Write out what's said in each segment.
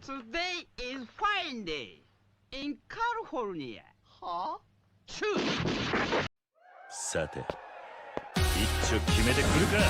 Today is fine day in California. Huh? Choose. さて、一丁決めてくるか。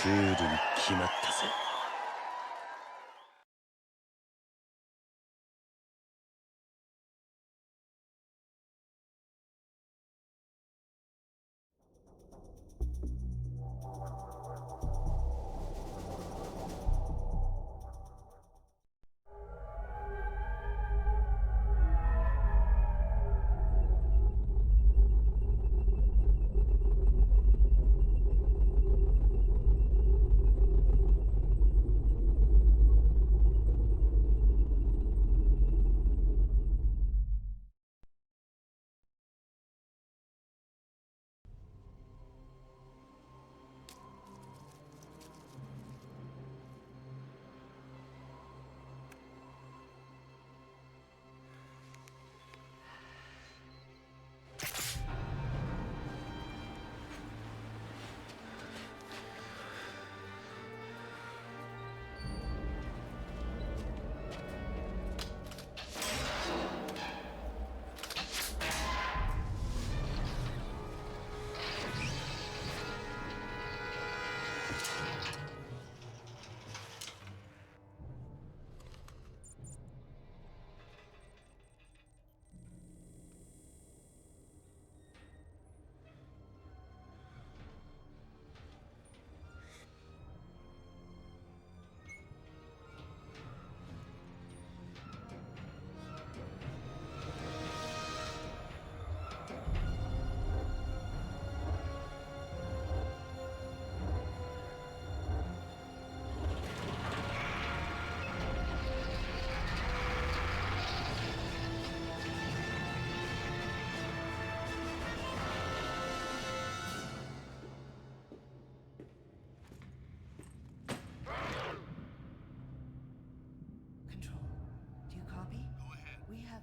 クールに決まったぜ。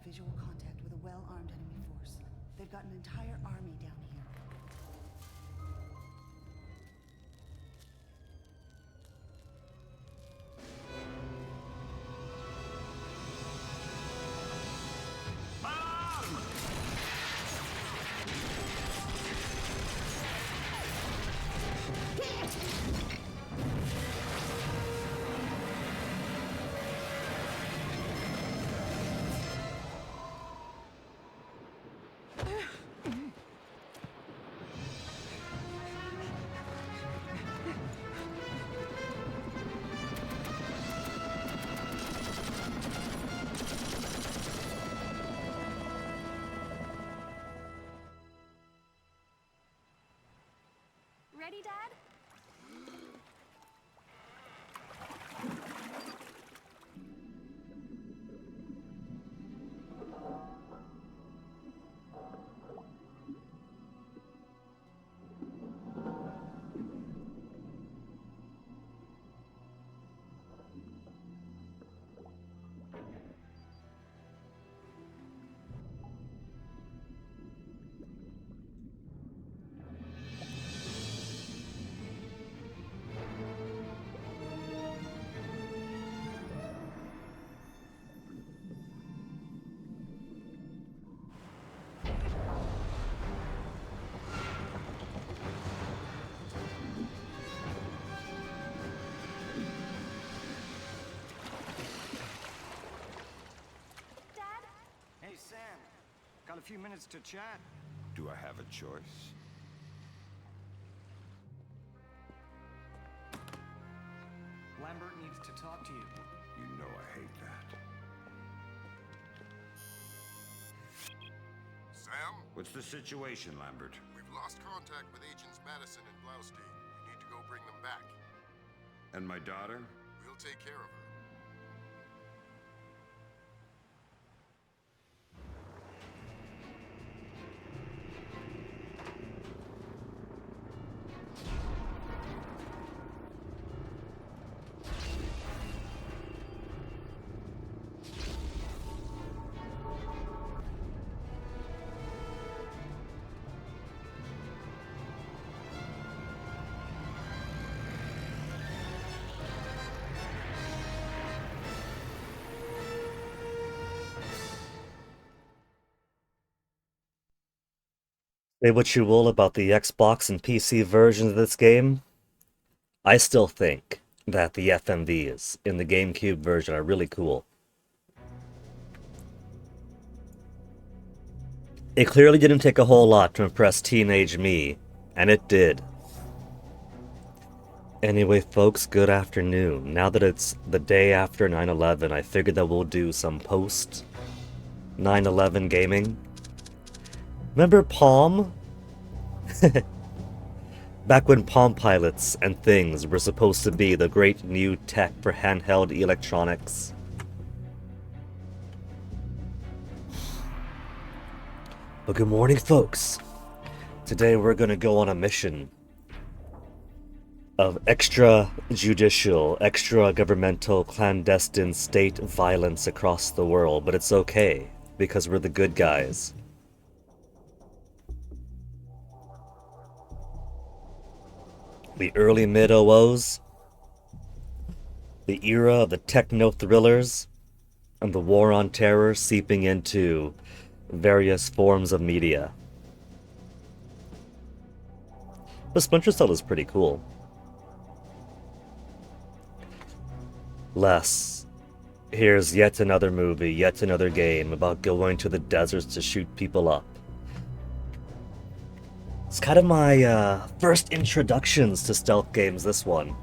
Visual contact with a well-armed enemy force. They've got an entire army down here. few minutes to chat? Do I have a choice? Lambert needs to talk to you. You know I hate that. Sam, What's the situation, Lambert? we've lost contact with Agents Madison and Blaustein. You need to go bring them back. And my daughter? We'll take care of her. Say what you will about the Xbox and PC versions of this game, I still think that the FMVs in the GameCube version are really cool. It clearly didn't take a whole lot to impress teenage me, and it did. Anyway, folks, good afternoon. Now that it's the day after 9/11, I figured that we'll do some post 9/11 gaming. Remember Palm? Back when Palm Pilots and things were supposed to be the great new tech for handheld electronics. But good morning, folks. Today we're gonna go on a mission of extrajudicial, extra-governmental, clandestine state violence across the world, but it's okay, because we're the good guys. The early mid-00s, the era of the techno-thrillers, and the war on terror seeping into various forms of media. But Splinter Cell is pretty cool. Les, here's yet another movie, yet another game about going to the deserts to shoot people up. It's kind of my first introductions to stealth games, this one.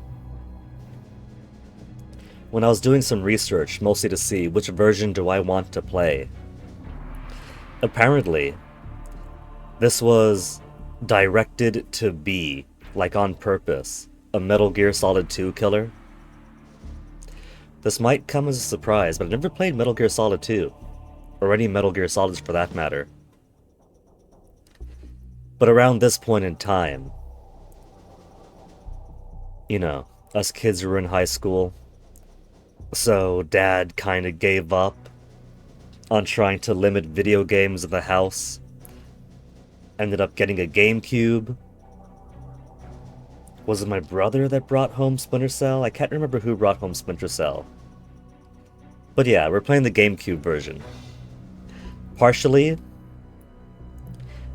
When I was doing some research, mostly to see which version do I want to play. Apparently, this was directed to be, like on purpose, a Metal Gear Solid 2 killer. This might come as a surprise, but I've never played Metal Gear Solid 2, or any Metal Gear Solids for that matter. But around this point in time, you know, us kids were in high school, so Dad kind of gave up on trying to limit video games in the house. Ended up getting a GameCube. Was it my brother that brought home Splinter Cell? I can't remember who brought home Splinter Cell. But yeah, we're playing the GameCube version. Partially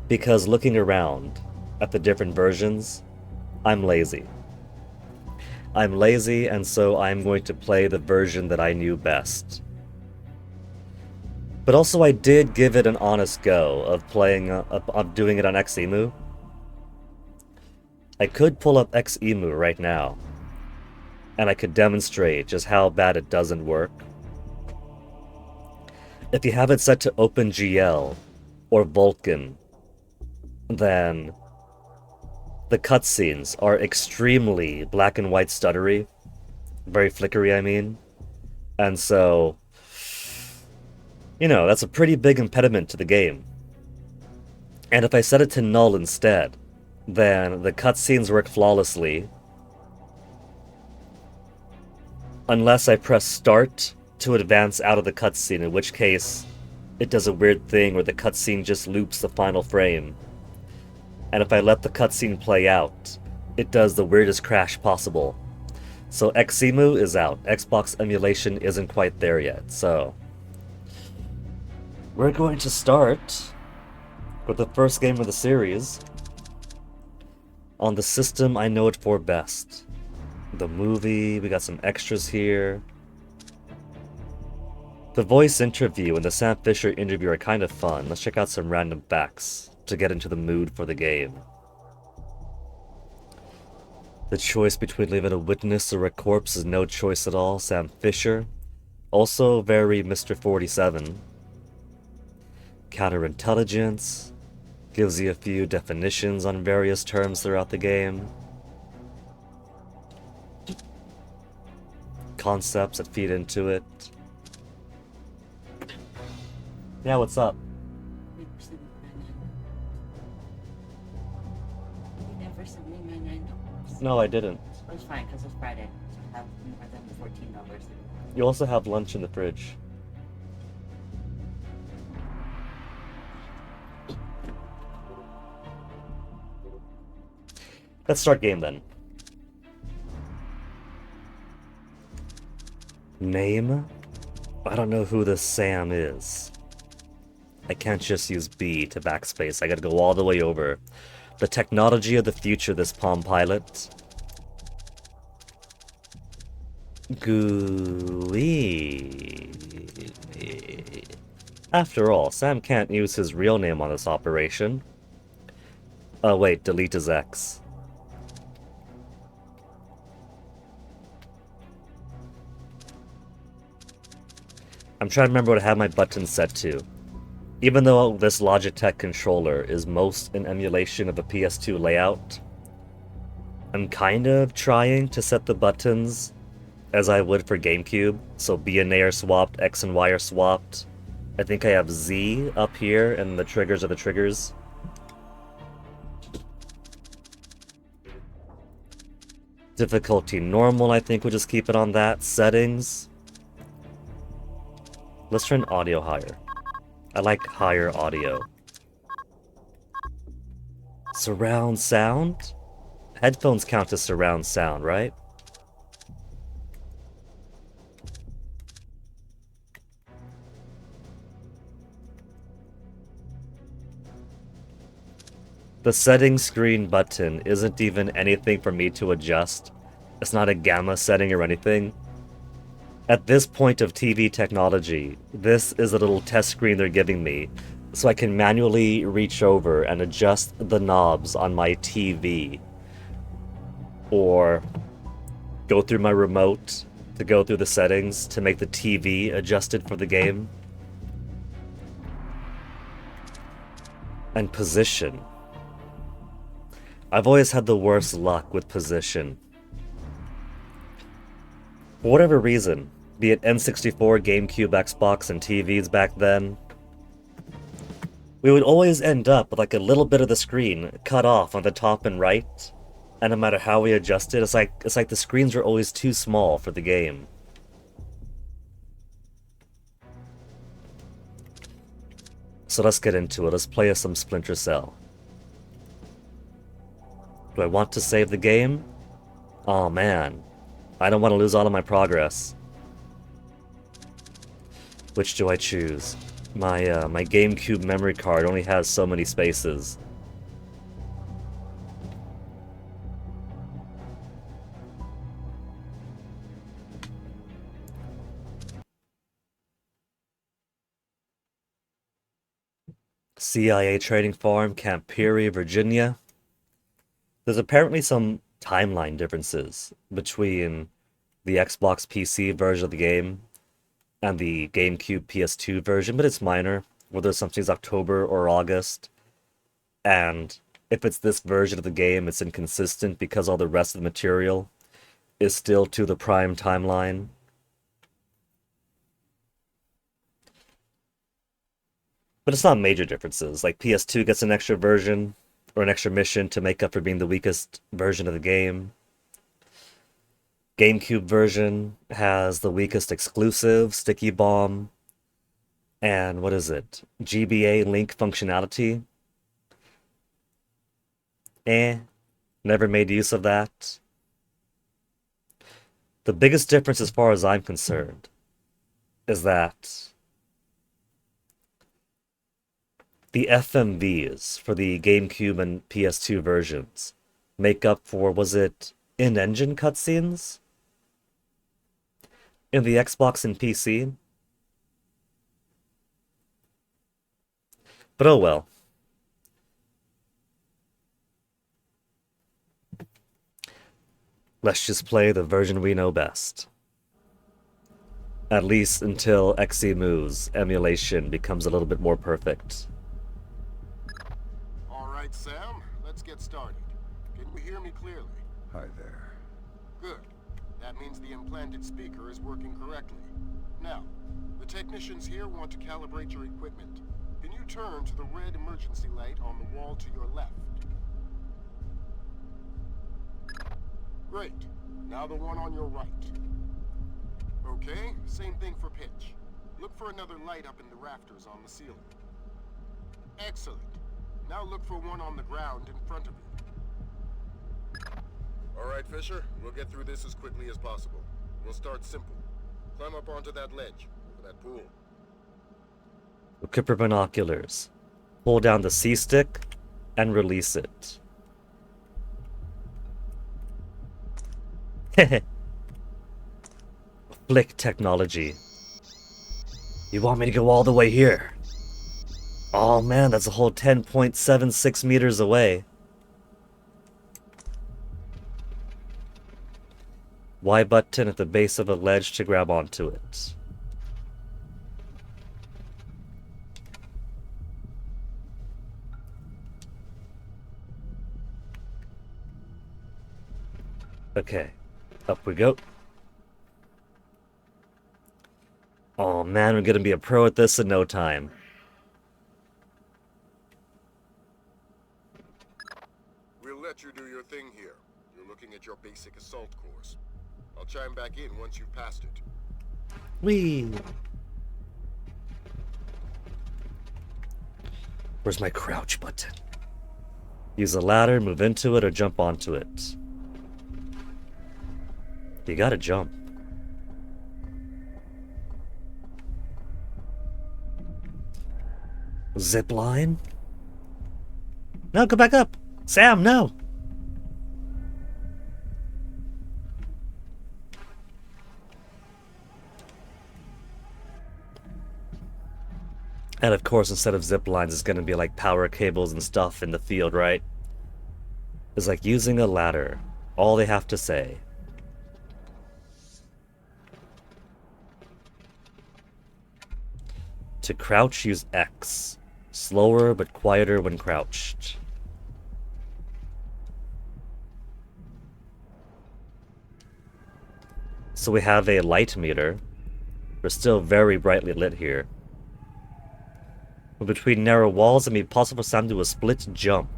because looking around at the different versions, I'm lazy. I'm lazy, and so I'm going to play the version that I knew best. But also I did give it an honest go of playing, of doing it on XEMU. I could pull up XEMU right now, and I could demonstrate just how bad it doesn't work. If you have it set to OpenGL or Vulkan, then the cutscenes are extremely black and white stuttery. Very flickery, I mean. And so, you know, that's a pretty big impediment to the game. And if I set it to null instead, then the cutscenes work flawlessly. Unless I press start to advance out of the cutscene, in which case it does a weird thing where the cutscene just loops the final frame. And if I let the cutscene play out, it does the weirdest crash possible. So XEMU is out. Xbox emulation isn't quite there yet, so we're going to start with the first game of the series on the system I know it for best. The movie, we got some extras here. The voice interview and the Sam Fisher interview are kind of fun. Let's check out some random facts to get into the mood for the game. The choice between leaving a witness or a corpse is no choice at all. Sam Fisher. Also very Mr. 47. Counterintelligence. Gives you a few definitions on various terms throughout the game. Concepts that feed into it. Yeah, what's up? You never sent me my $9. No, I didn't. It's fine, because it's Friday. So I have more than $14. You also have lunch in the fridge. Let's start game then. Name? I don't know who this Sam is. I can't just use B to backspace. I gotta go all the way over. The technology of the future, this Palm Pilot. Gooey. After all, Sam can't use his real name on this operation. Oh wait, delete his X. I'm trying to remember what I have my buttons set to. Even though this Logitech controller is most an emulation of a PS2 layout, I'm kind of trying to set the buttons as I would for GameCube. So B and A are swapped, X and Y are swapped. I think I have Z up here, and the triggers are the triggers. Difficulty normal, I think we'll just keep it on that. Settings. Let's turn audio higher. I like higher audio. Surround sound? Headphones count as surround sound, right? The settings screen button isn't even anything for me to adjust. It's not a gamma setting or anything. At this point of TV technology, this is a little test screen they're giving me, so I can manually reach over and adjust the knobs on my TV. Or go through my remote to go through the settings to make the TV adjusted for the game. And position. I've always had the worst luck with position. For whatever reason, be it N64, GameCube, Xbox, and TVs back then, we would always end up with like a little bit of the screen cut off on the top and right, and no matter how we adjusted, it's like the screens were always too small for the game. So let's get into it. Let's play as some Splinter Cell. Do I want to save the game? Oh man, I don't want to lose all of my progress. Which do I choose? My GameCube memory card only has so many spaces. CIA trading farm, Camp Peary, Virginia. There's apparently some timeline differences between the Xbox PC version of the game and the GameCube PS2 version, but it's minor, whether something's October or August. And if it's this version of the game, it's inconsistent because all the rest of the material is still to the prime timeline. But it's not major differences. Like PS2 gets an extra version or an extra mission to make up for being the weakest version of the game. GameCube version has the weakest exclusive, Sticky Bomb, and what is it? GBA link functionality. Never made use of that. The biggest difference as far as I'm concerned is that the FMVs for the GameCube and PS2 versions make up for, was it in-engine cutscenes? In the Xbox and PC, But oh well. Let's just play the version we know best. At least until XEmu's emulation becomes a little bit more perfect. All right, Sam, let's get started. Can you hear me clearly? Hi there. Good. That means the implanted speaker is working correctly. Now, the technicians here want to calibrate your equipment. Can you turn to the red emergency light on the wall to your left? Great. Now the one on your right. Okay, same thing for pitch. Look for another light up in the rafters on the ceiling. Excellent. Now look for one on the ground in front of you. All right, Fisher, we'll get through this as quickly as possible. We'll start simple. Climb up onto that ledge, over that pool. Equip your binoculars. Hold down the C stick and release it. Flick technology. You want me to go all the way here? Oh man, that's a whole 10.76 meters away. Y button at the base of a ledge to grab onto it. Okay, up we go. Oh man, we're gonna be a pro at this in no time. We'll let you do your thing here. You're looking at your basic assault course. I'll chime back in once you've passed it. Whee! Where's my crouch button? Use a ladder, move into it, or jump onto it. You gotta jump. Zip line? No, go back up! Sam, no! And of course, instead of zip lines, it's gonna be like power cables and stuff in the field, right? It's like using a ladder. All they have to say. To crouch, use X. Slower but quieter when crouched. So we have a light meter. We're still very brightly lit here. But between narrow walls, it may be possible for Sam to do a split jump.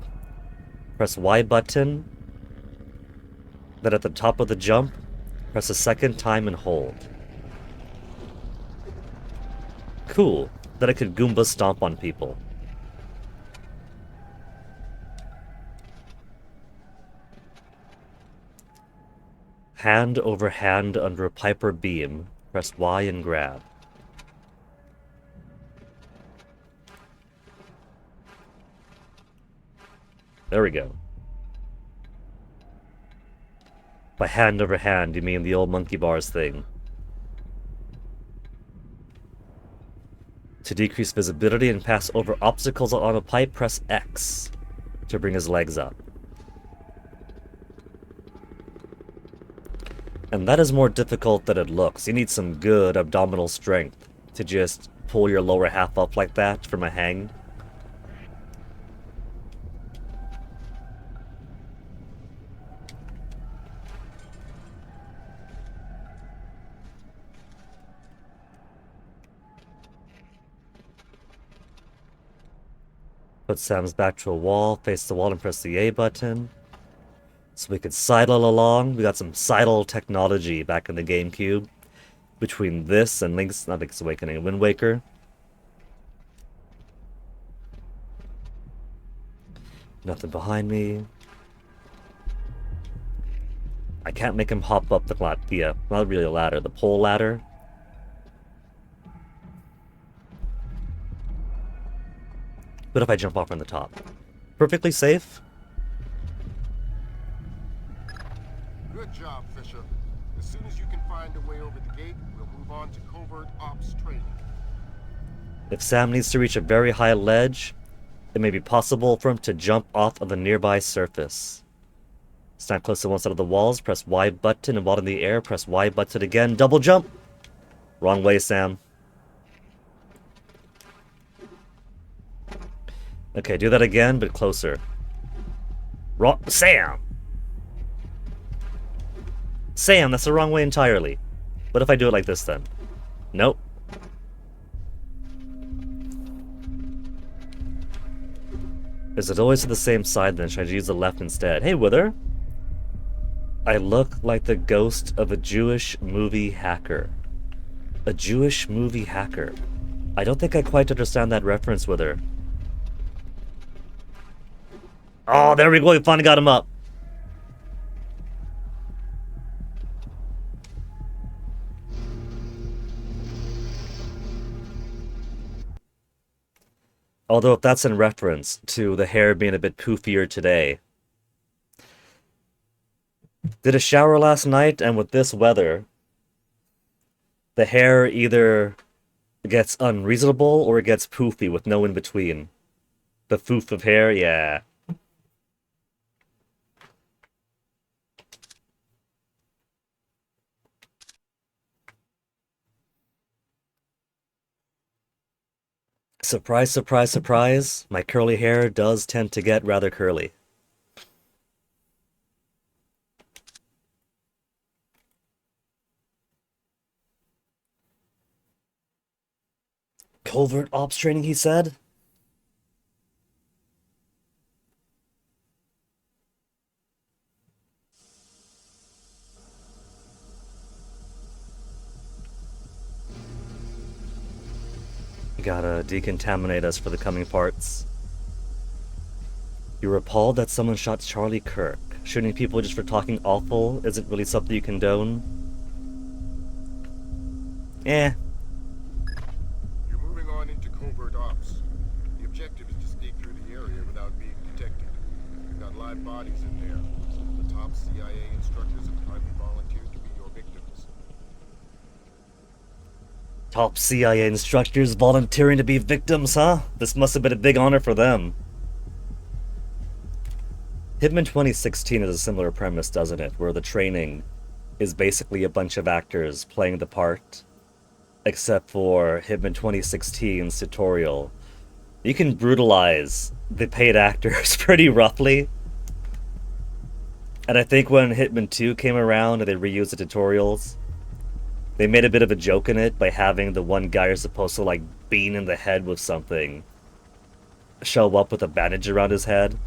Press Y button. Then at the top of the jump, press a second time and hold. Cool. Then I could Goomba stomp on people. Hand over hand under a pipe or beam. Press Y and grab. There we go. By hand over hand, you mean the old monkey bars thing. To decrease visibility and pass over obstacles on a pipe, press X to bring his legs up. And that is more difficult than it looks. You need some good abdominal strength to just pull your lower half up like that from a hang. Put Sam's back to a wall, face the wall, and press the A button. So we could sidle along. We got some sidle technology back in the GameCube. Between this and not Link's Awakening, Wind Waker. Nothing behind me. I can't make him hop up the not really a ladder, the pole ladder. What if I jump off from the top? Perfectly safe? Good job, Fisher. As soon as you can find a way over the gate, we'll move on to covert ops training. If Sam needs to reach a very high ledge, it may be possible for him to jump off of a nearby surface. Stand close to one side of the walls, press Y button, and while in the air, press Y button again. Double jump! Wrong way, Sam. Okay, do that again, but closer. Wrong. Sam! Sam, that's the wrong way entirely. What if I do it like this then? Nope. Is it always to the same side then? Should I use the left instead? Hey, Wither! I look like the ghost of a Jewish movie hacker. A Jewish movie hacker. I don't think I quite understand that reference, Wither. Oh, there we go. We finally got him up. Although if that's in reference to the hair being a bit poofier today. Did a shower last night, and with this weather, the hair either gets unreasonable or it gets poofy with no in between. The foof of hair, yeah. Surprise, surprise, surprise. My curly hair does tend to get rather curly. Covert ops training, he said? Gotta decontaminate us for the coming parts. You're appalled that someone shot Charlie Kirk. Shooting people just for talking awful isn't really something you condone. Eh. You're moving on into covert ops. The objective is to sneak through the area without being detected. You've got live bodies in there. Some of the top CIA instructors have kindly volunteered to be your victims. Top CIA instructors volunteering to be victims, huh? This must have been a big honor for them. Hitman 2016 is a similar premise, doesn't it? Where the training is basically a bunch of actors playing the part. Except for Hitman 2016's tutorial. You can brutalize the paid actors pretty roughly. And I think when Hitman 2 came around and they reused the tutorials, they made a bit of a joke in it by having the one guy who's supposed to like bean in the head with something show up with a bandage around his head.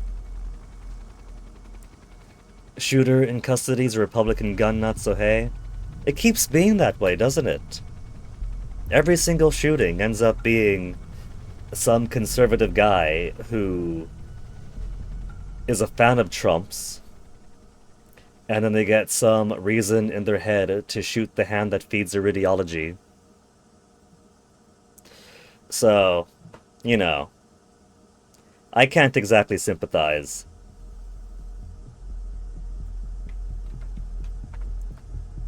Shooter in custody is a Republican gun nut, so hey. It keeps being that way, doesn't it? Every single shooting ends up being some conservative guy who is a fan of Trump's, and then they get some reason in their head to shoot the hand that feeds their ideology. So, you know, I can't exactly sympathize.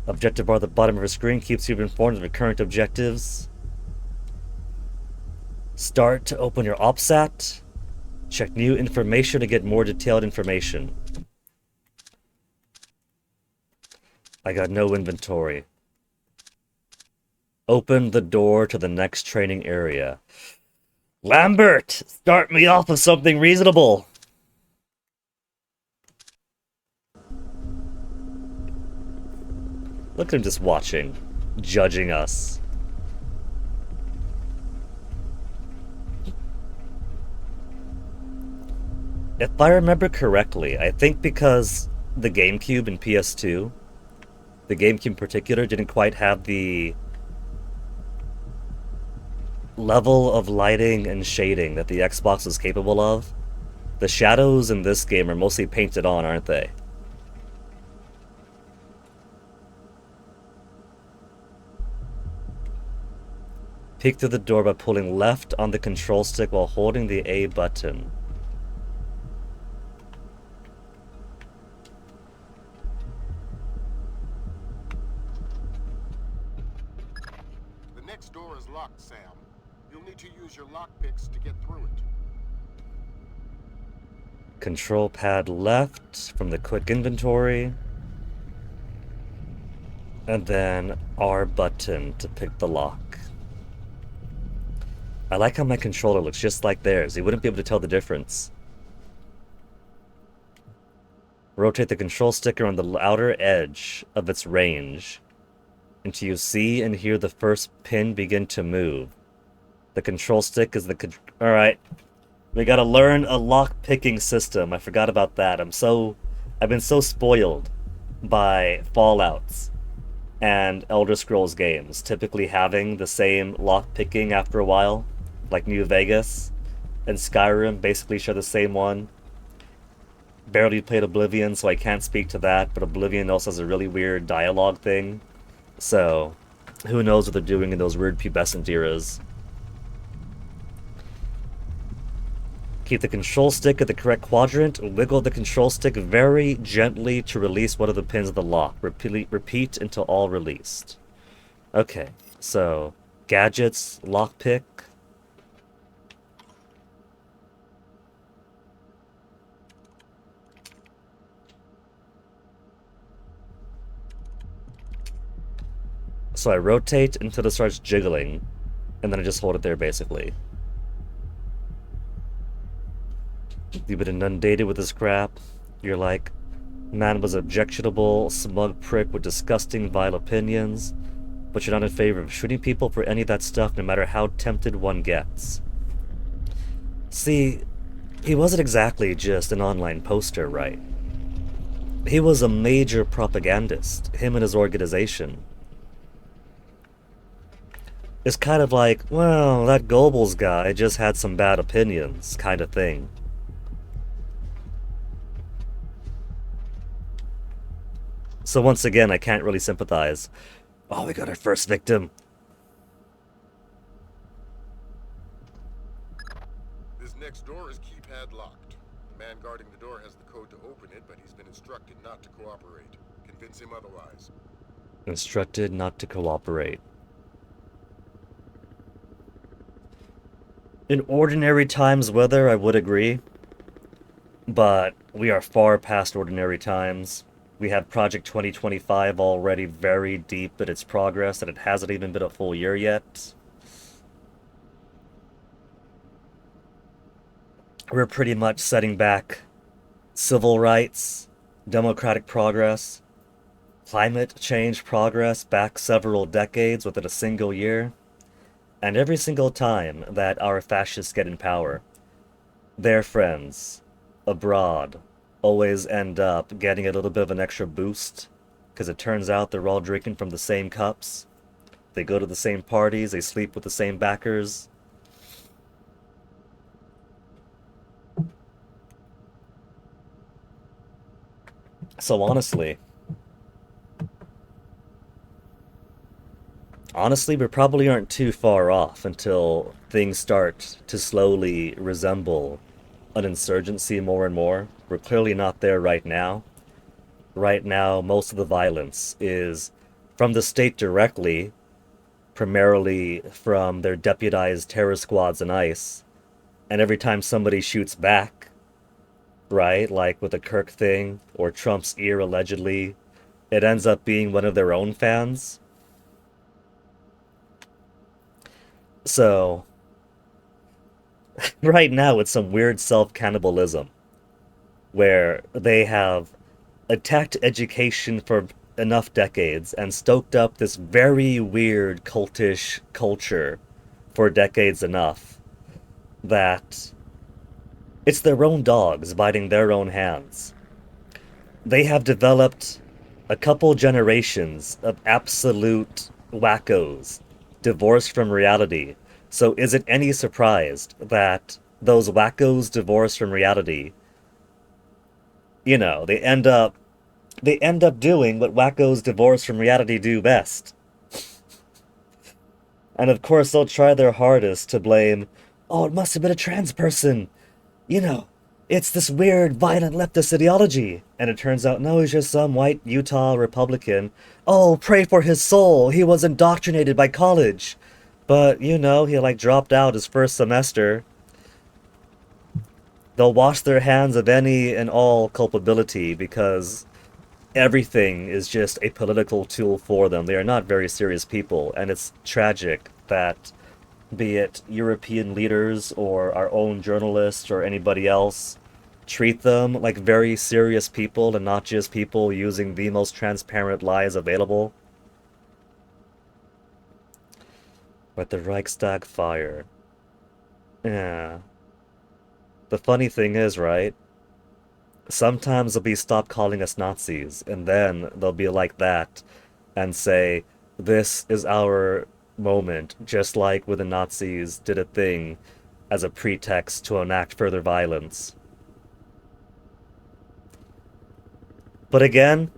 Objective bar at the bottom of your screen keeps you informed of your current objectives. Start to open your OPSAT. Check new information to get more detailed information. I got no inventory. Open the door to the next training area. Lambert! Start me off with something reasonable! Look at him just watching, judging us. If I remember correctly, I think because the GameCube and PS2, the GameCube in particular, didn't quite have the level of lighting and shading that the Xbox was capable of. The shadows in this game are mostly painted on, aren't they? Peek through the door by pulling left on the control stick while holding the A button. The next door is locked, Sam. You'll need to use your lockpicks to get through it. Control pad left from the quick inventory. And then R button to pick the lock. I like how my controller looks just like theirs. You wouldn't be able to tell the difference. Rotate the control sticker on the outer edge of its range until you see and hear the first pin begin to move. The control stick is the Alright. We gotta learn a lock-picking system. I forgot about that. I've been so spoiled by Fallouts and Elder Scrolls games, typically having the same lock-picking after a while. Like New Vegas and Skyrim basically share the same one. Barely played Oblivion, so I can't speak to that, but Oblivion also has a really weird dialogue thing. So, who knows what they're doing in those weird pubescent eras. Keep the control stick at the correct quadrant. Wiggle the control stick very gently to release one of the pins of the lock. Repeat until all released. Okay, so gadgets, lockpick. So I rotate until it starts jiggling, and then I just hold it there basically. You've been inundated with this crap. You're like, man was objectionable, smug prick with disgusting, vile opinions, but you're not in favor of shooting people for any of that stuff, no matter how tempted one gets. See, he wasn't exactly just an online poster, right? He was a major propagandist, him and his organization. It's kind of like, well, that Goebbels guy just had some bad opinions, kind of thing. So once again, I can't really sympathize. Oh, we got our first victim. This next door is keypad locked. The man guarding the door has the code to open it, but he's been instructed not to cooperate. Convince him otherwise. Instructed not to cooperate. In ordinary times weather, I would agree. But we are far past ordinary times. We have Project 2025 already very deep in its progress, and it hasn't even been a full year yet. We're pretty much setting back civil rights, democratic progress, climate change progress back several decades within a single year. And every single time that our fascists get in power, their friends abroad always end up getting a little bit of an extra boost, because it turns out they're all drinking from the same cups, they go to the same parties, they sleep with the same backers. So honestly, we probably aren't too far off until things start to slowly resemble an insurgency more and more. We're clearly not there right now. Right now, most of the violence is from the state directly, primarily from their deputized terror squads and ICE. And every time somebody shoots back, right, like with the Kirk thing, or Trump's ear allegedly, it ends up being one of their own fans. So, right now it's some weird self-cannibalism, where they have attacked education for enough decades and stoked up this very weird cultish culture for decades enough that it's their own dogs biting their own hands. They have developed a couple generations of absolute wackos, divorced from reality. So is it any surprise that those wackos divorced from reality, you know, they end up doing what wackos divorced from reality do best. And of course they'll try their hardest to blame, oh, it must have been a trans person. You know, it's this weird, violent leftist ideology. And it turns out, no, he's just some white Utah Republican. Oh, pray for his soul. He was indoctrinated by college. But, you know, he, like, dropped out his first semester. They'll wash their hands of any and all culpability because everything is just a political tool for them. They are not very serious people, and it's tragic that, be it European leaders or our own journalists or anybody else, treat them like very serious people and not just people using the most transparent lies available. But the Reichstag fire. Yeah. The funny thing is, right? Sometimes they'll be stop calling us Nazis, and then they'll be like that and say, this is our moment, just like when the Nazis did a thing as a pretext to enact further violence. But again,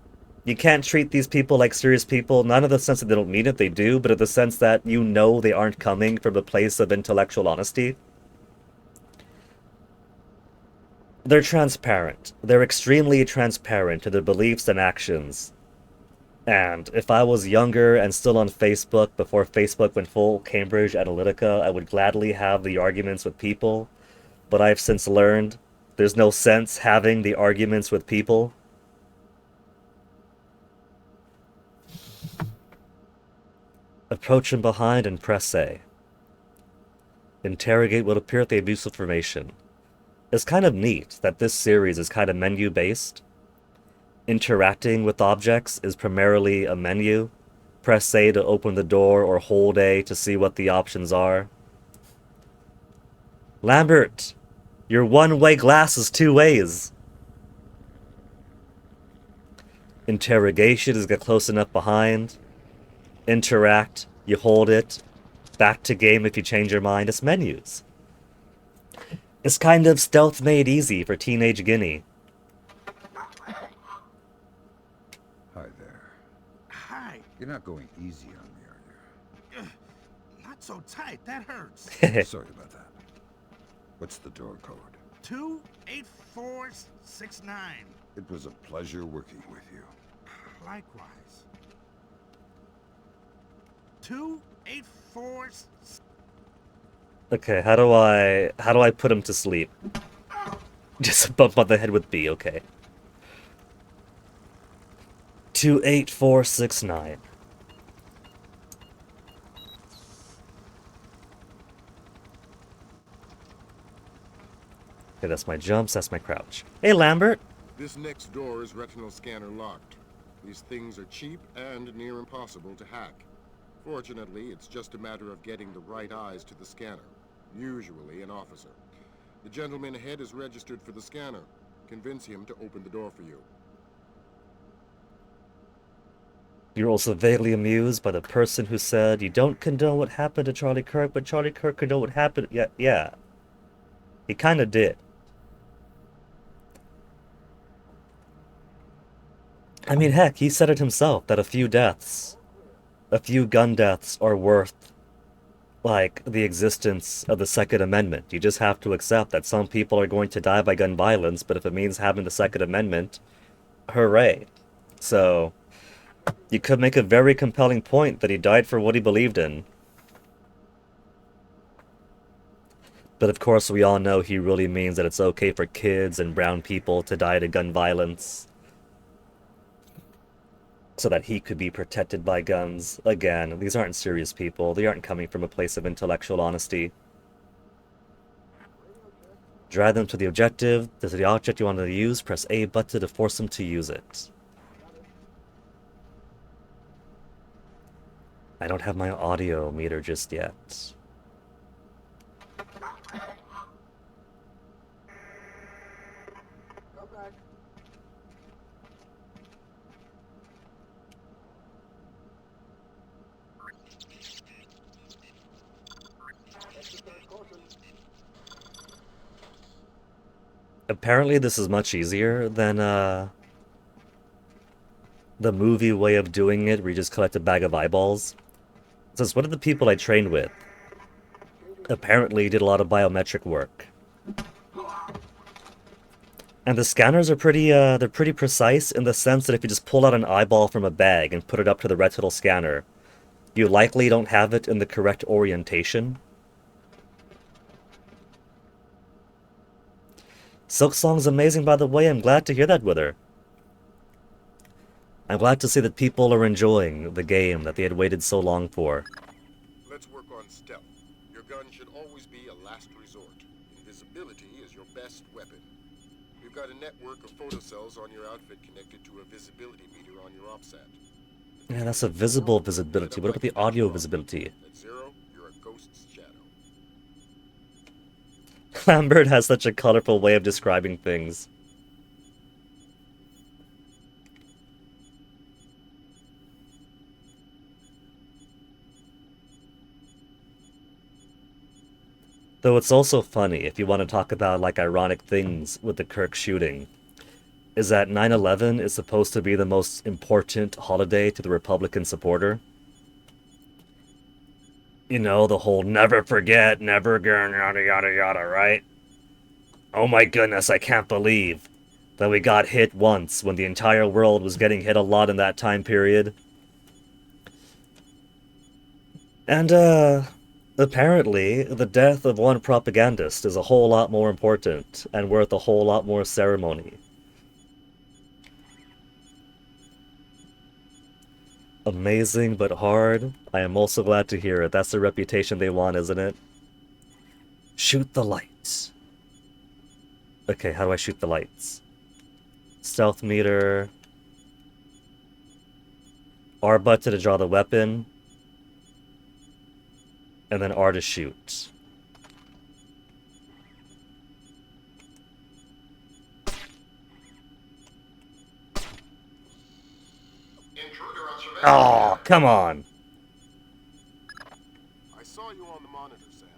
you can't treat these people like serious people, not in the sense that they don't mean it, they do, but in the sense that you know they aren't coming from a place of intellectual honesty. They're transparent. They're extremely transparent to their beliefs and actions. And if I was younger and still on Facebook before Facebook went full Cambridge Analytica, I would gladly have the arguments with people. But I've since learned there's no sense having the arguments with people. Approach from behind and press A. Interrogate what appear at the abuse information. It's kind of neat that this series is kind of menu-based. Interacting with objects is primarily a menu. Press A to open the door or hold A to see what the options are. Lambert, your one-way glass is two ways. Interrogation is get close enough behind. Interact, you hold it. Back to game if you change your mind. It's menus. It's kind of stealth made easy for teenage Guinea. Hi there. Hi. You're not going easy on me, are Not so tight. That hurts. you? Sorry about that. What's the door code? 28469. It was a pleasure working with you. Likewise. 284. Okay, how do I put him to sleep? Just a bump on the head with B, okay. 28469. Okay, that's my jumps, that's my crouch. Hey, Lambert! This next door is retinal scanner locked. These things are cheap and near impossible to hack. Fortunately, it's just a matter of getting the right eyes to the scanner. Usually an officer. The gentleman ahead is registered for the scanner. Convince him to open the door for you. You're also vaguely amused by the person who said, you don't condone what happened to Charlie Kirk, but Charlie Kirk condoned what happened. Yeah. He kinda did. I mean, heck, he said it himself, that a few gun deaths are worth, like, the existence of the Second Amendment. You just have to accept that some people are going to die by gun violence, but if it means having the Second Amendment, hooray. So, you could make a very compelling point that he died for what he believed in. But of course, we all know he really means that it's okay for kids and brown people to die to gun violence, so that he could be protected by guns. Again, these aren't serious people. They aren't coming from a place of intellectual honesty. Drive them to the objective. To the object you want to use, press A button to force them to use it. I don't have my audio meter just yet. Apparently this is much easier than the movie way of doing it, where you just collect a bag of eyeballs. It says, one of the people I trained with apparently did a lot of biometric work. And the scanners are they're pretty precise in the sense that if you just pull out an eyeball from a bag and put it up to the retinal scanner, you likely don't have it in the correct orientation. Silk Song's amazing, by the way. I'm glad to hear that with her. I'm glad to see that people are enjoying the game that they had waited so long for. Let's work on stealth. Your gun should always be a last resort. Invisibility is your best weapon. We've got a network of photocells on your outfit connected to a visibility meter on your OPSAT. Yeah, that's a visible visibility. What about the audio visibility? At 0, you're a ghost's shadow. Lambert has such a colorful way of describing things. Though it's also funny, if you want to talk about, like, ironic things with the Kirk shooting, is that 9/11 is supposed to be the most important holiday to the Republican supporter. You know, the whole never forget, never again, yada yada yada, right? Oh my goodness, I can't believe that we got hit once when the entire world was getting hit a lot in that time period. And, apparently, the death of one propagandist is a whole lot more important and worth a whole lot more ceremony. Amazing but hard. I am also glad to hear it. That's the reputation they want, isn't it? Shoot the lights. Okay, how do I shoot the lights? Stealth meter. R button to draw the weapon. And then R to shoot. Oh, come on. I saw you on the monitor, Sam.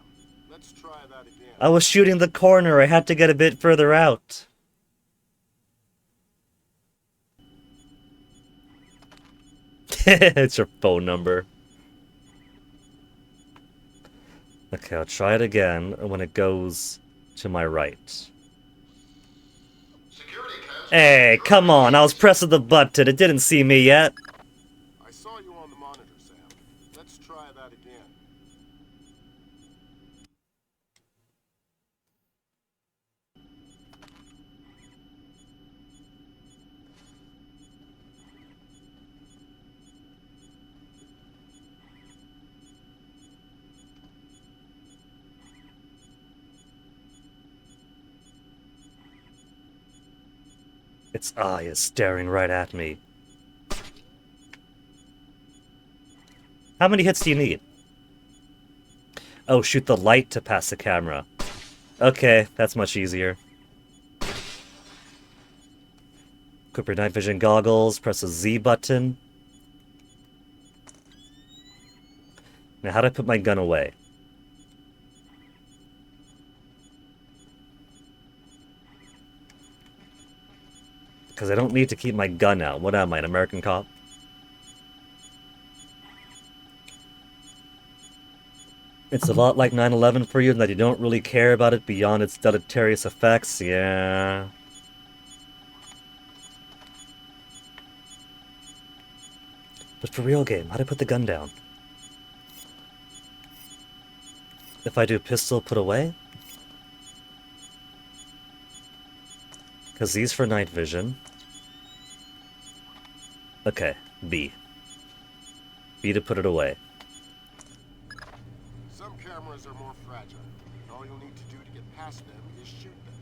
Let's try that again. I was shooting the corner. I had to get a bit further out. It's your phone number. Okay, I'll try it again when it goes to my right. Hey, come on. I was pressing the button. It didn't see me yet. I saw you on the monitor, Sam. Let's try that again. Its eye is staring right at me. How many hits do you need? Oh, shoot the light to pass the camera. Okay, that's much easier. Equip your night vision goggles, press the Z button. Now, how do I put my gun away? Because I don't need to keep my gun out. What am I, an American cop? It's a lot like 9/11 for you in that you don't really care about it beyond its deleterious effects. Yeah. But for real game, how do I put the gun down? If I do pistol, put away? Because these for night vision. Okay, B. B to put it away. Some cameras are more fragile. All you'll need to do to get past them is shoot them.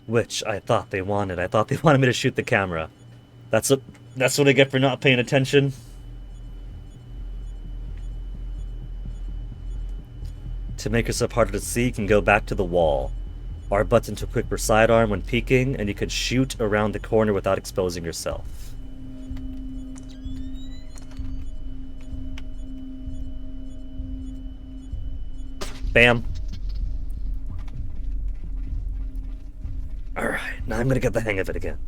Which I thought they wanted. I thought they wanted me to shoot the camera. That's what I get for not paying attention. To make yourself harder to see, you can go back to the wall. R button to equip your sidearm when peeking, and you can shoot around the corner without exposing yourself. Bam. Alright, now I'm gonna get the hang of it again.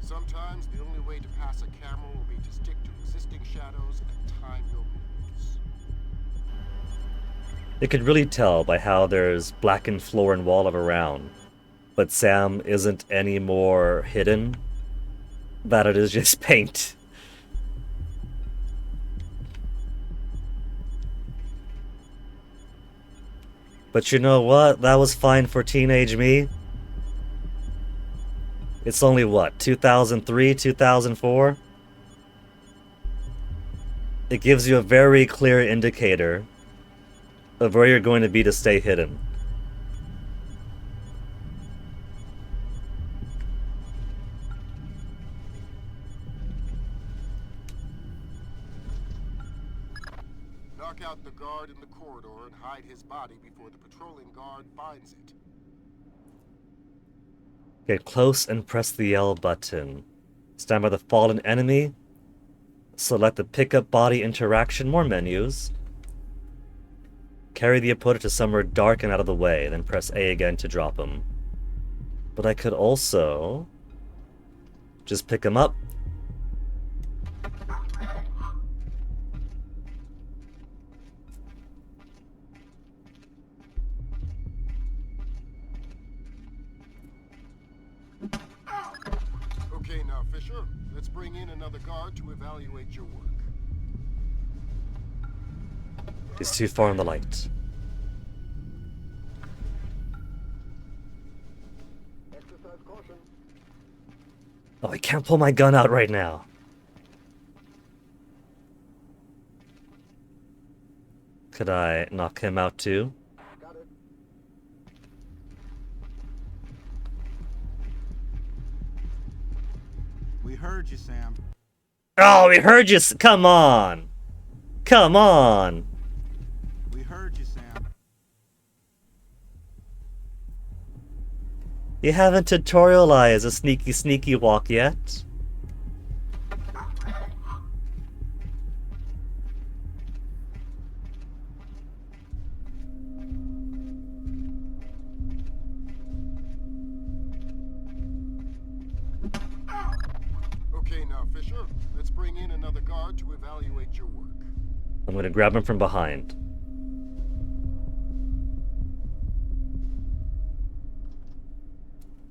Sometimes the only way to pass a camera will be to stick to existing shadows and time your moves. You could really tell by how there's blackened floor and wall of around but Sam isn't any more hidden, that it is just paint. But you know what? That was fine for teenage me. It's only what, 2003, 2004? It gives you a very clear indicator of where you're going to be to stay hidden. Knock out the guard in the corridor and hide his body before the patrolling guard finds it. Get close and press the L button. Stand by the fallen enemy. Select the pickup body interaction, more menus. Carry the opponent to somewhere dark and out of the way, then press A again to drop him. But I could also just pick him up. Okay, now, Fisher, let's bring in another guard to evaluate your work. He's too far in the light. Exercise caution. Oh, I can't pull my gun out right now. Could I knock him out too? Got it. We heard you, Sam. Oh, we heard you. Come on. Come on. We heard you, Sam. You haven't tutorialized a sneaky walk yet. Okay, now, Fisher, let's bring in another guard to evaluate your work. I'm gonna grab him from behind.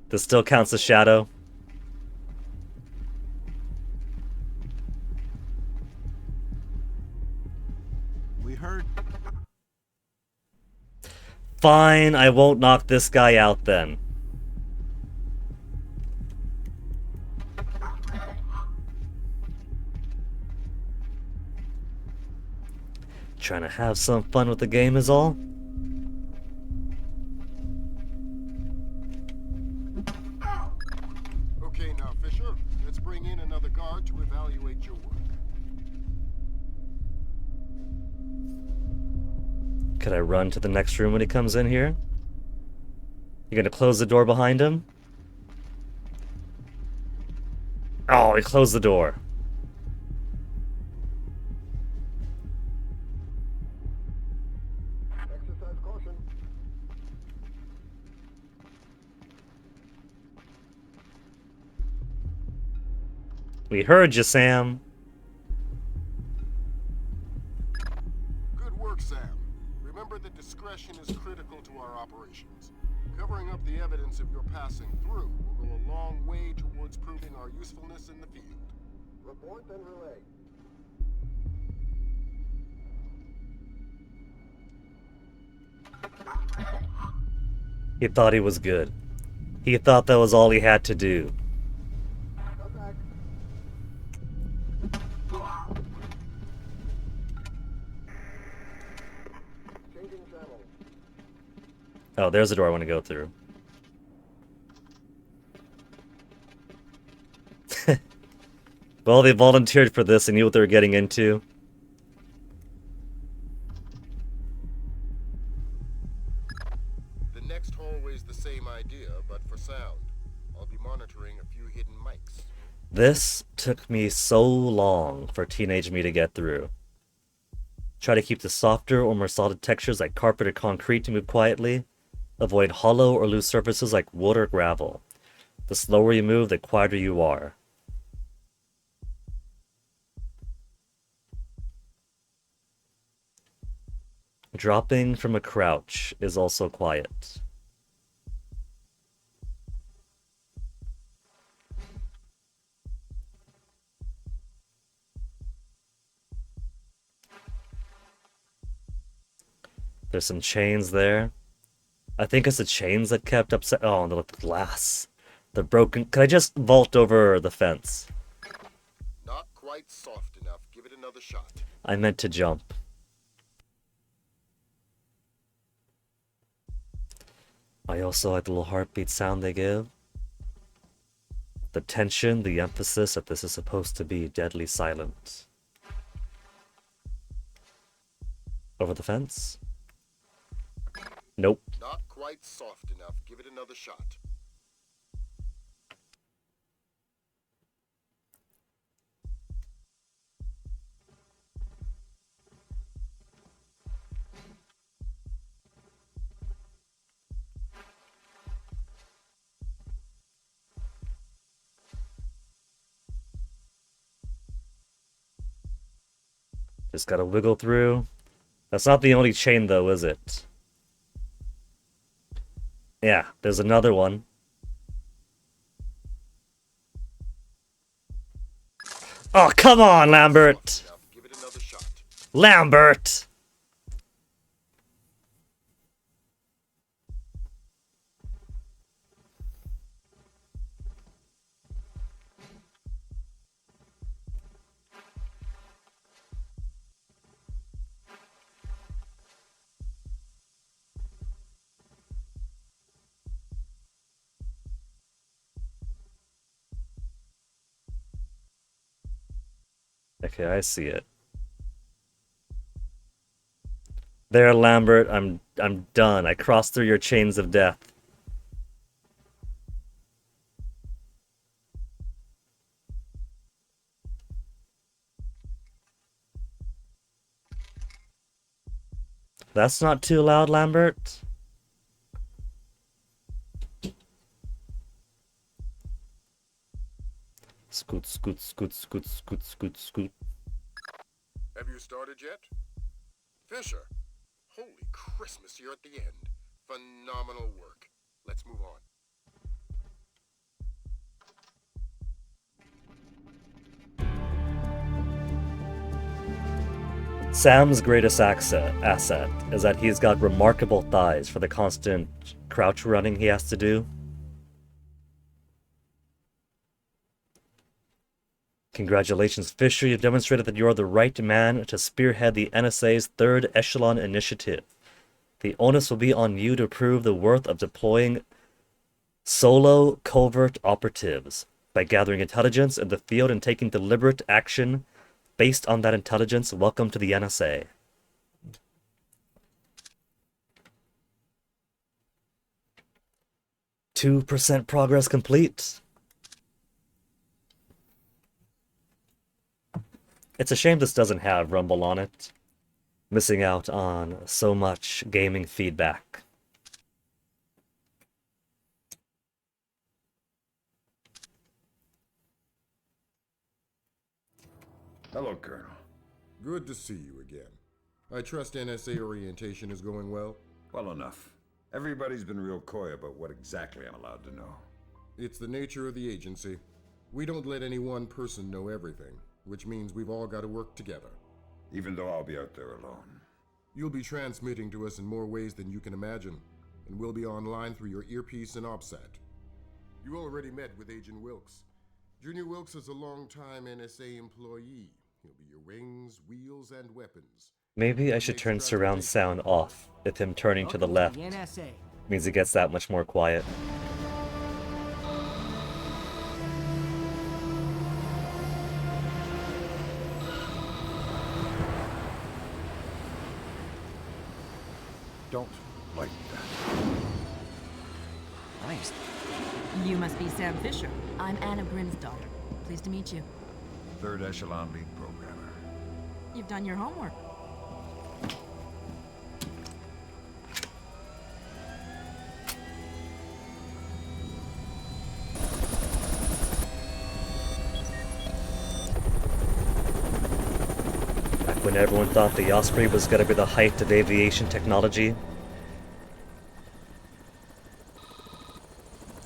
This still counts as shadow. We heard. Fine, I won't knock this guy out then. Trying to have some fun with the game is all. Okay, now, Fisher, let's bring in another guard to evaluate your work. Could I run to the next room when he comes in here? You gonna close the door behind him? Oh, he closed the door. Exercise caution. We heard you, Sam. Good work, Sam. Remember that discretion is critical to our operations. Covering up the evidence of your passing through will go a long way towards proving our usefulness in the field. Report and relay. He thought he was good. He thought that was all he had to do. Come back. Changing channel. Oh, there's the door I want to go through. Well, they volunteered for this and knew what they were getting into. The next hallway's the same idea, but for sound. I'll be monitoring a few hidden mics. This took me so long for teenage me to get through. Try to keep the softer or more solid textures like carpet or concrete to move quietly. Avoid hollow or loose surfaces like wood or gravel. The slower you move, the quieter you are. Dropping from a crouch is also quiet. There's some chains there. I think it's the chains that kept upset. Oh, and the glass. The broken. Can I just vault over the fence? Not quite soft enough. Give it another shot. I meant to jump. I also like the little heartbeat sound they give. The tension, the emphasis that this is supposed to be deadly silent. Over the fence? Nope. Not quite soft enough. Give it another shot. Just gotta wiggle through. That's not the only chain though, is it? Yeah, there's another one. Oh, come on, Lambert! Give it another shot. Lambert! Okay, I see it. There, Lambert, I'm done. I crossed through your chains of death. That's not too loud, Lambert. Scoot, scoot, scoot, scoot, scoot, scoot, scoot. Have you started yet? Fisher, holy Christmas, you're at the end. Phenomenal work. Let's move on. Sam's greatest asset is that he's got remarkable thighs for the constant crouch running he has to do. Congratulations, Fisher. You've demonstrated that you are the right man to spearhead the NSA's third echelon initiative. The onus will be on you to prove the worth of deploying solo covert operatives by gathering intelligence in the field and taking deliberate action based on that intelligence. Welcome to the NSA. %2 progress complete. It's a shame this doesn't have Rumble on it. Missing out on so much gaming feedback. Hello, Colonel. Good to see you again. I trust NSA orientation is going well? Well enough. Everybody's been real coy about what exactly I'm allowed to know. It's the nature of the agency. We don't let any one person know everything, which means we've all got to work together. Even though I'll be out there alone. You'll be transmitting to us in more ways than you can imagine, and we'll be online through your earpiece and OPSAT. You already met with Agent Wilkes. Junior Wilkes is a long-time NSA employee. He'll be your wings, wheels, and weapons. Maybe I should turn surround sound off if him turning to the left means it gets that much more quiet. Don't like that. Nice. You must be Sam Fisher. I'm Anna Grimm's daughter. Pleased to meet you. Third echelon lead programmer. You've done your homework. Back when everyone thought the Osprey was gonna be the height of aviation technology.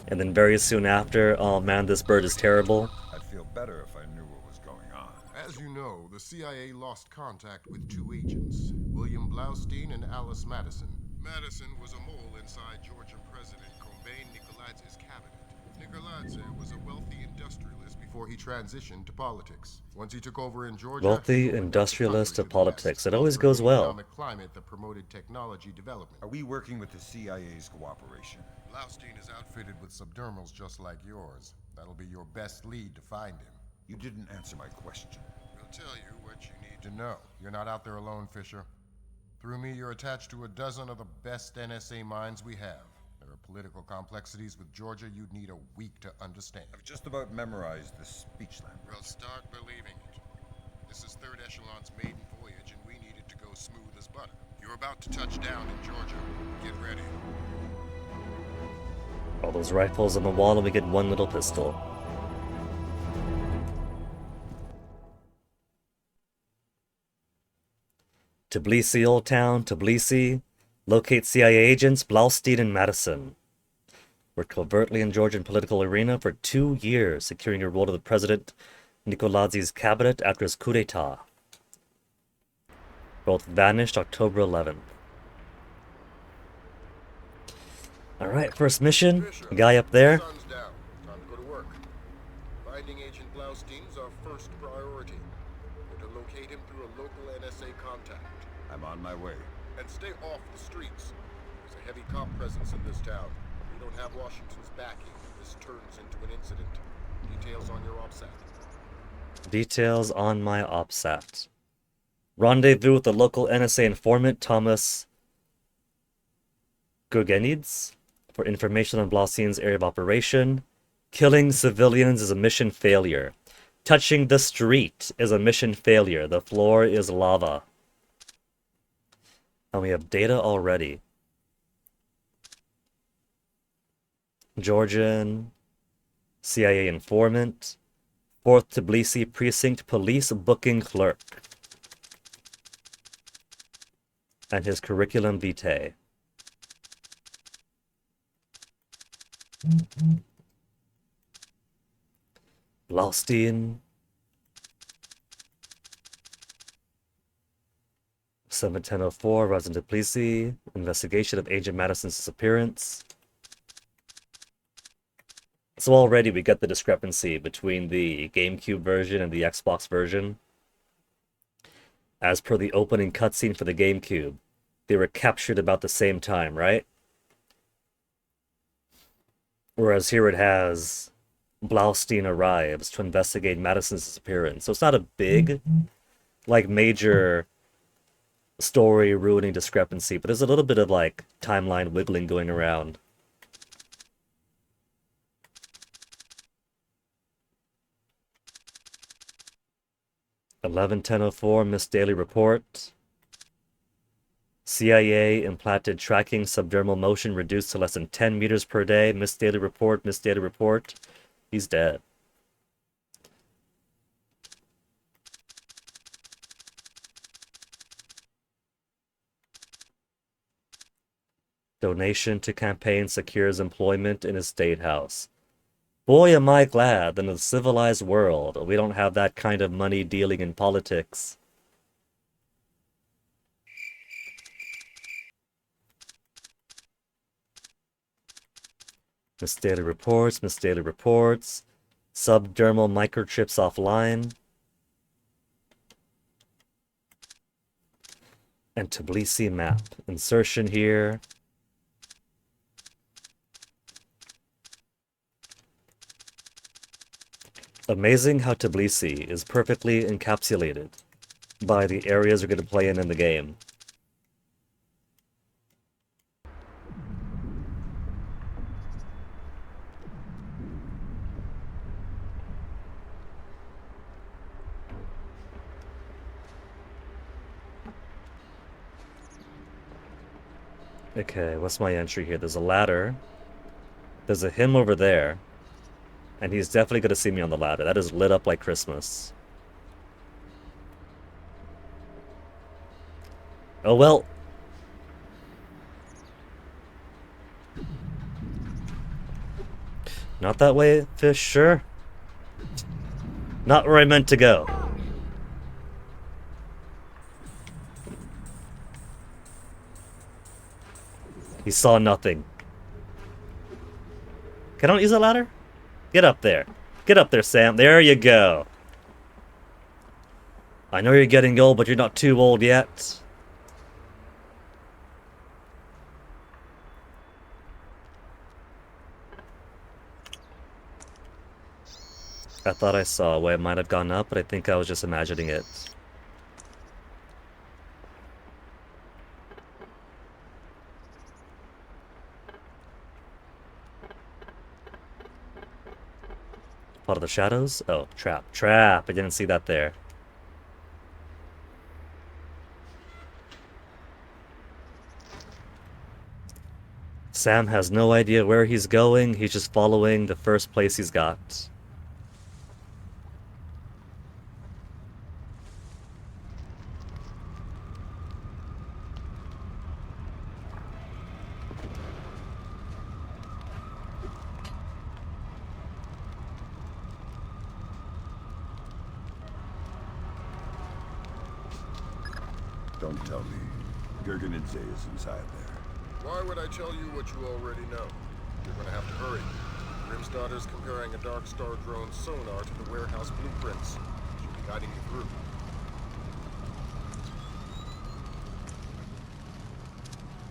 And then very soon after, oh man, this bird is terrible. I'd feel better if I knew what was going on. As you know, the CIA lost contact with 2 agents, William Blaustein and Alice Madison. Madison was a mole inside Georgian President Kombain Nikoladze's cabinet. Nikoladze was a wealthy industrialist before he transitioned to politics. Once he took over in Georgia, Wealthy he opened up the industrialist to country the politics. West, It always offering goes an well. economic climate that promoted technology development. Are we working with the CIA's cooperation? Blaustein is outfitted with subdermals just like yours. That'll be your best lead to find him. You didn't answer my question. We'll tell you what you need to know. You're not out there alone, Fisher. Through me, you're attached to a dozen of the best NSA minds we have. There are political complexities with Georgia you'd need a week to understand. I've just about memorized the speech language. Well, start believing it. This is Third Echelon's maiden voyage, and we need it to go smooth as butter. You're about to touch down in Georgia. Get ready. All those rifles on the wall, and we get one little pistol. Tbilisi, Old Town, Tbilisi. Locate CIA agents Blaustein and Madison. Worked covertly in Georgian political arena for 2 years, securing a role to the President Nikoladze's cabinet after his coup d'etat. Both vanished October 11th. Alright, first mission. Fisher, Guy up there. sun's down. Time to go to work. Finding Agent Blaustein's our first priority. We're to locate him through a local NSA contact. I'm on my way. And stay off the streets. There's a heavy cop presence in this town. We don't have Washington's backing. This turns into an incident. Details on your OPSAT. Details on my OPSAT. Rendezvous with the local NSA informant Thomas Gurgenides for information on Blaustein's area of operation. Killing civilians is a mission failure. Touching the street is a mission failure. The floor is lava. And we have data already. Georgian CIA informant. 4th Tbilisi Precinct Police Booking Clerk. And his curriculum vitae. Blaustein. 71004, Resident Tbilisi. Investigation of Agent Madison's disappearance. So already we get the discrepancy between the GameCube version and the Xbox version. As per the opening cutscene for the GameCube, they were captured about the same time, right? Whereas here it has Blaustein arrives to investigate Madison's disappearance. So it's not a big, like, major story ruining discrepancy, but there's a little bit of, like, timeline wiggling going around. (11:10:04) Missed Daily Report. CIA implanted tracking subdermal motion reduced to less than 10 meters per day. Missed Daily Report, Missed Daily Report. He's dead. Donation to campaign secures employment in a state house. Boy, am I glad that in a civilized world, we don't have that kind of money dealing in politics. Missed Daily Reports, Missed Daily Reports. Subdermal microchips offline. And Tbilisi map. Insertion here. Amazing how Tbilisi is perfectly encapsulated by the areas we're going to play in the game. Okay, what's my entry here? There's a ladder. There's a him over there. And he's definitely going to see me on the ladder. That is lit up like Christmas. Oh well. Not that way, fish, sure. Not where I meant to go. He saw nothing. Can I not use a ladder? Get up there. Get up there, Sam. There you go. I know you're getting old, but you're not too old yet. I thought I saw a way it might have gone up, but I think I was just imagining it. Part of the shadows? Oh, trap. Trap! I didn't see that there. Sam has no idea where he's going. He's just following the first place he's got. Don't tell me. Gergenidze is inside there. Why would I tell you what you already know? You're gonna have to hurry. Grim's daughter's comparing a Dark Star drone sonar to the warehouse blueprints. She'll be guiding you through.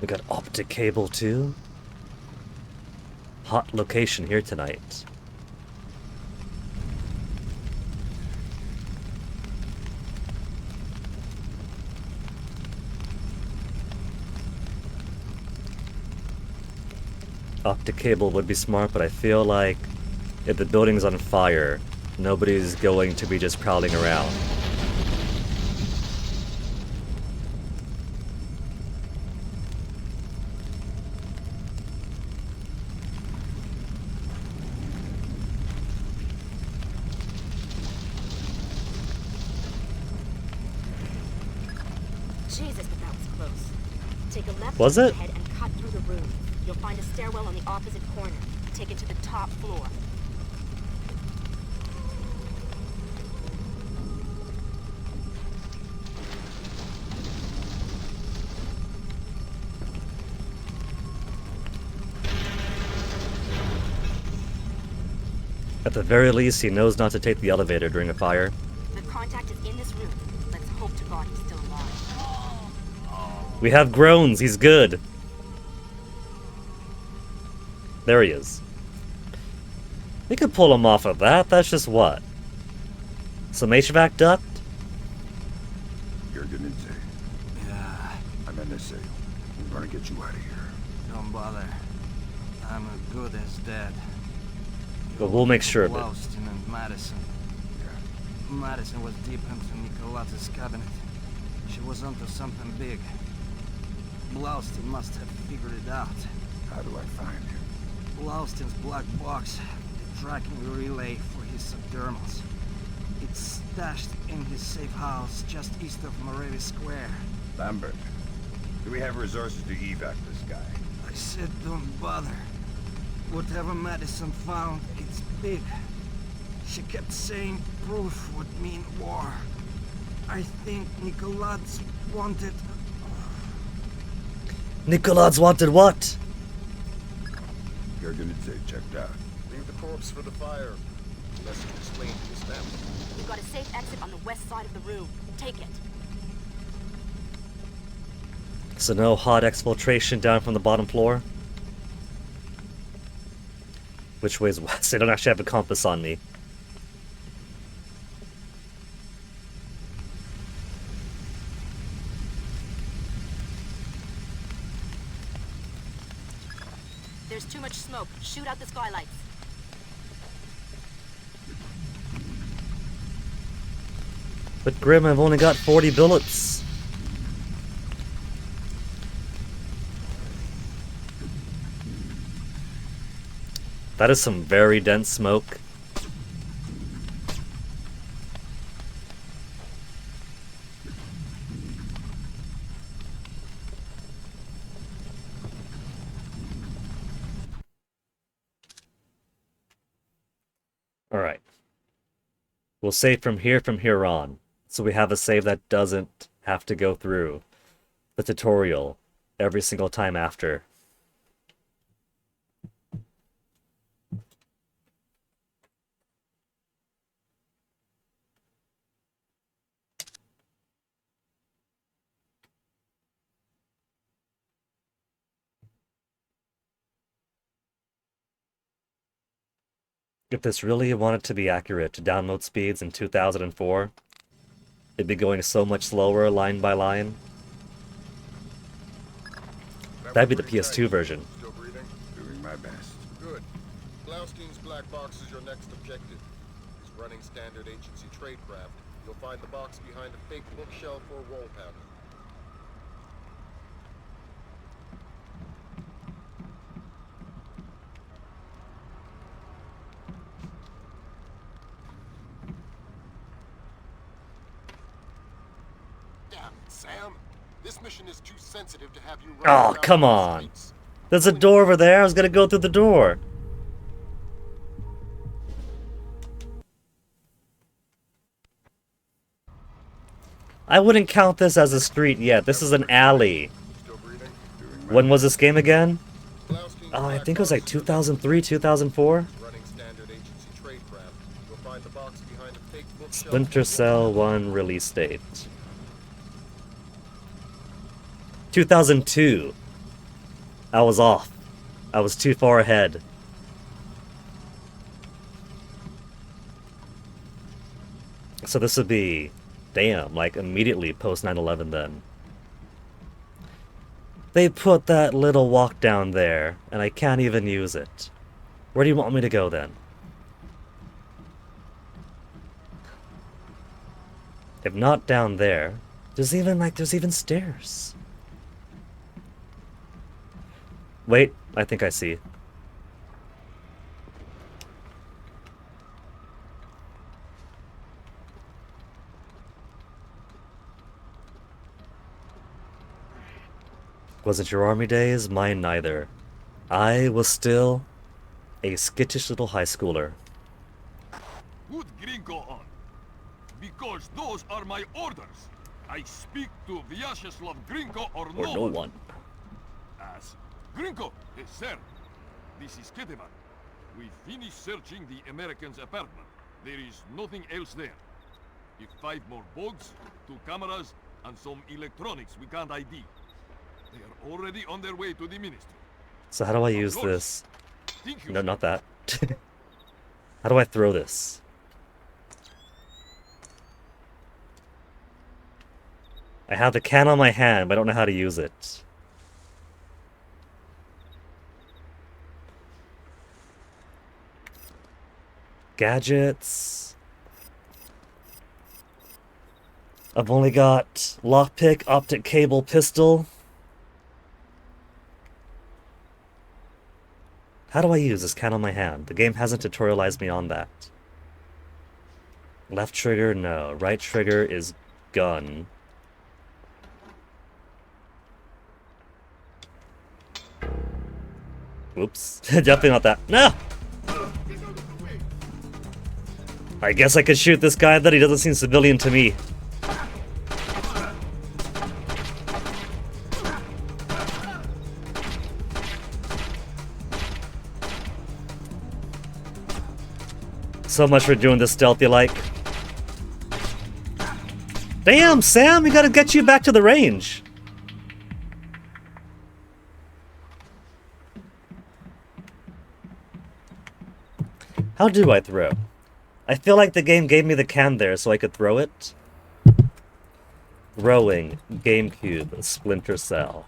We got optic cable too. Hot location here tonight. Optic cable would be smart, but I feel like if the building's on fire, nobody's going to be just prowling around. Jesus, but that was close. Take a left Was it? ahead and cut through the room. You'll find a stairwell on the opposite corner. Take it to the top floor. At the very least, he knows not to take the elevator during a fire. The contact is in this room. Let's hope to God he's still alive. We have groans, he's good. There he is. We could pull him off of that. That's just what? Some HVAC duct? Gergenidze, Yeah, I'm in this sale. We're gonna get you out of here. don't bother. I'm as good as dead. But we'll make sure of it. Blaustin and Madison. Madison was deep into Nicoladze's cabinet. She was onto something big. Blaustin must have figured it out. How do I find you? Blaustin's black box, the tracking relay for his subdermals. It's stashed in his safe house just east of Morevi Square. Lambert, do we have resources to evac this guy? I said don't bother. Whatever Madison found, it's big. She kept saying proof would mean war. I think Nicoladze wanted... Nicoladze wanted what? Gergenidze checked out. Leave the corpse for the fire. Unless you explain to his family. We've got a safe exit on the west side of the room. Take it. So no hot exfiltration down from the bottom floor? Which way is west? I don't actually have a compass on me. There's too much smoke. Shoot out the skylights. But Grim, I've only got 40 bullets. That is some very dense smoke. Alright. We'll save from here on. So we have a save that doesn't have to go through the tutorial every single time after. If this really wanted to be accurate to download speeds in 2004, it'd be going so much slower line by line. That'd be the PS2 version. Still breathing? Doing my best. Good. Blaustein's black box is your next objective. He's running standard agency tradecraft. You'll find the box behind a fake bookshelf or wall panel. Damn, Sam. This mission is too sensitive to have you run Oh, around come these on. streets. There's a door over there. I was gonna go through the door. I wouldn't count this as a street yet. This is an alley. Still breathing? Doing my When was this game again? Blaustein's Oh, I black think it was box like is your 2003, 2004? running standard agency tradecraft. You'll find the box behind a fake bookshelf. Splinter Cell 1 release date. 2002. I was off. I was too far ahead. So this would be, damn, like immediately post 9/11 then. They put that little walk down there, and I can't even use it. Where do you want me to go then? If not down there, there's even stairs. Wait, I think I see. Was it your army days? Mine neither. I was still a skittish little high schooler. Put Gringo on. Because those are my orders. I speak to Vyacheslav Gringo or Or no one. As Gringo, sir. This is Ketevan. We finished searching the American's apartment. There is nothing else there. If 5 more bugs, 2 cameras, and some electronics we can't ID. They are already on their way to the ministry. So how do I use this? No, not that. How do I throw this? I have the can on my hand, but I don't know how to use it. Gadgets. I've only got lockpick, optic cable, pistol. How do I use this can on my hand? The game hasn't tutorialized me on that. Left trigger, no. Right trigger is gun. Oops. Definitely not that. No! I guess I could shoot this guy, that he doesn't seem civilian to me. So much for doing this stealthy-like. Damn, Sam, we gotta get you back to the range. How do I throw? I feel like the game gave me the can there so I could throw it. Throwing, GameCube, Splinter Cell.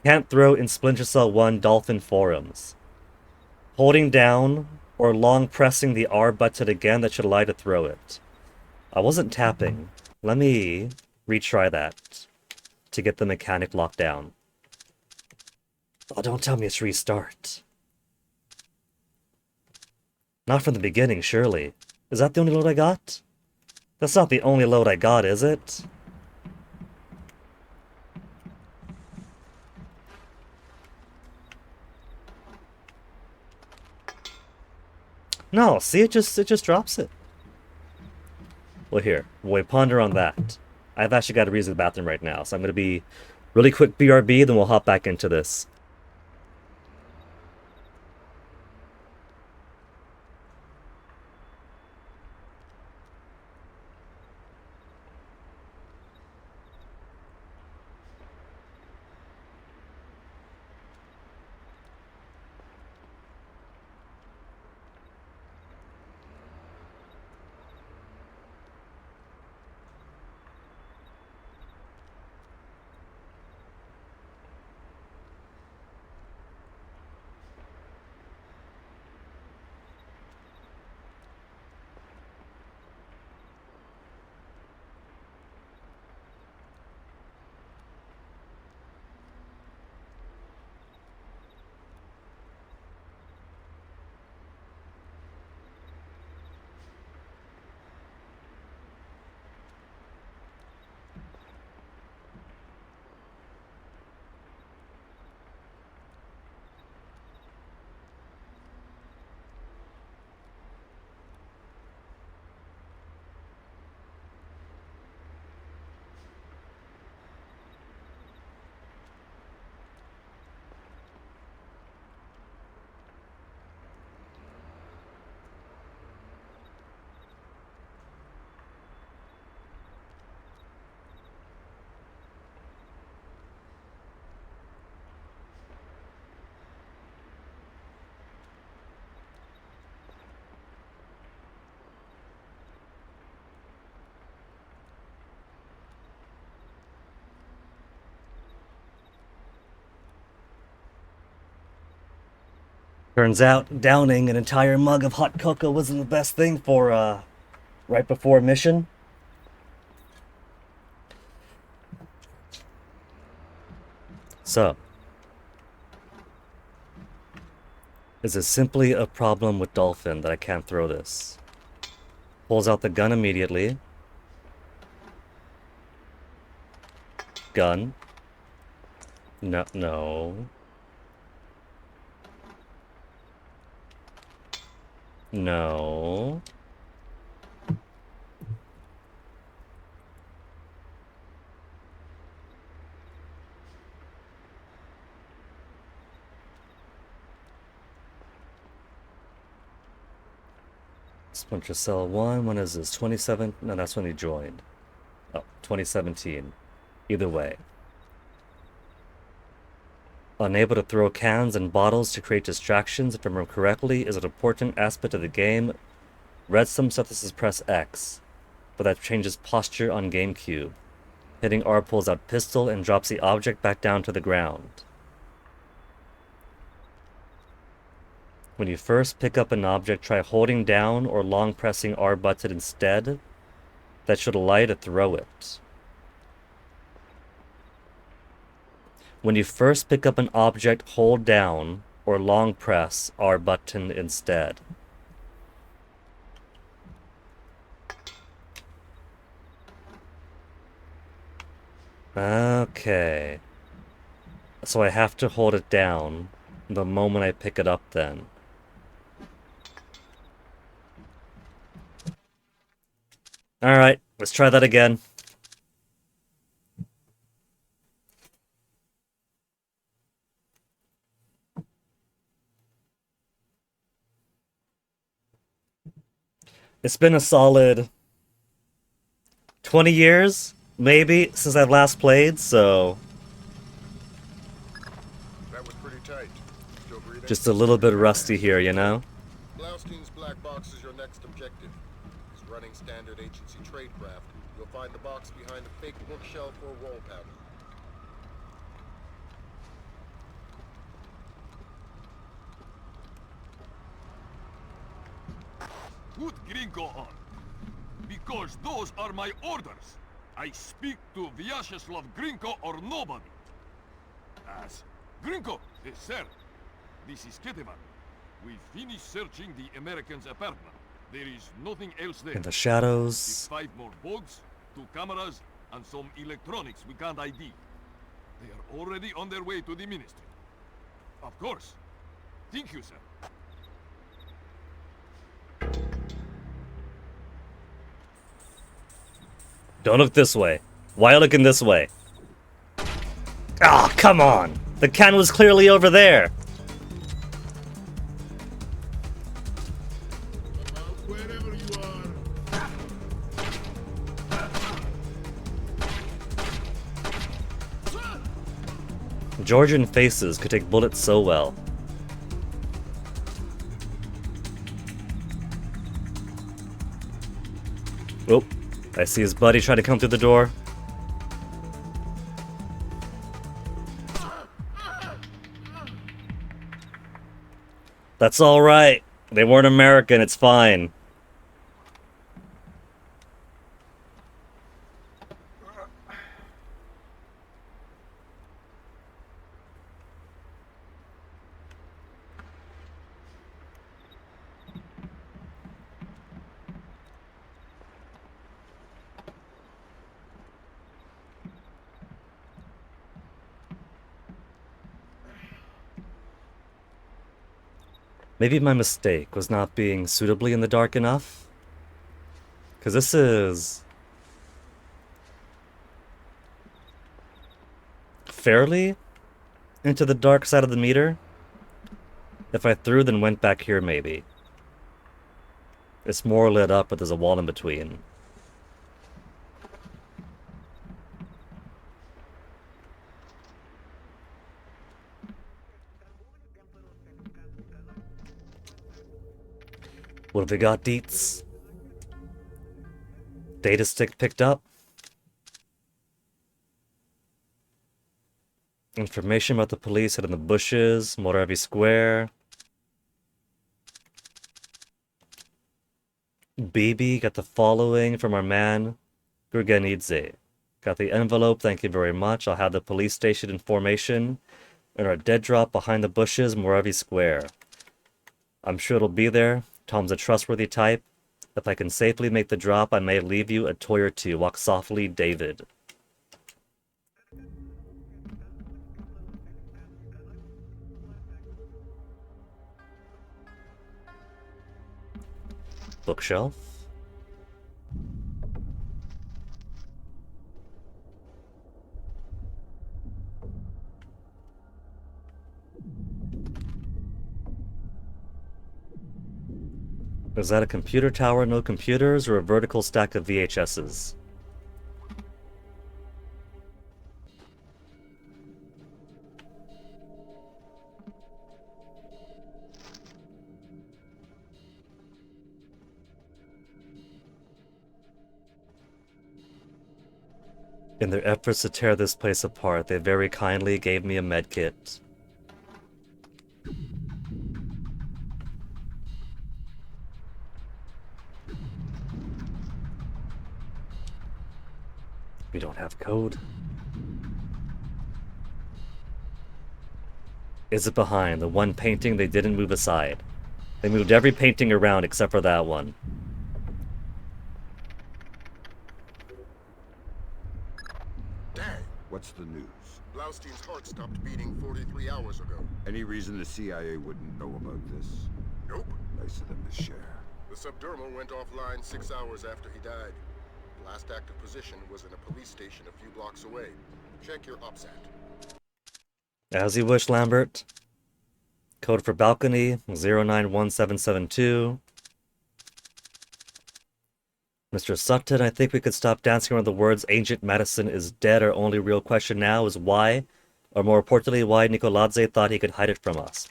Can't throw in Splinter Cell 1 Dolphin Forums. Holding down or long pressing the R button again, that should allow you to throw it. I wasn't tapping. Let me retry that to get the mechanic locked down. Oh, don't tell me it's restart. Not from the beginning, surely. Is that the only load I got? That's not the only load I got, is it? No, see, it just drops it. Well, here, we ponder on that. I've actually got to use the bathroom right now, so I'm going to be really quick BRB, then we'll hop back into this. Turns out downing an entire mug of hot cocoa wasn't the best thing for, right before a mission. So, is it simply a problem with Dolphin that I can't throw this? Pulls out the gun immediately. Gun. No, no. No. Splinter Cell 1, when is this? 27? No, that's when he joined. Oh, 2017. Either way. Unable to throw cans and bottles to create distractions, if I remember correctly, is an important aspect of the game. Redstone synthesis press X, but that changes posture on GameCube. Hitting R pulls out pistol and drops the object back down to the ground. When you first pick up an object, try holding down or long pressing R button instead. That should allow you to throw it. When you first pick up an object, hold down or long press R button instead. Okay. So I have to hold it down the moment I pick it up then. Alright, let's try that again. It's been a solid 20 years, maybe, since I've last played, so That was pretty tight. Still breathing? just a little bit rusty here, you know? Blaustein's black box is your next objective. He's running standard agency tradecraft. You'll find the box behind a fake bookshelf or wall panel. Put Gringo on. Because those are my orders. I speak to Vyacheslav Gringo or nobody. As Gringo, sir. This is Ketevan. We finished searching the Americans' apartment. There is nothing else there. In the shadows. Just 5 more bugs, 2 cameras, and some electronics we can't ID. They are already on their way to the ministry. Of course. Thank you, sir. Don't look this way. Why are you looking this way? Ah, come on! The can was clearly over there! Georgian faces could take bullets so well. Oh, I see his buddy try to come through the door. That's alright. They weren't American, it's fine. Maybe my mistake was not being suitably in the dark enough. Because this is fairly into the dark side of the meter. If I threw, then went back here, maybe. It's more lit up, but there's a wall in between. What have we got, deets? Data stick picked up. Information about the police hid in the bushes, Moravi Square. BB got the following from our man, Gurganidze. Got the envelope, thank you very much. I'll have the police station in formation. And our dead drop behind the bushes, Moravi Square. I'm sure it'll be there. Tom's a trustworthy type. If I can safely make the drop, I may leave you a toy or two. Walk softly, David. Bookshelf. Is that a computer tower, no computers, or a vertical stack of VHSs? In their efforts to tear this place apart, they very kindly gave me a medkit. We don't have code. Is it behind the one painting they didn't move aside? They moved every painting around except for that one. Dang. What's the news? Blaustein's heart stopped beating 43 hours ago. Any reason the CIA wouldn't know about this? Nope. Nice of them to share. The subdermal went offline 6 hours after he died. The last active position was in a police station a few blocks away. Check your OPSAT. As you wish, Lambert. Code for balcony 091772. Mr. Sutton, I think we could stop dancing around the words Ancient Madison is dead. Our only real question now is why, or more importantly, why Nikoladze thought he could hide it from us.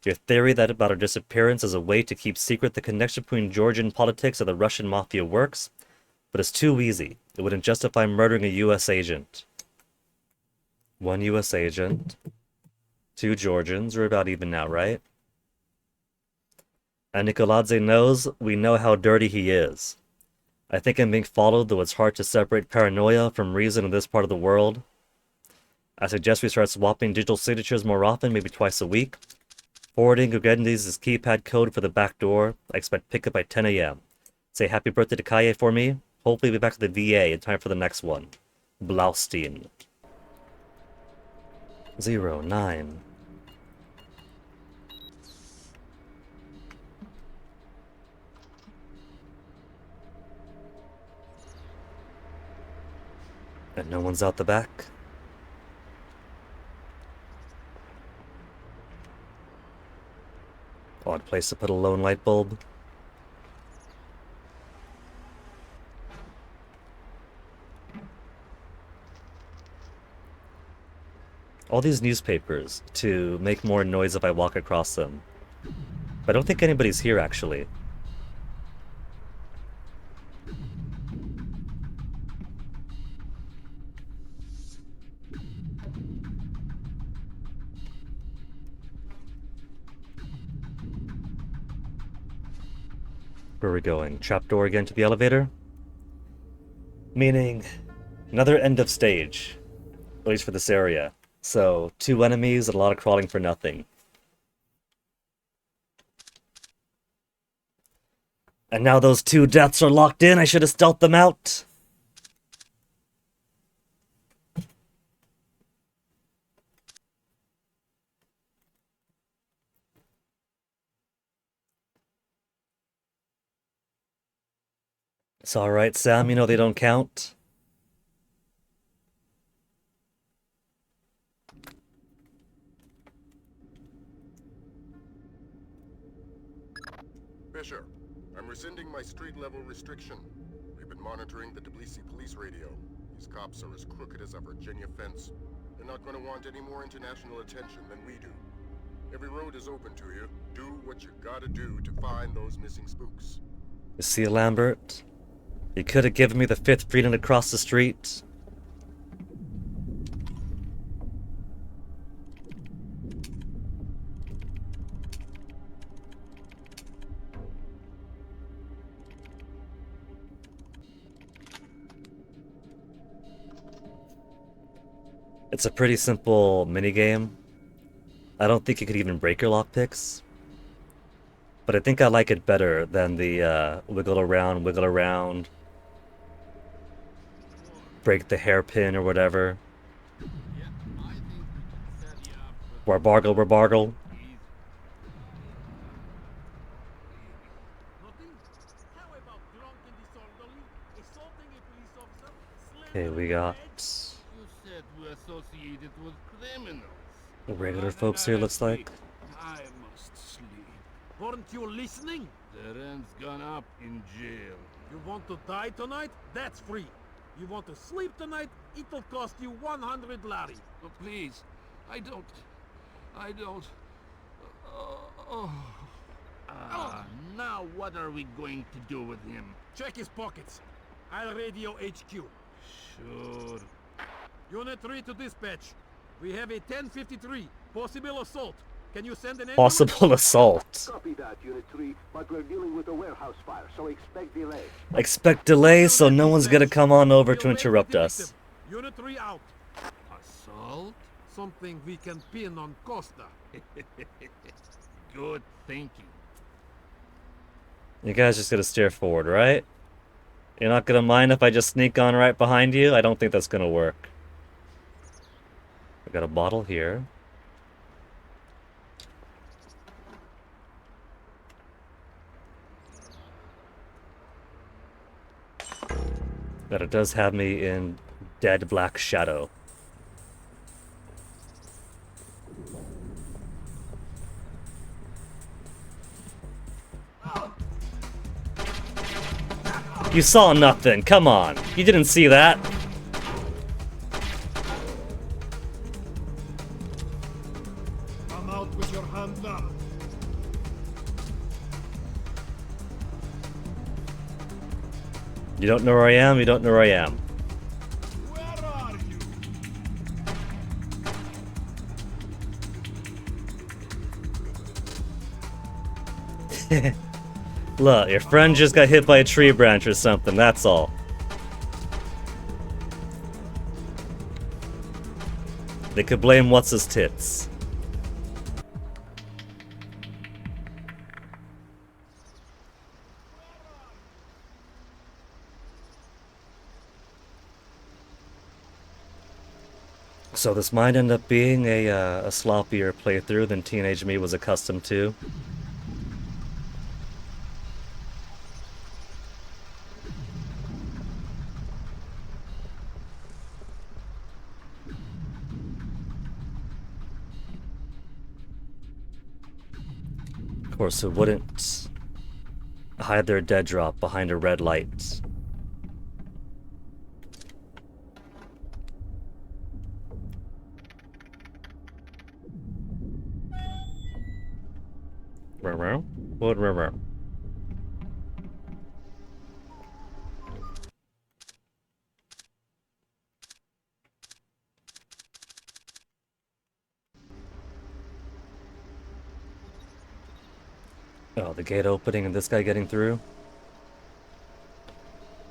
Your theory that about our disappearance is a way to keep secret the connection between Georgian politics and the Russian mafia works, but it's too easy. It wouldn't justify murdering a U.S. agent. 1 U.S. agent. 2 Georgians. We're about even now, right? And Nikoladze knows we know how dirty he is. I think I'm being followed, though it's hard to separate paranoia from reason in this part of the world. I suggest we start swapping digital signatures more often, maybe twice a week. Forwarding Gurgendi's keypad code for the back door. I expect pickup by 10 a.m. Say happy birthday to Kaye for me. Hopefully be back to the VA in time for the next one. Blaustein. 09. And no one's out the back. Odd place to put a lone light bulb. All these newspapers to make more noise if I walk across them. But I don't think anybody's here, actually. Where are we going? Trapdoor again to the elevator? Meaning, another end of stage. At least for this area. So, 2 enemies and a lot of crawling for nothing. And now those 2 deaths are locked in, I should have stealthed them out. It's alright, Sam, you know they don't count. Fisher, I'm rescinding my street-level restriction. We've been monitoring the Tbilisi police radio. These cops are as crooked as a Virginia fence. They're not going to want any more international attention than we do. Every road is open to you. Do what you gotta do to find those missing spooks. You see, Lambert? You could have given me the 5th freedom to cross the street. It's a pretty simple minigame. I don't think you could even break your lockpicks. But I think I like it better than the wiggle around, break the hairpin or whatever. Warbargle. Okay, we got regular folks here, looks like. I must sleep. Weren't you listening? The rent's gone up in jail. You want to die tonight? That's free. You want to sleep tonight? It'll cost you 100 lari. Oh, please. I don't... Now what are we going to do with him? Check his pockets. I'll radio HQ. Sure. Unit 3 to dispatch. We have a 1053. Possible assault. Can you send an ambulance? Possible assault. Copy that, Unit 3, but we're dealing with a warehouse fire, so expect delay. Expect delay, so no one's gonna come on over to interrupt us. Unit 3 out. Assault? Something we can pin on Costa. Good thinking. You guys just gotta steer forward, right? You're not gonna mind if I just sneak on right behind you? I don't think that's gonna work. I got a bottle here. That it does have me in dead black shadow. You saw nothing, come on. You didn't see that. Come out with your hands up. You don't know where I am, you don't know where I am. Where are you? Look, your friend just got hit by a tree branch or something, that's all. They could blame what's-his-tits. So this might end up being a sloppier playthrough than teenage me was accustomed to. Of course, it wouldn't hide their dead drop behind a red light. What river? Oh, the gate opening and this guy getting through?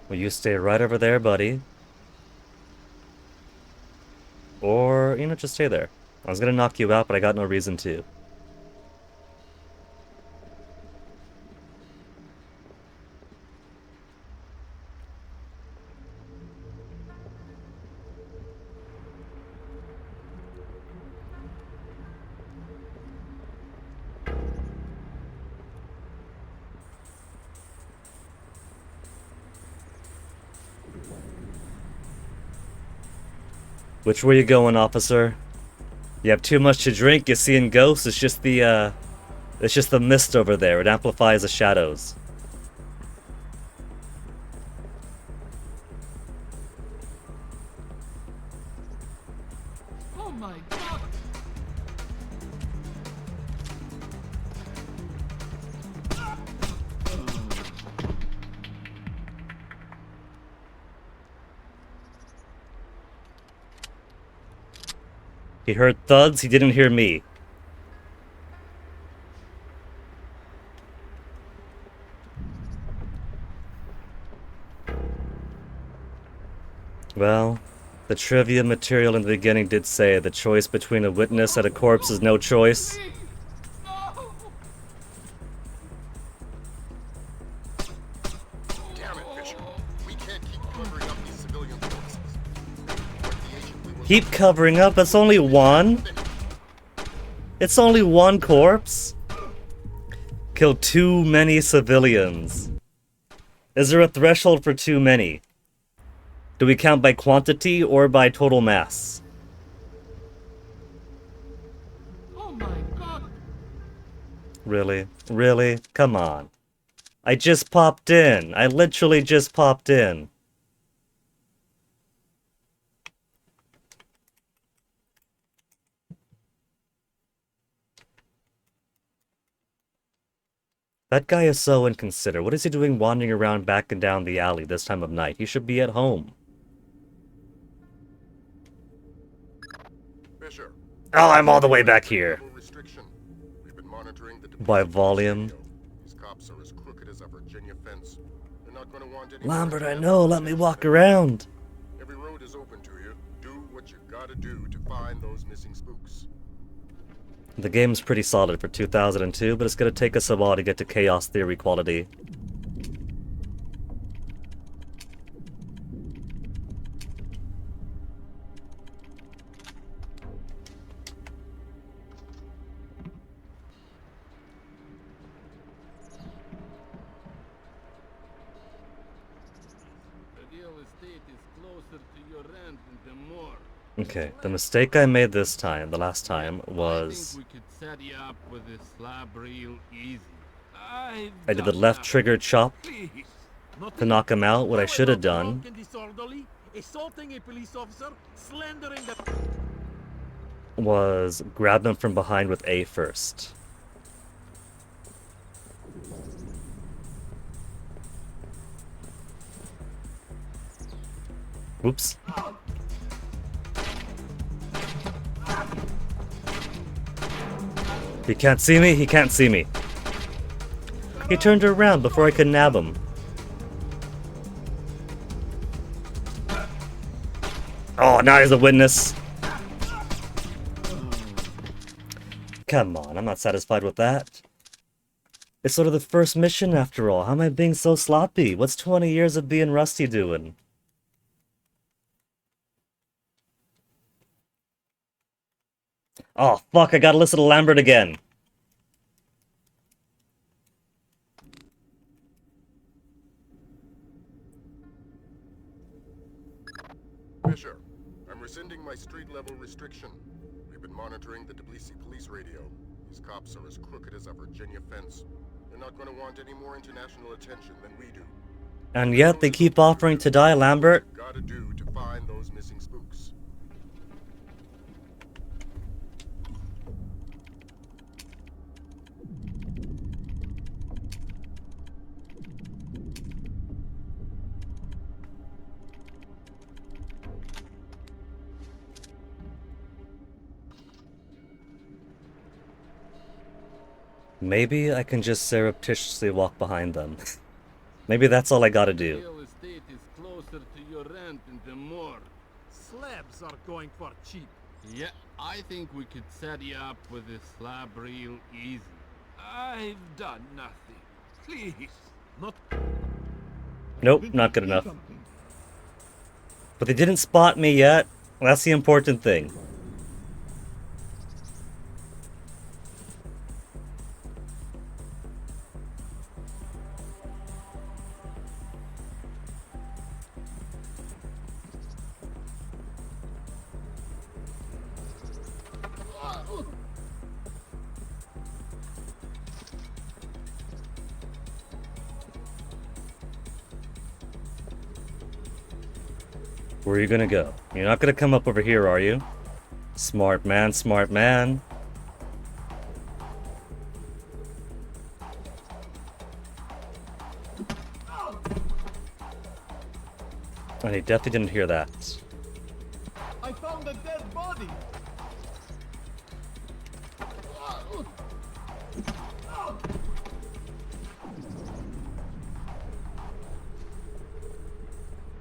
Well, you stay right over there, buddy. Or, you know, just stay there. I was gonna knock you out, but I got no reason to. Which way you going, officer? You have too much to drink, you're seeing ghosts? It's just the mist over there. It amplifies the shadows. Oh my god! He heard thuds, he didn't hear me. Well, The trivia material in the beginning did say the choice between a witness and a corpse is no choice. Damn it, Fisher. We can't keep covering up these civilian corpses. Like the agent we were Keep covering up? It's only one? It's only one corpse? Killed too many civilians. Is there a threshold for too many? Do we count by quantity or by total mass? Oh my god. Really? Really? Come on. I just popped in. I literally just popped in. That guy is so inconsiderate. What is he doing wandering around back and down the alley this time of night? He should be at home. Fisher. Oh, I'm all the way back here. Restriction. We've been monitoring the By volume. These cops are as crooked as a Virginia fence. They're not going to want any Lambert, I know. Let me walk around. Every road is open to you. Do what you gotta do to find those missing spooks. The game's pretty solid for 2002, but it's gonna take us a while to get to Chaos Theory quality. Okay, the mistake I made this time, the last time, was I did the left trigger chop to knock him out. What I should have done was grab him from behind with A first. Oops. He can't see me, he can't see me. He turned around before I could nab him. Oh, now he's a witness. Come on, I'm not satisfied with that. It's sort of the first mission after all. How am I being so sloppy? What's 20 years of being rusty doing? Oh, fuck, I gotta listen to Lambert again. Fisher, I'm rescinding my street-level restriction. We've been monitoring the Tbilisi police radio. These cops are as crooked as a Virginia fence. They're not going to want any more international attention than we do. And yet they keep offering to die, Lambert. Gotta do to find those missing spooks. Maybe I can just surreptitiously walk behind them. Maybe that's all I gotta do. Real estate is closer to your rent in the morgue. Slabs are going for cheap. Yeah, I think we could set you up with a slab real easy. I've done nothing. Please, not. Nope, not good enough. But they didn't spot me yet. That's the important thing. Where are you gonna go? You're not gonna come up over here, are you? Smart man, smart man. And he definitely didn't hear that. I found a dead body.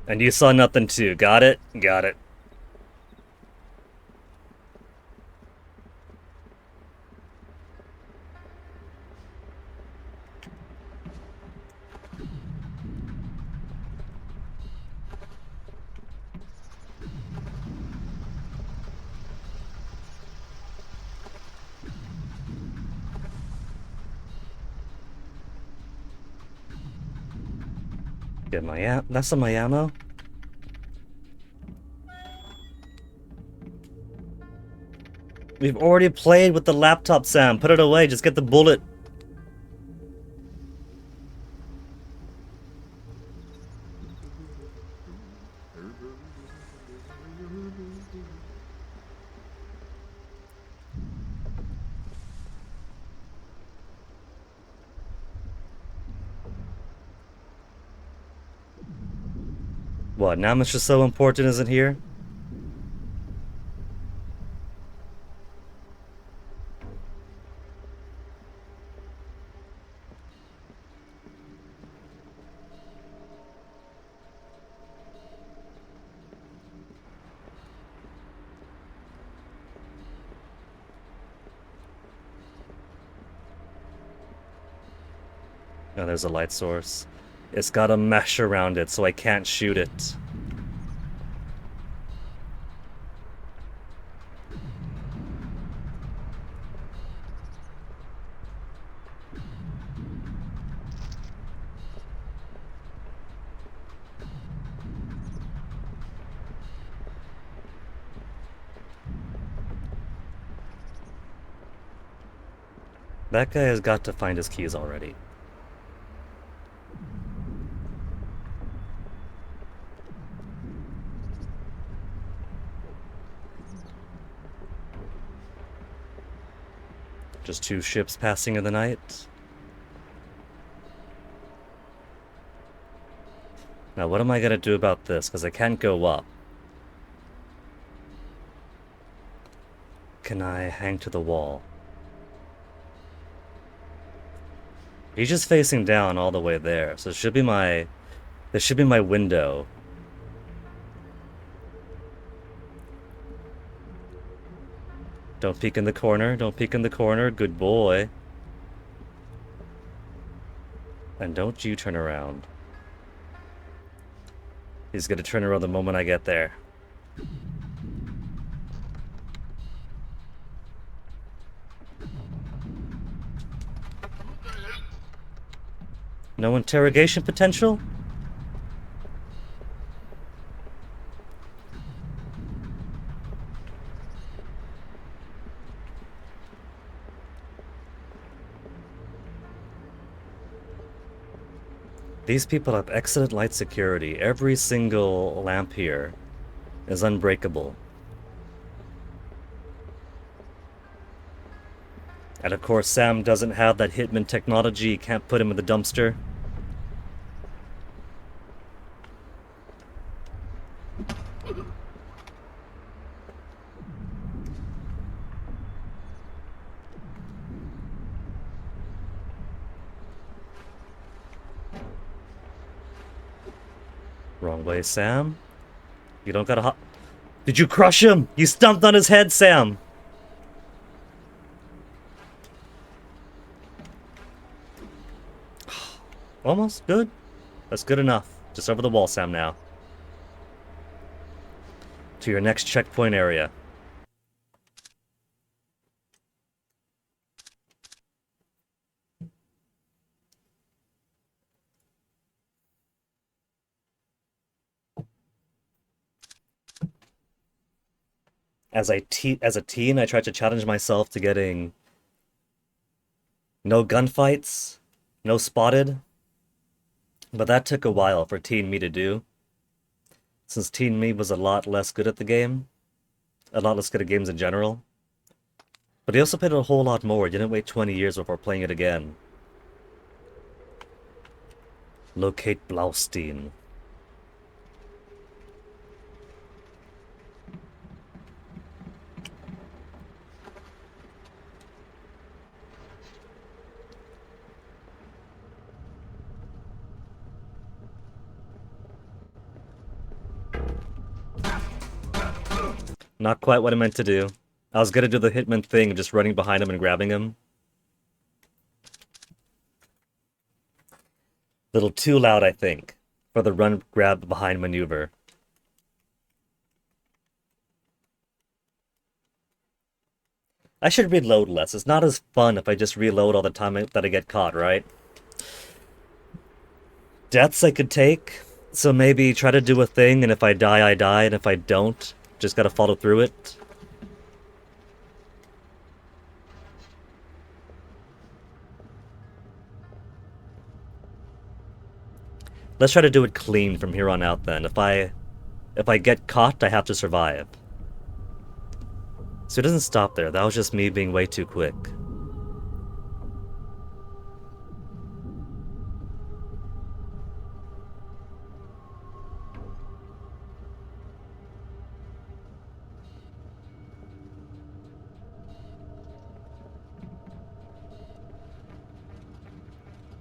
And you saw nothing too. Got it? Got it. Get my that's some my ammo. We've already played with the laptop, Sam. Put it away. Just get the bullet. What, now Mr. So Important isn't here? Oh, there's a light source. It's got a mesh around it, so I can't shoot it. That guy has got to find his keys already. Just two ships passing in the night. Now what am I gonna do about this? Because I can't go up. Can I hang to the wall? He's just facing down all the way there, so this should be my window. Don't peek in the corner, don't peek in the corner, good boy. And don't you turn around. He's gonna turn around the moment I get there. No interrogation potential? These people have excellent light security. Every single lamp here is unbreakable. And of course, Sam doesn't have that Hitman technology. You can't put him in the dumpster. Wrong way, Sam. You don't gotta hop. Did you crush him? You stomped on his head, Sam. Almost good. That's good enough. Just over the wall, Sam, now. To your next checkpoint area. As a teen, I tried to challenge myself to getting no gunfights, no spotted. But that took a while for teen me to do. Since teen me was a lot less good at the game. A lot less good at games in general. But he also played a whole lot more. He didn't wait 20 years before playing it again. Locate Blaustein. Not quite what I meant to do. I was gonna do the Hitman thing of just running behind him and grabbing him. Little too loud, I think, for the run, grab, behind maneuver. I should reload less. It's not as fun if I just reload all the time that I get caught, right? deaths I could take. So maybe try to do a thing, and if I die, I die, and if I don't, just gotta follow through it. Let's try to do it clean from here on out then. If I get caught, I have to survive. So it doesn't stop there. That was just me being way too quick.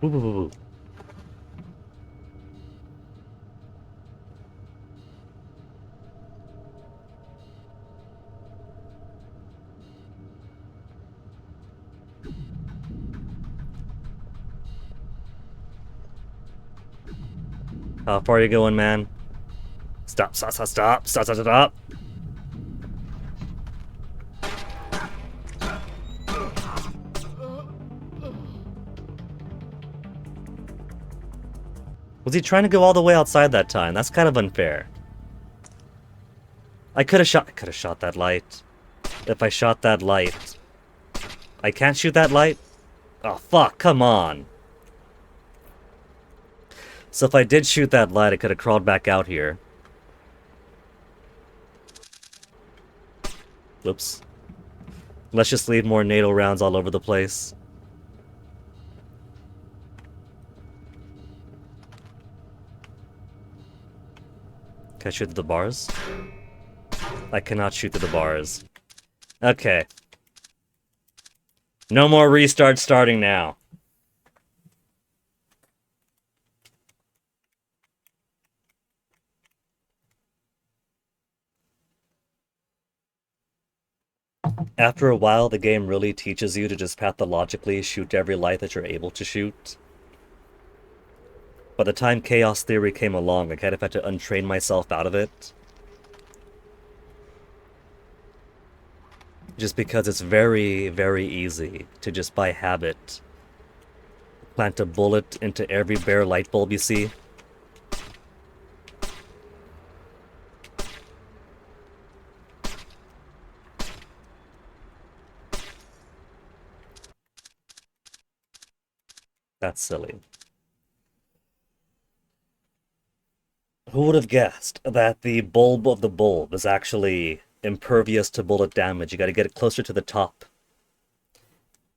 Woo, woo, woo, woo. How far are you going, man? Stop, stop, stop, stop, stop, stop, stop. Was he trying to go all the way outside that time? That's kind of unfair. I could have shot that light. If I shot that light. I can't shoot that light? Oh, fuck, come on. So if I did shoot that light, I could have crawled back out here. Whoops. Let's just leave more NATO rounds all over the place. Can I shoot through the bars? I cannot shoot through the bars. Okay. No more restart starting now. After a while, the game really teaches you to just pathologically shoot every light that you're able to shoot. By the time Chaos Theory came along, I kind of had to untrain myself out of it. Just because it's very, very easy to just by habit plant a bullet into every bare light bulb you see. That's silly. Who would have guessed that the bulb of the bulb is actually impervious to bullet damage? You gotta get it closer to the top.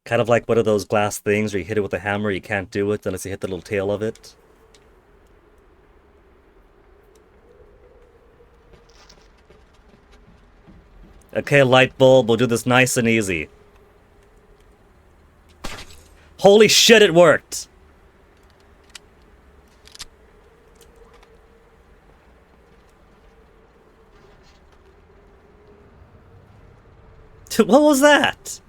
Kind of like one of those glass things where you hit it with a hammer, you can't do it unless you hit the little tail of it. Okay, light bulb, we'll do this nice and easy. Holy shit, it worked! What was that?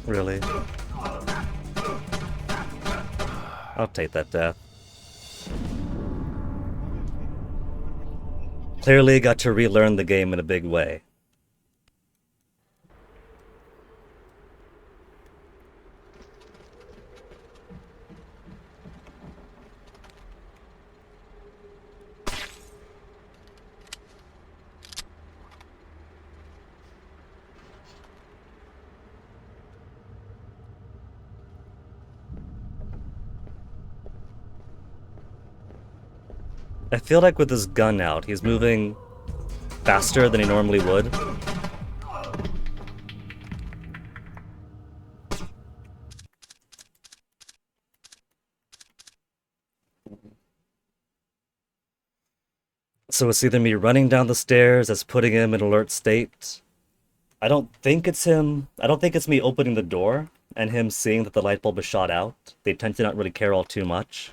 Really? I'll take that death. Clearly got to relearn the game in a big way. I feel like with his gun out, he's moving faster than he normally would. So it's either me running down the stairs that's putting him in alert state. I don't think it's him. I don't think it's me opening the door and him seeing that the light bulb is shot out. They tend to not really care all too much.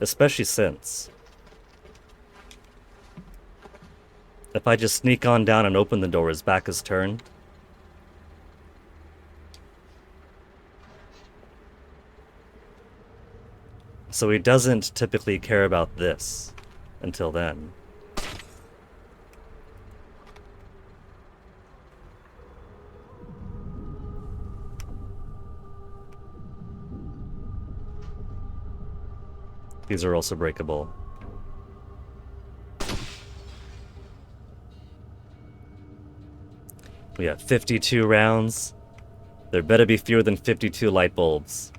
Especially since if I just sneak on down and open the door, his back is turned. So he doesn't typically care about this until then. These are also breakable. We have 52 rounds. There better be fewer than 52 light bulbs.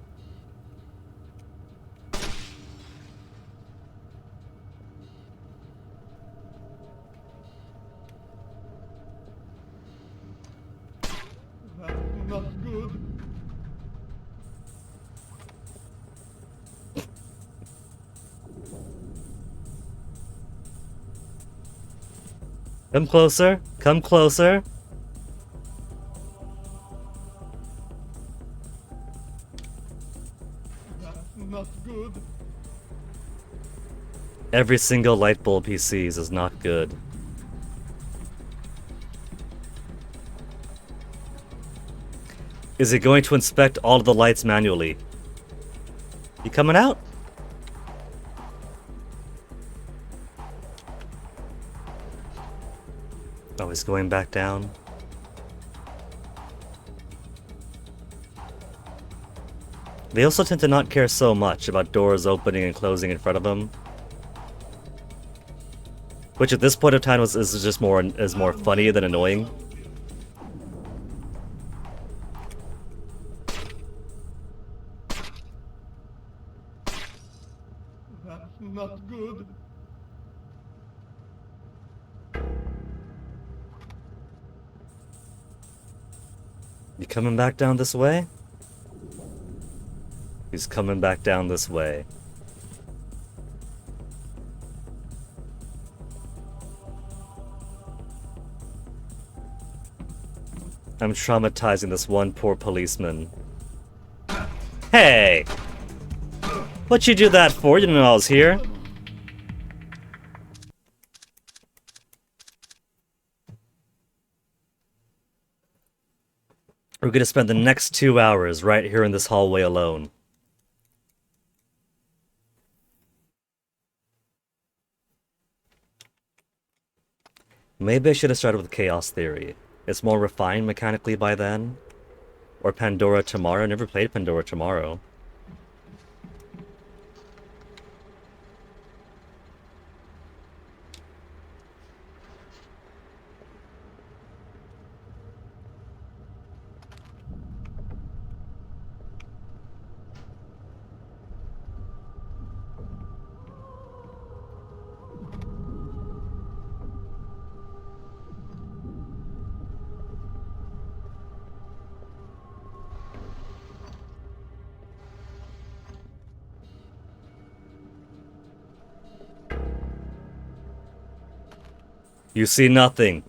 That's not good. Come closer. Come closer. That's not good. Every single light bulb he sees is not good. Is he going to inspect all of the lights manually? You coming out? Oh, he's going back down. They also tend to not care so much about doors opening and closing in front of them. Which at this point of time is just more funny than annoying. That's not good. You coming back down this way? He's coming back down this way. I'm traumatizing this one poor policeman. Hey! What'd you do that for? You didn't know I was here. We're gonna spend the next 2 hours right here in this hallway alone. Maybe I should have started with Chaos Theory. It's more refined mechanically by then. Or Pandora Tomorrow. I never played Pandora Tomorrow. You see nothing.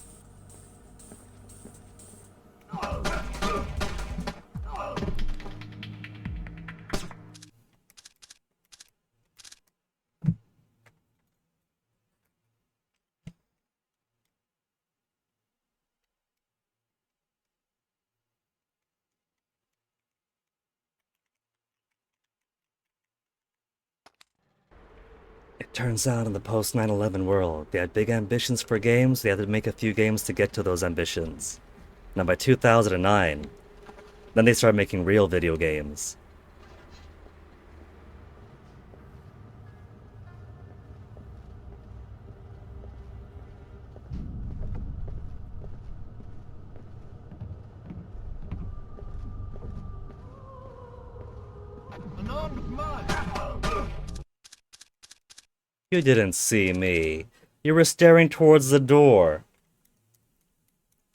It turns out in the post-9/11 world, they had big ambitions for games, they had to make a few games to get to those ambitions. Now by 2009, then they started making real video games. An armed man. You didn't see me. You were staring towards the door.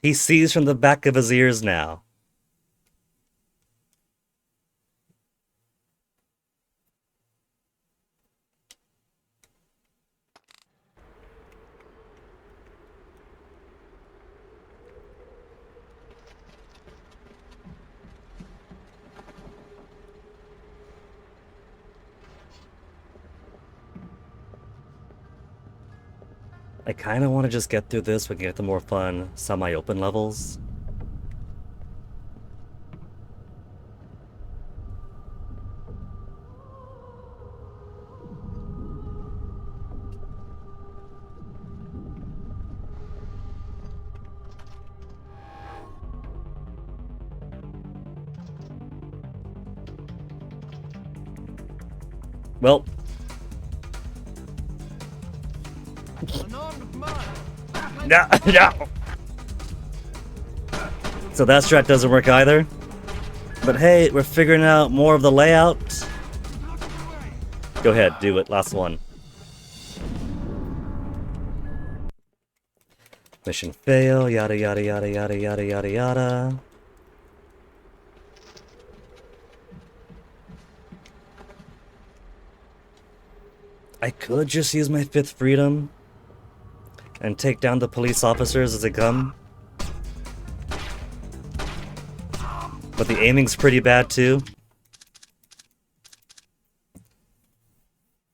He sees from the back of his ears now. I kind of want to just get through this so we can get the more fun, semi-open levels. Well. No, no. So that strat doesn't work either. But hey, we're figuring out more of the layout. Go ahead, do it. Last one. Mission fail, yada yada yada yada yada yada yada. I could just use my 5th freedom and take down the police officers as they come. But the aiming's pretty bad too.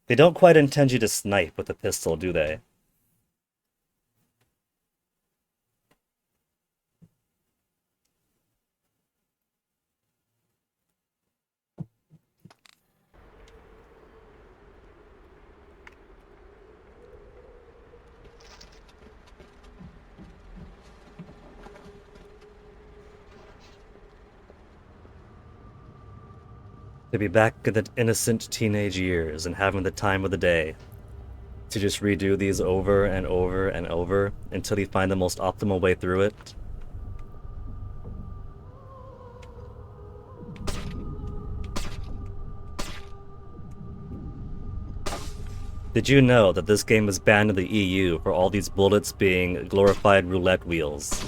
They don't quite intend you to snipe with a pistol, do they? To be back in the innocent teenage years and having the time of the day. To just redo these over and over and over until you find the most optimal way through it. Did you know that this game is banned in the EU for all these bullets being glorified roulette wheels?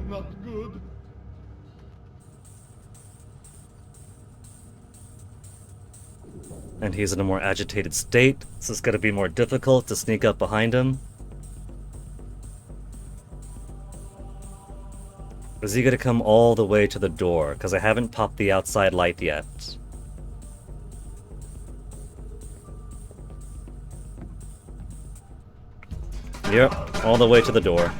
Not good. And he's in a more agitated state, so it's gonna be more difficult to sneak up behind him. Is he gonna come all the way to the door? Because I haven't popped the outside light yet. Yep, all the way to the door.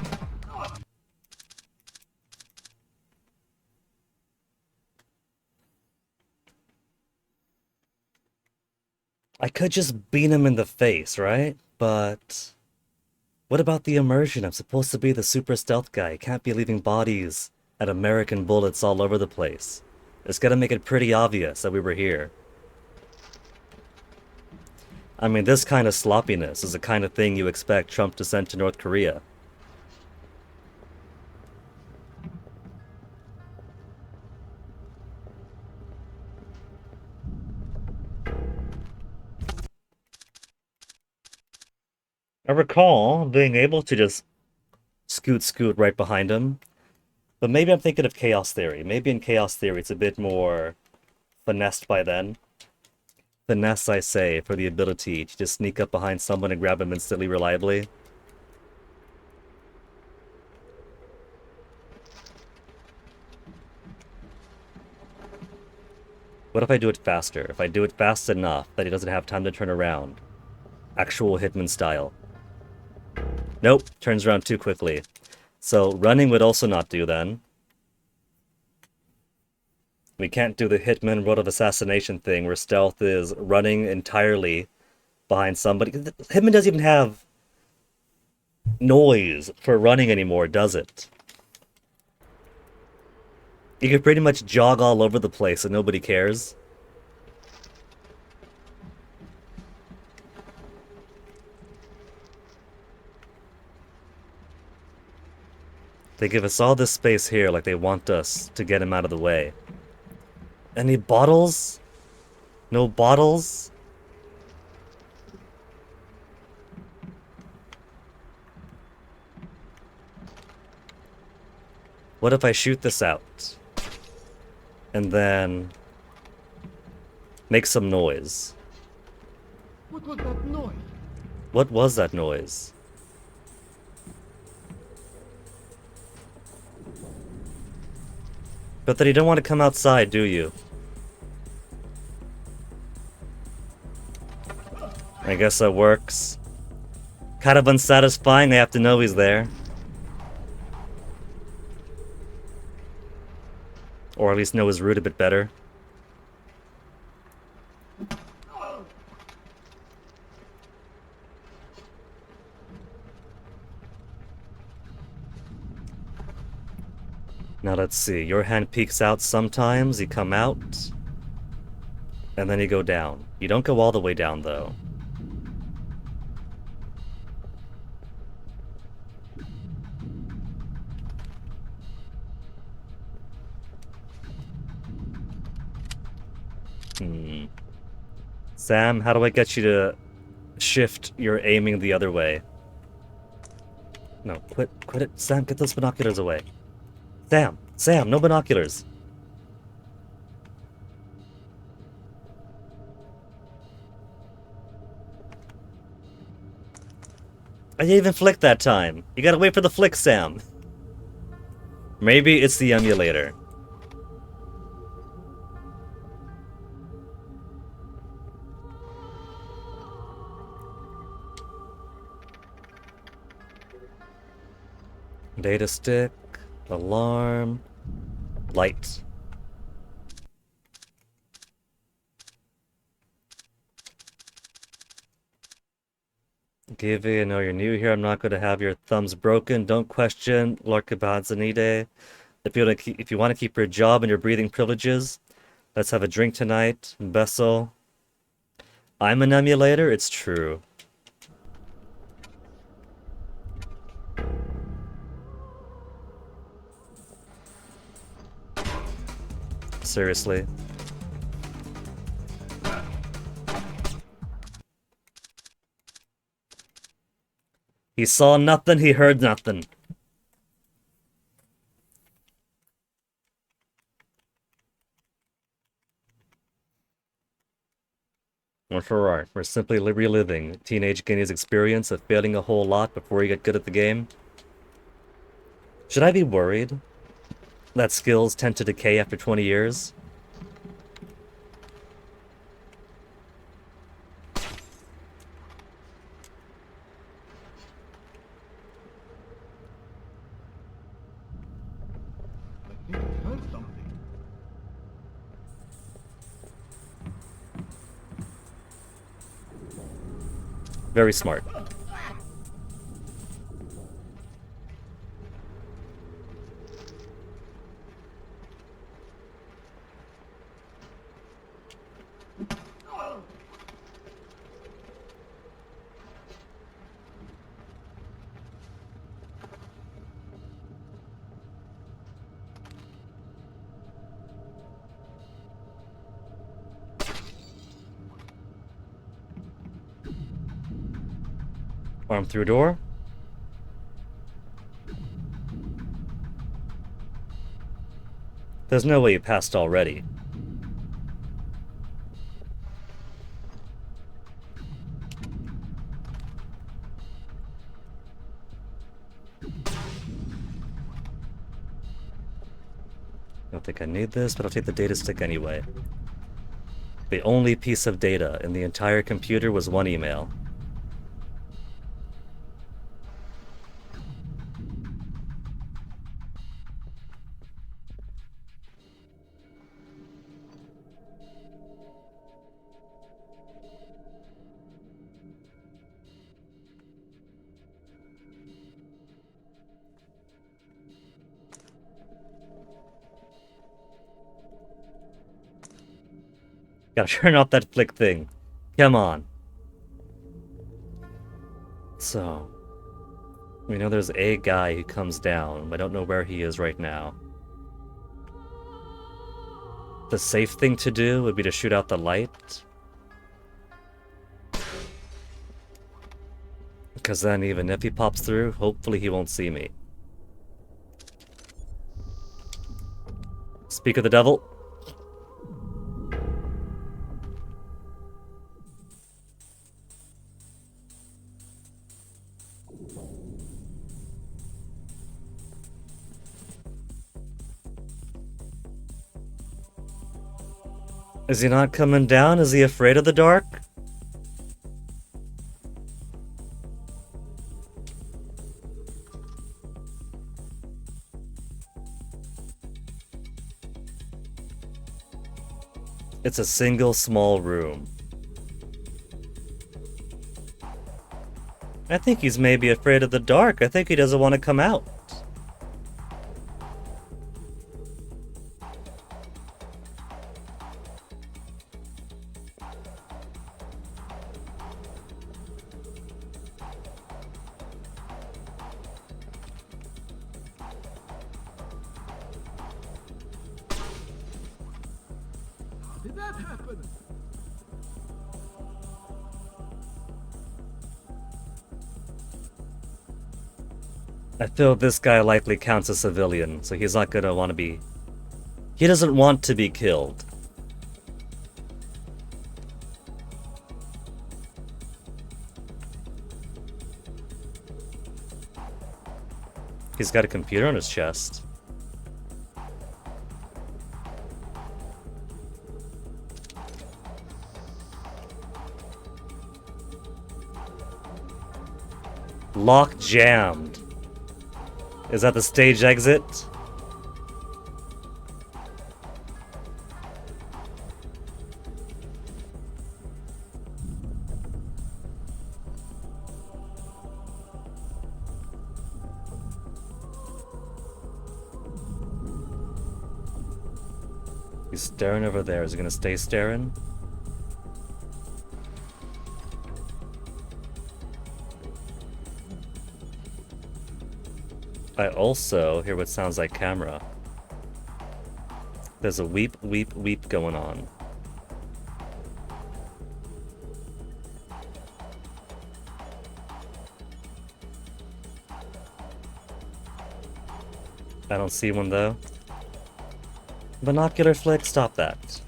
I could just beat him in the face, right? But what about the immersion? I'm supposed to be the super stealth guy. Can't be leaving bodies and American bullets all over the place. It's gonna make it pretty obvious that we were here. I mean, this kind of sloppiness is the kind of thing you expect Trump to send to North Korea. I recall being able to just scoot right behind him. But maybe I'm thinking of Chaos Theory. Maybe in Chaos Theory it's a bit more finessed by then. Finesse, I say, for the ability to just sneak up behind someone and grab him instantly reliably. What if I do it faster? If I do it fast enough that he doesn't have time to turn around. Actual Hitman style. Nope, turns around too quickly. So running would also not do then. We can't do the Hitman Road of Assassination thing where stealth is running entirely behind somebody. Hitman doesn't even have noise for running anymore, does it? You can pretty much jog all over the place and nobody cares. They give us all this space here like they want us to get him out of the way. Any bottles? No bottles? What if I shoot this out? And then make some noise. What was that noise? What was that noise? But then you don't want to come outside, do you? I guess that works. Kind of unsatisfying, I have to know he's there. Or at least know his route a bit better. Now let's see. Your hand peeks out sometimes. You come out. And then you go down. You don't go all the way down, though. Sam, how do I get you to shift your aiming the other way? No, quit it. Sam, get those binoculars away. Sam, no binoculars. I didn't even flick that time. You gotta wait for the flick, Sam. Maybe it's the emulator. Data stick, alarm, light. Givey, I know you're new here. I'm not going to have your thumbs broken. Don't question Lorcabazanide. If you want to keep your job and your breathing privileges, let's have a drink tonight. Bessel. I'm an emulator? It's true. Seriously. He saw nothing, he heard nothing. That's alright. We're simply reliving Teenage Guinea's experience of failing a whole lot before you get good at the game. Should I be worried that skills tend to decay after 20 years? I think I heard something. Very smart. Arm through door. There's no way you passed already. I don't think I need this, but I'll take the data stick anyway. The only piece of data in the entire computer was one email. Gotta turn off that flick thing. Come on. So, we know there's a guy who comes down. I don't know where he is right now. The safe thing to do would be to shoot out the light. Because then even if he pops through, hopefully he won't see me. Speak of the devil. Is he not coming down? Is he afraid of the dark? It's a single small room. I think he's maybe afraid of the dark. I think he doesn't want to come out. that happen? I feel this guy likely counts as civilian, so he's not gonna want to be... He doesn't want to be killed. He's got a computer on his chest. Lock jammed. Is that the stage exit? He's staring over there. Is he gonna stay staring? I also hear what sounds like camera. There's a weep, weep, weep going on. I don't see one though. Binocular flick, stop that.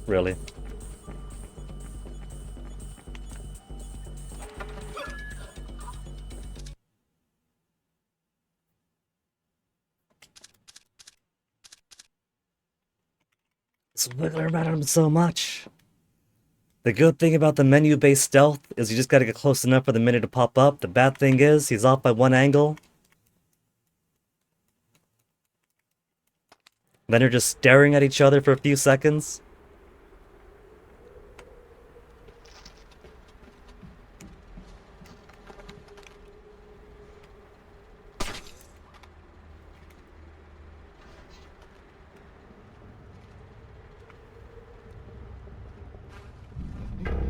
Really? It's wiggler about him so much. The good thing about the menu-based stealth is you just gotta get close enough for the menu to pop up. The bad thing is, he's off by one angle. Then you're just staring at each other for a few seconds.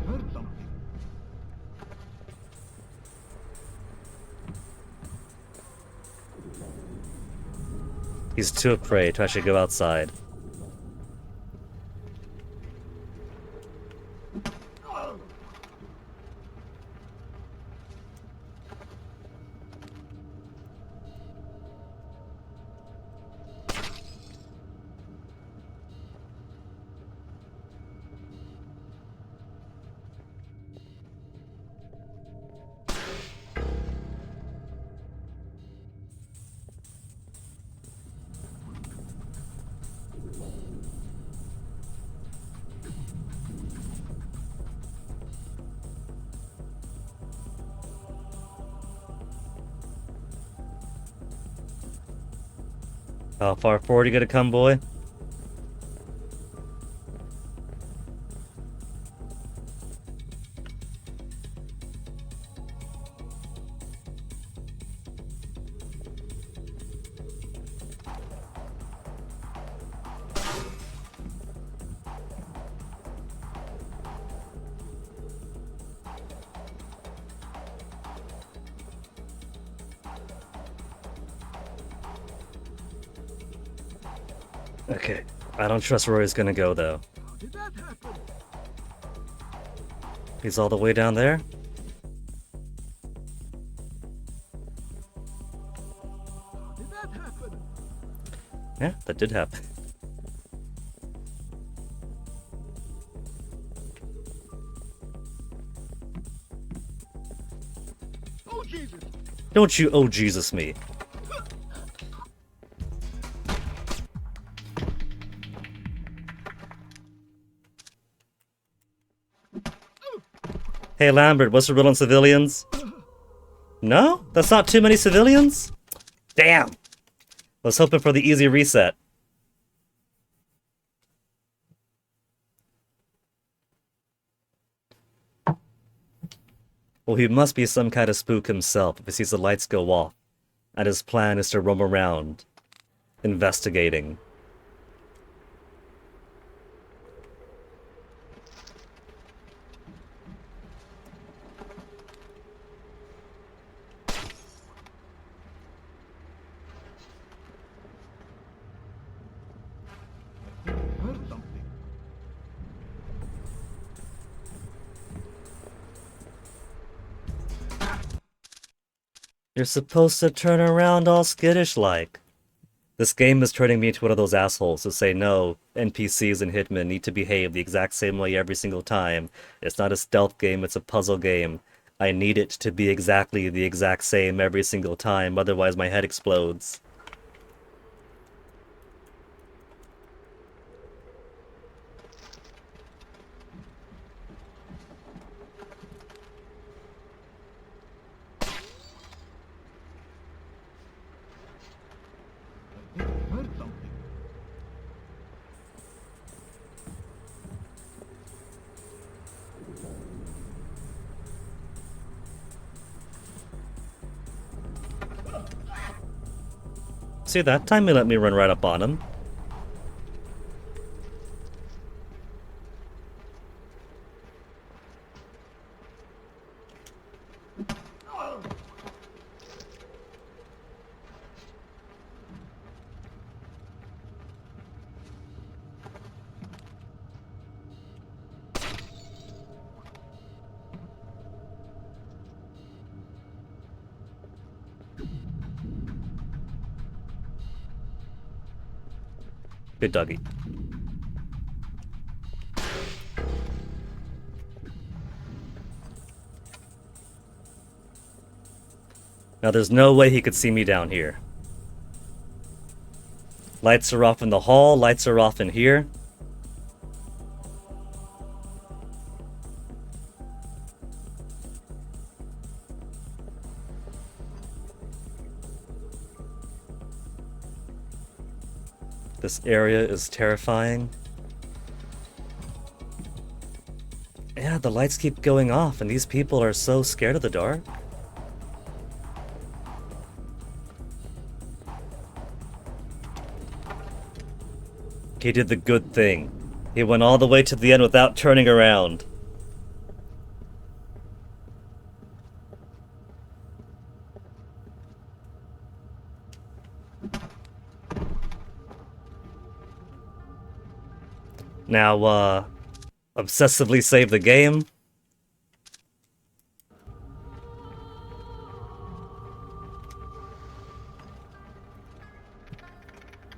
Heard something. He's too afraid to actually go outside. How far forward you gonna come, boy? Okay, I don't trust where he's gonna go though. How did that happen? He's all the way down there? How did that happen? Yeah, that did happen. Oh Jesus! Don't you oh Jesus me. Hey Lambert, what's the rule on civilians? No? That's not too many civilians? Damn! I was hoping for the easy reset. Well, he must be some kind of spook himself if he sees the lights go off, and his plan is to roam around, investigating. You're supposed to turn around all skittish like. This game is turning me into one of those assholes who say no, NPCs and hitmen need to behave the exact same way every single time. It's not a stealth game, it's a puzzle game. I need it to be exactly the exact same every single time, otherwise my head explodes. Heard something. See, that time he let me run right up on him. Good doggy. Now there's no way he could see me down here. Lights are off in the hall, lights are off in here. This area is terrifying. Yeah, the lights keep going off and these people are so scared of the dark. He did the good thing. He went all the way to the end without turning around. Now, obsessively save the game.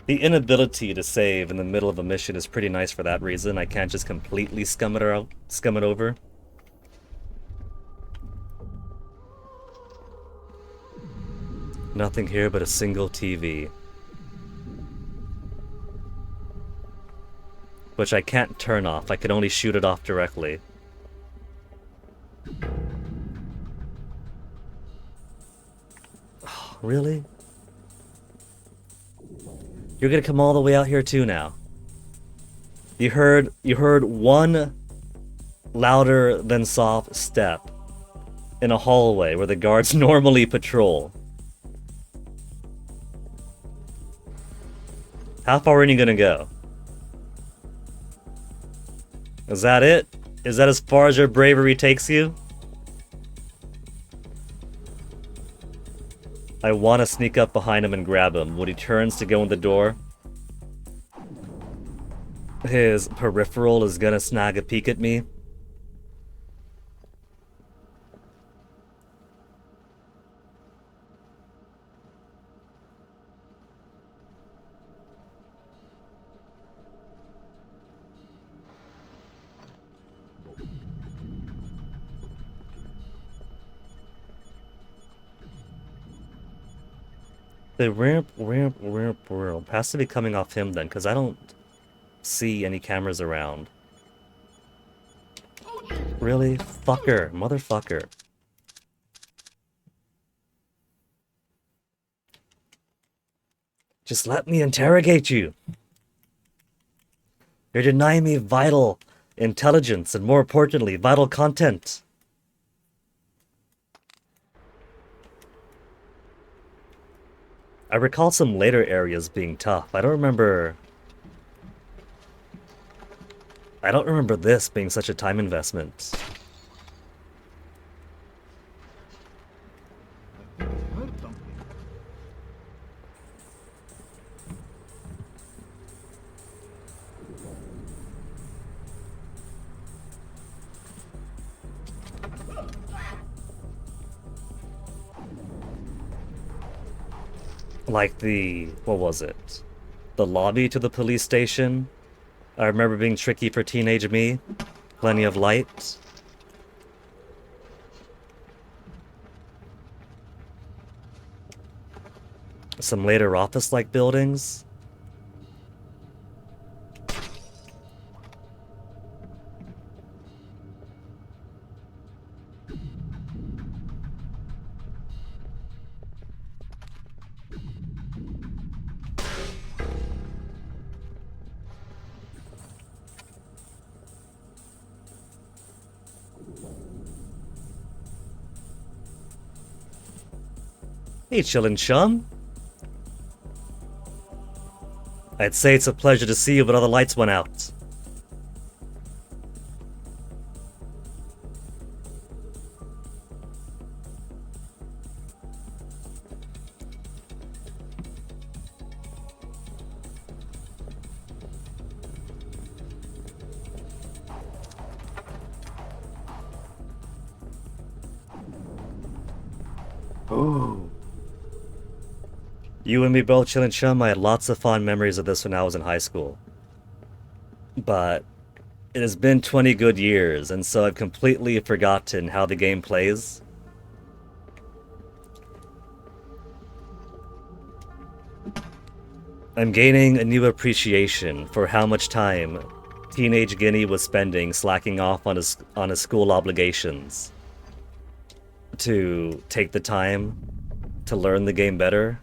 The inability to save in the middle of a mission is pretty nice for that reason. I can't just completely scum it over. Nothing here but a single TV. Which I can't turn off. I can only shoot it off directly. Oh, really? You're gonna come all the way out here too now. You heard one louder than soft step in a hallway where the guards normally patrol. How far are you gonna go? Is that it? Is that as far as your bravery takes you? I want to sneak up behind him and grab him. When he turns to go in the door, his peripheral is gonna snag a peek at me. The ramp has to be coming off him then, because I don't see any cameras around. Really? Fucker. Motherfucker. Just let me interrogate you. You're denying me vital intelligence and, more importantly, vital content. I recall some later areas being tough. I don't remember this being such a time investment. Heard something. Like what was it? The lobby to the police station? I remember being tricky for teenage me. Plenty of light. Some later office-like buildings. Hey, chillin' chum. I'd say it's a pleasure to see you, but all the lights went out. Ooh. You and me both, chillin' chum. I had lots of fond memories of this when I was in high school. But it has been 20 good years, and so I've completely forgotten how the game plays. I'm gaining a new appreciation for how much time teenage Guinea was spending slacking off on his school obligations to take the time to learn the game better.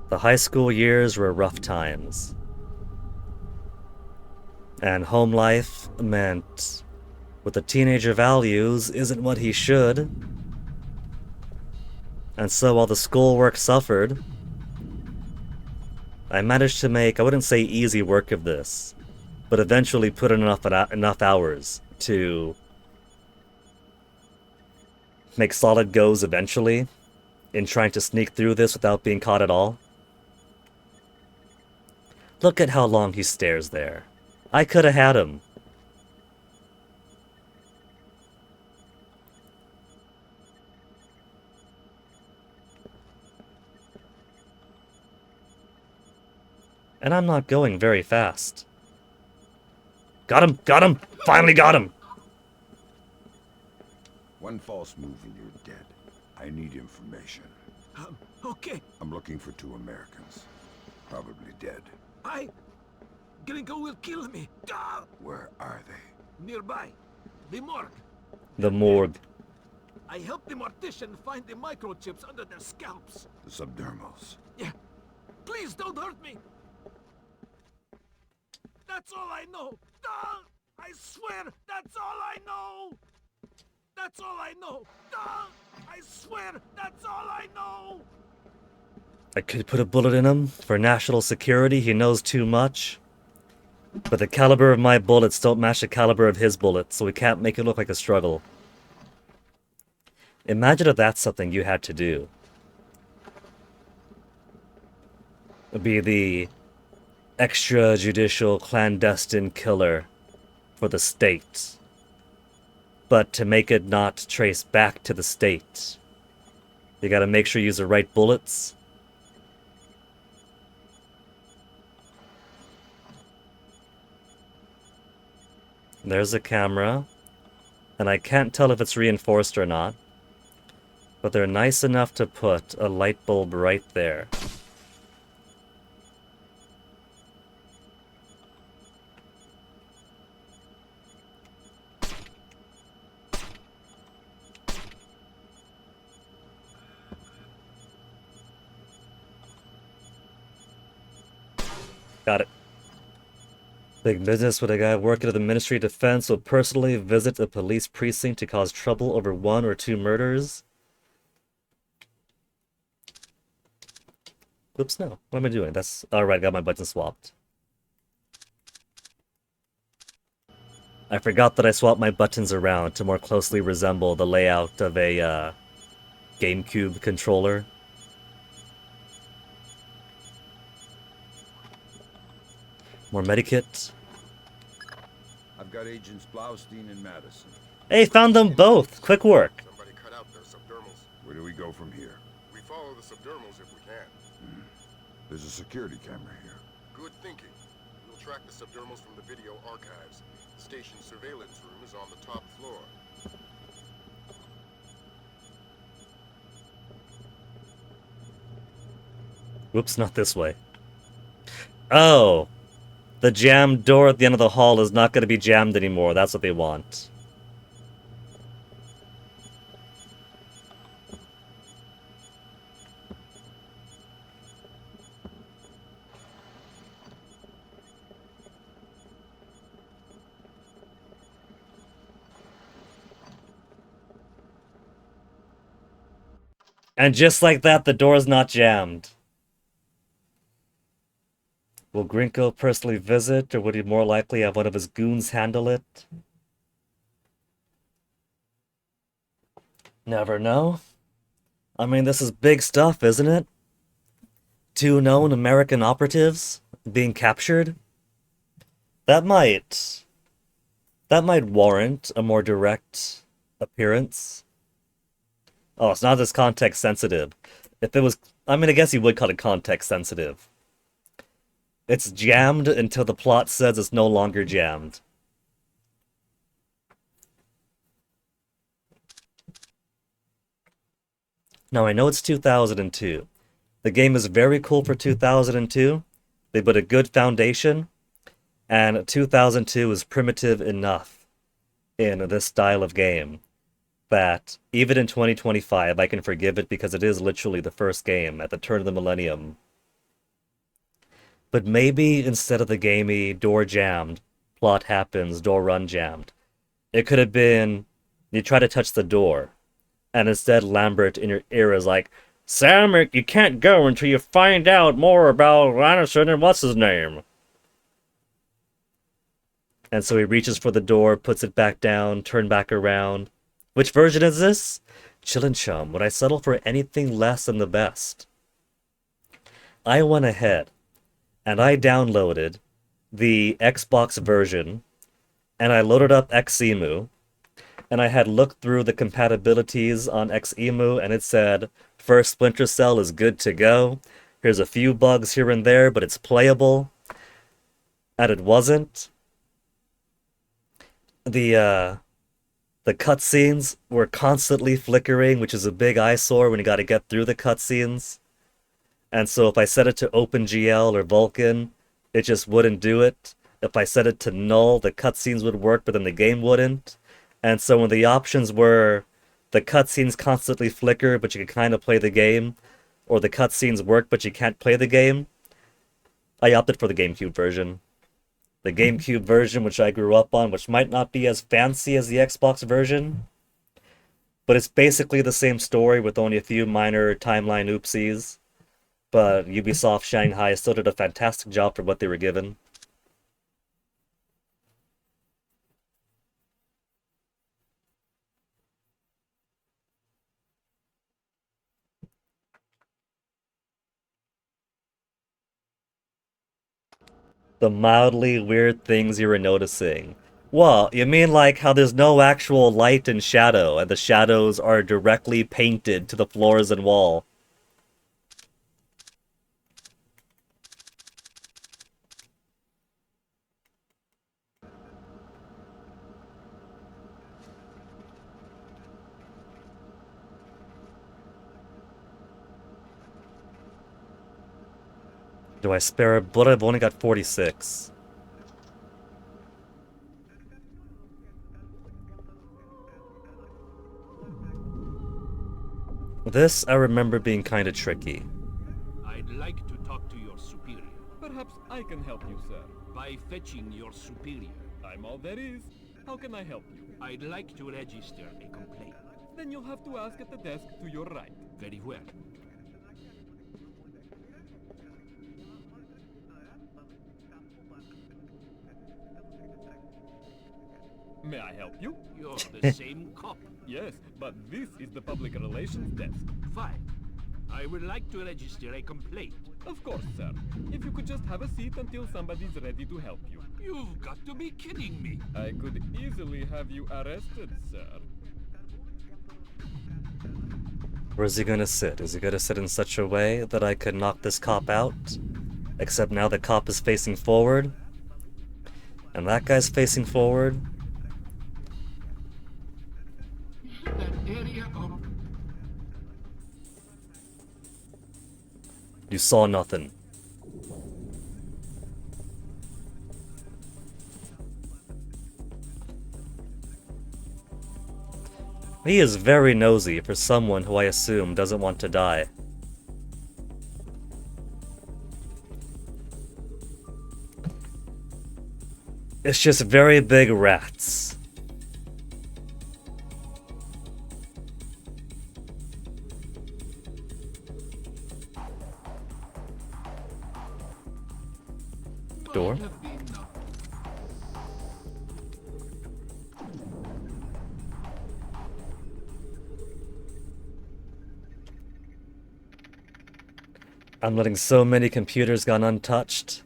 The high school years were rough times. And home life meant, with the teenager values, isn't what he should. And so while the schoolwork suffered, I managed to make, I wouldn't say easy work of this, but eventually put in enough hours to make solid goes eventually in trying to sneak through this without being caught at all. Look at how long he stares there. I could have had him. And I'm not going very fast. Got him! Got him! Finally got him! One false move and you're dead. I need information. Okay. I'm looking for 2 Americans. Probably dead. Gringo will kill me. Where are they? Nearby. The morgue. The morgue. I helped the mortician find the microchips under their scalps. The subdermals. Yeah. Please don't hurt me. That's all I know. I swear, that's all I know. That's all I know. I swear, that's all I know. I could put a bullet in him. For national security, he knows too much. But the caliber of my bullets don't match the caliber of his bullets, so we can't make it look like a struggle. Imagine if that's something you had to do. Be the extrajudicial clandestine killer for the state. But to make it not trace back to the state, you gotta make sure you use the right bullets. There's a camera, and I can't tell if it's reinforced or not, but they're nice enough to put a light bulb right there. Got it. Big business with a guy working at the Ministry of Defense will personally visit the police precinct to cause trouble over 1 or 2 murders. Oops, no. What am I doing? That's... Alright, got my button swapped. I forgot that I swapped my buttons around to more closely resemble the layout of a GameCube controller. More medikit. I've got Agents Blaustein and Madison. Hey, found them both. Quick work. Somebody cut out their subdermals. Where do we go from here? We follow the subdermals if we can. There's a security camera here. Good thinking. We'll track the subdermals from the video archives. The station's surveillance room is on the top floor. Whoops, not this way. Oh. The jammed door at the end of the hall is not going to be jammed anymore. That's what they want. And just like that, the door's not jammed. Will Grinko personally visit, or would he more likely have one of his goons handle it? Never know. I mean, this is big stuff, isn't it? 2 known American operatives being captured? That might warrant a more direct appearance. Oh, it's not as context sensitive. If it was, I mean, I guess you would call it context sensitive. It's jammed until the plot says it's no longer jammed. Now, I know it's 2002. The game is very cool for 2002. They put a good foundation, and 2002 is primitive enough in this style of game that even in 2025, I can forgive it because it is literally the first game at the turn of the millennium. But maybe instead of the gamey door jammed, plot happens, door run jammed, it could have been you try to touch the door, and instead Lambert in your ear is like, Sam, you can't go until you find out more about Lannister and what's his name. And so he reaches for the door, puts it back down, turn back around. Which version is this? Chillin' Chum, would I settle for anything less than the best? I went ahead and I downloaded the Xbox version, and I loaded up Xemu, and I had looked through the compatibilities on Xemu, and it said, first Splinter Cell is good to go. Here's a few bugs here and there, but it's playable. And it wasn't. The cutscenes were constantly flickering, which is a big eyesore when you gotta get through the cutscenes. And so if I set it to OpenGL or Vulkan, it just wouldn't do it. If I set it to null, the cutscenes would work, but then the game wouldn't. And so when the options were the cutscenes constantly flicker, but you can kind of play the game, or the cutscenes work, but you can't play the game, I opted for the GameCube version. The GameCube version, which I grew up on, which might not be as fancy as the Xbox version, but it's basically the same story with only a few minor timeline oopsies. But Ubisoft Shanghai still did a fantastic job for what they were given. The mildly weird things you were noticing. Well, you mean like how there's no actual light and shadow, and the shadows are directly painted to the floors and wall? Do I spare a bullet? I've only got 46. This I remember being kind of tricky. I'd like to talk to your superior. Perhaps I can help you, sir. By fetching your superior. I'm all there is. How can I help you? I'd like to register a complaint. Then you'll have to ask at the desk to your right. Very well. May I help you? You're the same cop. Yes, but this is the public relations desk. Fine. I would like to register a complaint. Of course, sir. If you could just have a seat until somebody's ready to help you. You've got to be kidding me. I could easily have you arrested, sir. Where's he gonna sit? Is he gonna sit in such a way that I could knock this cop out? Except now the cop is facing forward. And that guy's facing forward. You saw nothing. He is very nosy for someone who I assume doesn't want to die. It's just very big rats. Door? I'm letting so many computers gone untouched.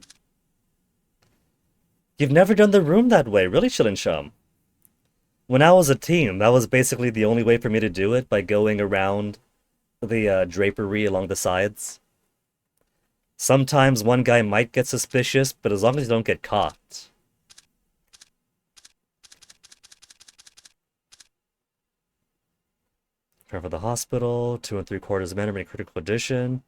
You've never done the room that way, really, Chum? When I was a teen, that was basically the only way for me to do it, by going around the drapery along the sides. Sometimes one guy might get suspicious, but as long as you don't get caught. Prepare for the hospital, 2 3/4 men are in critical condition.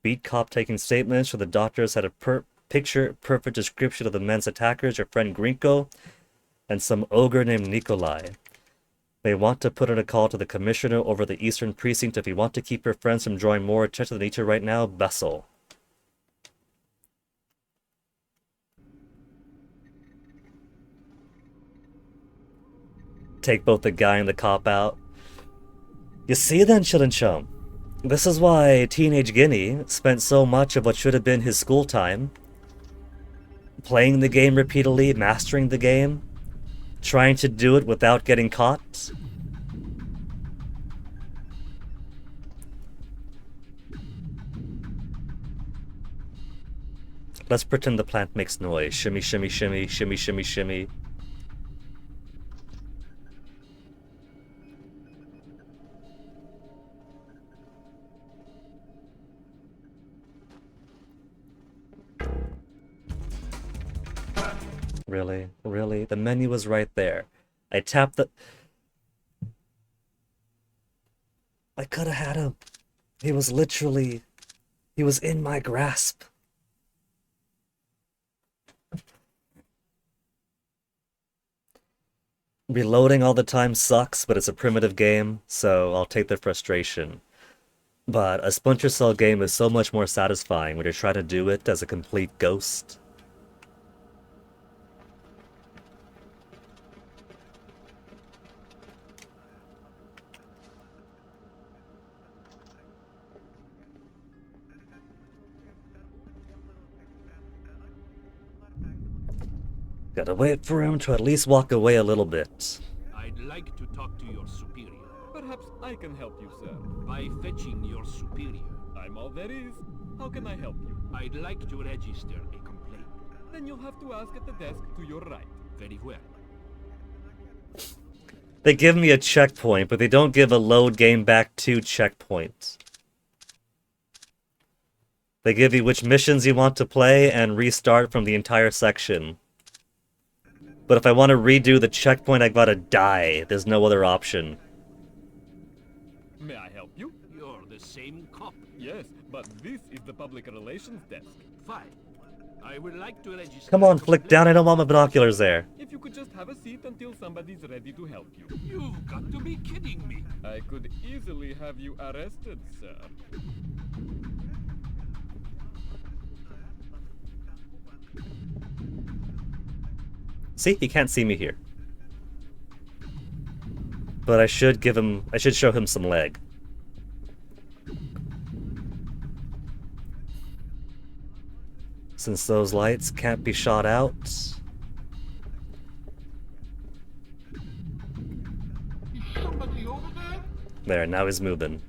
Beat cop taking statements for the doctors had a picture-perfect description of the men's attackers, your friend Grinko, and some ogre named Nikolai. They want to put in a call to the commissioner over the eastern precinct if you want to keep your friends from drawing more attention than each other right now, Bessel. Take both the guy and the cop out. You see then, Chum? This is why Teenage Guinea spent so much of what should have been his school time playing the game repeatedly, mastering the game, trying to do it without getting caught. Let's pretend the plant makes noise. Shimmy, shimmy, shimmy, shimmy, shimmy, shimmy. Really? Really? The menu was right there. I tapped the... I could have had him. He was literally... He was in my grasp. Reloading all the time sucks, but it's a primitive game, so I'll take the frustration. But a Splinter Cell game is so much more satisfying when you're trying to do it as a complete ghost. Gotta wait for him to at least walk away a little bit. I'd like to talk to your superior. Perhaps I can help you, sir. By fetching your superior. I'm all there is. How can I help you? I'd like to register a complaint. Then you'll have to ask at the desk to your right. Very well. They give me a checkpoint, but they don't give a load game back to checkpoint. They give you which missions you want to play and restart from the entire section. But if I want to redo the checkpoint, I gotta die. There's no other option. May I help you? You're the same cop. Yes, but this is the public relations desk. Fine. I would like to register... Come on, flick down. I don't want my binoculars there. If you could just have a seat until somebody's ready to help you. You've got to be kidding me. I could easily have you arrested, sir. See, he can't see me here. But I should show him some leg. Since those lights can't be shot out. Somebody over there? There, now he's moving.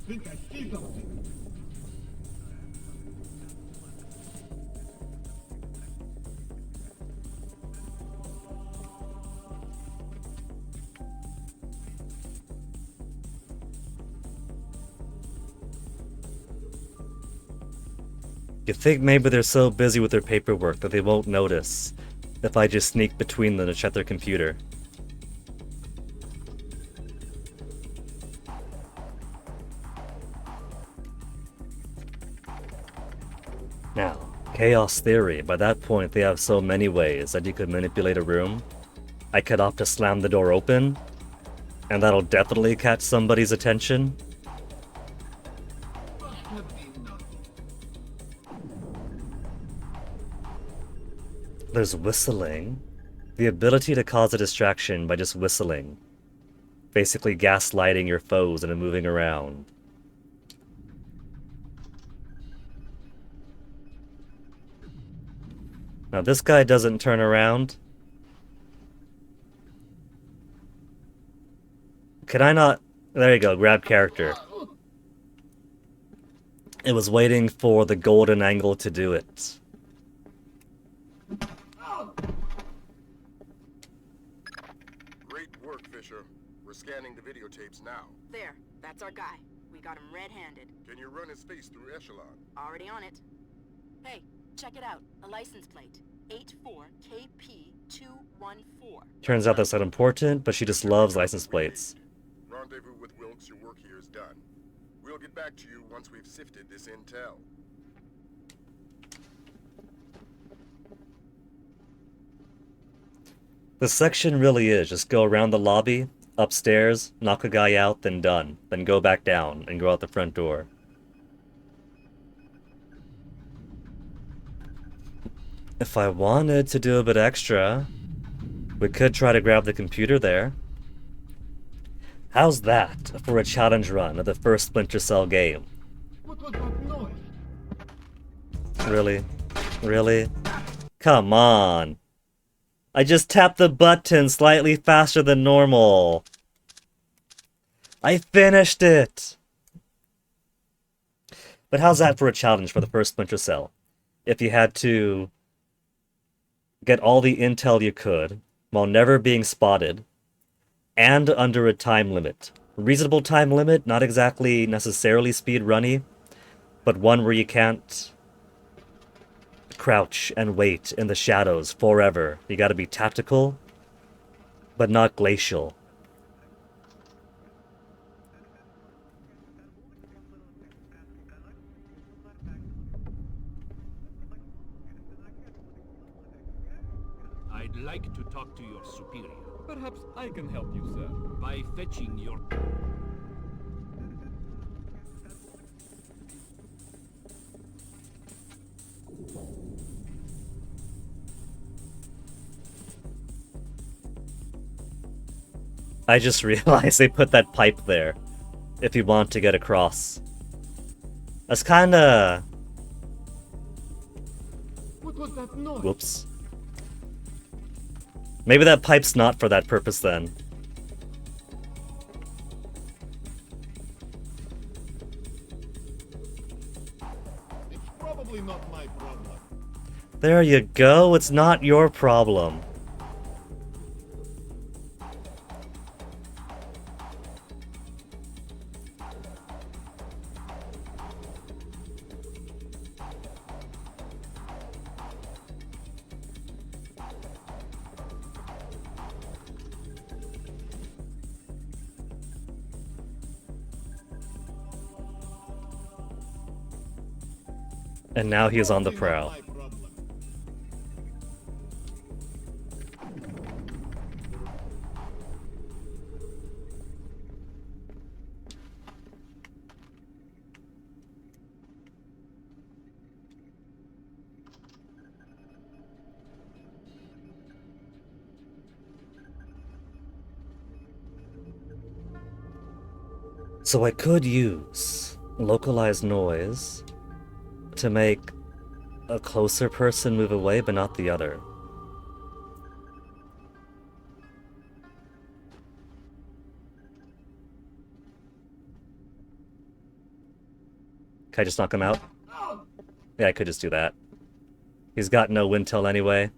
think I see something. You think maybe they're so busy with their paperwork that they won't notice if I just sneak between them to check their computer. Now, chaos theory. By that point, they have so many ways that you could manipulate a room. I could opt to slam the door open, and that'll definitely catch somebody's attention. There's whistling. The ability to cause a distraction by just whistling. Basically gaslighting your foes into moving around. Now this guy doesn't turn around. Can I not? There you go, grab character. It was waiting for the golden angle to do it. Great work, Fisher. We're scanning the videotapes now. There, that's our guy. We got him red-handed. Can you run his face through Echelon? Already on it. Hey, check it out. A license plate. 84KP214. Turns out that's not important, but she just loves license plates. Rendezvous with Wilkes, your work here is done. We'll get back to you once we've sifted this intel. The section really is just go around the lobby, upstairs, knock a guy out, then done. Then go back down and go out the front door. If I wanted to do a bit extra, we could try to grab the computer there. How's that for a challenge run of the first Splinter Cell game? What was that noise? Really? Really? Come on. I just tapped the button slightly faster than normal. I finished it! But how's that for a challenge for the first Splinter Cell? If you had to get all the intel you could, while never being spotted, and under a time limit. Reasonable time limit, not exactly necessarily speed runny, but one where you can't crouch and wait in the shadows forever. You gotta be tactical, but not glacial. I'd like to talk to your superior. Perhaps I can help you, sir. By fetching your... I just realized they put that pipe there, if you want to get across. That's kinda... What was that noise? Whoops. Maybe that pipe's not for that purpose then. It's probably not my problem. There you go, it's not your problem. And now he is on the prowl. So I could use localized noise to make a closer person move away, but not the other. Can I just knock him out? Yeah, I could just do that. He's got no intel anyway.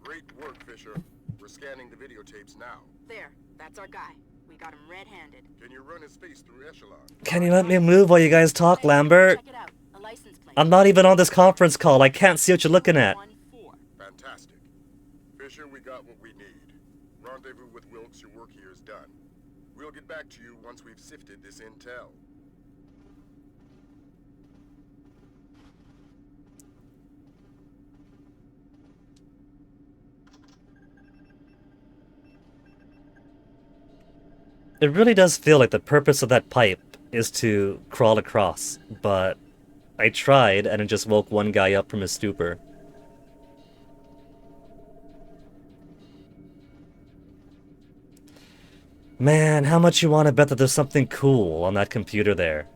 Great work, Fisher. We're scanning the videotapes now. There, that's our guy. We got him red-handed. Can you run his face through Echelon? Can you let me move while you guys talk, Lambert? Check it out. A license plate. I'm not even on this conference call. I can't see what you're looking at. Fantastic. Fisher, we got what we need. Rendezvous with Wilkes, your work here is done. We'll get back to you once we've sifted this intel. It really does feel like the purpose of that pipe is to crawl across, but I tried and it just woke one guy up from his stupor. Man, how much you want to bet that there's something cool on that computer there?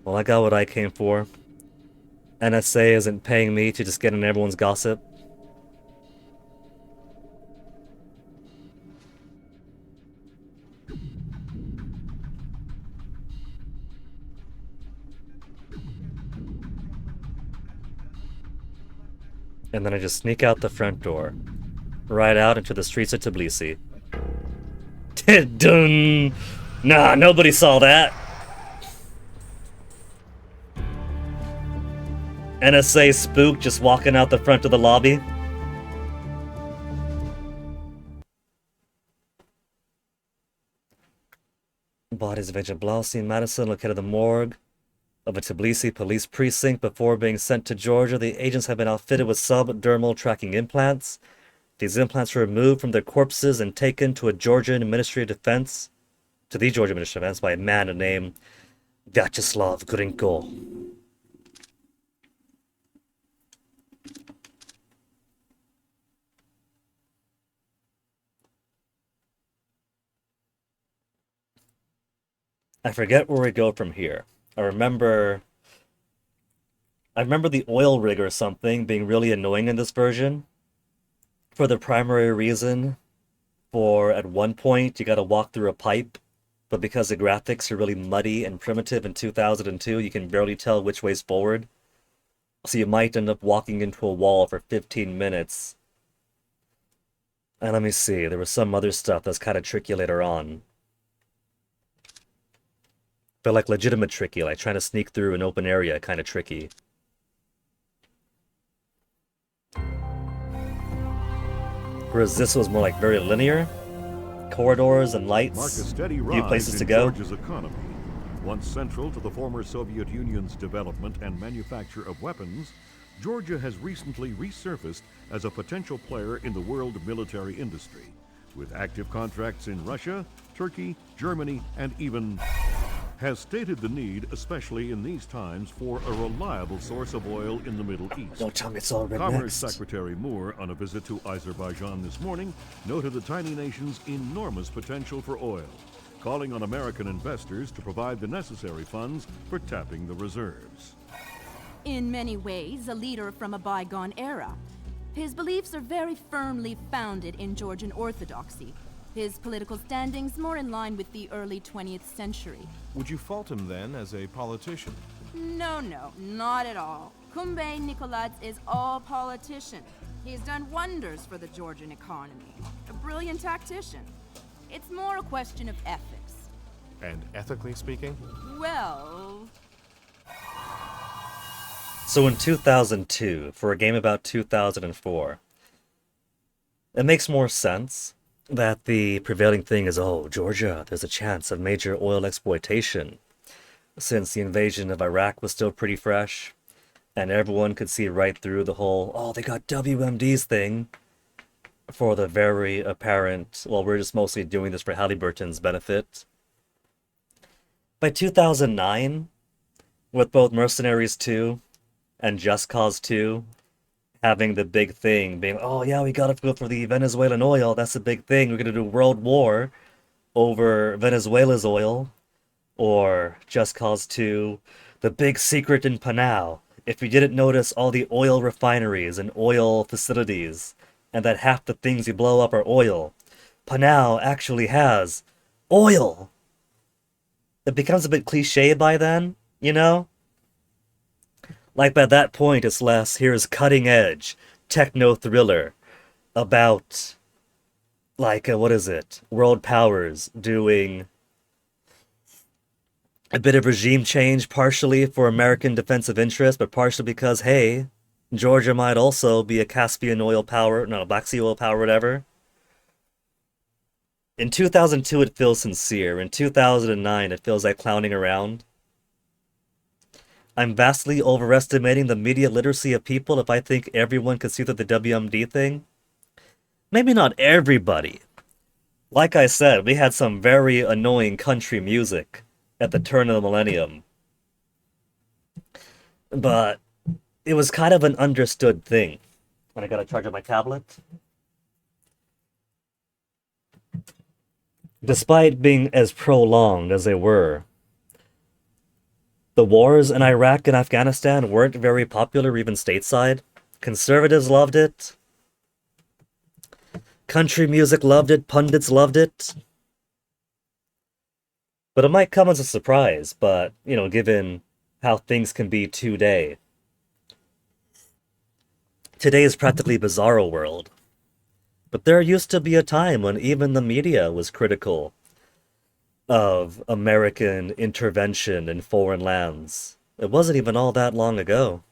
Well, I got what I came for. NSA isn't paying me to just get in everyone's gossip. And then I just sneak out the front door. Right out into the streets of Tbilisi. Dun! Nah, nobody saw that! NSA spook just walking out the front of the lobby. Bodies of Agent Blaustein Madison located at the morgue of a Tbilisi police precinct before being sent to Georgia. The agents have been outfitted with subdermal tracking implants. These implants were removed from their corpses and taken to a Georgian Ministry of Defense, to the Georgian Ministry of Defense by a man named Vyacheslav Grinko. I forget where we go from here. I remember the oil rig or something being really annoying in this version. For the primary reason for at one point you gotta walk through a pipe, but because the graphics are really muddy and primitive in 2002, you can barely tell which way's forward. So you might end up walking into a wall for 15 minutes. And let me see, there was some other stuff that's kind of tricky later on. But like legitimate tricky, like trying to sneak through an open area, kind of tricky. Whereas this was more like very linear. Corridors and lights, Mark a steady new rise places to in go. Georgia's economy. Once central to the former Soviet Union's development and manufacture of weapons, Georgia has recently resurfaced as a potential player in the world military industry, with active contracts in Russia, Turkey, Germany, and even has stated the need, especially in these times, for a reliable source of oil in the Middle East. Don't tell me it's all red Commerce next. Secretary Moore, on a visit to Azerbaijan this morning, noted the tiny nation's enormous potential for oil, calling on American investors to provide the necessary funds for tapping the reserves. In many ways, a leader from a bygone era. His beliefs are very firmly founded in Georgian orthodoxy. His political standings more in line with the early 20th century. Would you fault him then as a politician? No, not at all. Kumbay Nikolads is all politician. He's done wonders for the Georgian economy. A brilliant tactician. It's more a question of ethics. And ethically speaking? Well... So in 2002, for a game about 2004, it makes more sense that the prevailing thing is, oh, Georgia, there's a chance of major oil exploitation, since the invasion of Iraq was still pretty fresh, and everyone could see right through the whole, oh, they got WMDs thing, for the very apparent, well, we're just mostly doing this for Halliburton's benefit. By 2009, with both Mercenaries 2 and Just Cause 2 having the big thing, being, oh yeah, we gotta go for the Venezuelan oil, that's the big thing, we're gonna do world war over Venezuela's oil, or Just Cause 2, the big secret in Panau, if we didn't notice all the oil refineries and oil facilities, and that half the things you blow up are oil, Panau actually has oil. It becomes a bit cliche by then, you know? Like by that point, it's less, here's cutting edge, techno thriller about, like, what is it? World powers doing a bit of regime change, partially for American defensive interest, but partially because, hey, Georgia might also be a Caspian oil power, not a Black Sea oil power, whatever. In 2002, it feels sincere. In 2009, it feels like clowning around. I'm vastly overestimating the media literacy of people if I think everyone could see through the WMD thing. Maybe not everybody. Like I said, we had some very annoying country music at the turn of the millennium. But it was kind of an understood thing. And I gotta charge up my tablet. Despite being as prolonged as they were, the wars in Iraq and Afghanistan weren't very popular even stateside. Conservatives loved it. Country music loved it. Pundits loved it. But it might come as a surprise, but, you know, given how things can be today. Today is practically a bizarro world. But there used to be a time when even the media was critical of American intervention in foreign lands. It wasn't even all that long ago.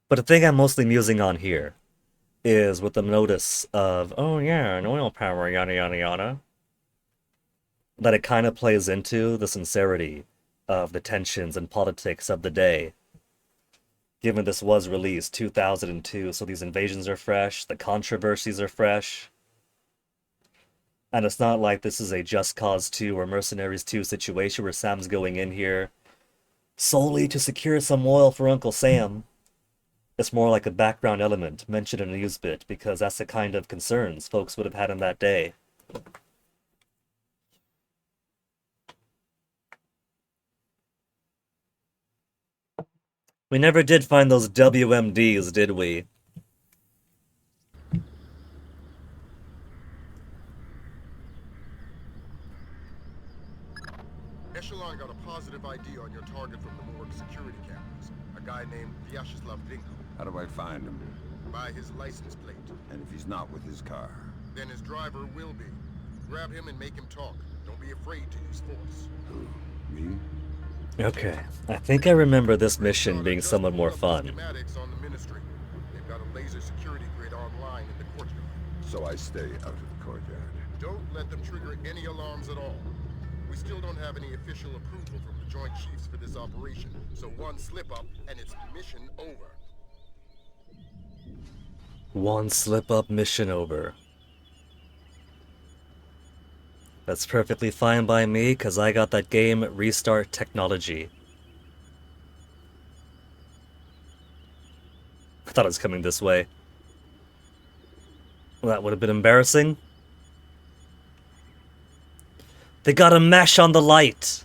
But the thing I'm mostly musing on here is with the notice of, oh yeah, an oil power, yada yada yada, that it kind of plays into the sincerity of the tensions and politics of the day. Given this was released 2002, so these invasions are fresh, the controversies are fresh. And it's not like this is a Just Cause 2 or Mercenaries 2 situation where Sam's going in here solely to secure some oil for Uncle Sam. It's more like a background element mentioned in a news bit because that's the kind of concerns folks would have had in that day. We never did find those WMDs, did we? Echelon got a positive ID on your target from the morgue security cameras. A guy named Vyacheslav Grinko. How do I find him? By his license plate. And if he's not with his car? Then his driver will be. Grab him and make him talk. Don't be afraid to use force. Who? Me? Okay, I think I remember this mission being somewhat more fun. Schematics on the ministry. They've got a laser security grid online in the courtyard. So I stay out of the courtyard. Don't let them trigger any alarms at all. We still don't have any official approval from the Joint Chiefs for this operation, so one slip-up and it's mission over. One slip-up, mission over. That's perfectly fine by me, because I got that game restart technology. I thought it was coming this way. Well, that would have been embarrassing. They got a mesh on the light!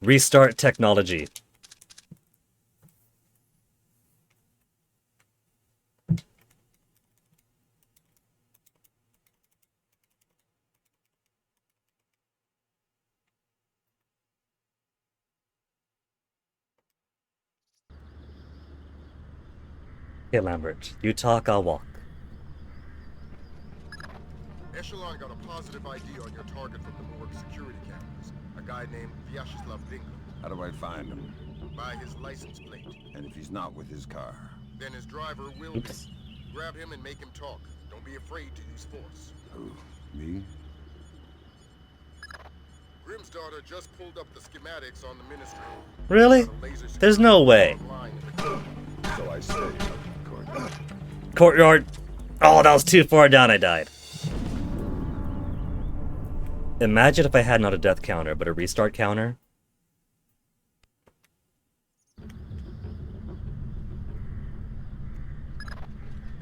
Restart technology. Hey Lambert, you talk, I'll walk. Echelon got a positive ID on your target from the morgue security cameras. A guy named Vyacheslav Grinko. How do I find him? By his license plate. And if he's not with his car? Then his driver will be. Grab him and make him talk. Don't be afraid to use force. Who? Me? Grimm's daughter just pulled up the schematics on the ministry. Really? There's no way. So I stay out of the courtyard. Courtyard. Oh, that was too far down, I died. Imagine if I had not a death counter, but a restart counter.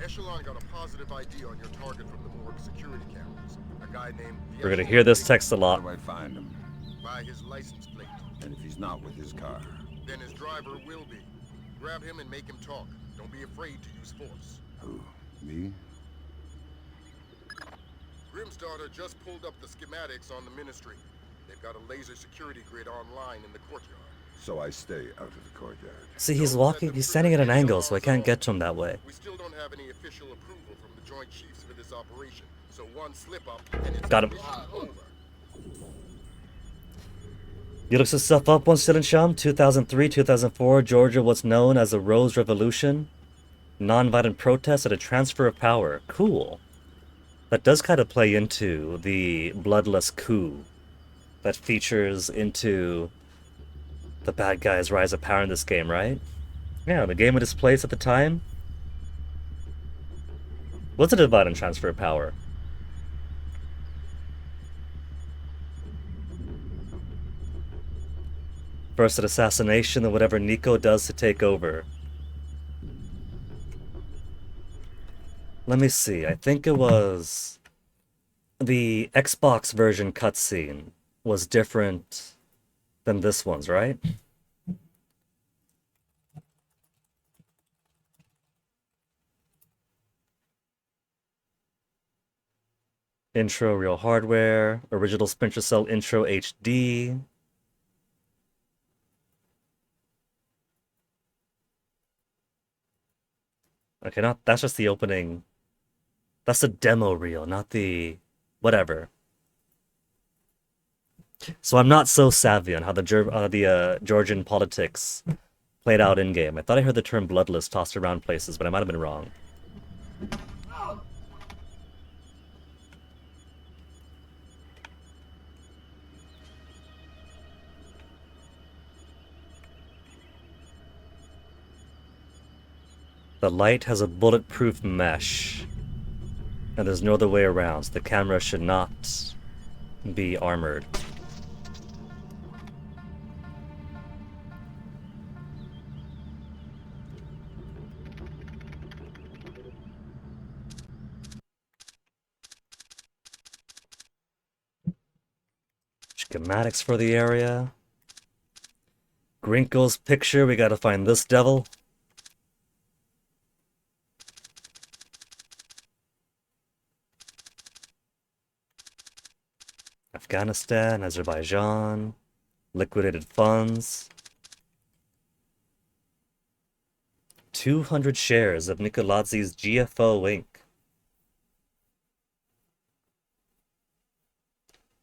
Echelon got a positive ID on your target from the morgue security cameras. A guy named We're gonna hear this text a lot. How do I find him? By his license plate. And if he's not with his car? Then his driver will be. Grab him and make him talk. Don't be afraid to use force. Who? Me? Grimm's daughter just pulled up the schematics on the Ministry. They've got a laser security grid online in the courtyard. So I stay out of the courtyard. See, he's standing at an angle, so I can't get to him that way. We still don't have any official approval from the Joint Chiefs for this operation. So one slip up and it's Got him. over. You looked some stuff up once, Sid Sham. 2003, 2004, Georgia was known as the Rose Revolution. Non-violent protest and a transfer of power. Cool. That does kind of play into the bloodless coup that features into the bad guys' rise of power in this game, right? Yeah, the game of this place at the time was a divide and transfer of power. First an assassination, then whatever Nico does to take over. Let me see, I think it was the Xbox version cutscene was different than this one's, right? Intro, real hardware, original Splinter Cell intro HD. Okay, that's just the opening. That's the demo reel, not the whatever. So I'm not so savvy on how the Georgian politics played out in game. I thought I heard the term bloodless tossed around places, but I might have been wrong. The light has a bulletproof mesh, and there's no other way around, so the camera should not be armored. Schematics for the area. Grinko's picture, we gotta find this devil. Afghanistan, Azerbaijan, liquidated funds. 200 shares of Nicolazzi's GFO Inc.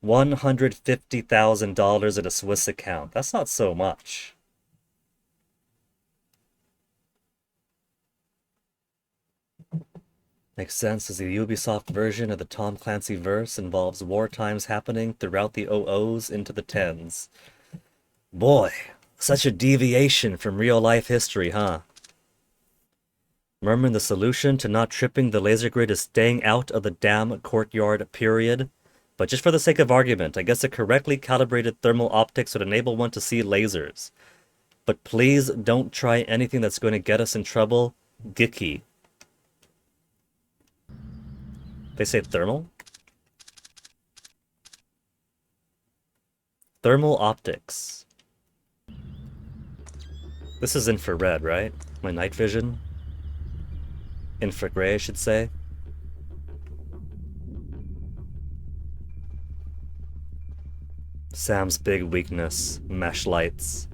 $150,000 in a Swiss account. That's not so much. Makes sense, as the Ubisoft version of the Tom Clancy verse involves war times happening throughout the 00s into the 10s. Boy, such a deviation from real-life history, huh? Murmuring the solution to not tripping the laser grid is staying out of the damn courtyard, period. But just for the sake of argument, I guess a correctly calibrated thermal optics would enable one to see lasers. But please don't try anything that's going to get us in trouble. Gicky. They say thermal? Thermal optics. This is infrared, right? My night vision? Infragray, I should say. Sam's big weakness, mesh lights.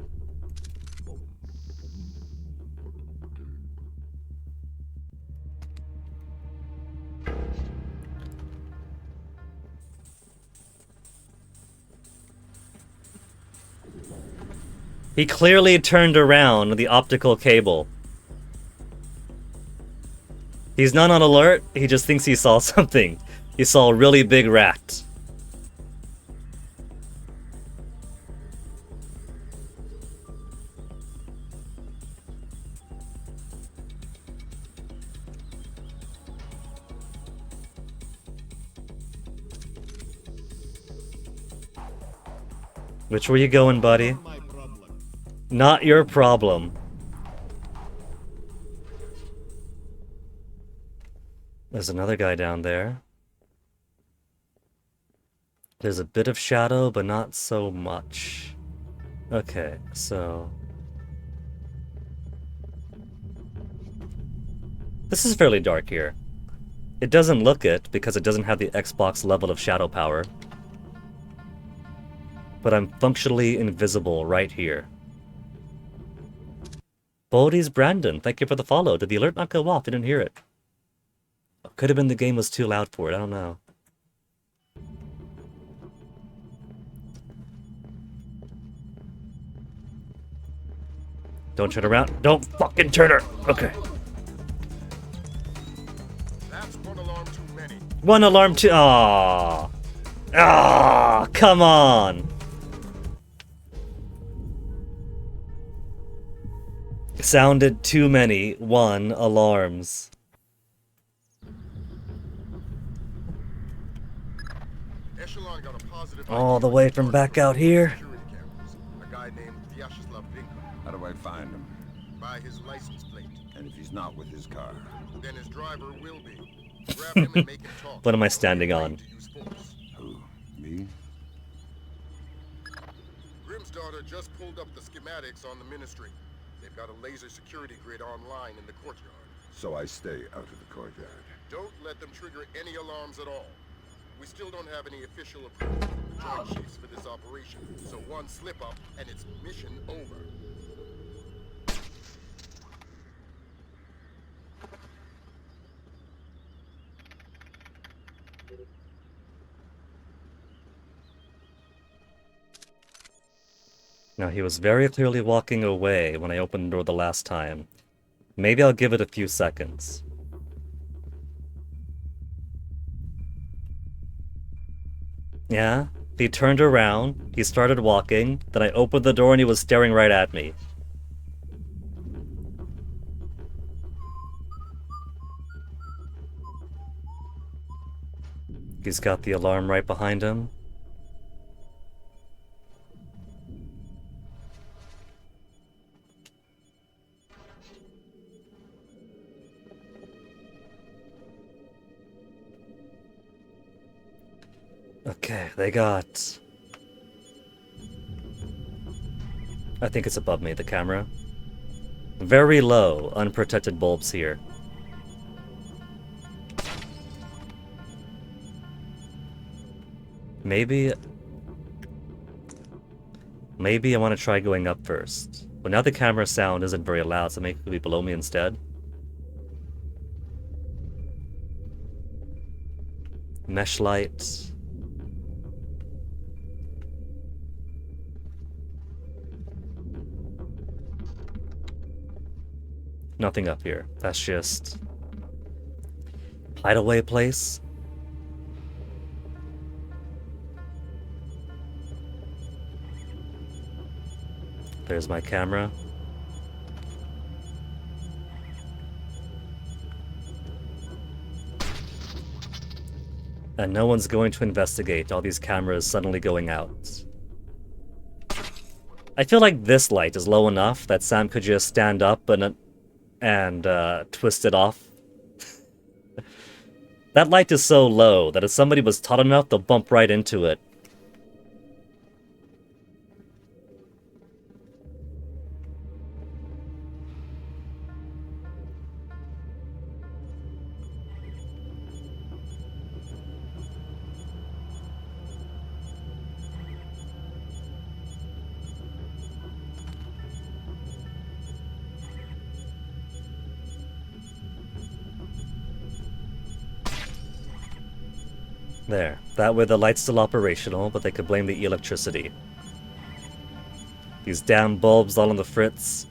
He clearly turned around the optical cable. He's not on alert, he just thinks he saw something. He saw a really big rat. Which way you going, buddy? Not your problem. There's another guy down there. There's a bit of shadow, but not so much. Okay, so... This is fairly dark here. It doesn't look it because it doesn't have the Xbox level of shadow power. But I'm functionally invisible right here. Bodie's Brandon, thank you for the follow. Did the alert not go off? I didn't hear it. Could have been the game was too loud for it, I don't know. Don't turn around. Don't fucking turn her! Okay. That's one alarm too many. One alarm too... Aww. Ah, come on! Sounded too many alarms. Echelon got a positive All the way from back out here. a guy named Vyacheslav Grinko. How do I find him? By his license plate. And if he's not with his car? Then his driver will be. Grab him and make him talk. What am I standing on? Who? Me? Grimm's daughter just pulled up the schematics on the ministry. They've got a laser security grid online in the courtyard. So I stay out of the courtyard. Don't let them trigger any alarms at all. We still don't have any official approval from the Joint Chiefs for this operation, so one slip-up and it's mission over. Now, he was very clearly walking away when I opened the door the last time. Maybe I'll give it a few seconds. Yeah, he turned around, he started walking, then I opened the door and he was staring right at me. He's got the alarm right behind him. Okay, they got... I think it's above me, the camera. Very low, unprotected bulbs here. Maybe I want to try going up first. But now the camera sound isn't very loud, so maybe it could be below me instead. Mesh lights. Nothing up here. That's just... hideaway place. There's my camera. And no one's going to investigate all these cameras suddenly going out. I feel like this light is low enough that Sam could just stand up and twist it off. That light is so low that if somebody was tall enough, they'll bump right into it. There. That way the light's still operational, but they could blame the electricity. These damn bulbs all on the fritz.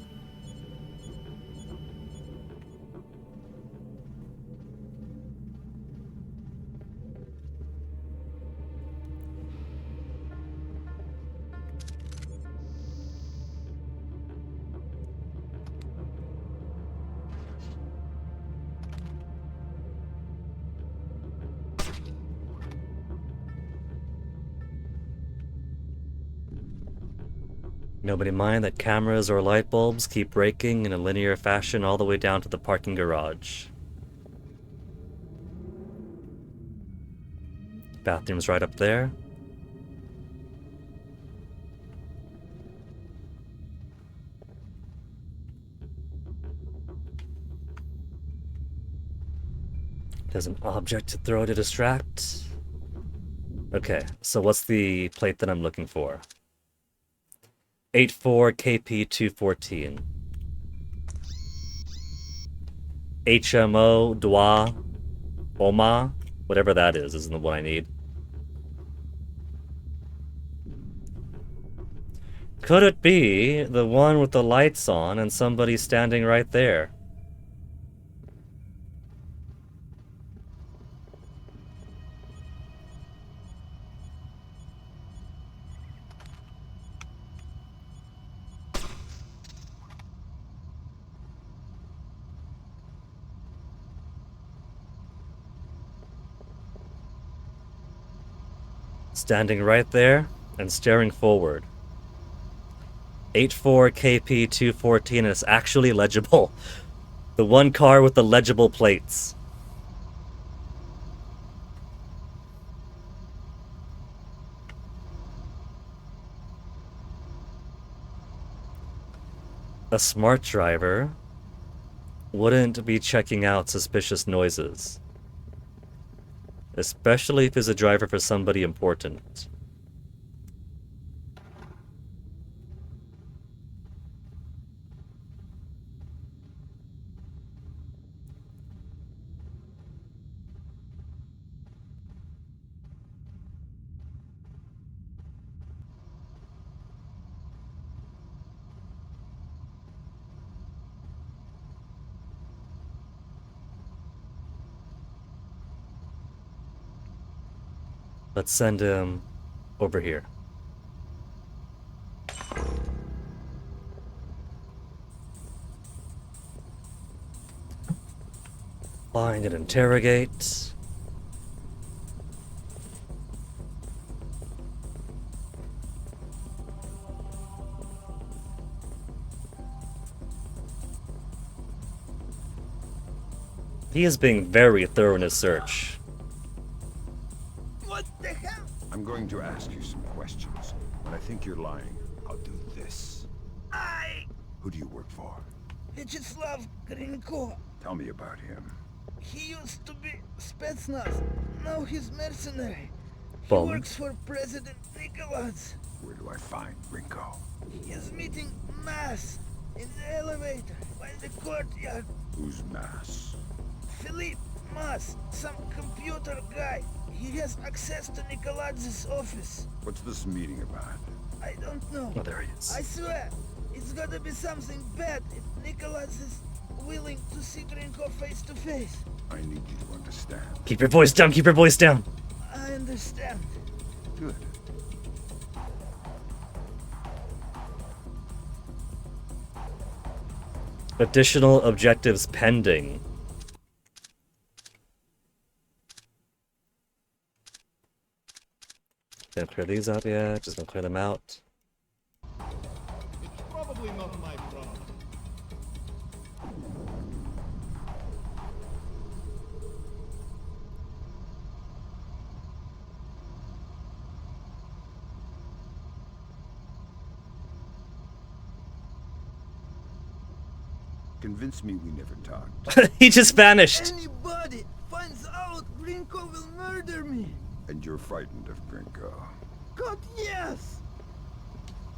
Nobody mind that cameras or light bulbs keep breaking in a linear fashion all the way down to the parking garage. Bathroom's right up there. There's an object to throw to distract. Okay, so what's the plate that I'm looking for? 84 KP 214. HMO, Dwa, Oma, whatever that is, isn't the one I need. Could it be the one with the lights on and somebody standing right there? Standing right there and staring forward. 84 KP 214 is actually legible. The one car with the legible plates. A smart driver wouldn't be checking out suspicious noises. Especially if he's a driver for somebody important. Let's send him over here. Find and interrogate. He is being very thorough in his search. What the hell? I'm going to ask you some questions. When I think you're lying, I'll do this. Who do you work for? Vyacheslav Grinko. Tell me about him. He used to be Spetsnaz. Now he's mercenary. He Bum. works for President Nicholas. Where do I find Rinko? He is meeting Mass in the elevator by the courtyard. Who's Mass? Philippe Mass, some computer guy. He has access to Nikolaz's office. What's this meeting about? I don't know. Oh, there he is. I swear, it's gotta be something bad if Nicholas is willing to see Grinko face to face. I need you to understand. Keep your voice down, keep your voice down. I understand. Good. Additional objectives pending. Gonna clear these out yet, just gonna clear them out. It's probably not my problem. Convince me we never talked. He just vanished. Anybody finds out, Grinko will murder me. And you're frightened of Grinko. God, yes!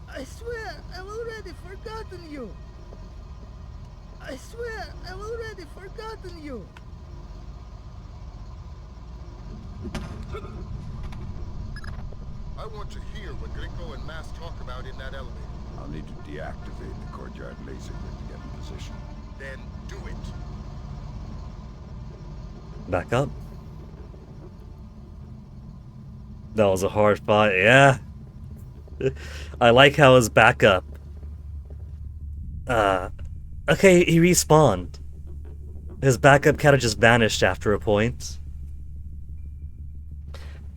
I swear, I've already forgotten you. I swear, I've already forgotten you. I want to hear what Grinko and Mass talk about in that elevator. I'll need to deactivate the courtyard laser grid to get in position. Then do it. Back up. That was a hard fight, yeah. I like how his backup. Okay, he respawned. His backup kind of just vanished after a point.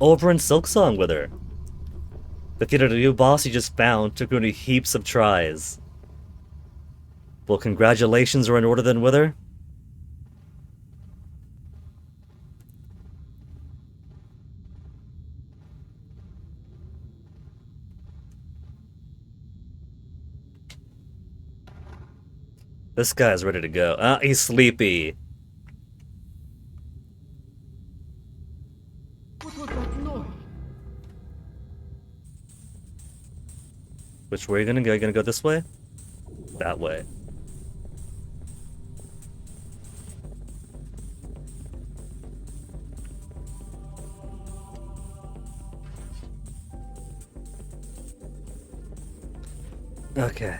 Over in Silksong with her. Defeated a new boss he just found, took only heaps of tries. Well, congratulations are in order then with her. This guy's ready to go. He's sleepy. Which way are you gonna go? You gonna go this way? That way. Okay.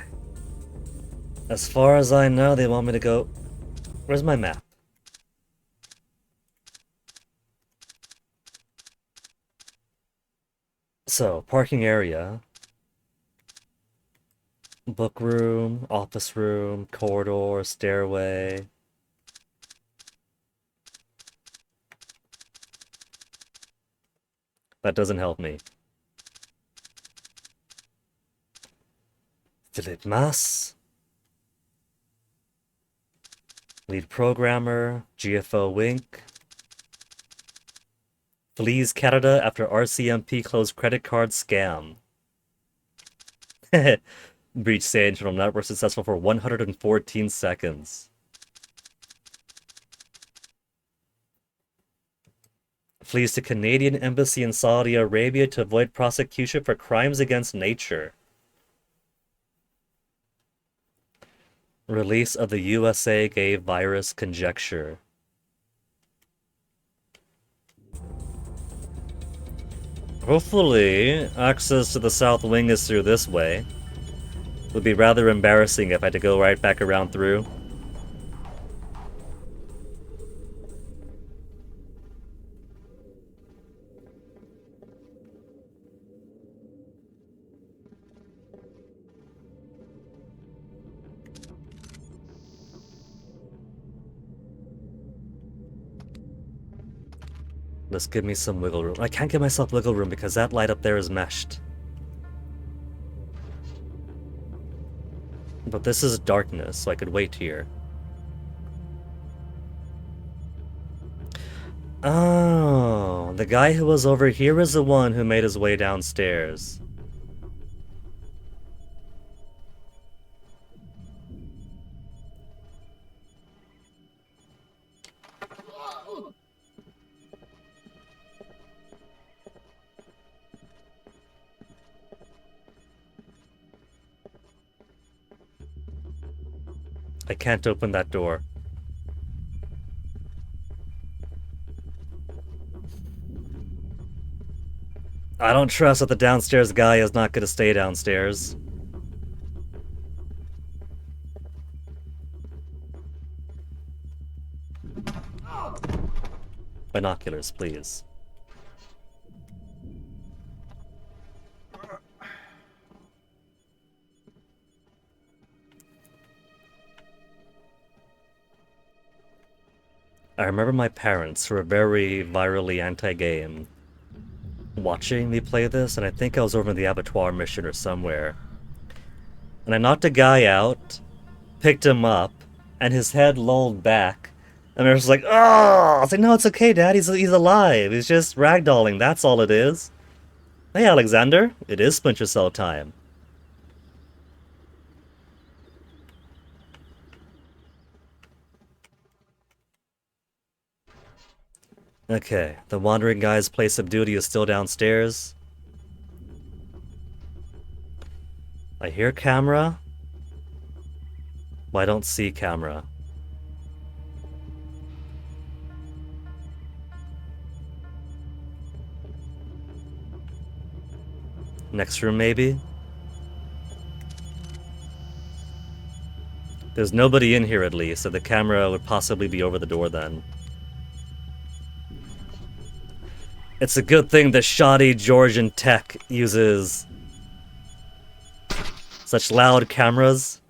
As far as I know, they want me to go... Where's my map? So, parking area. Book room, office room, corridor, stairway. That doesn't help me. Philip Mass. Lead programmer, GFO Wink. Flees Canada after RCMP closed credit card scam. Breach say internal network successful for 114 seconds. Flees to Canadian embassy in Saudi Arabia to avoid prosecution for crimes against nature. Release of the USA gay virus conjecture. Hopefully, access to the South Wing is through this way. It would be rather embarrassing if I had to go right back around through. Let's give me some wiggle room. I can't give myself wiggle room because that light up there is meshed. But this is darkness, so I could wait here. Oh, the guy who was over here is the one who made his way downstairs. I can't open that door. I don't trust that the downstairs guy is not going to stay downstairs. Binoculars, please. I remember my parents, who were very virally anti-game, watching me play this, and I think I was over in the abattoir mission or somewhere. And I knocked a guy out, picked him up, and his head lolled back. And I was like, oh! I was like, no, it's okay, Dad, he's alive. He's just ragdolling, that's all it is. Hey, Alexander, it is Splinter Cell time. Okay, the wandering guy's place of duty is still downstairs. I hear camera. Well, I don't see camera. Next room, maybe? There's nobody in here at least, so the camera would possibly be over the door then. It's a good thing that shoddy Georgian tech uses such loud cameras.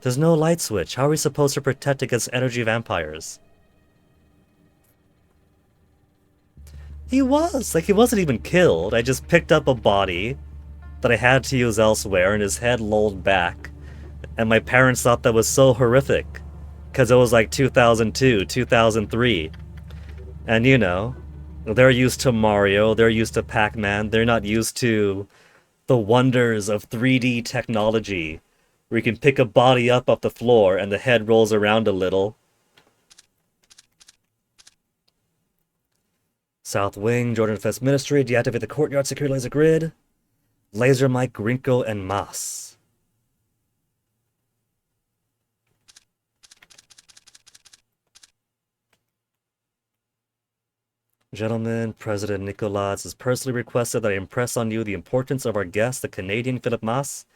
There's no light switch. How are we supposed to protect against energy vampires? He was. Like, he wasn't even killed. I just picked up a body that I had to use elsewhere, and his head lolled back. And my parents thought that was so horrific. Because it was like 2002, 2003. And you know, they're used to Mario, they're used to Pac-Man, they're not used to the wonders of 3D technology, where you can pick a body up off the floor and the head rolls around a little. South Wing, Jordan Defense Ministry, deactivate the courtyard security laser grid. Laser Mike, Grinko, and Mas. Gentlemen, President Nicolaz has personally requested that I impress on you the importance of our guests, the Canadian Philip Mas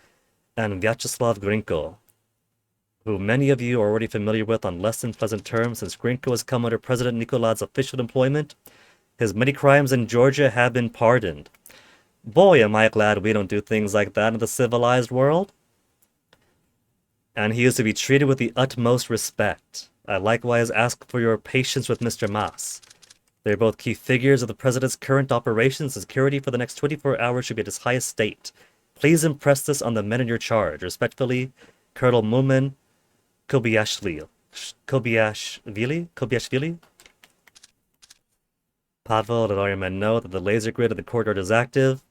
and Vyacheslav Grinko, who many of you are already familiar with on less than pleasant terms since Grinko has come under President Nicolaz's official employment. His many crimes in Georgia have been pardoned. Boy, am I glad we don't do things like that in the civilized world. And he is to be treated with the utmost respect. I likewise ask for your patience with Mr. Mas. They are both key figures of the President's current operations, and security for the next 24 hours should be at its highest state. Please impress this on the men in your charge. Respectfully, Colonel Mumin Kobiashvili. Pavel, let all your men know that the laser grid of the courtyard is active.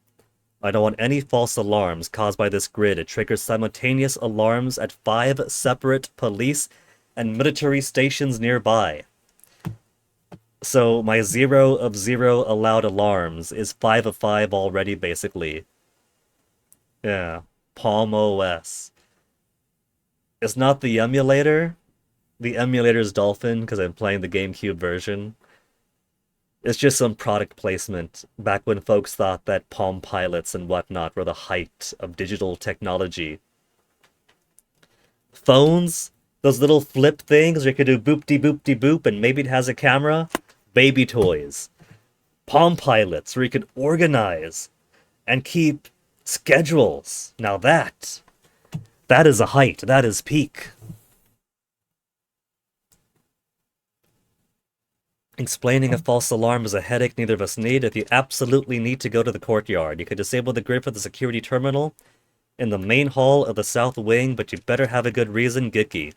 I don't want any false alarms caused by this grid. It triggers simultaneous alarms at 5 separate police and military stations nearby. So my 0 of 0 allowed alarms is 5 of 5 already, basically. Yeah, Palm OS. It's not the emulator. The emulator is Dolphin because I'm playing the GameCube version. It's just some product placement back when folks thought that Palm Pilots and whatnot were the height of digital technology. Phones, those little flip things where you could do boop-de-boop-de-boop and maybe it has a camera. Baby toys. Palm Pilots where you could organize and keep schedules. Now that is a height. That is peak. Explaining a false alarm is a headache neither of us need. If you absolutely need to go to the courtyard, you could disable the grid for the security terminal in the main hall of the South Wing, but you better have a good reason, Giki.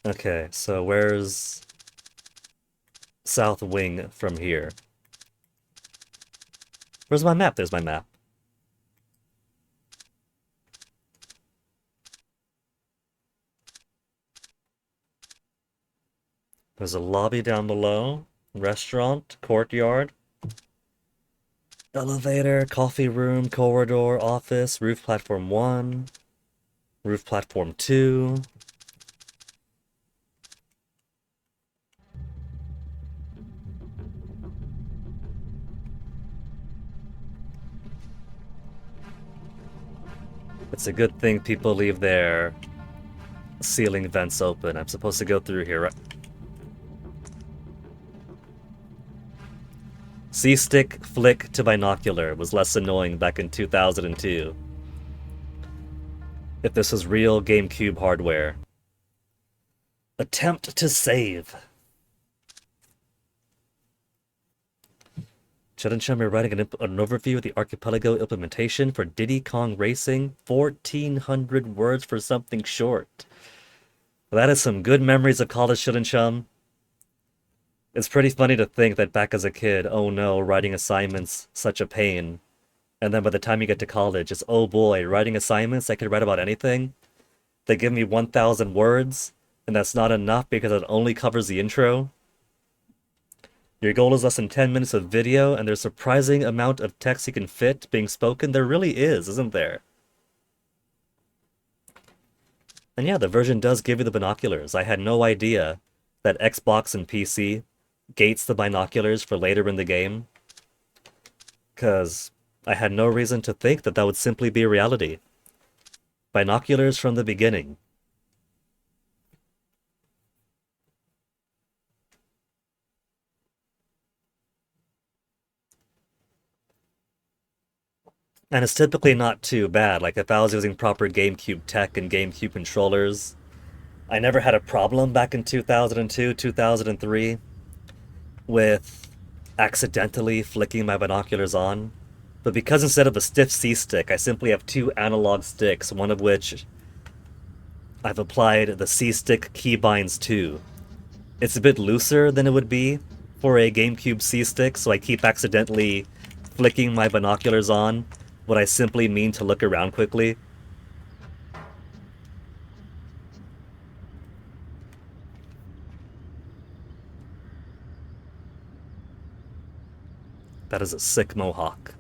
Okay, so where's South Wing from here? Where's my map? There's my map. There's a lobby down below, restaurant, courtyard, elevator, coffee room, corridor, office, roof platform 1, roof platform 2. It's a good thing people leave their ceiling vents open. I'm supposed to go through here, right? C-stick flick to binocular was less annoying back in 2002. If this was real GameCube hardware. Attempt to save. Chud and Chum are writing an overview of the Archipelago implementation for Diddy Kong Racing. 1,400 words for something short. That is some good memories of college, Chud and Chum. It's pretty funny to think that back as a kid, oh no, writing assignments, such a pain. And then by the time you get to college, it's oh boy, writing assignments, I could write about anything. They give me 1,000 words, and that's not enough because it only covers the intro. Your goal is less than 10 minutes of video, and there's a surprising amount of text you can fit being spoken. There really is, isn't there? And yeah, the version does give you the binoculars. I had no idea that Xbox and PC gates the binoculars for later in the game, because I had no reason to think that that would simply be reality. Binoculars from the beginning. And it's typically not too bad. Like if I was using proper GameCube tech and GameCube controllers, I never had a problem back in 2002, 2003 with accidentally flicking my binoculars on. But because instead of a stiff C-stick, I simply have 2 analog sticks, one of which I've applied the C-stick keybinds to. It's a bit looser than it would be for a GameCube C-stick, so I keep accidentally flicking my binoculars on what I simply mean to look around quickly. That is a sick mohawk.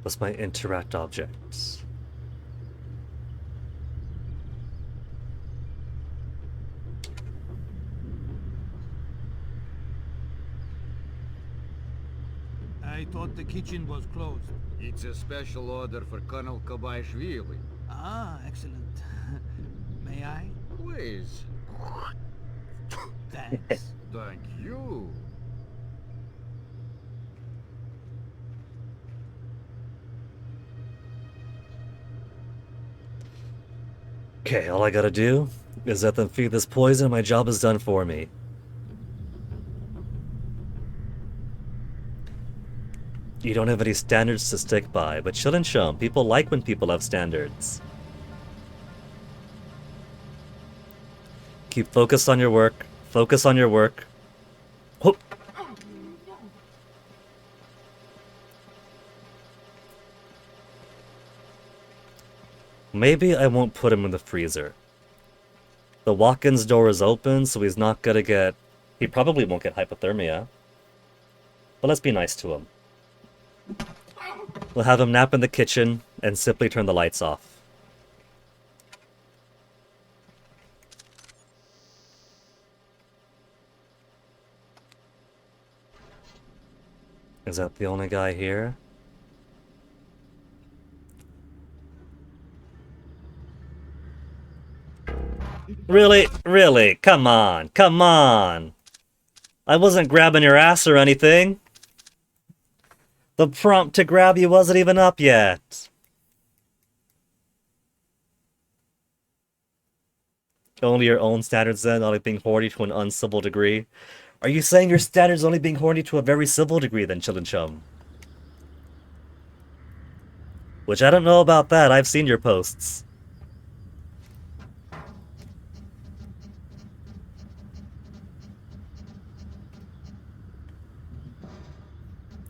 What's my interact objects? I thought the kitchen was closed. It's a special order for Colonel Kobaishvili. Ah, excellent. May I? Please. Thanks. Thank you. Okay, all I gotta do is let them feed this poison and my job is done for me. You don't have any standards to stick by, but chill and chum, people like when people have standards. Keep focused on your work. Focus on your work. Whoop. Maybe I won't put him in the freezer. The walk-in's door is open, so he's not gonna get... He probably won't get hypothermia. But let's be nice to him. We'll have him nap in the kitchen and simply turn the lights off. Is that the only guy here? Really? Really? Come on. Come on. I wasn't grabbing your ass or anything. The prompt to grab you wasn't even up yet. Only your own standards then, only being horny to an uncivil degree. Are you saying your standards only being horny to a very civil degree then, Chill and Chum? Which I don't know about that, I've seen your posts.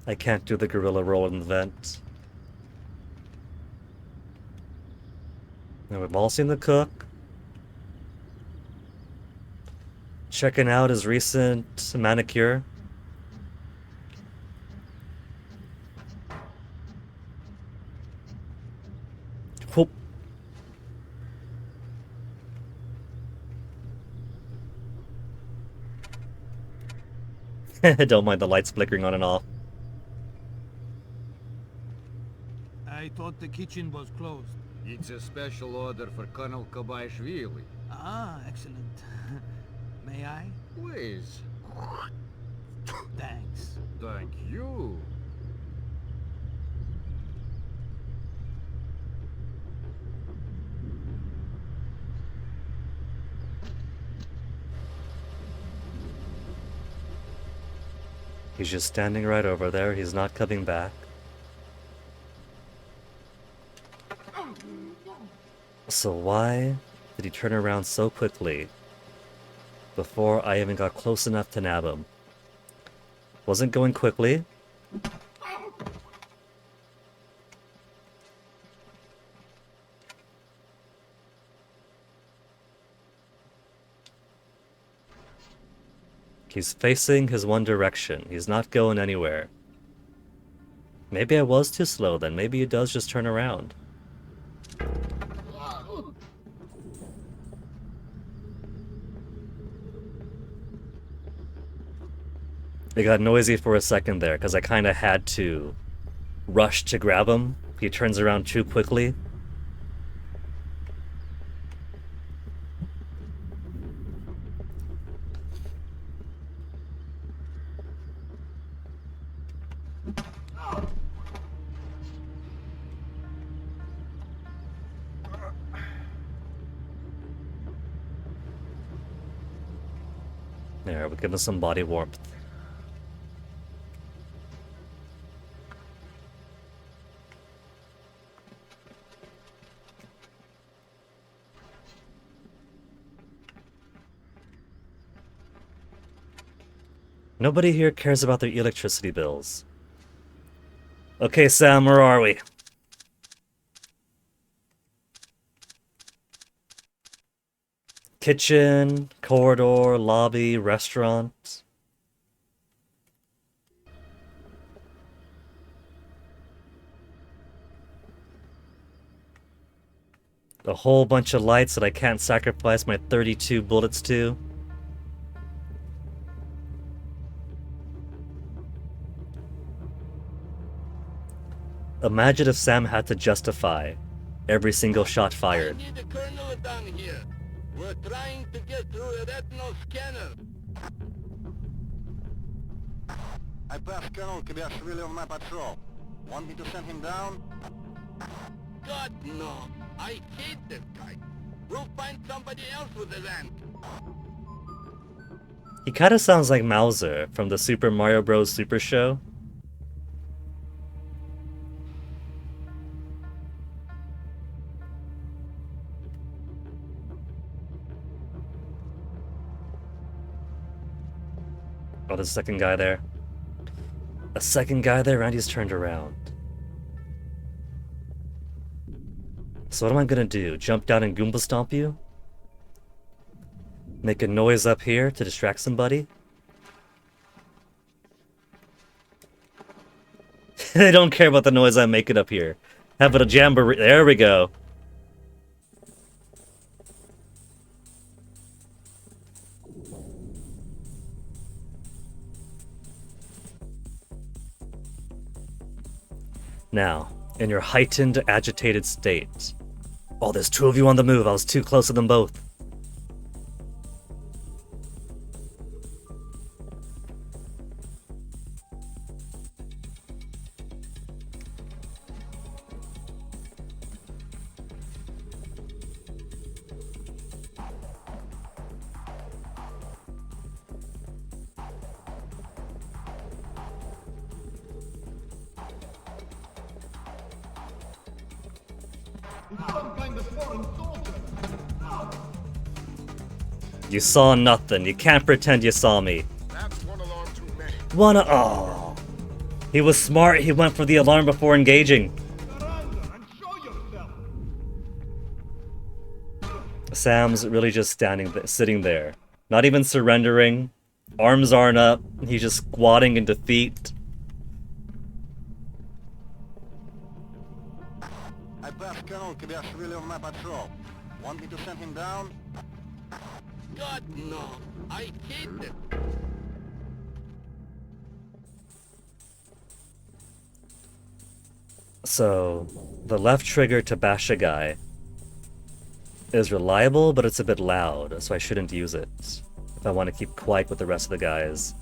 I can't do the gorilla roll in the vent. Now we've all seen the cook. Checking out his recent manicure. Whoop. Don't mind the lights flickering on and off. I thought the kitchen was closed. It's a special order for Colonel Kobaishvili. Ah, excellent. May I? Please. Thanks. Thank you. He's just standing right over there. He's not coming back. So why did he turn around so quickly before I even got close enough to nab him? Wasn't going quickly. He's facing his one direction. He's not going anywhere. Maybe I was too slow then. Maybe he does just turn around. It got noisy for a second there, because I kind of had to rush to grab him. He turns around too quickly. There, we'll give him some body warmth. Nobody here cares about their electricity bills. Okay, Sam, where are we? Kitchen, corridor, lobby, restaurant. A whole bunch of lights that I can't sacrifice my 32 bullets to. Imagine if Sam had to justify every single shot fired. I need a colonel down here. We're trying to get through a retinal scanner. I passed Colonel Kibashvili on my patrol. Want me to send him down? God, no. I hate this guy. We'll find somebody else with a rank. He kind of sounds like Mauser from the Super Mario Bros. Super Show. Oh, there's a second guy there. A second guy there, Randy's turned around. So what am I gonna do? Jump down and Goomba stomp you? Make a noise up here to distract somebody? They don't care about the noise I'm making up here. Have it a jamboree. There we go. Now, in your heightened, agitated state. Oh, there's two of you on the move. I was too close to them both. Some kind of foreign soldier. You saw nothing. You can't pretend you saw me. That's one alarm too many. Oh. He was smart. He went for the alarm before engaging. Sam's really just sitting there. Not even surrendering. Arms aren't up. He's just squatting in defeat. I passed Colonel Kibashvili on my patrol. Want me to send him down? God, no. I hate it. So, the left trigger to bash a guy is reliable, but it's a bit loud, so I shouldn't use it if I want to keep quiet with the rest of the guys.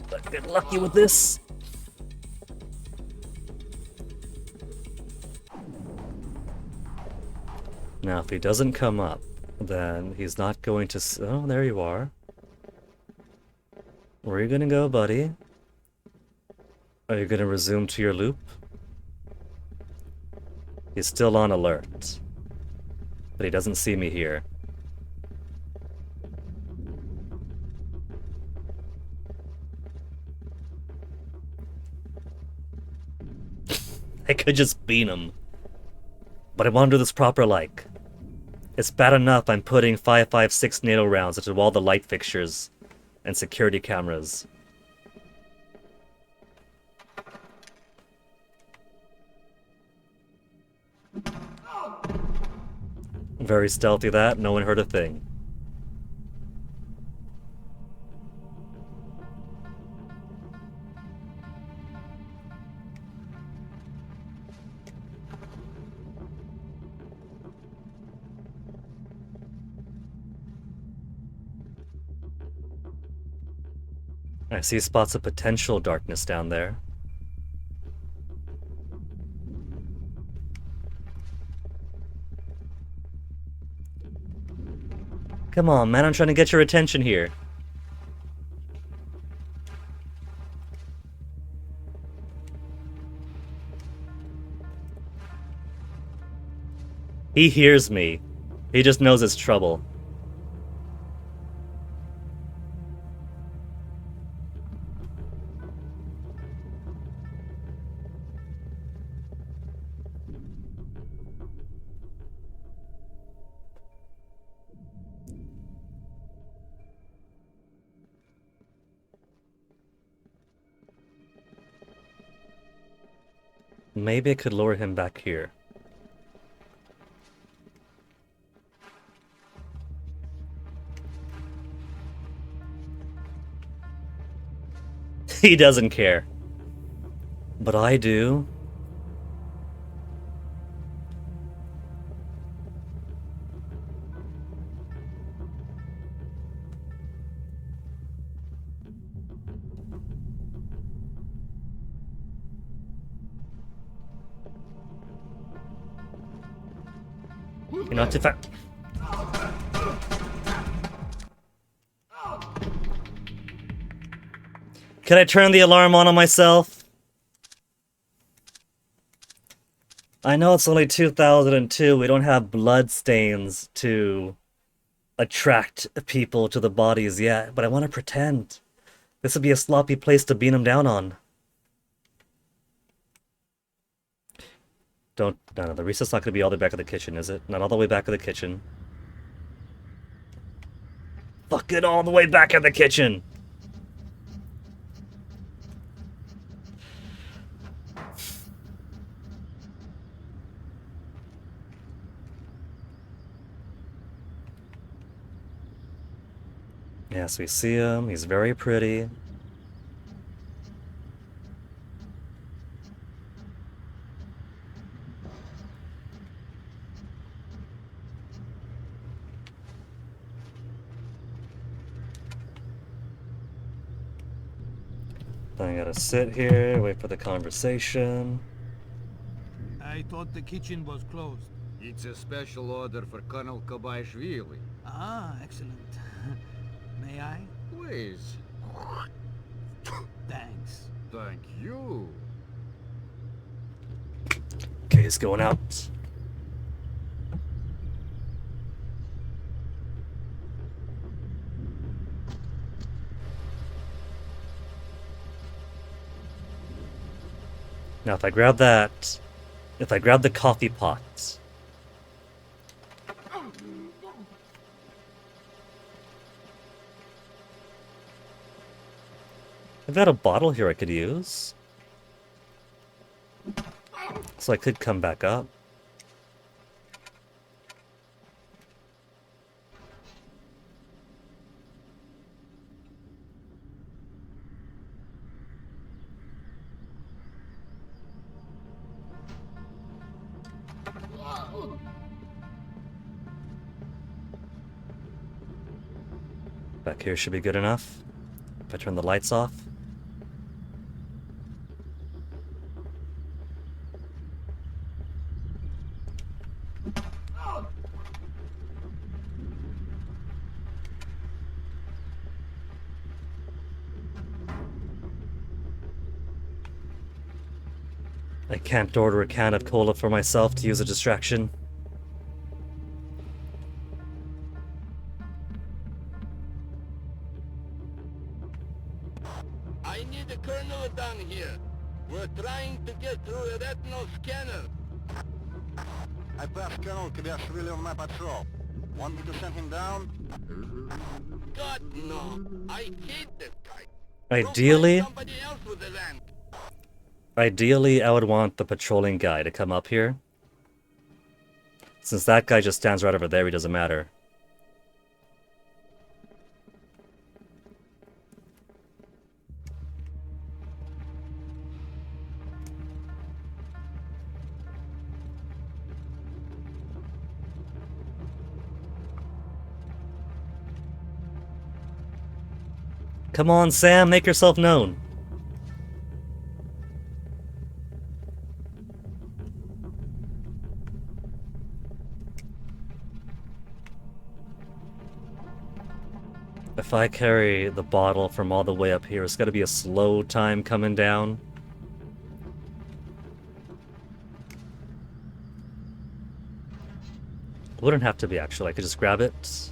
But get lucky with this. Now, if he doesn't come up, then he's not going to... Oh, there you are. Where are you gonna go, buddy? Are you gonna resume to your loop? He's still on alert. But he doesn't see me here. I could just beat him. But I want to do this proper-like. It's bad enough I'm putting 5.56 NATO rounds into all the light fixtures and security cameras. Very stealthy that, no one heard a thing. I see spots of potential darkness down there. Come on, man, I'm trying to get your attention here. He hears me. He just knows it's trouble. Maybe I could lure him back here. He doesn't care. But I do. You're not too far. Can I turn the alarm on myself? I know it's only 2002. We don't have blood stains to attract people to the bodies yet, but I want to pretend. This would be a sloppy place to beat them down on. Don't... No, the reset's not going to be all the way back of the kitchen, is it? Not all the way back of the kitchen. Fuck it, all the way back of the kitchen! Yes, we see him. He's very pretty. Then I gotta sit here, wait for the conversation. I thought the kitchen was closed. It's a special order for Colonel Kobaishvili. Ah, excellent. May I? Please. Thanks. Thank you. Okay, he's going out. Now if I grab that, if I grab the coffee pot, I've got a bottle here I could use. So I could come back up. Back here should be good enough. If I turn the lights off. I can't order a can of cola for myself to use a distraction. I need a colonel down here. We're trying to get through a retinal scanner. I passed Colonel Kobaishvili on my patrol. Want me to send him down? God, no. I hate this guy. Ideally, Somebody else with the land. ideally, I would want the patrolling guy to come up here. Since that guy just stands right over there, he doesn't matter. Come on, Sam, make yourself known. If I carry the bottle from all the way up here, it's gotta be a slow time coming down. Wouldn't have to be, actually. I could just grab it.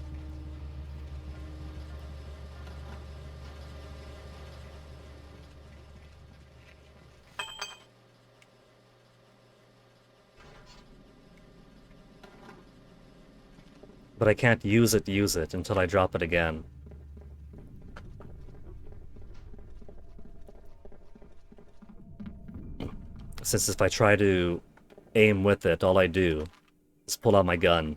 But I can't use it until I drop it again. Since if I try to aim with it, all I do is pull out my gun.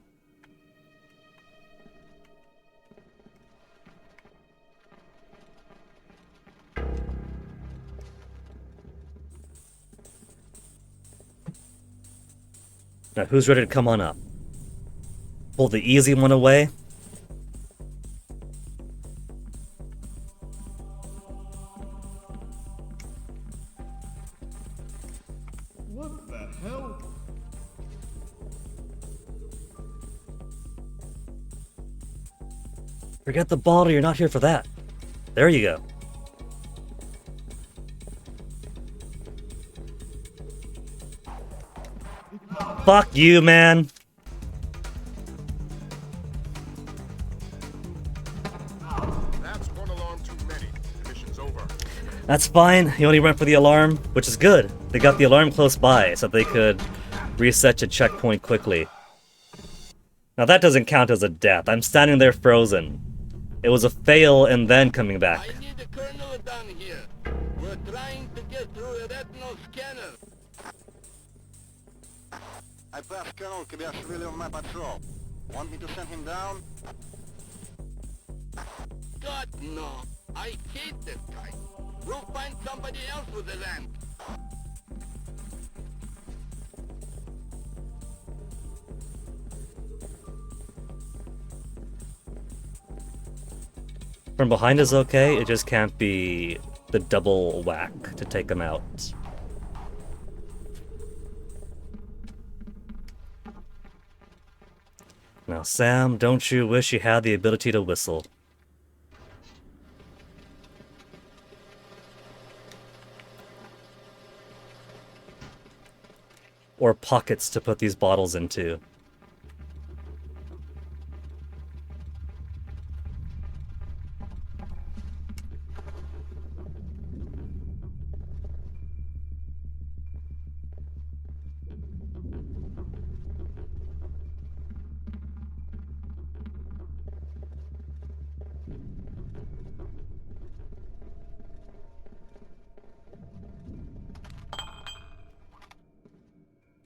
Now, who's ready to come on up? Pull the easy one away. What the hell? Forget the bottle, you're not here for that. There you go. Fuck you, man. That's one alarm too many. The mission's over. That's fine. You only went for the alarm, which is good. They got the alarm close by so they could reset to checkpoint quickly. Now that doesn't count as a death. I'm standing there frozen. It was a fail and then coming back. I need a colonel down here. We're trying to get through a retinal scanner. I passed Colonel Kibashvili on my patrol. Want me to send him down? God, no. I hate this guy. We'll find somebody else with the land. From behind is okay, it just can't be the double whack to take him out. Now, Sam, don't you wish you had the ability to whistle? Or pockets to put these bottles into.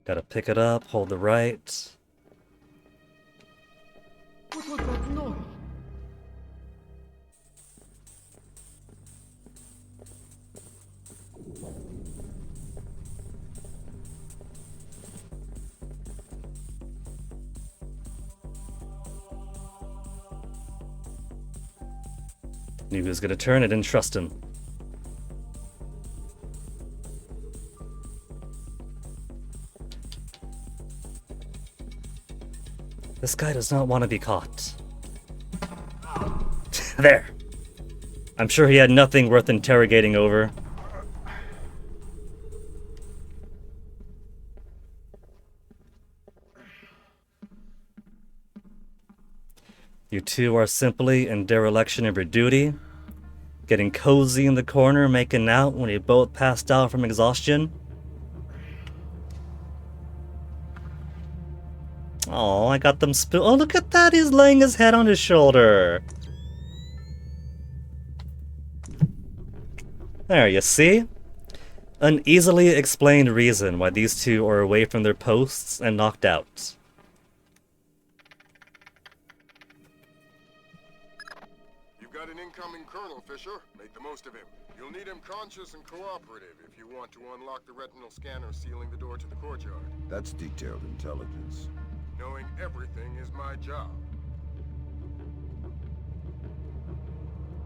Gotta pick it up, hold the right. What was that noise? Knew he was gonna turn, I didn't trust him. This guy does not want to be caught. There. I'm sure he had nothing worth interrogating over. You two are simply in dereliction of your duty, getting cozy in the corner, making out when you both passed out from exhaustion. Oh, I got them spill. Oh, look at that! He's laying his head on his shoulder. There, you see? An easily explained reason why these two are away from their posts and knocked out. You've got an incoming Colonel, Fisher. Make the most of him. You'll need him conscious and cooperative if you want to unlock the retinal scanner sealing the door to the courtyard. That's detailed intelligence. Knowing everything is my job.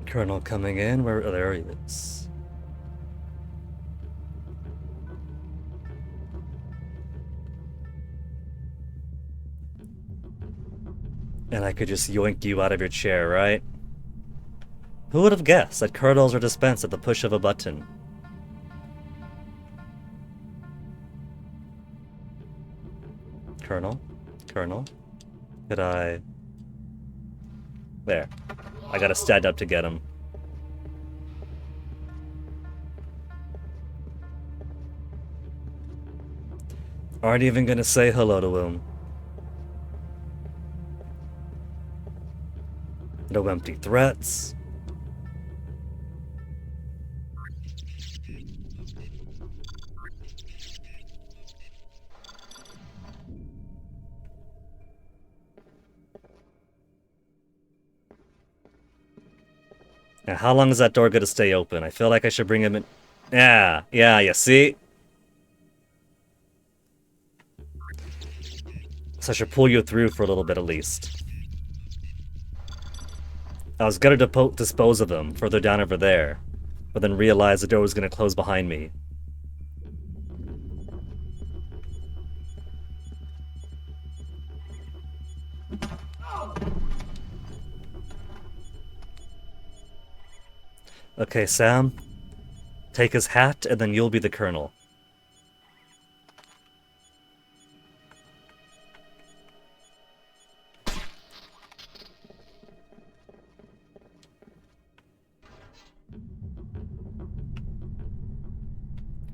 Colonel coming in, where there he is. And I could just yoink you out of your chair, right? Who would have guessed that colonels are dispensed at the push of a button? Colonel? Colonel? Could I... There. I gotta stand up to get him. Aren't even gonna say hello to him. No empty threats. Now, how long is that door gonna stay open? I feel like I should bring him in. Yeah, you see? So I should pull you through for a little bit at least. I was gonna dispose of him further down over there, but then realized the door was gonna close behind me. Okay, Sam. Take his hat, and then you'll be the colonel.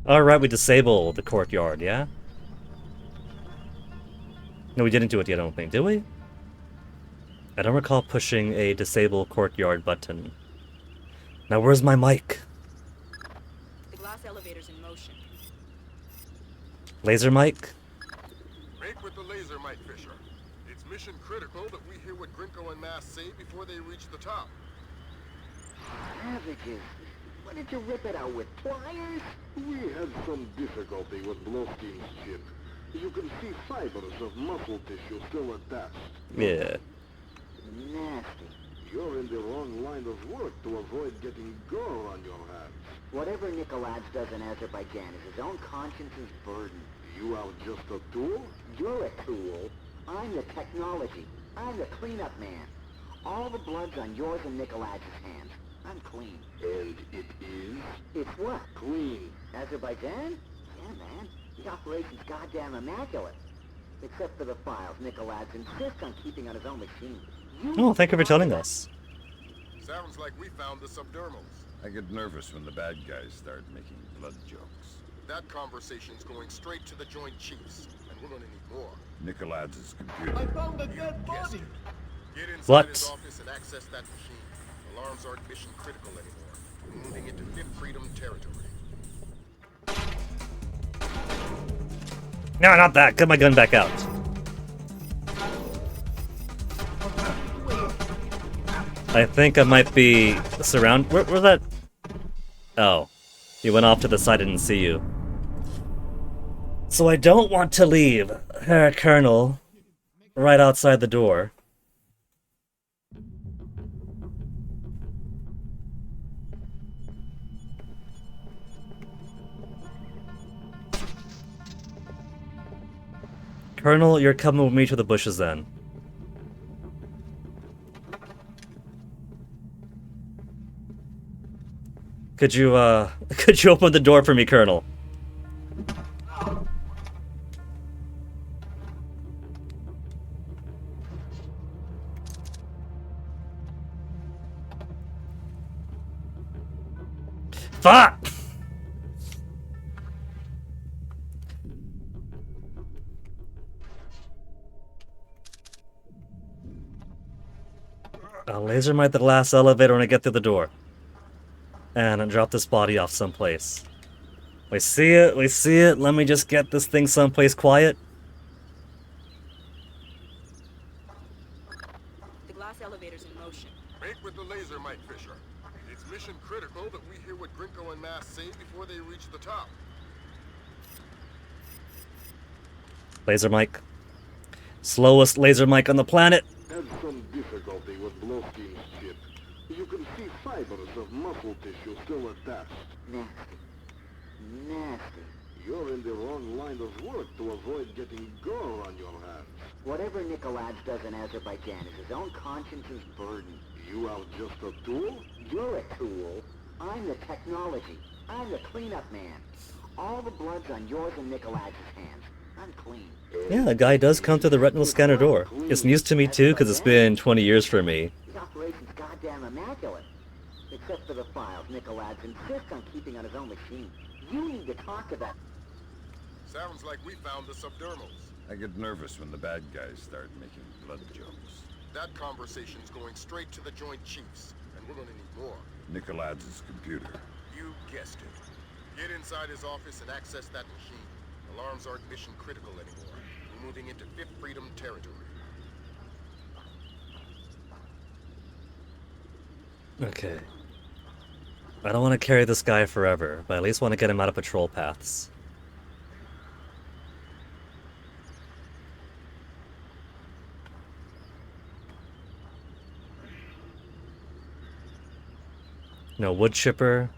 Alright, we disabled the courtyard, yeah? No, we didn't do it yet, I don't think. Did we? I don't recall pushing a disable courtyard button. Now where's my mic? The glass elevator's in motion. Laser mic? Break with the laser mic, Fisher. It's mission critical that we hear what Grinko and Mass say before they reach the top. Savages. What did you rip it out with, pliers? We had some difficulty with Bloskin's chip. You can see fibers of muscle tissue still attached. Yeah. Nasty. You're in the wrong line of work to avoid getting gore on your hands. Whatever Nikolaj does in Azerbaijan is his own conscience's burden. You are just a tool? You're a tool. I'm the technology. I'm the cleanup man. All the blood's on yours and Nikolaj's hands. I'm clean. And it is? It's what? Clean. Azerbaijan? Yeah, man. The operation's goddamn immaculate. Except for the files Nikolaj insists on keeping on his own machine. Oh, thank you for telling us. Sounds like we found the subdermals. I get nervous when the bad guys start making blood jokes. That conversation's going straight to the Joint Chiefs, and we're gonna need more. Nikolaj's computer. I found a dead body! Get inside his office and access that machine. Alarms aren't mission critical anymore. We're moving into Fifth Freedom territory. No, not that. Get my gun back out. I think I might be surrounded. Where's that? Oh. You went off to the side, I didn't see you. So I don't want to leave Herr Colonel right outside the door. Colonel, you're coming with me to the bushes then. Could you open the door for me, Colonel? Fuck! I'll laser might the glass elevator when I get through the door. And drop this body off someplace. We see it, we see it. Let me just get this thing someplace quiet. The glass elevator's in motion. Break with the laser mic, Fisher. It's mission critical that we hear what Grinko and Mass say before they reach the top. Laser mic. Slowest laser mic on the planet. Had some difficulty with Bloskin's chip. You can see fibers of muscle tissue still attached. Nasty. Nasty. You're in the wrong line of work to avoid getting gore on your hands. Whatever Nikolaj does in Azerbaijan is his own conscience's burden. You are just a tool? You're a tool. I'm the technology. I'm the cleanup man. All the blood's on yours and Nikolaj's hands. I'm clean. Yeah, a guy does come through the retinal scanner door. It's news to me too, because it's been 20 years for me. The operation's goddamn immaculate. Except for the files Nicolaides insists on keeping on his own machine. You need to talk to that. Sounds like we found the subdermals. I get nervous when the bad guys start making blood jokes. That conversation's going straight to the Joint Chiefs, and we're gonna need more. Nicolaides' computer. You guessed it. Get inside his office and access that machine. Alarms aren't mission critical anymore. We're moving into Fifth Freedom territory. Okay. I don't want to carry this guy forever, but I at least want to get him out of patrol paths. No wood chipper.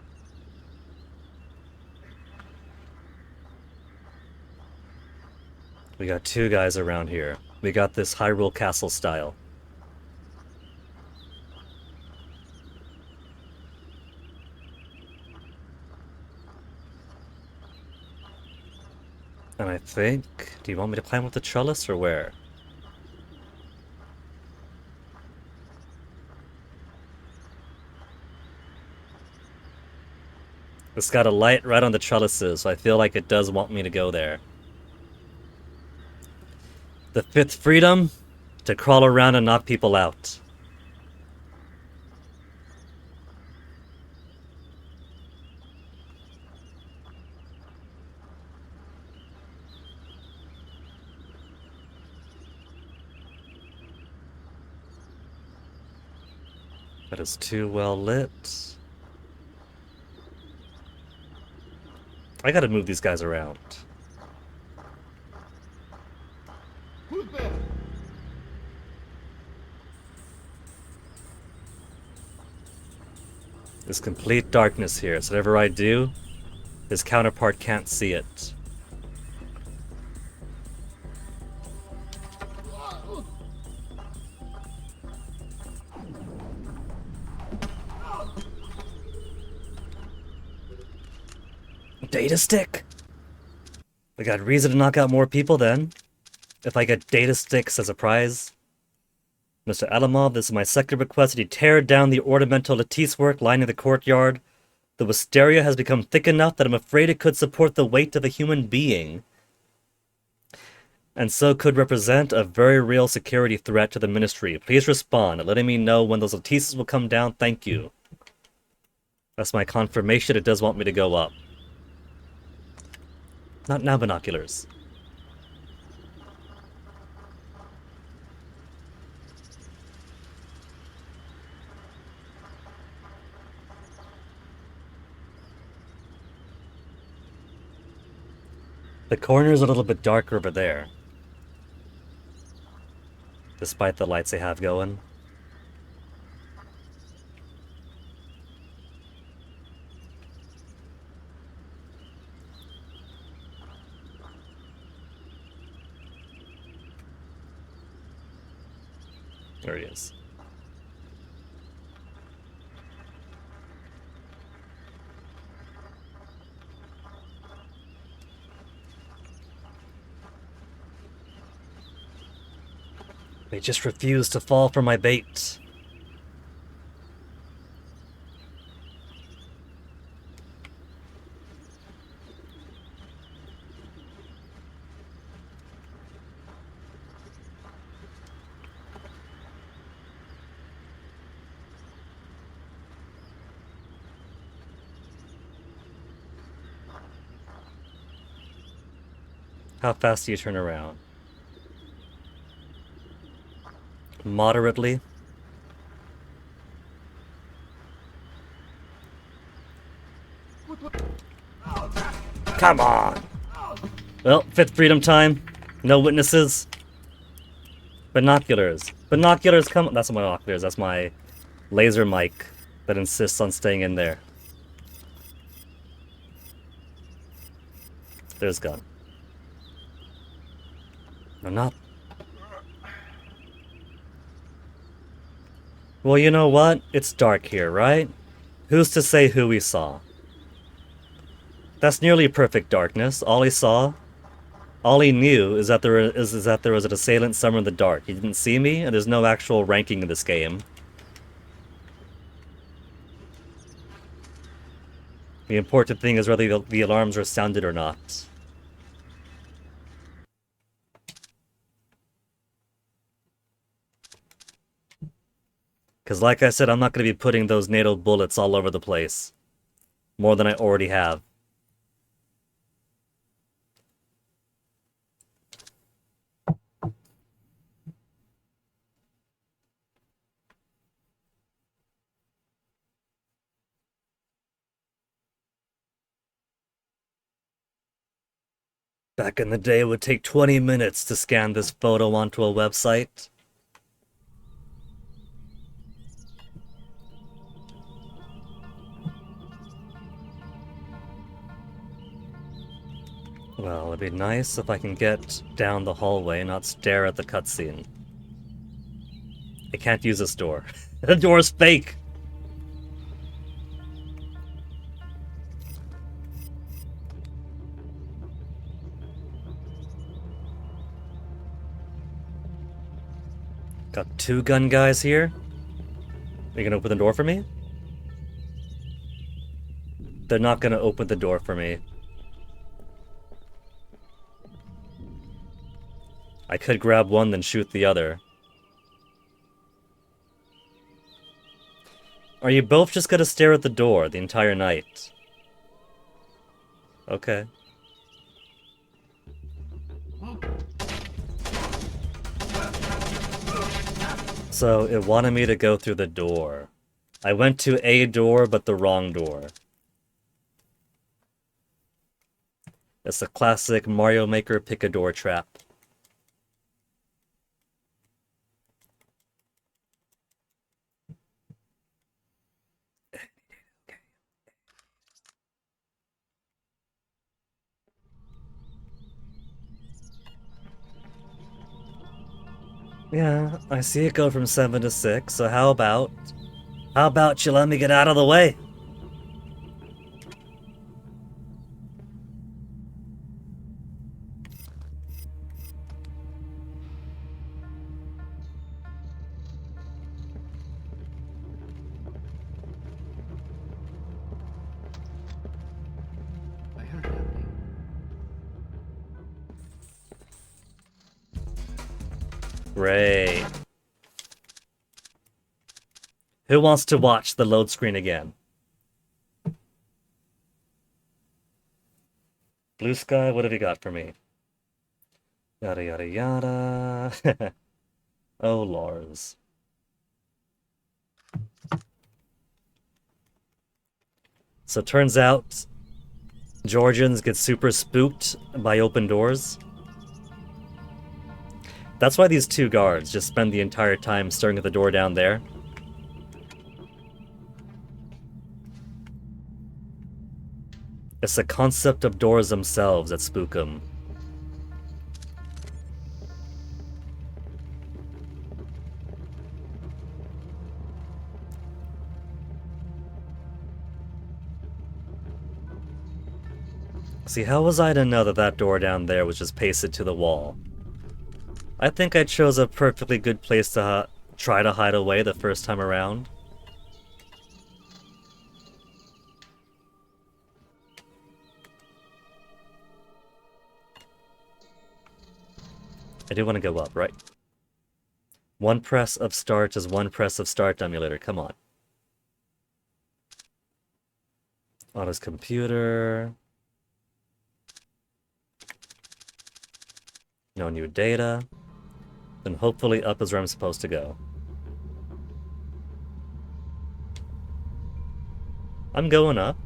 We got two guys around here. We got this Hyrule Castle style. And I think... Do you want me to climb up the trellis or where? It's got a light right on the trellises, so I feel like it does want me to go there. The fifth freedom? To crawl around and knock people out. That is too well lit. I gotta move these guys around. Who's there? There's complete darkness here, so whatever I do, his counterpart can't see it. Data stick? We got reason to knock out more people then. If I get data sticks as a prize. Mr. Alamov, this is my second request that you tear down the ornamental lattice work lining the courtyard. The wisteria has become thick enough that I'm afraid it could support the weight of a human being. And so could represent a very real security threat to the ministry. Please respond, letting me know when those lattices will come down. Thank you. That's my confirmation it does want me to go up. Not now, binoculars. The corner's a little bit darker over there. Despite the lights they have going. There he is. They just refuse to fall for my bait. How fast do you turn around? Moderately. Come on! Well, fifth freedom time. No witnesses. Binoculars. Binoculars, come on. That's not my binoculars, that's my laser mic that insists on staying in there. There's gun. No, not. Well, you know what? It's dark here, right? Who's to say who we saw? That's nearly perfect darkness. All he saw All he knew is that there was an assailant somewhere in the dark. He didn't see me, and there's no actual ranking in this game. The important thing is whether the alarms are sounded or not. Because like I said, I'm not going to be putting those NATO bullets all over the place. More than I already have. Back in the day, it would take 20 minutes to scan this photo onto a website. Well, it'd be nice if I can get down the hallway and not stare at the cutscene. I can't use this door. The door's fake! Got two gun guys here? Are you gonna open the door for me? They're not gonna open the door for me. I could grab one, then shoot the other. Are you both just gonna stare at the door the entire night? Okay. So, it wanted me to go through the door. I went to a door, but the wrong door. It's a classic Mario Maker pick-a-door trap. Yeah, I see it go from 7 to 6, so how about you let me get out of the way? Great. Who wants to watch the load screen again? Blue Sky, what have you got for me? Yada yada yada. Oh, Lars. So turns out, Georgians get super spooked by open doors. That's why these two guards just spend the entire time staring at the door down there. It's the concept of doors themselves that spook them. See, how was I to know that that door down there was just pasted to the wall? I think I chose a perfectly good place to try to hide away the first time around. I do want to go up, right? One press of start is one press of start, emulator. Come on. On his computer. No new data. Then hopefully up is where I'm supposed to go. I'm going up.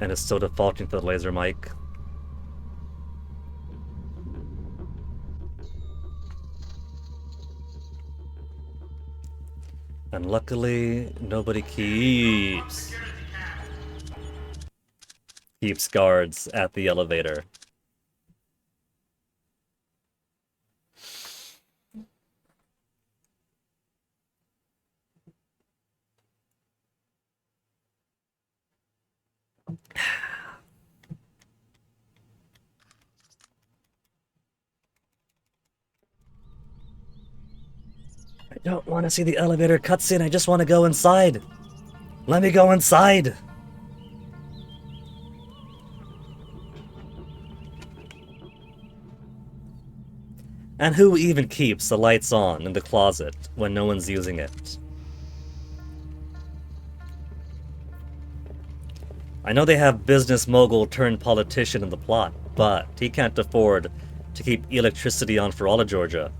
And it's still defaulting to the laser mic. And luckily, nobody keeps guards at the elevator. I don't want to see the elevator cutscene, I just want to go inside. Let me go inside! And who even keeps the lights on in the closet when no one's using it? I know they have business mogul turned politician in the plot, but he can't afford to keep electricity on for all of Georgia.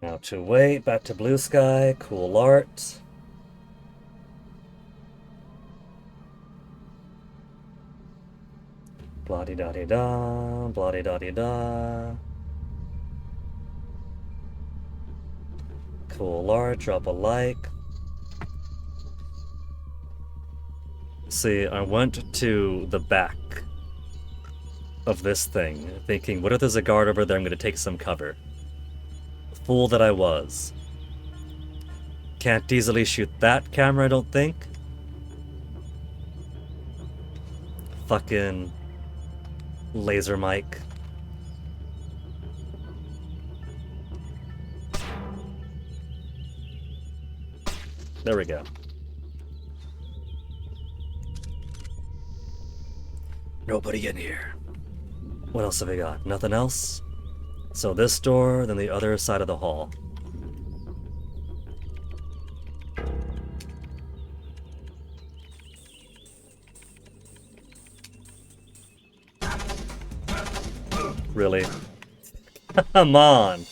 Now to wait, back to blue sky, cool art. Blah-de-da-de-da, blah-de-da-de-da. Cool art, drop a like. See, I went to the back of this thing, thinking, what if there's a guard over there, I'm gonna take some cover. Fool that I was. Can't easily shoot that camera, I don't think. Fucking laser mic. There we go. Nobody in here. What else have we got? Nothing else? So this door, then the other side of the hall. Really? Come on!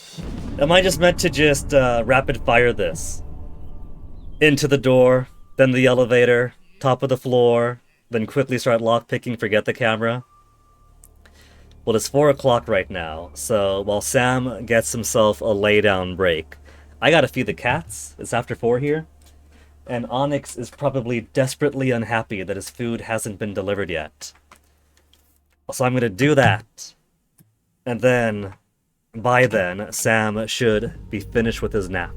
Am I just meant to just rapid fire this? Into the door, then the elevator, top of the floor, then quickly start lockpicking, forget the camera? Well, it's 4 o'clock right now, so while Sam gets himself a laydown break, I gotta feed the cats. It's after 4 here. And Onyx is probably desperately unhappy that his food hasn't been delivered yet. So I'm gonna do that. And then, by then, Sam should be finished with his nap.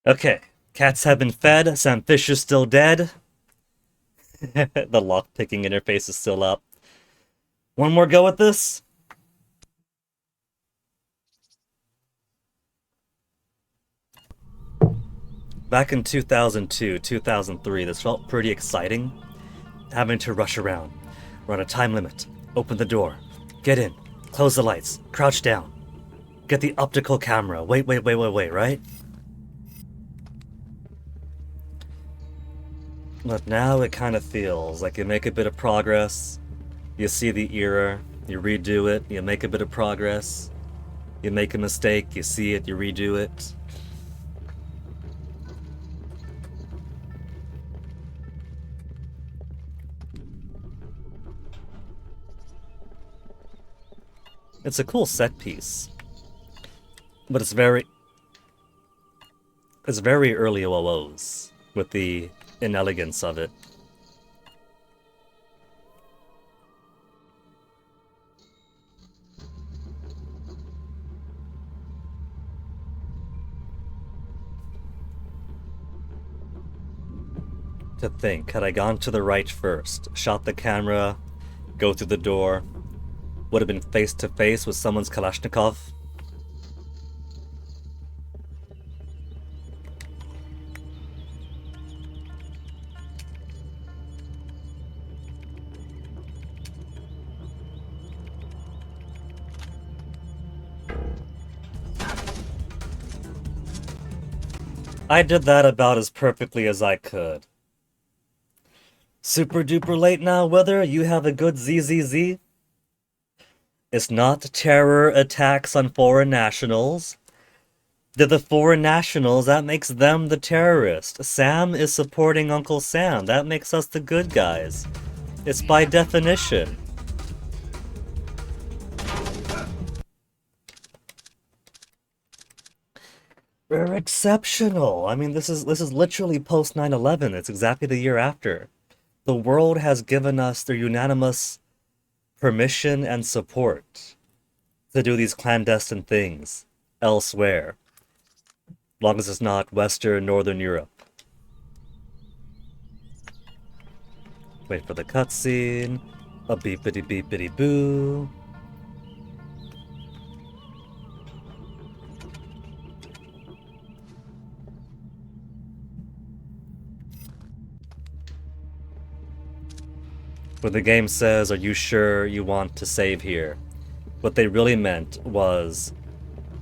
Okay, cats have been fed, Sam Fisher's still dead. The lock-picking interface is still up. One more go at this? Back in 2002, 2003, this felt pretty exciting. Having to rush around. We're on a time limit. Open the door. Get in. Close the lights. Crouch down. Get the optical camera. Wait, right? But now it kind of feels like you make a bit of progress, you see the error, you redo it, you make a bit of progress, you make a mistake, you see it, you redo it. It's a cool set piece, but it's very early OOs with the inelegance of it. To think, had I gone to the right first, shot the camera, go through the door, would have been face to face with someone's Kalashnikov. I did that about as perfectly as I could. Super duper late now, whether you have a good ZZZ? It's not terror attacks on foreign nationals. They're the foreign nationals, that makes them the terrorist. Sam is supporting Uncle Sam, that makes us the good guys. It's by definition. We're exceptional. I mean, this is literally post 9/11. It's exactly the year after. The world has given us their unanimous permission and support to do these clandestine things elsewhere, long as it's not Western, Northern Europe. Wait for the cutscene. A beepity beepity boo. When the game says, "Are you sure you want to save here?" what they really meant was,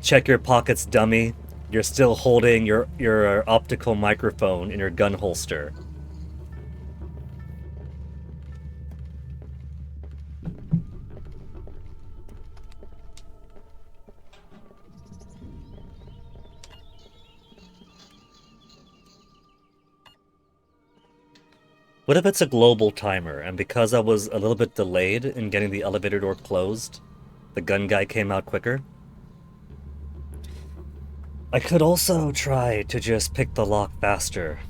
check your pockets, dummy. You're still holding your optical microphone in your gun holster. What if it's a global timer, and because I was a little bit delayed in getting the elevator door closed, the gun guy came out quicker? I could also try to just pick the lock faster.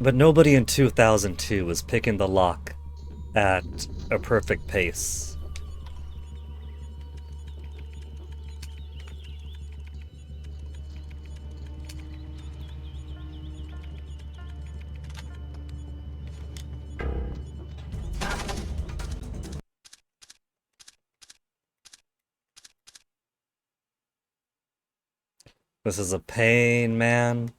But nobody in 2002 was picking the lock at a perfect pace. This is a pain, man.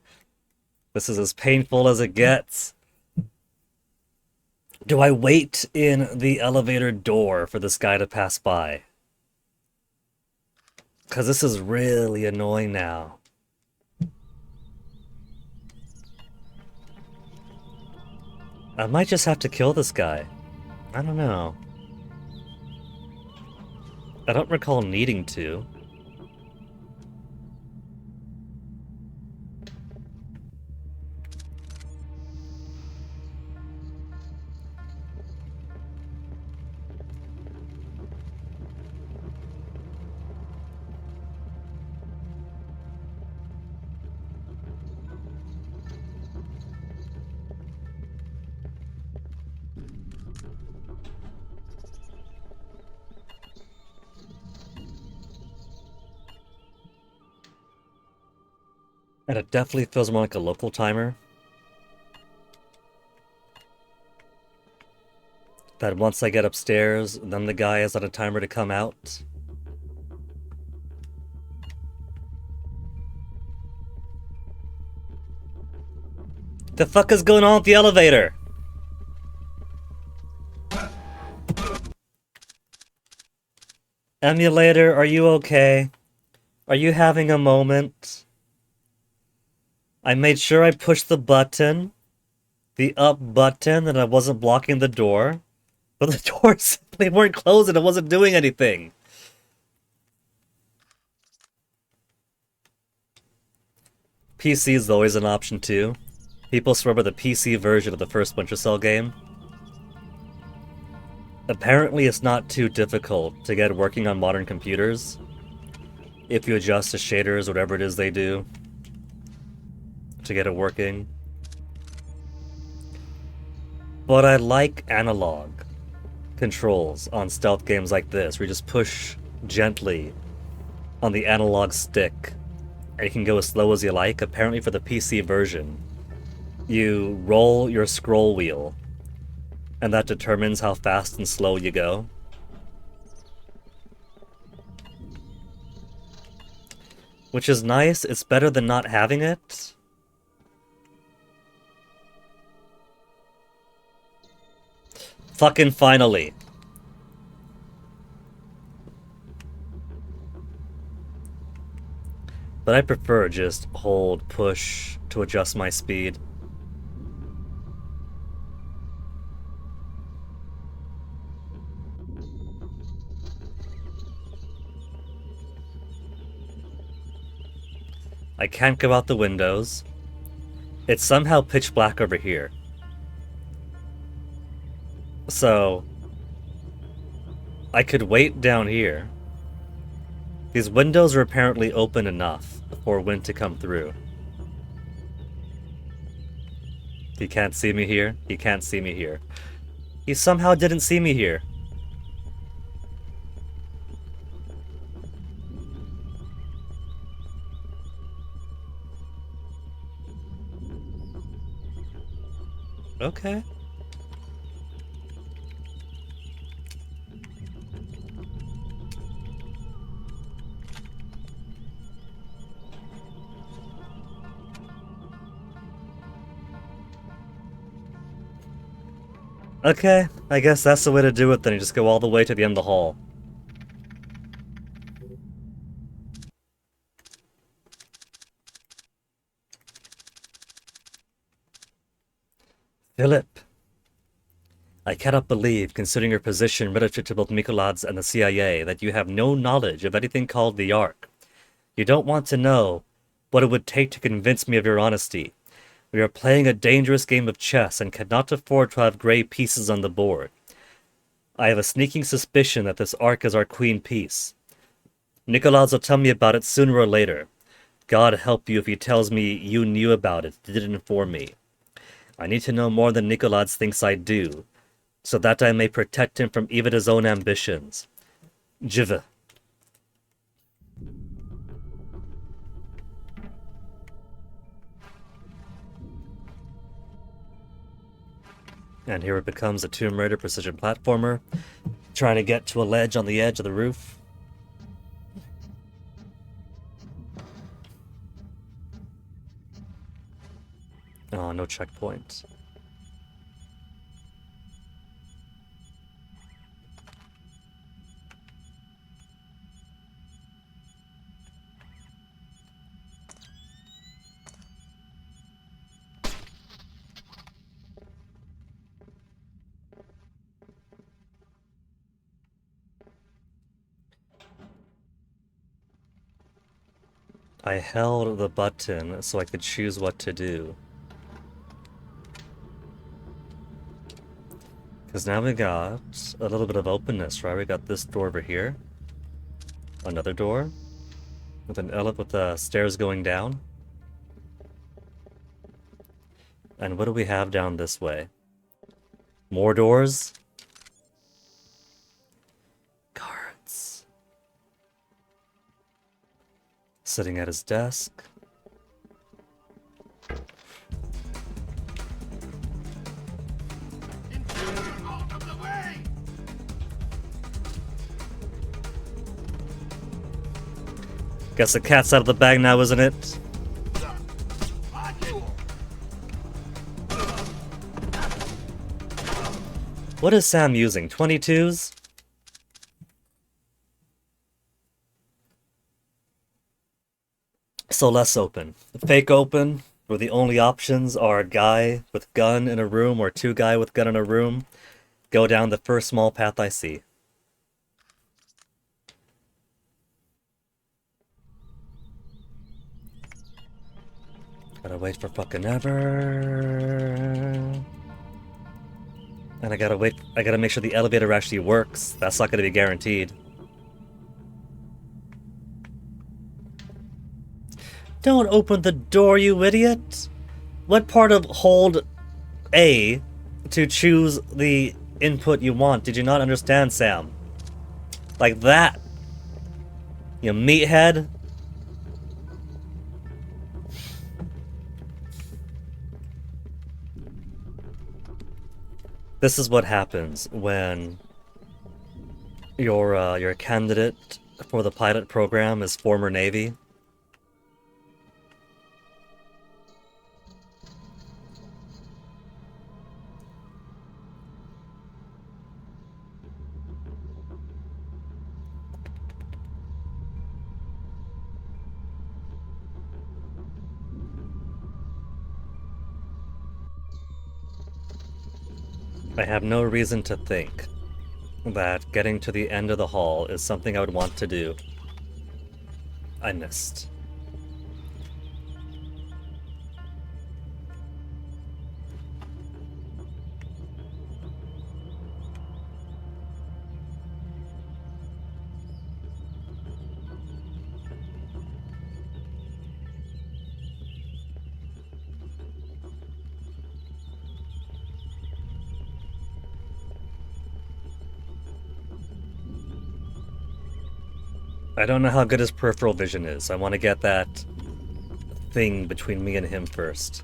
This is as painful as it gets. Do I wait in the elevator door for this guy to pass by? Because this is really annoying now. I might just have to kill this guy. I don't know. I don't recall needing to. And it definitely feels more like a local timer. That once I get upstairs, then the guy is on a timer to come out. The fuck is going on with the elevator? Emulator, are you okay? Are you having a moment? I made sure I pushed the button, the up button, and I wasn't blocking the door. But the doors, they weren't closed and it wasn't doing anything. PC is always an option too. People swear by the PC version of the first Splinter Cell game. Apparently it's not too difficult to get working on modern computers. If you adjust the shaders, whatever it is they do, to get it working. But I like analog controls on stealth games like this, where you just push gently on the analog stick, and you can go as slow as you like. Apparently for the PC version, you roll your scroll wheel, and that determines how fast and slow you go. Which is nice, it's better than not having it. Fucking finally. But I prefer just hold push to adjust my speed. I can't go out the windows. It's somehow pitch black over here. So I could wait down here. These windows are apparently open enough for wind to come through. He can't see me here. He can't see me here. He somehow didn't see me here. Okay. Okay, I guess that's the way to do it then. You just go all the way to the end of the hall. Philip. I cannot believe, considering your position relative to both Mikoladze and the CIA, that you have no knowledge of anything called the Ark. You don't want to know what it would take to convince me of your honesty. We are playing a dangerous game of chess and cannot afford to have gray pieces on the board. I have a sneaking suspicion that this Ark is our queen piece. Mikoladze will tell me about it sooner or later. God help you if he tells me you knew about it, didn't inform me. I need to know more than Mikoladze thinks I do, so that I may protect him from even his own ambitions. Jive. And here it becomes a Tomb Raider precision platformer, trying to get to a ledge on the edge of the roof. Oh, no checkpoint. I held the button so I could choose what to do. Because now we got a little bit of openness, right? We got this door over here. Another door. With an elevator with the stairs going down. And what do we have down this way? More doors? Guards. Sitting at his desk. Guess the cat's out of the bag now, isn't it? What is Sam using? 22s? So less open. Fake open, where the only options are a guy with gun in a room or two guy with gun in a room. Go down the first small path I see. Gotta wait for fucking ever. And I gotta make sure the elevator actually works. That's not gonna be guaranteed. Don't open the door, you idiot! What part of hold A to choose the input you want did you not understand, Sam? Like that! You meathead! This is what happens when your candidate for the pilot program is former Navy. I have no reason to think that getting to the end of the hall is something I would want to do. I missed. I don't know how good his peripheral vision is. I want to get that thing between me and him first.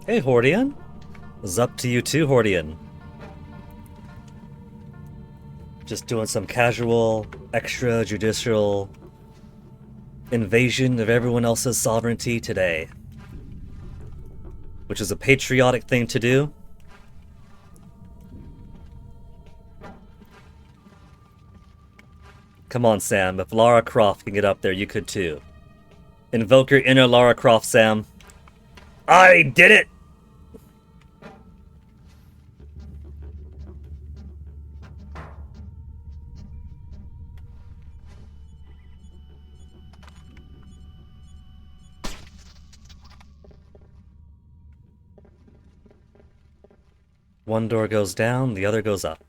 Hey, Hordian. It's up to you too, Hordian. Just doing some casual, extrajudicial invasion of everyone else's sovereignty today. Which is a patriotic thing to do. Come on, Sam. If Lara Croft can get up there, you could too. Invoke your inner Lara Croft, Sam. I did it! One door goes down, the other goes up.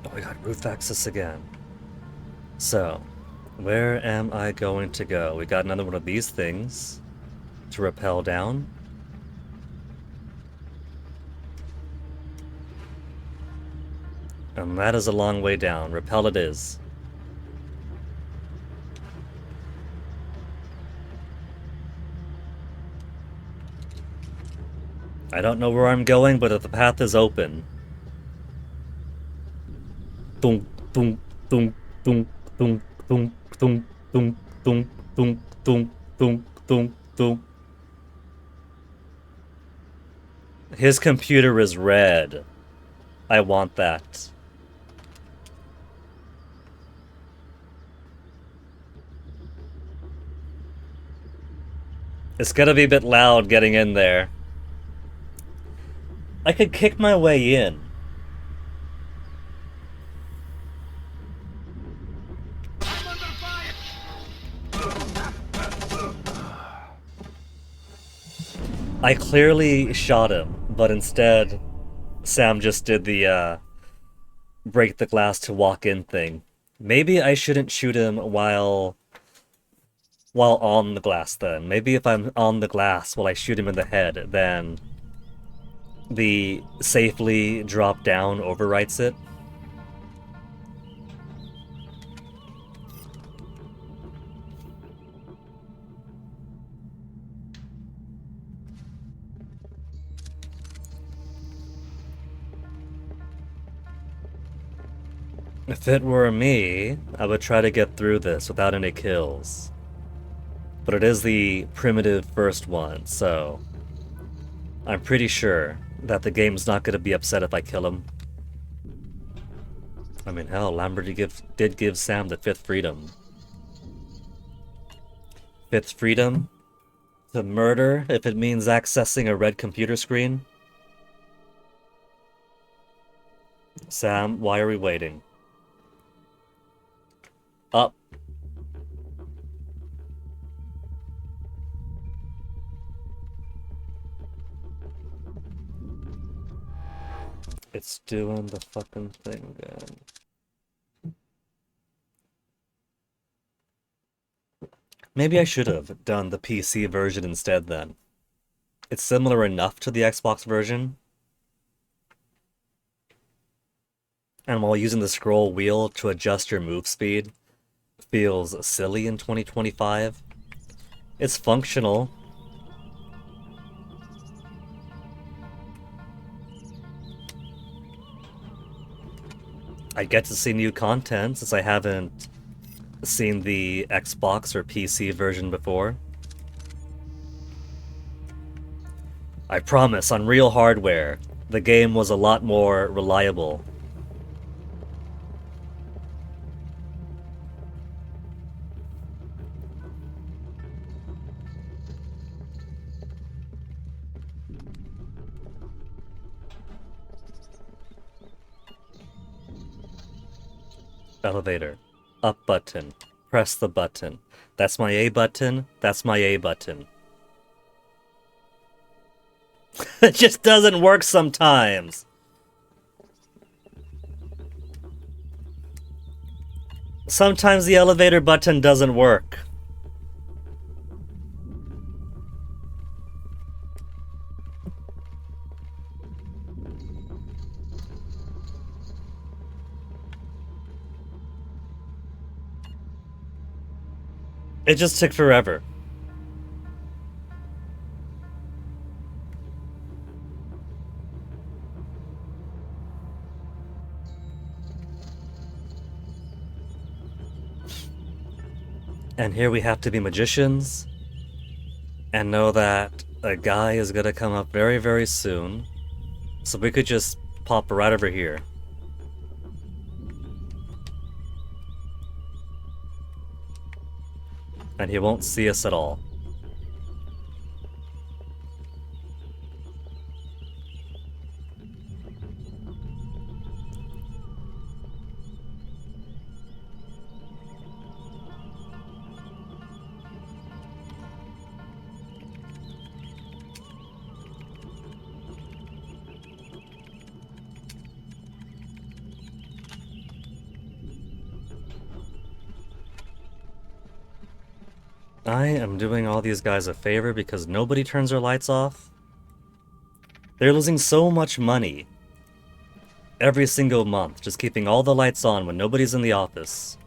Oh, we got roof access again. So, where am I going to go? We got another one of these things to rappel down. And that is a long way down. Rappel it is. I don't know where I'm going, but if the path is open. Dunk, dunk, dunk, dunk, dunk, dunk, dunk, dunk, dunk, dunk, dunk, dunk, dunk, dunk. His computer is red. I want that. It's gonna be a bit loud getting in there. I could kick my way in. I clearly shot him, but instead, Sam just did the break the glass to walk in thing. Maybe I shouldn't shoot him while on the glass then. Maybe if I'm on the glass while I shoot him in the head, then the safely drop down overwrites it. If it were me, I would try to get through this without any kills. But it is the primitive first one, so I'm pretty sure that the game's not going to be upset if I kill him. I mean, hell, Lambert did give Sam the fifth freedom. Fifth freedom to murder if it means accessing a red computer screen. Sam, why are we waiting? Up. It's doing the fucking thing again. Maybe I should have done the PC version instead then. It's similar enough to the Xbox version. And while using the scroll wheel to adjust your move speed feels silly in 2025, it's functional. I get to see new content since I haven't seen the Xbox or PC version before. I promise, on real hardware, the game was a lot more reliable. Elevator. Up button. Press the button. That's my A button. That's my A button. It just doesn't work sometimes. Sometimes the elevator button doesn't work. It just took forever. And here we have to be magicians and know that a guy is gonna come up very, very soon. So we could just pop right over here. And he won't see us at all. I am doing all these guys a favor because nobody turns their lights off. They're losing so much money every single month, just keeping all the lights on when nobody's in the office.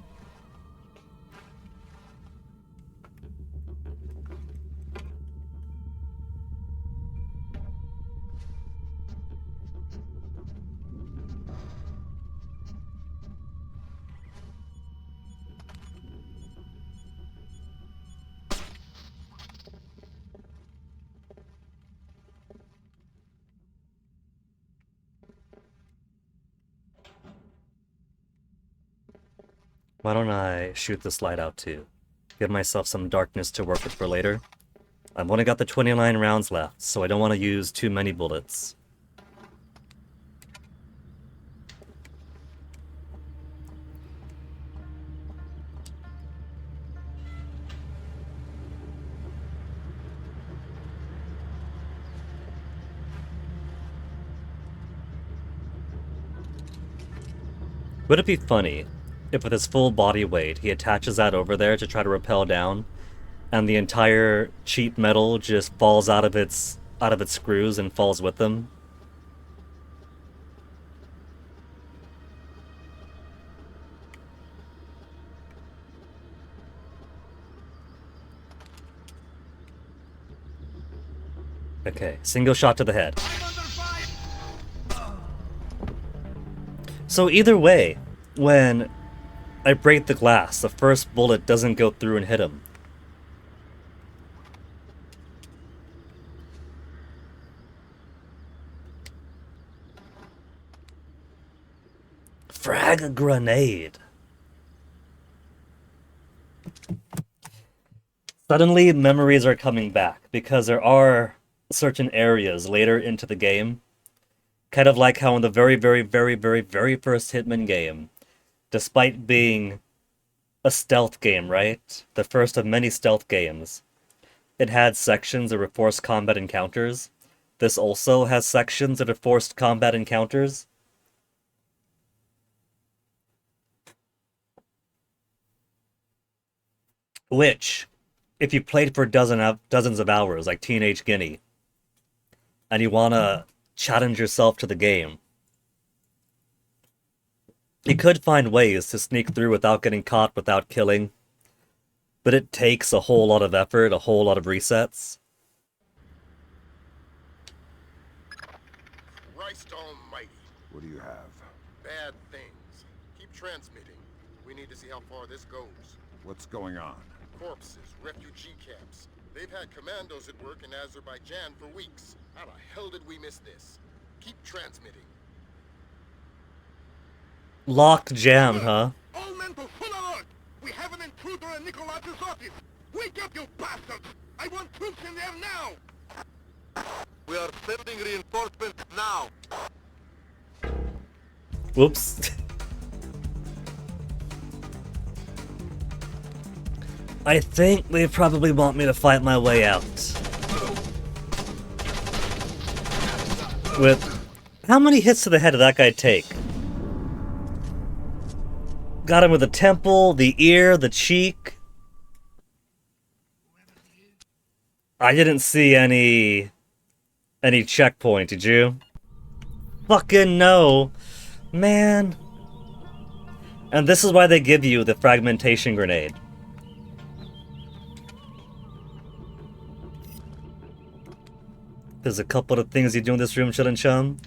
Why don't I shoot this light out too? Give myself some darkness to work with for later. I've only got the 29 rounds left, so I don't want to use too many bullets. Would it be funny if with his full body weight he attaches that over there to try to rappel down, and the entire cheap metal just falls out of its screws and falls with them? Okay, single shot to the head. So either way, when I break the glass, the first bullet doesn't go through and hit him. Frag grenade. Suddenly, memories are coming back, because there are certain areas later into the game, kind of like how in the very, very, very, very, very first Hitman game, despite being a stealth game, right? The first of many stealth games, it had sections that were forced combat encounters. This also has sections that are forced combat encounters. Which, if you played for dozens of hours, like Teenage Guinea, and you want to challenge yourself to the game, you could find ways to sneak through without getting caught, without killing, but it takes a whole lot of effort, a whole lot of resets. Christ almighty. What do you have? Bad things. Keep transmitting. We need to see how far this goes. What's going on? Corpses, refugee camps. They've had commandos at work in Azerbaijan for weeks. How the hell did we miss this? Keep transmitting. Locked jammed, huh? All men to full alert! We have an intruder in Nikolaj's office! Wake up, you bastards! I want troops in there now! We are sending reinforcements now! Whoops. I think they probably want me to fight my way out. With... How many hits to the head did that guy take? Got him with the temple, the ear, the cheek. I didn't see any checkpoint, did you? Fucking no. Man. And this is why they give you the fragmentation grenade. There's a couple of things you do in this room, Chillin' Chum.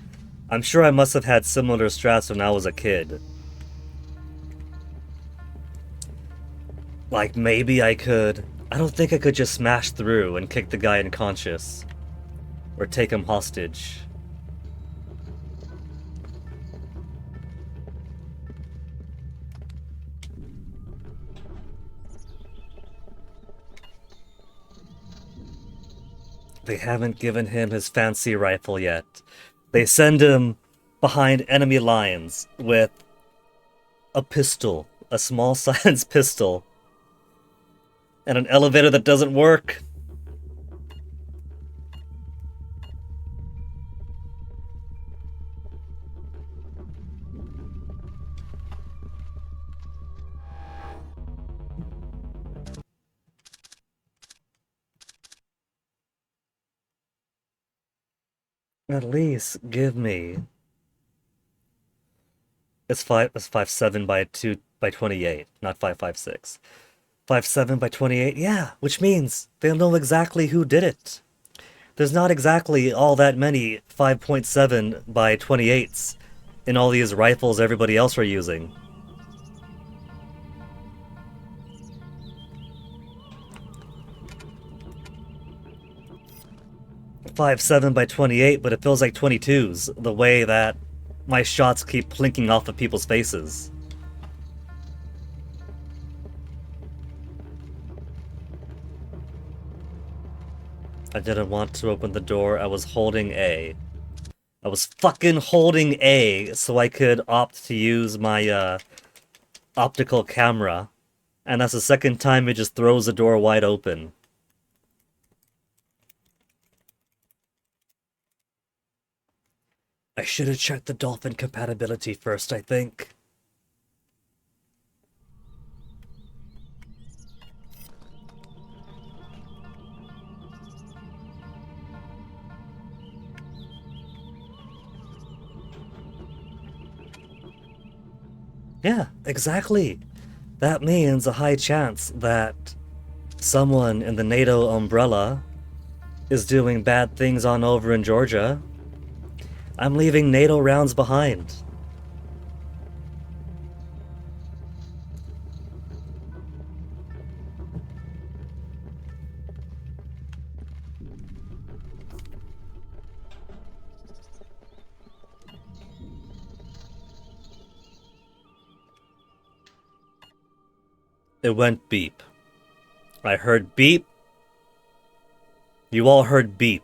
I'm sure I must have had similar strats when I was a kid. Like, maybe I could... I don't think I could just smash through and kick the guy unconscious. Or take him hostage. They haven't given him his fancy rifle yet. They send him behind enemy lines with a pistol, a small science pistol, and an elevator that doesn't work. At least give me. It's 5.7 by 28, not 5.56. 5.7 by 28, yeah, which means they'll know exactly who did it. There's not exactly all that many 5.7 by 28s in all these rifles everybody else are using. .57 by 28, but it feels like 22s, the way that my shots keep plinking off of people's faces. I didn't want to open the door. I was holding A. I was fucking holding A so I could opt to use my optical camera. And that's the second time it just throws the door wide open. I should have checked the dolphin compatibility first, I think. Yeah, exactly. That means a high chance that someone in the NATO umbrella is doing bad things on over in Georgia. I'm leaving NATO rounds behind. It went beep. I heard beep. You all heard beep.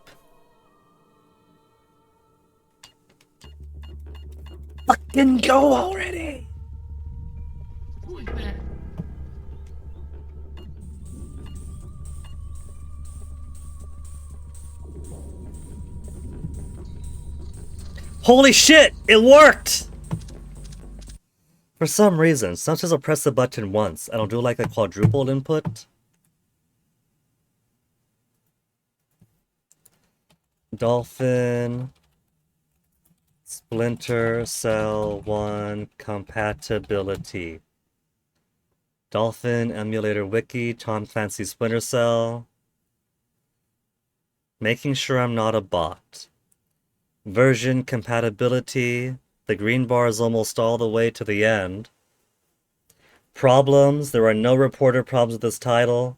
Fucking go already! Who is that? Holy shit! It worked! For some reason, sometimes I'll press the button once and I'll do like a quadruple input. Dolphin. Splinter Cell 1 compatibility. Dolphin Emulator Wiki, Tom Clancy Splinter Cell. Making sure I'm not a bot. Version compatibility. The green bar is almost all the way to the end. Problems. There are no reported problems with this title.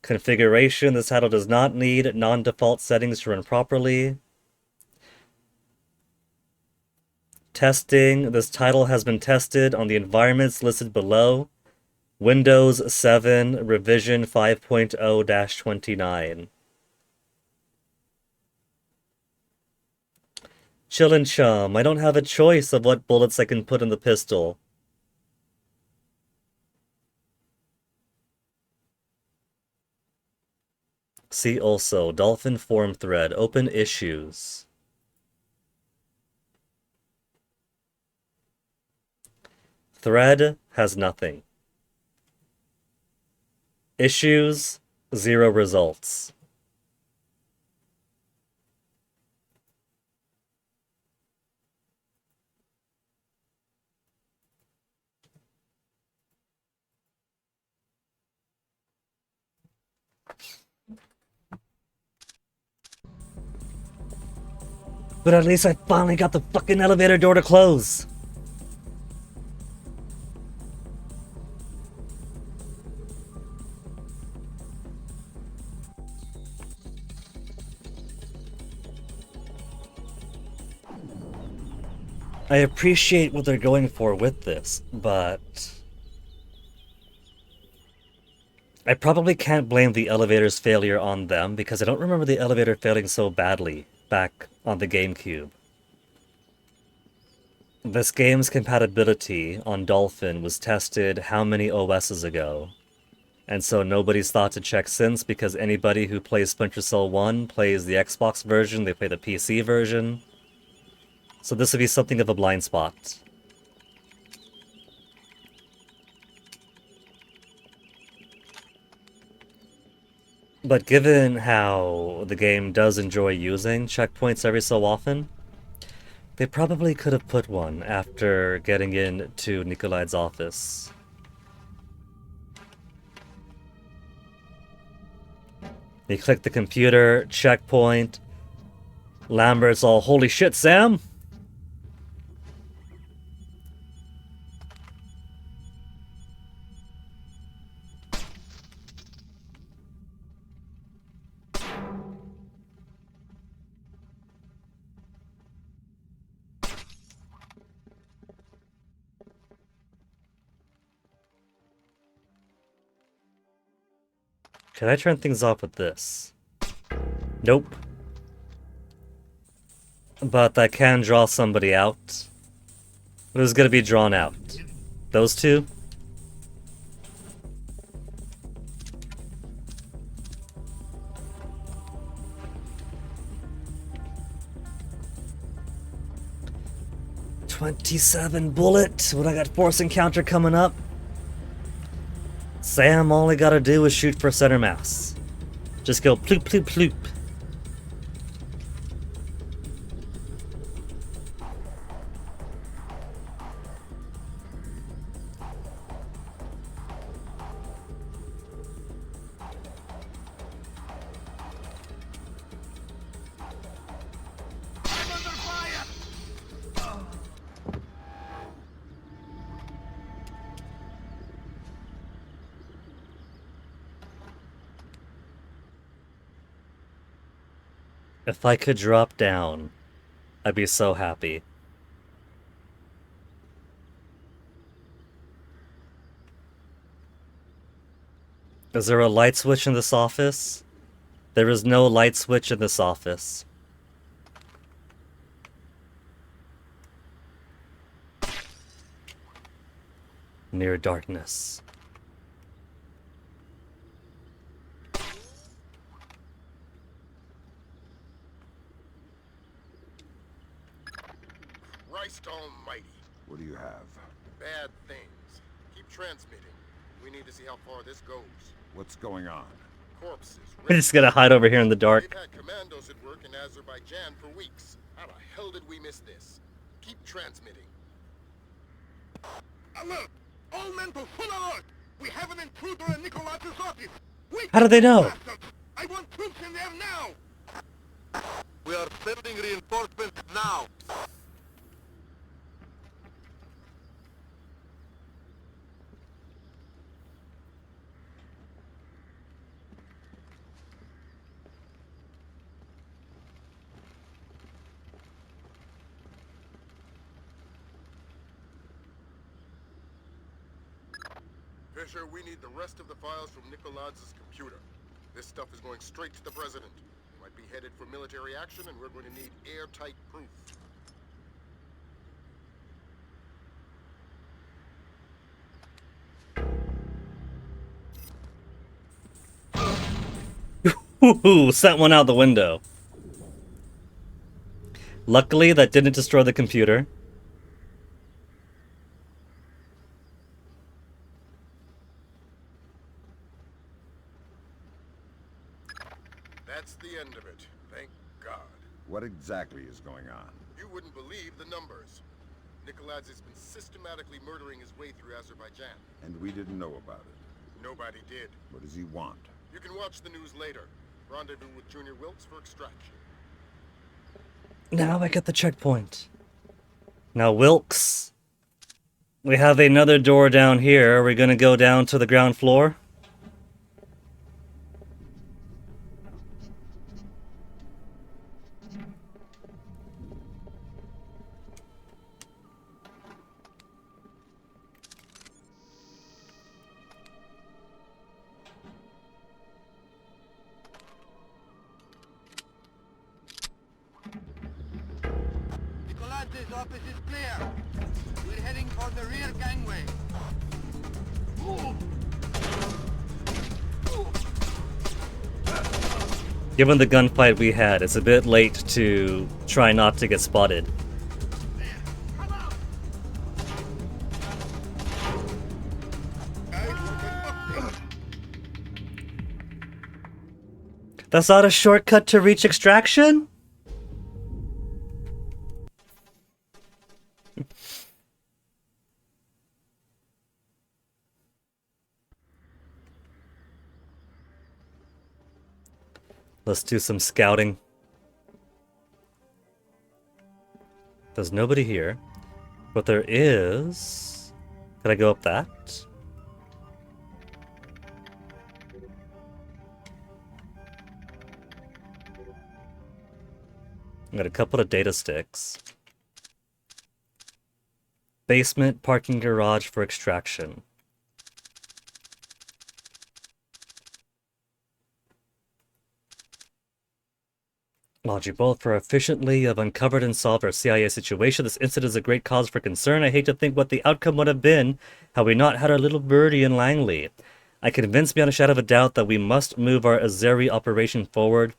Configuration. This title does not need non-default settings to run properly. Testing. This title has been tested on the environments listed below. Windows 7 Revision 5.0-29. Chillin' chum, I don't have a choice of what bullets I can put in the pistol. See also, Dolphin Forum Thread, Open Issues. Thread has nothing. Issues, 0 results. But at least I finally got the fucking elevator door to close. I appreciate what they're going for with this, but I probably can't blame the elevator's failure on them because I don't remember the elevator failing so badly back on the GameCube. This game's compatibility on Dolphin was tested how many OSs ago? And so nobody's thought to check since because anybody who plays Splinter Cell 1 plays the Xbox version, they play the PC version. So this would be something of a blind spot. But given how the game does enjoy using checkpoints every so often, they probably could have put one after getting into Nikolai's office. You click the computer, checkpoint. Lambert's all, holy shit, Sam! Can I turn things off with this? Nope. But I can draw somebody out. Who's gonna be drawn out? Those two? $27 bullet when I got force encounter coming up. Sam, all I gotta do is shoot for center mass. Just go ploop ploop ploop. If I could drop down, I'd be so happy. Is there a light switch in this office? There is no light switch in this office. Near darkness. Christ almighty. What do you have? Bad things. Keep transmitting. We need to see how far this goes. What's going on? Corpses. We're just gonna hide over here in the dark. They've had commandos at work in Azerbaijan for weeks. How the hell did we miss this? Keep transmitting. Alert! All men to full alert! We have an intruder in Nikolaj's office! How do they know? I want troops in there now! We are sending reinforcements now! Fisher, we need the rest of the files from Nikolaj's computer. This stuff is going straight to the president. He might be headed for military action, and we're going to need airtight proof. Ooh, sent one out the window. Luckily, that didn't destroy the computer. That's the end of it. Thank God. What exactly is going on? You wouldn't believe the numbers. Nikolaj has been systematically murdering his way through Azerbaijan. And we didn't know about it. Nobody did. What does he want? You can watch the news later. Rendezvous with Junior Wilkes for extraction. Now I get the checkpoint. Now, Wilkes. We have another door down here. Are we gonna go down to the ground floor? Nikolaj's office is clear. We're heading for the rear gangway. Given the gunfight we had, it's a bit late to try not to get spotted. That's not a shortcut to reach extraction? Let's do some scouting. There's nobody here, but there is... Can I go up that? I got a couple of data sticks. Basement, parking garage for extraction. Logic bolt for efficiently have uncovered and solved our CIA situation. This incident is a great cause for concern. I hate to think what the outcome would have been had we not had our little birdie in Langley. I convinced beyond a shadow of a doubt that we must move our Azeri operation forward.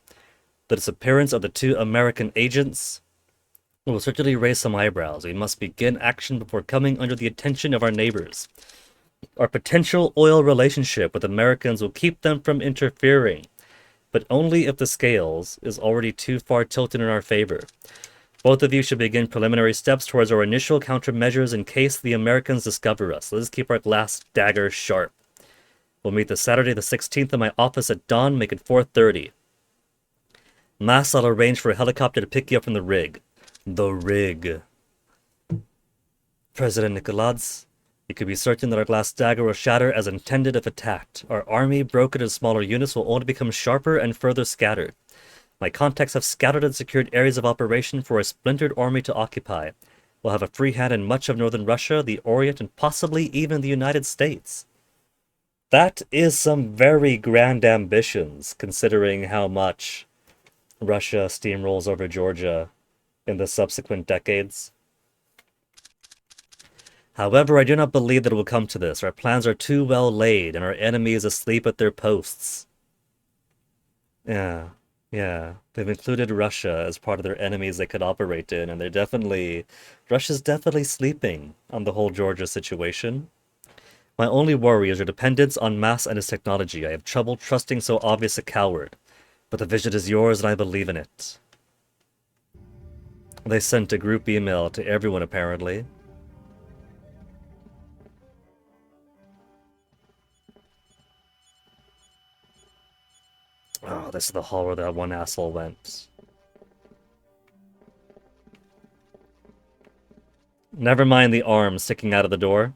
The disappearance of the 2 American agents will certainly raise some eyebrows. We must begin action before coming under the attention of our neighbors. Our potential oil relationship with Americans will keep them from interfering, but only if the scales is already too far tilted in our favor. Both of you should begin preliminary steps towards our initial countermeasures in case the Americans discover us. Let us keep our glass dagger sharp. We'll meet this Saturday the 16th in my office at dawn. Make it 4:30. Mass, I'll arrange for a helicopter to pick you up from the rig. The rig. President Nikolaj, you can be certain that our glass dagger will shatter as intended if attacked. Our army, broken into smaller units, will only become sharper and further scattered. My contacts have scattered and secured areas of operation for a splintered army to occupy. We'll have a free hand in much of northern Russia, the Orient, and possibly even the United States. That is some very grand ambitions, considering how much Russia steamrolls over Georgia in the subsequent decades. However, I do not believe that it will come to this. Our plans are too well laid, and our enemy is asleep at their posts. Yeah, yeah. They've included Russia as part of their enemies they could operate in, and Russia's definitely sleeping on the whole Georgia situation. My only worry is your dependence on mass and its technology. I have trouble trusting so obvious a coward, but the vision is yours and I believe in it. They sent a group email to everyone, apparently. Oh, this is the hall where that one asshole went. Never mind the arm sticking out of the door.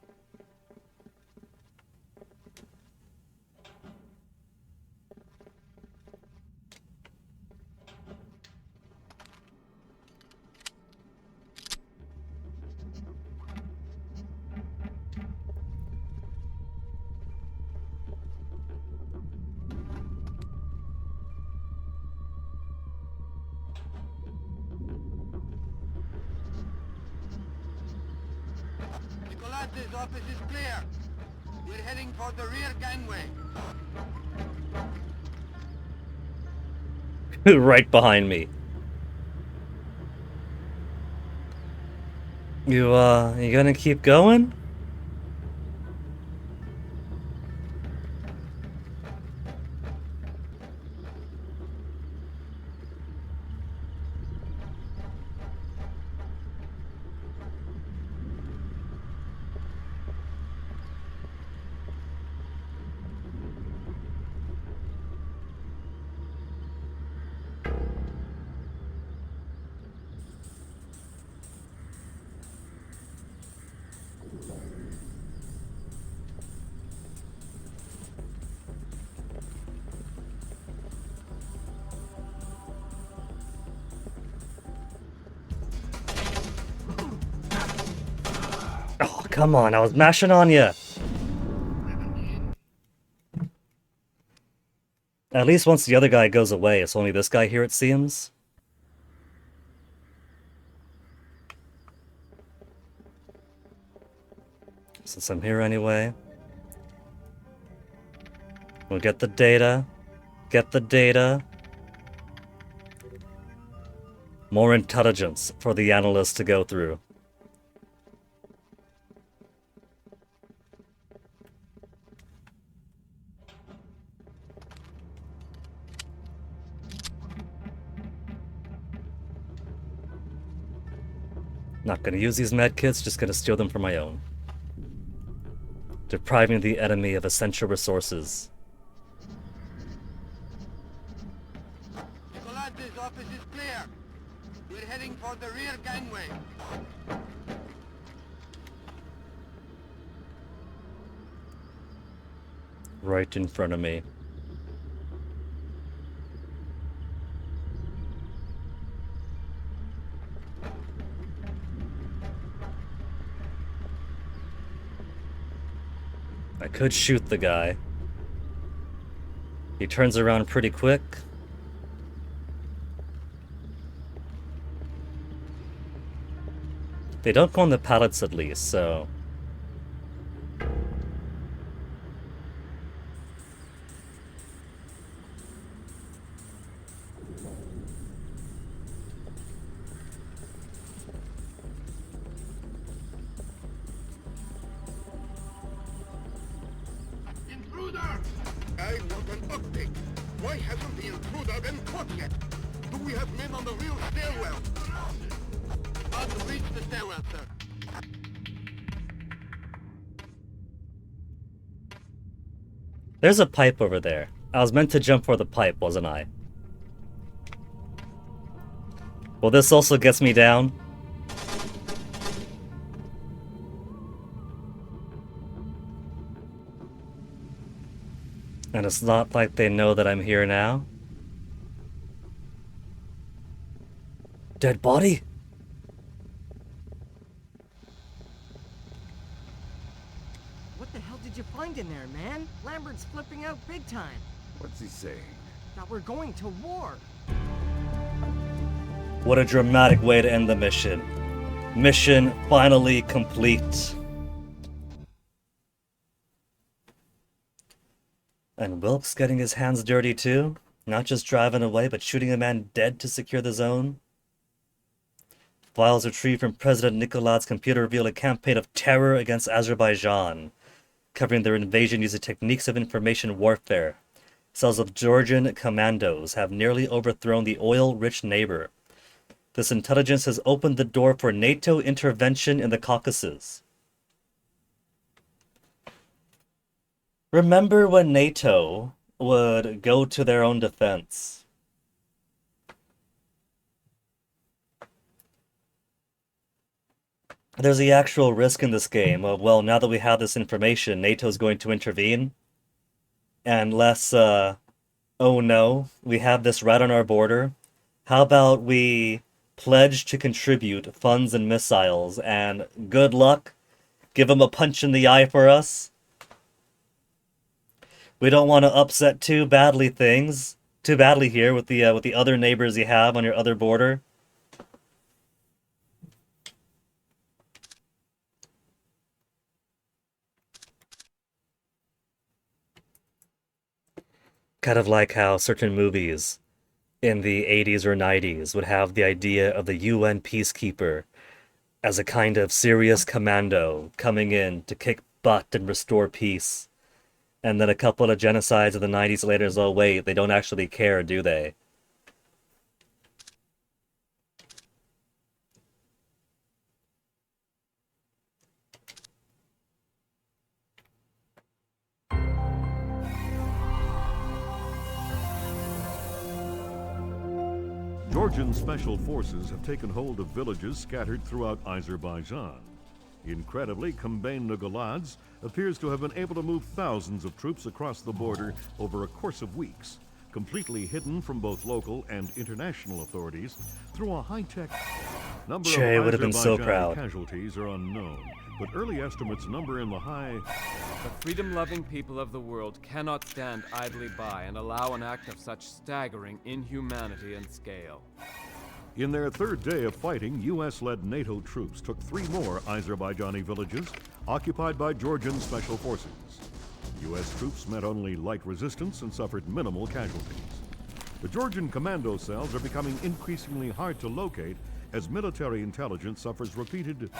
Nicolai's office is clear. We're heading for the rear gangway. Right behind me. You gonna keep going? Oh, come on, I was mashing on you. At least once the other guy goes away, it's only this guy here, it seems. Since I'm here anyway. We'll get the data. Get the data. More intelligence for the analysts to go through. Not gonna use these medkits, just gonna steal them for my own. Depriving the enemy of essential resources. Nicolai's office is clear. We're heading for the rear gangway. Right in front of me. I could shoot the guy. He turns around pretty quick. They don't go on the pallets at least, so... Intruder! I want an update. Why hasn't the intruder been caught yet? Do we have men on the real stairwell? I'll reach the stairwell, sir. There's a pipe over there. I was meant to jump for the pipe, wasn't I? Well, this also gets me down. And it's not like they know that I'm here now. Dead body? What the hell did you find mind in there, man. Lambert's flipping out big time. What's he saying? That we're going to war. What a dramatic way to end the mission. Mission finally complete. And Wilkes getting his hands dirty too? Not just driving away, but shooting a man dead to secure the zone? Files retrieved from President Nikolad's computer reveal a campaign of terror against Azerbaijan, covering their invasion using techniques of information warfare. Cells of Georgian commandos have nearly overthrown the oil-rich neighbor. This intelligence has opened the door for NATO intervention in the Caucasus. Remember when NATO would go to their own defense? There's the actual risk in this game of, well, now that we have this information, NATO's going to intervene. And less, oh no, we have this right on our border. How about we pledge to contribute funds and missiles, and good luck, give them a punch in the eye for us? We don't want to upset too badly here with the other neighbors you have on your other border. Kind of like how certain movies in the 80s or 90s would have the idea of the UN peacekeeper as a kind of serious commando coming in to kick butt and restore peace. And then a couple of genocides of the 90s later is, oh wait, they don't actually care, do they? Georgian special forces have taken hold of villages scattered throughout Azerbaijan. Incredibly, Kombain Nikoladze appears to have been able to move thousands of troops across the border over a course of weeks, completely hidden from both local and international authorities through a high-tech number Che of would have been so Azerbaijani proud. casualties are unknown, but early estimates number in the high. The freedom-loving people of the world cannot stand idly by and allow an act of such staggering inhumanity and scale. In their third day of fighting, U.S.-led NATO troops took 3 more Azerbaijani villages occupied by Georgian special forces. U.S. troops met only light resistance and suffered minimal casualties. The Georgian commando cells are becoming increasingly hard to locate as military intelligence suffers repeated.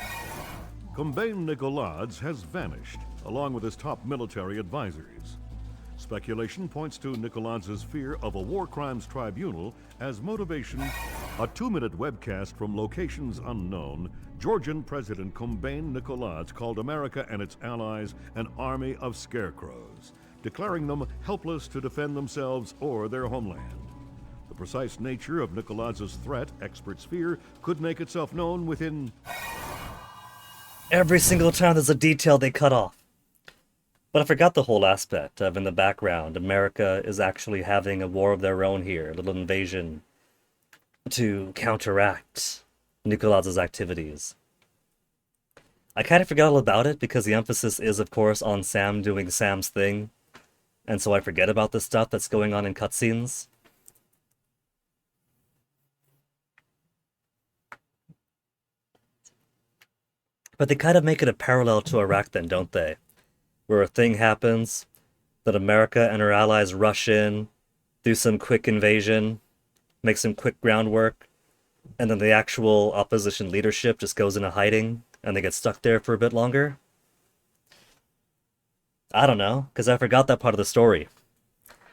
Kombain Nikoladze has vanished, along with his top military advisors. Speculation points to Nikoladze's fear of a war crimes tribunal as motivation. A 2-minute webcast from locations unknown, Georgian President Kombain Nikoladze called America and its allies an army of scarecrows, declaring them helpless to defend themselves or their homeland. The precise nature of Nikoladze's threat, experts fear, could make itself known within... Every single time there's a detail they cut off. But I forgot the whole aspect of, in the background, America is actually having a war of their own here, a little invasion to counteract Nikoladze's activities. I kind of forgot all about it because the emphasis is, of course, on Sam doing Sam's thing, and so I forget about the stuff that's going on in cutscenes. But they kind of make it a parallel to Iraq then, don't they? Where a thing happens, that America and her allies rush in, do some quick invasion, make some quick groundwork, and then the actual opposition leadership just goes into hiding, and they get stuck there for a bit longer? I don't know, because I forgot that part of the story.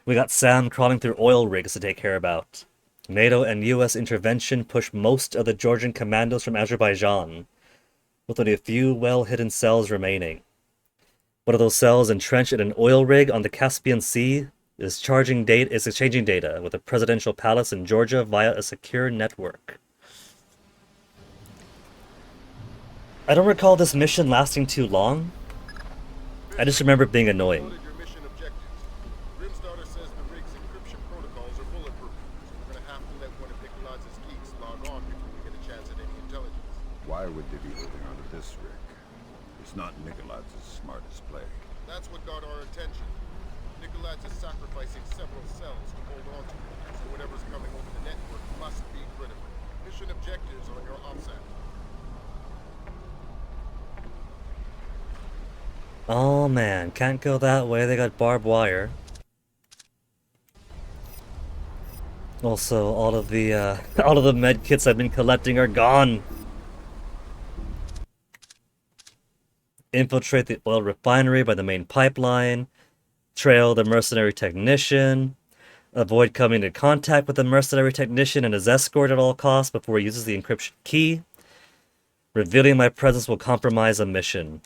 We got Sam crawling through oil rigs to take care about. NATO and US intervention pushed most of the Georgian commandos from Azerbaijan, with only a few well-hidden cells remaining. One of those cells entrenched in an oil rig on the Caspian Sea is exchanging data with a presidential palace in Georgia via a secure network. I don't recall this mission lasting too long. I just remember it being annoying. Grimstarter says the rig's encryption protocols are bulletproof, so we're gonna have to let one of Nikoladze's geeks log on before we get a chance at any intelligence. Why would they be holding onto this rig? It's not Nikoladze's smartest play. That's what got our attention. Nicolaj is sacrificing several cells to hold on to, so whatever's coming over the network must be critical. Mission objectives on your OPSAT. Oh man, can't go that way, they got barbed wire. Also, all of the all of the med kits I've been collecting are gone. Infiltrate the oil refinery by the main pipeline. Trail the mercenary technician. Avoid coming in contact with the mercenary technician and his escort at all costs before he uses the encryption key. Revealing my presence will compromise a mission.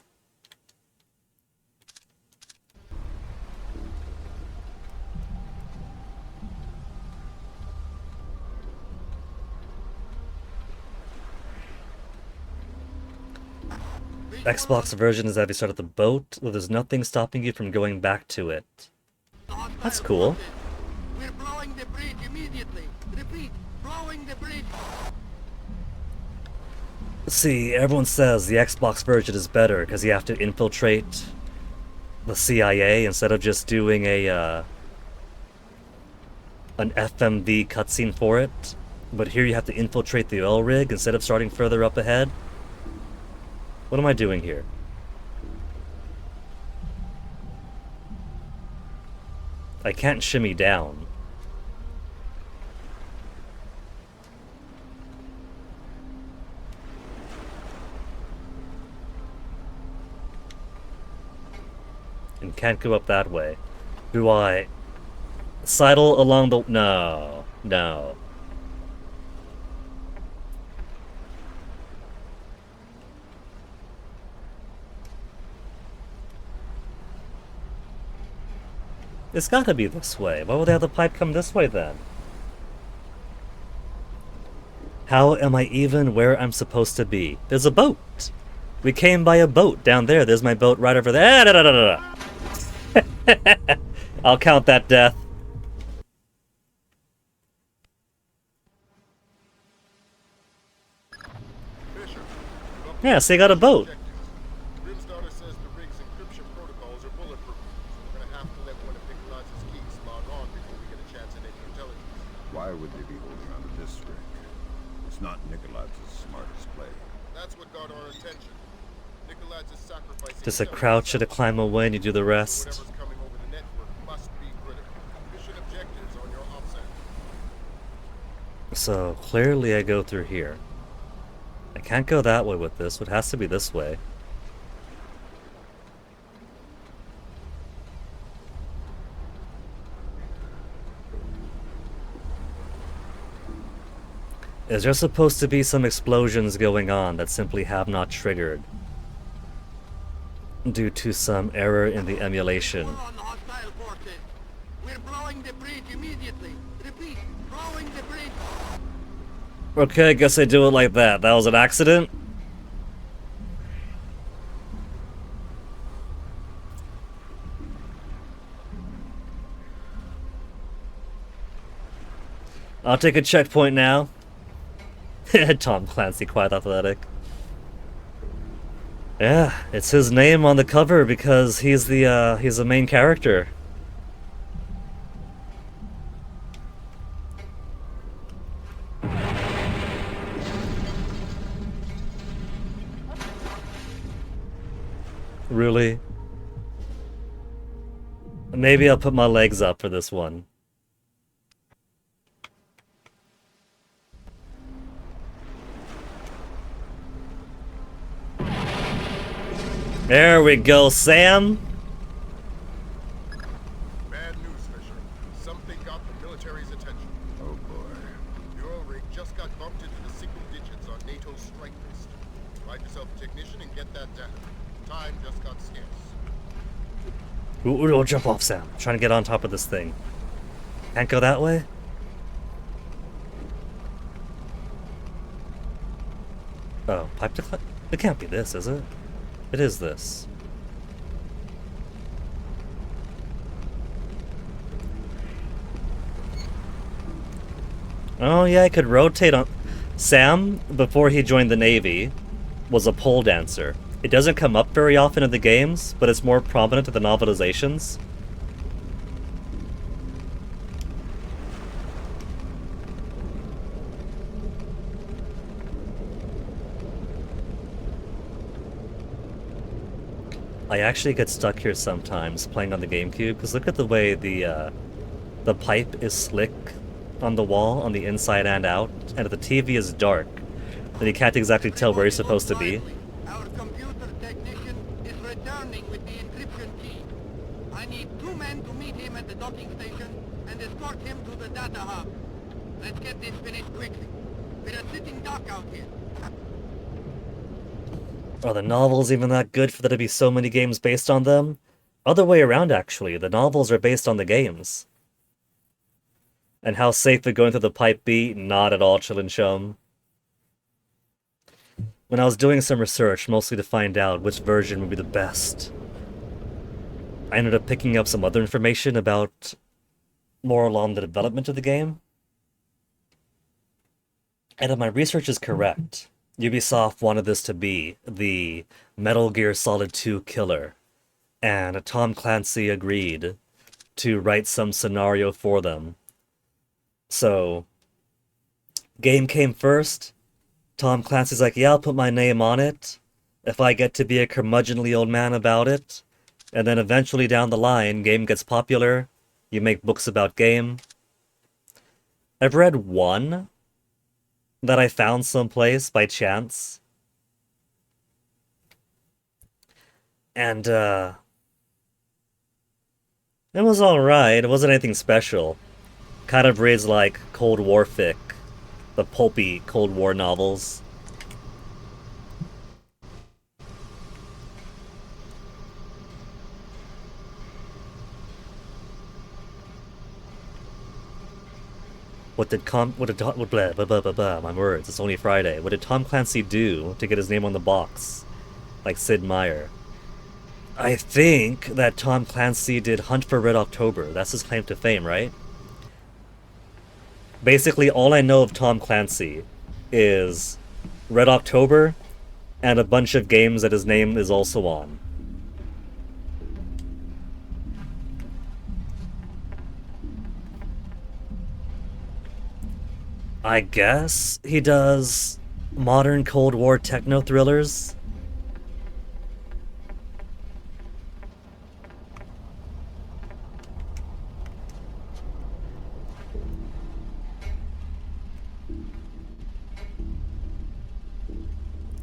Xbox version is that if you start at the boat, well, there's nothing stopping you from going back to it. That's cool. We're blowing the bridge immediately. Repeat, blowing the bridge. See, everyone says the Xbox version is better because you have to infiltrate the CIA instead of just doing a an FMV cutscene for it. But here you have to infiltrate the oil rig instead of starting further up ahead. What am I doing here? I can't shimmy down. And can't go up that way. Do I sidle along the... No. No. It's gotta be this way. Why would they have the pipe come this way then? How am I even where I'm supposed to be? There's a boat! We came by a boat down there. There's my boat right over there. Da, da, da, da. I'll count that death. Yeah, so you got a boat. Why would they be holding on to this rig? It's not Nicolaj's smartest play. That's what got our attention. Nicolaj is sacrificing... Just a crouch and a climb away and you do the rest. Whatever's coming over the network must be critical. Mission objectives on your OPSAT. So, clearly I go through here. I can't go that way with this, so it has to be this way. Is there supposed to be some explosions going on that simply have not triggered? Due to some error in the emulation. We're blowing the bridge immediately. Repeat, blowing the bridge. Okay, I guess I do it like that. That was an accident? I'll take a checkpoint now. Tom Clancy, quite athletic. Yeah, it's his name on the cover because he's the main character. Really? Maybe I'll put my legs up for this one. There we go, Sam. Bad news, Fisher. Something got the military's attention. Oh boy. The oil rig just got bumped into the single digits on NATO's strike list. Find yourself a technician and get that data. Time just got scarce. Ooh, jump off, Sam. I'm trying to get on top of this thing. Can't go that way? Oh, pipe to climb? It can't be this, is it? It is this. Oh yeah, I could rotate on... Sam, before he joined the Navy, was a pole dancer. It doesn't come up very often in the games, but it's more prominent in the novelizations. I actually get stuck here sometimes playing on the GameCube, because look at the way the pipe is slick on the wall, on the inside and out, and if the TV is dark, then you can't exactly tell where you're supposed to be. Our computer technician is returning with the encryption key. I need 2 men to meet him at the docking station and escort him to the data hub. Let's get this finished quickly. We're a sitting duck out here. Are the novels even that good for there to be so many games based on them? Other way around, actually. The novels are based on the games. And how safe would going through the pipe be? Not at all, Chillin' Chum. When I was doing some research, mostly to find out which version would be the best, I ended up picking up some other information about more along the development of the game. And if my research is correct, Ubisoft wanted this to be the Metal Gear Solid 2 killer, and Tom Clancy agreed to write some scenario for them. So, game came first. Tom Clancy's like, yeah, I'll put my name on it if I get to be a curmudgeonly old man about it. And then eventually down the line, game gets popular. You make books about game. I've read one that I found someplace by chance. And, it was alright. It wasn't anything special. Kind of reads like Cold War fic. The pulpy Cold War novels. What did my words, it's only Friday. What did Tom Clancy do to get his name on the box? Like Sid Meier. I think that Tom Clancy did Hunt for Red October. That's his claim to fame, right? Basically, all I know of Tom Clancy is Red October and a bunch of games that his name is also on. I guess he does modern Cold War techno thrillers.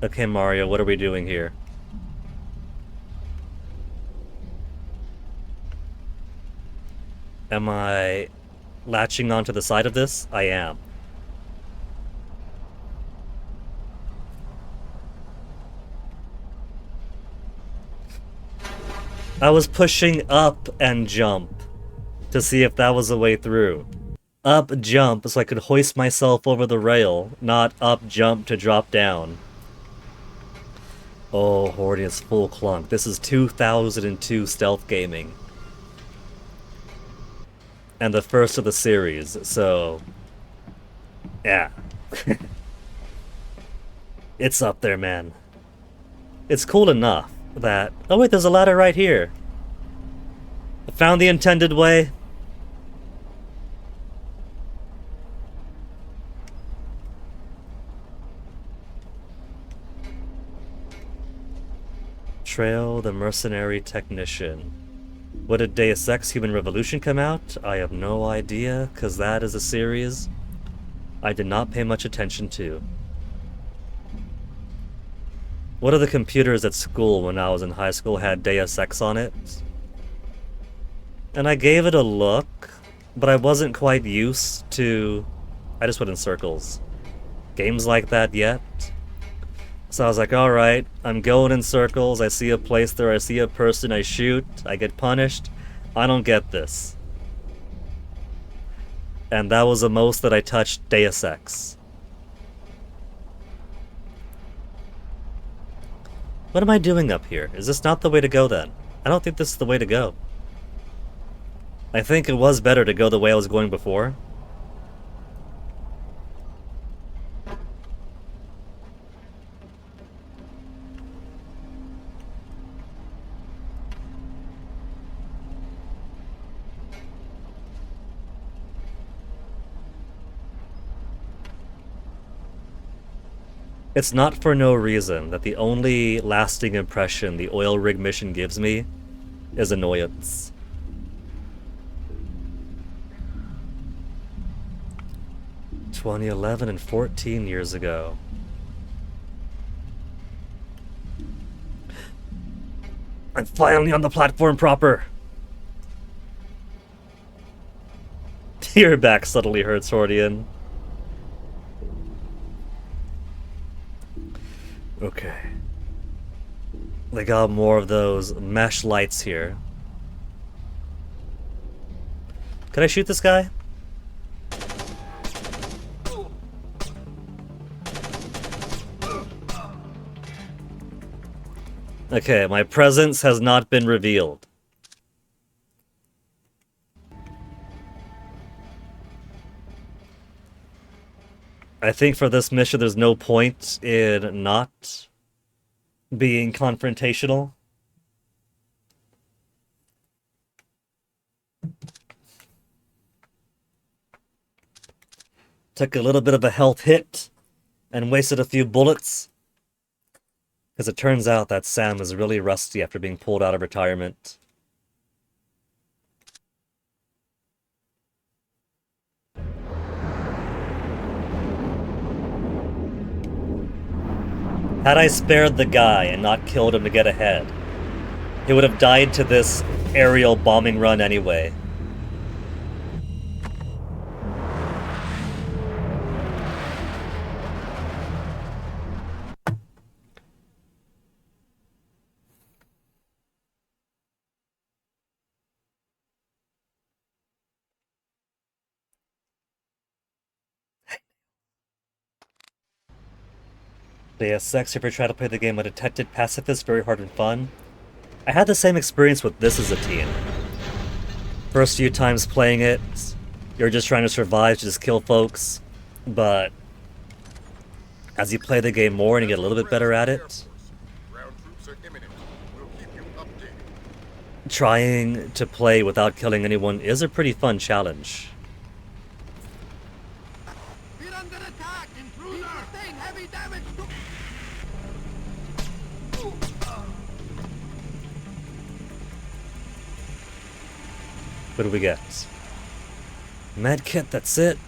Okay, Mario, what are we doing here? Am I latching onto the side of this? I am. I was pushing up and jump to see if that was the way through. Up jump so I could hoist myself over the rail, not up jump to drop down. Oh, Hordius full clunk. This is 2002 stealth gaming. And the first of the series, so... yeah. It's up there, man. It's cool enough that... oh wait, there's a ladder right here. I found the intended way. Trail the Mercenary Technician. What did Deus Ex Human Revolution come out? I have no idea, because that is a series I did not pay much attention to. One of the computers at school when I was in high school had Deus Ex on it. And I gave it a look, but I wasn't quite used to... I just went in circles. Games like that yet? So I was like, alright, I'm going in circles, I see a place there, I see a person, I shoot, I get punished. I don't get this. And that was the most that I touched Deus Ex. What am I doing up here? Is this not the way to go then? I don't think this is the way to go. I think it was better to go the way I was going before. It's not for no reason that the only lasting impression the oil rig mission gives me is annoyance. (2011) and 14 years ago. I'm finally on the platform proper! Your back suddenly hurts, Hordian. Okay. They got more of those mesh lights here. Can I shoot this guy? Okay, my presence has not been revealed. I think for this mission there's no point in not being confrontational. Took a little bit of a health hit and wasted a few bullets. Because it turns out that Sam is really rusty after being pulled out of retirement. Had I spared the guy and not killed him to get ahead, he would have died to this aerial bombing run anyway. Deus Ex, if you try to play the game a detected pacifist, very hard and fun. I had the same experience with this as a teen. First few times playing it, you're just trying to survive, to just kill folks. But as you play the game more and you get a little bit better at it, trying to play without killing anyone is a pretty fun challenge. What do we get? Medkit, that's it.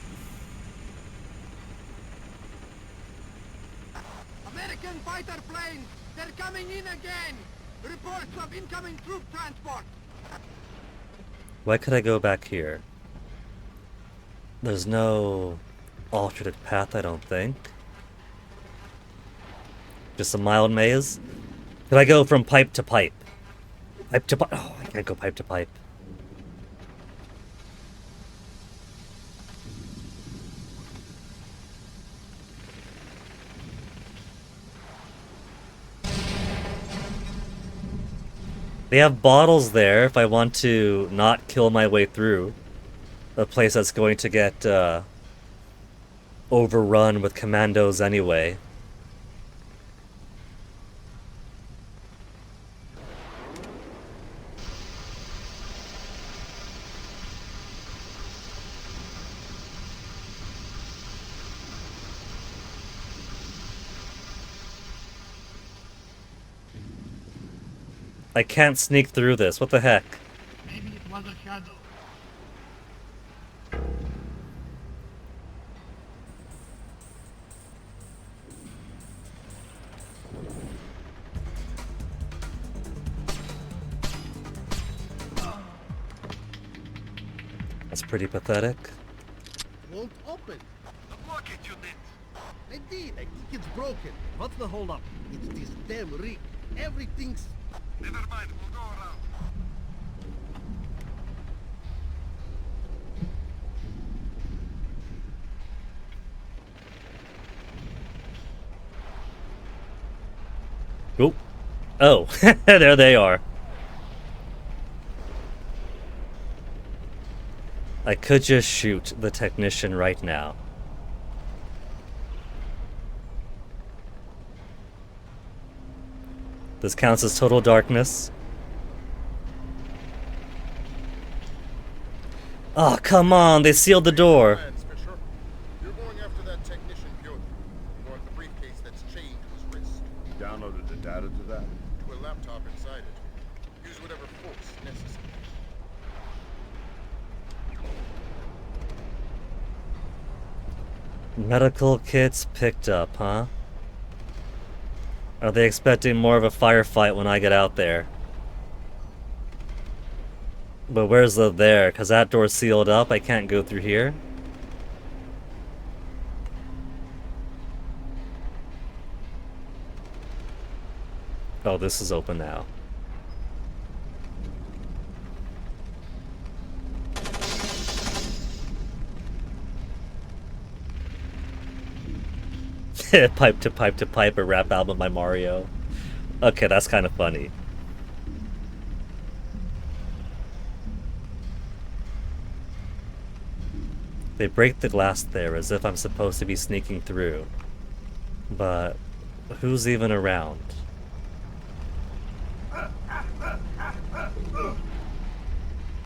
American fighter planes! They're coming in again! Reports of incoming troop transport! Why could I go back here? There's no alternate path, I don't think. Just a mild maze? Could I go from pipe to pipe? Pipe to pipe? Oh, I can't go pipe to pipe. They have bottles there if I want to not kill my way through a place that's going to get overrun with commandos anyway. I can't sneak through this. What the heck? Maybe it was a shadow. That's pretty pathetic. Won't open. The blockage you did. I did. I think it's broken. What's the holdup? It's this damn rig. Everything's... Never mind. We'll go around. Oop. Oh, there they are. I could just shoot the technician right now. This counts as total darkness. Oh, come on, they sealed the door. You're going after that technician building. You want the briefcase case that's chained to his wrist. He downloaded the data to that? To a laptop inside it. Use whatever force necessary. Medical kits picked up, huh? Are they expecting more of a firefight when I get out there? But where's the there? Because that door's sealed up, I can't go through here. Oh, this is open now. Pipe to pipe to pipe, a rap album by Mario. Okay, that's kind of funny. They break the glass there as if I'm supposed to be sneaking through. But who's even around?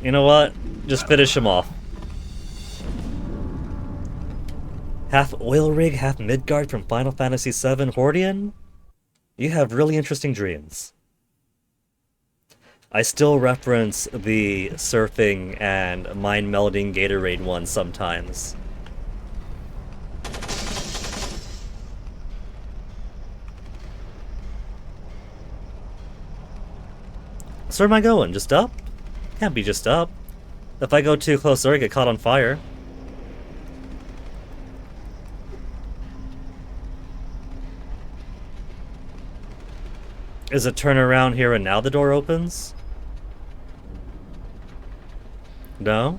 You know what? Just finish him off. Half oil rig, half Midgard from Final Fantasy VII Hordian? You have really interesting dreams. I still reference the surfing and mind-melding Gatorade one sometimes. So where am I going? Just up? Can't be just up. If I go too close there, I get caught on fire. Is it turn around here and now the door opens? No?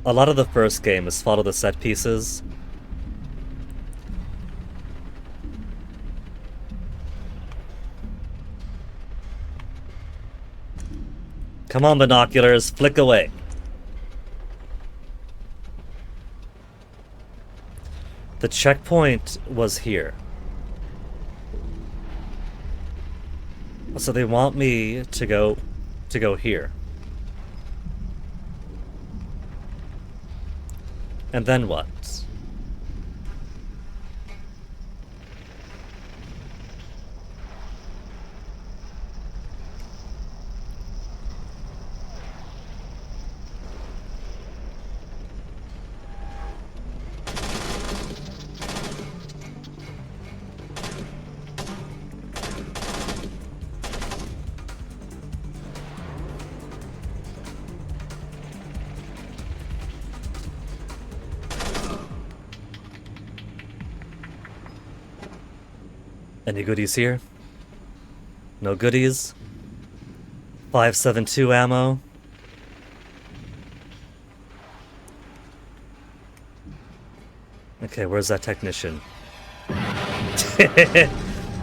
A lot of the first game is follow the set pieces. Come on, binoculars, flick away. The checkpoint was here. So they want me to go here. And then what? Any goodies here? No goodies? 5.72 ammo? Okay, where's that technician?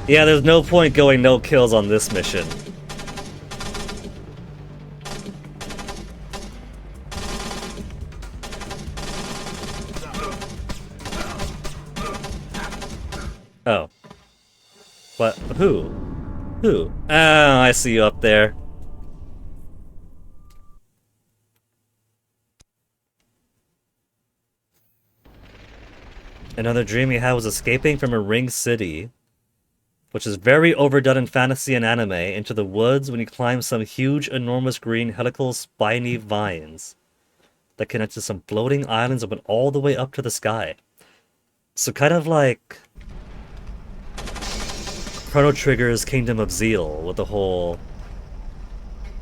Yeah, there's no point going no kills on this mission. Oh. What? Who? Who? Oh, I see you up there. Another dream he had was escaping from a ringed city, which is very overdone in fantasy and anime, into the woods when he climbs some huge, enormous green helical spiny vines that connect to some floating islands that went all the way up to the sky. So kind of like Chrono Trigger's Kingdom of Zeal, with the whole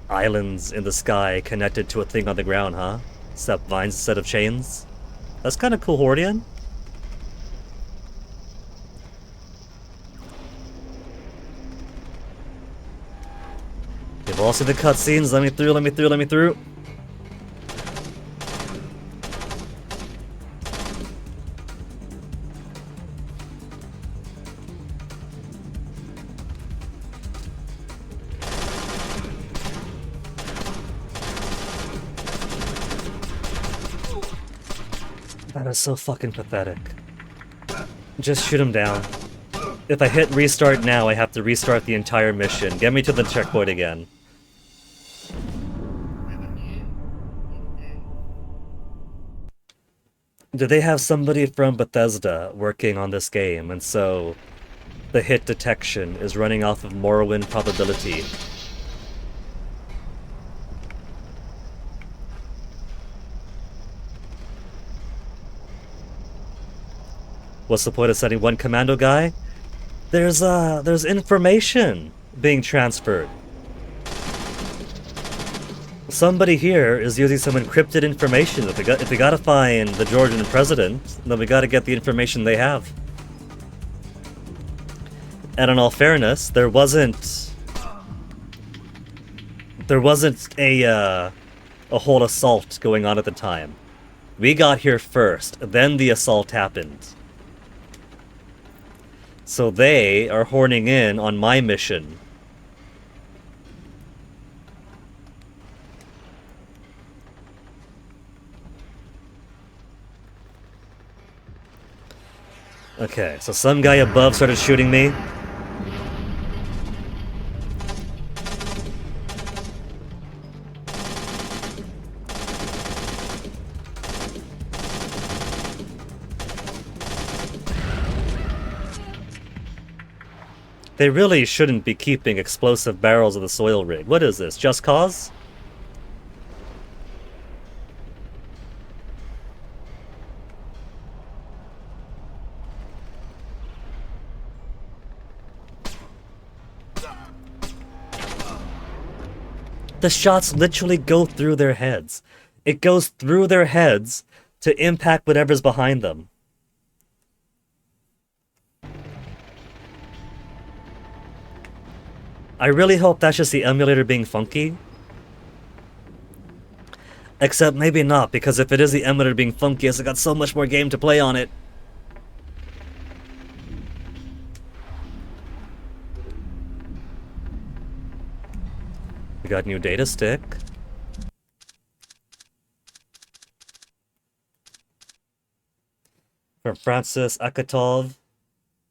islands in the sky connected to a thing on the ground, huh? Except vines instead of chains. That's kind of cool, Hordian. They've all seen the cutscenes. Let me through, let me through, let me through. That is so fucking pathetic. Just shoot him down. If I hit restart now, I have to restart the entire mission. Get me to the checkpoint again. Do they have somebody from Bethesda working on this game, and so the hit detection is running off of Morrowind probability? What's the point of sending one commando guy? There's information being transferred. Somebody here is using some encrypted information. If we gotta find the Georgian president, then we gotta get the information they have. And in all fairness, there wasn't a whole assault going on at the time. We got here first, then the assault happened. So they are horning in on my mission. Okay, so some guy above started shooting me. They really shouldn't be keeping explosive barrels of the soil rig. What is this, Just Cause? The shots literally go through their heads. It goes through their heads to impact whatever's behind them. I really hope that's just the emulator being funky. Except maybe not, because if it is the emulator being funky, it's got so much more game to play on it. We got new data stick. From Francis Akatov.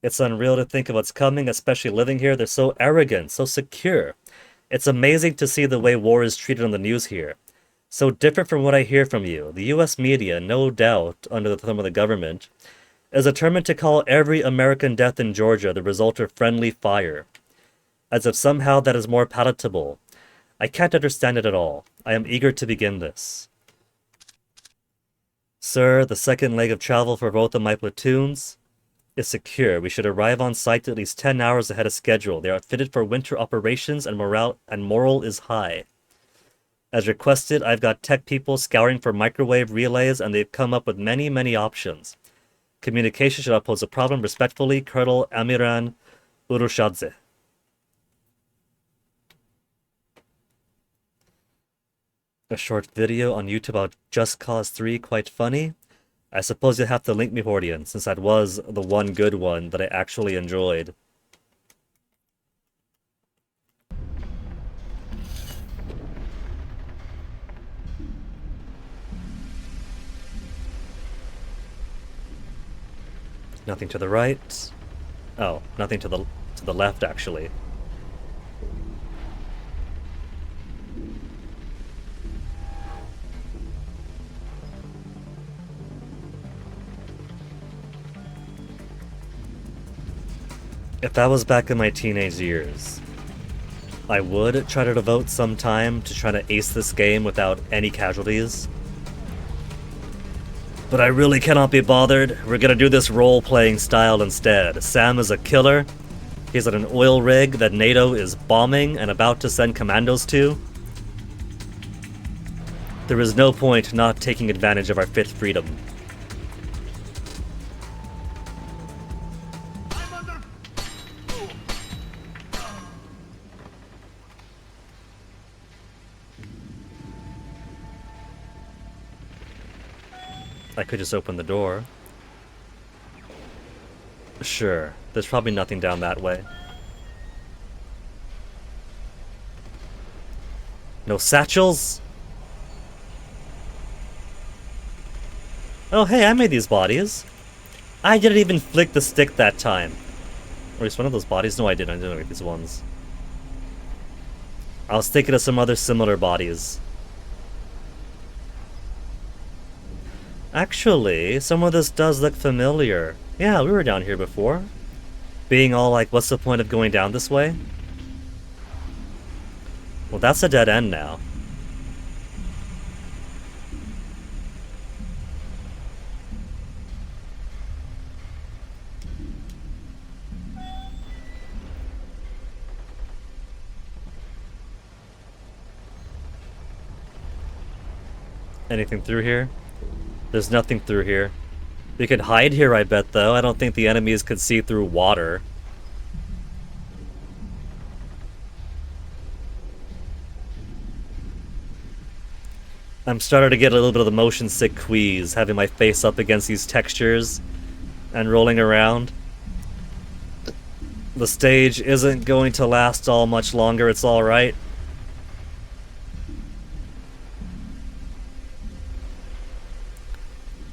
It's unreal to think of what's coming, especially living here. They're so arrogant, so secure. It's amazing to see the way war is treated on the news here. So different from what I hear from you. The US media, no doubt, under the thumb of the government, is determined to call every American death in Georgia the result of friendly fire. As if somehow that is more palatable. I can't understand it at all. I am eager to begin this. Sir, the second leg of travel for both of my platoons is secure. We should arrive on site at least 10 hours ahead of schedule. They are fitted for winter operations and moral is high. As requested, I've got tech people scouring for microwave relays and they've come up with many options. Communication should not pose a problem. Respectfully, Colonel Amiran Urushadze. A short video on YouTube about Just Cause 3, quite funny. I suppose you'll have to link me, Hordian, since that was the one good one that I actually enjoyed. Nothing to the right. Oh, nothing to the left, actually. If that was back in my teenage years, I would try to devote some time to trying to ace this game without any casualties. But I really cannot be bothered. We're gonna do this role-playing style instead. Sam is a killer. He's at an oil rig that NATO is bombing and about to send commandos to. There is no point not taking advantage of our fifth freedom. I could just open the door. Sure, there's probably nothing down that way. No satchels? Oh hey, I made these bodies. I didn't even flick the stick that time. Or at least one of those bodies? No, I didn't make these ones. I was thinking of some other similar bodies. Actually, some of this does look familiar. Yeah, we were down here before. Being all like, what's the point of going down this way? Well, that's a dead end now. Anything through here? There's nothing through here. We could hide here, I bet, though. I don't think the enemies could see through water. I'm starting to get a little bit of the motion sick quease, having my face up against these textures and rolling around. The stage isn't going to last all much longer, it's alright.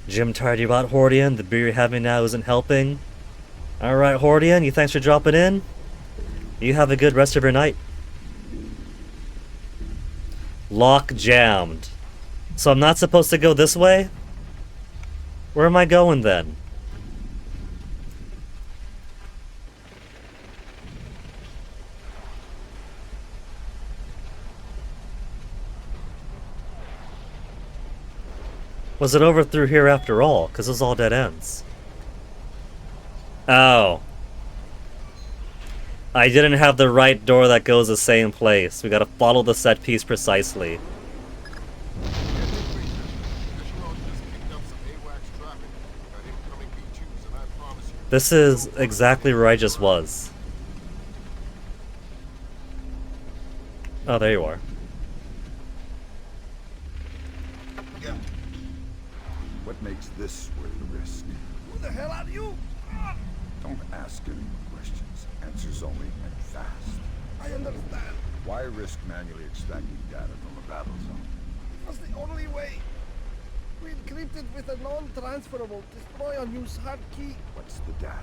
Jim tired you out, Hordian? The beer you're having now isn't helping? Alright, Hordian, you thanks for dropping in. You have a good rest of your night. Lock jammed. So I'm not supposed to go this way? Where am I going then? Was it over through here after all? Because this is all dead ends. Oh. I didn't have the right door that goes the same place. We gotta follow the set piece precisely. This is exactly where I just was. Oh, there you are. What makes this worth the risk? Who the hell are you? Don't ask any more questions. Answers only, and fast. I understand. Why risk manually extracting data from a battle zone? That's the only way. We encrypted with a non-transferable destroy or use hard key. What's the data?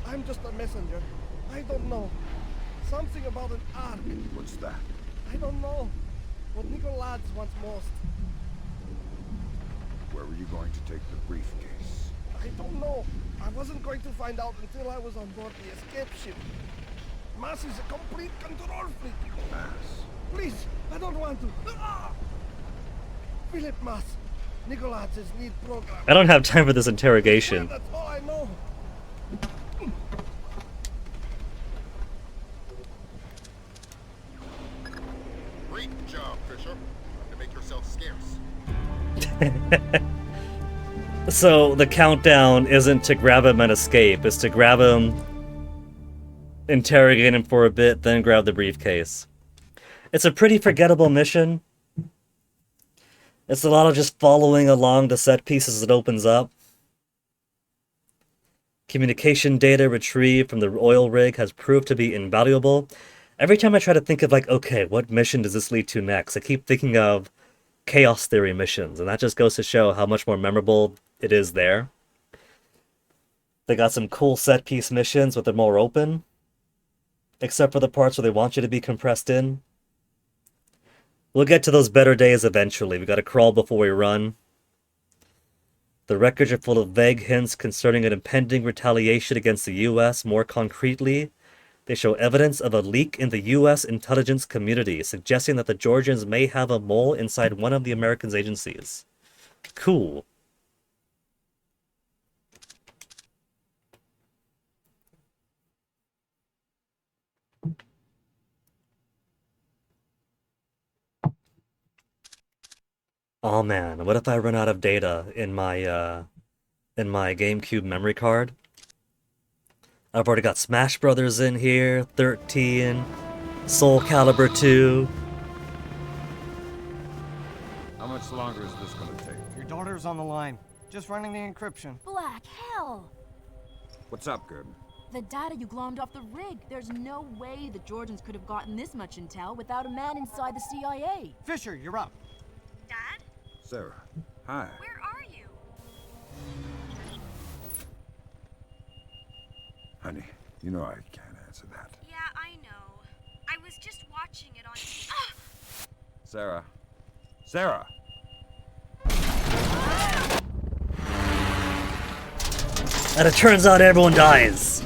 I'm just a messenger. I don't know. Something about an arc. What's that? I don't know. What Nicolaz wants most. Where were you going to take the briefcase? I don't know. I wasn't going to find out until I was on board the escape ship. Mass is a complete control freak. Mass? Please, I don't want to. Philip Mass. Nicolaz's need program. I don't have time for this interrogation. That's all I know. Great job, Fisher. To make yourself scarce. So the countdown isn't to grab him and escape, it's to grab him, interrogate him for a bit, then grab the briefcase. It's a pretty forgettable mission. It's a lot of just following along the set pieces it opens up. Communication data retrieved from the oil rig has proved to be invaluable. Every time I try to think of like, okay, what mission does this lead to next? I keep thinking of Chaos Theory missions, and that just goes to show how much more memorable it is there. They got some cool set piece missions, but they're more open. Except for the parts where they want you to be compressed in. We'll get to those better days eventually. We gotta crawl before we run. The records are full of vague hints concerning an impending retaliation against the US. More concretely, they show evidence of a leak in the US intelligence community, suggesting that the Georgians may have a mole inside one of the Americans' agencies. Cool. Oh man, what if I run out of data in my GameCube memory card? I've already got Smash Brothers in here, 13, Soul Calibur 2. How much longer is this gonna take? Your daughter's on the line. Just running the encryption. Black hell! What's up, Gordon? The data you glommed off the rig. There's no way the Georgians could have gotten this much intel without a man inside the CIA. Fisher, you're up. Dad? Sarah, hi. Where are you? Honey, you know I can't answer that. Yeah, I know. I was just watching it on TV. Sarah. Sarah! And it turns out everyone dies.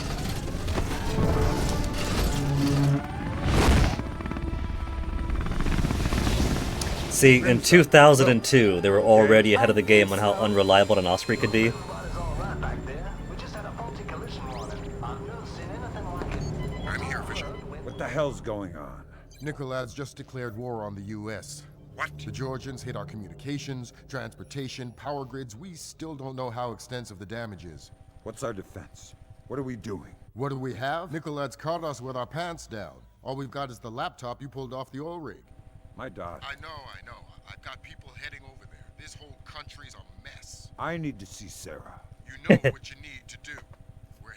See, in 2002, they were already ahead of the game on how unreliable an Osprey could be. I'm here, Fisher. What the hell's going on? Nicolad's just declared war on the U.S. What? The Georgians hit our communications, transportation, power grids. We still don't know how extensive the damage is. What's our defense? What are we doing? What do we have? Nicolad's caught us with our pants down. All we've got is the laptop you pulled off the oil rig. My daughter. I know. I've got people heading over there. This whole country's a mess. I need to see Sarah. You know what you need to do.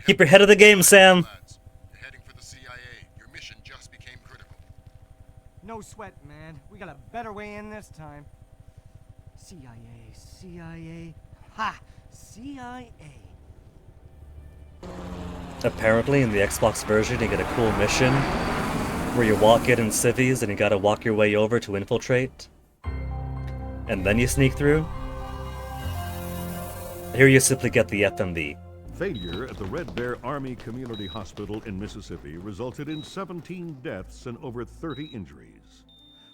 Keep your head of the game, Sam. You're heading for the CIA. Your mission just became critical. No sweat, man. We got a better way in this time. CIA. Ha! CIA. Apparently, in the Xbox version, you get a cool mission where you walk in civvies and you gotta walk your way over to infiltrate. And then you sneak through. Here you simply get the FMV. Failure at the Red Bear Army Community Hospital in Mississippi resulted in 17 deaths and over 30 injuries.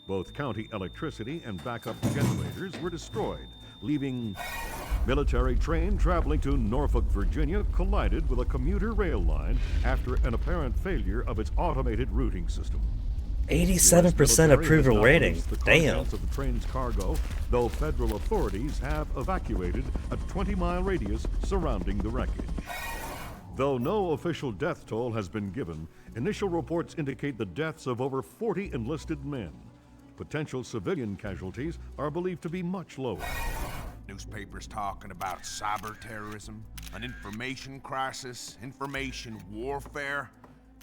Both county electricity and backup generators were destroyed, leaving military train traveling to Norfolk, Virginia collided with a commuter rail line after an apparent failure of its automated routing system. 87% approval rating. Damn. Of the train's cargo, though federal authorities have evacuated a 20-mile radius surrounding the wreckage. Though no official death toll has been given, initial reports indicate the deaths of over 40 enlisted men. Potential civilian casualties are believed to be much lower. Newspapers talking about cyber terrorism, an information crisis, information warfare.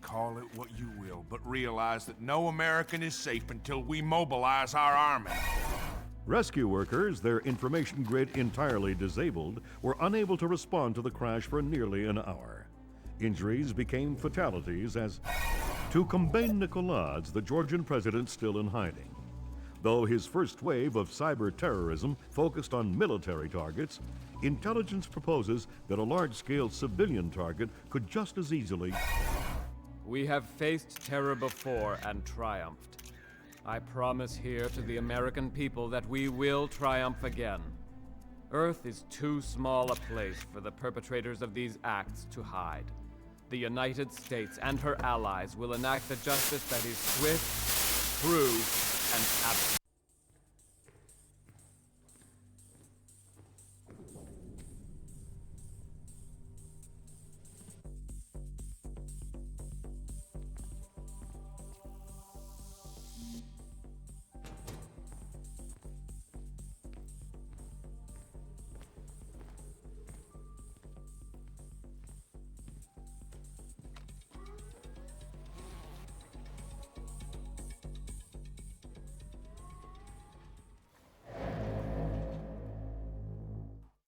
Call it what you will, but realize that no American is safe until we mobilize our army. Rescue workers, their information grid entirely disabled, were unable to respond to the crash for nearly an hour. Injuries became fatalities as, to combain Nicolad's, the Georgian president still in hiding. Though his first wave of cyber terrorism focused on military targets, intelligence proposes that a large-scale civilian target could just as easily... We have faced terror before and triumphed. I promise here to the American people that we will triumph again. Earth is too small a place for the perpetrators of these acts to hide. The United States and her allies will enact a justice that is swift, true, and absolute.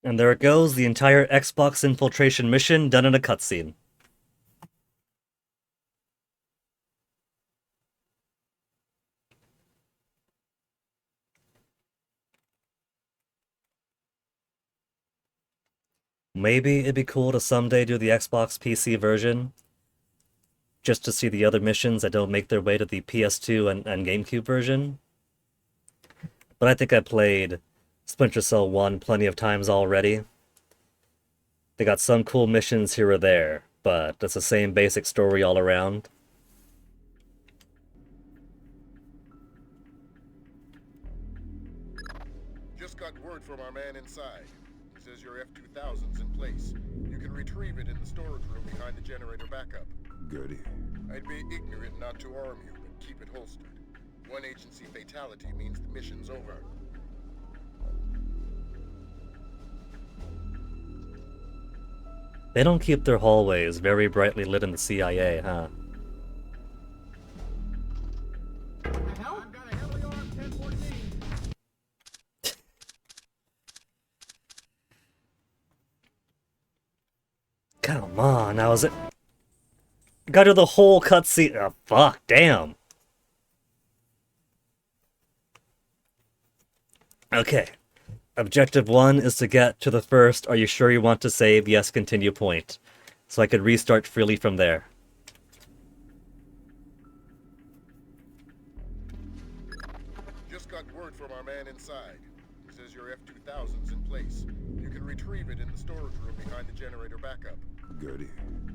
And there it goes, the entire Xbox infiltration mission done in a cutscene. Maybe it'd be cool to someday do the Xbox PC version, just to see the other missions that don't make their way to the PS2 and GameCube version. But I think I played Splinter Cell 1 plenty of times already. They got some cool missions here or there, but it's the same basic story all around. Just got word from our man inside. He says your F-2000's in place. You can retrieve it in the storage room behind the generator backup. Goody. I'd be ignorant not to arm you, but keep it holstered. One agency fatality means the mission's over. They don't keep their hallways very brightly lit in the CIA, huh? Come on, now is it... Got to the whole cutscene... Oh, fuck, damn. Okay. Objective 1 is to get to the first, are you sure you want to save? Yes, continue point. So I could restart freely from there. Just got word from our man inside. He says your F-2000's in place. You can retrieve it in the storage room behind the generator backup. Goody.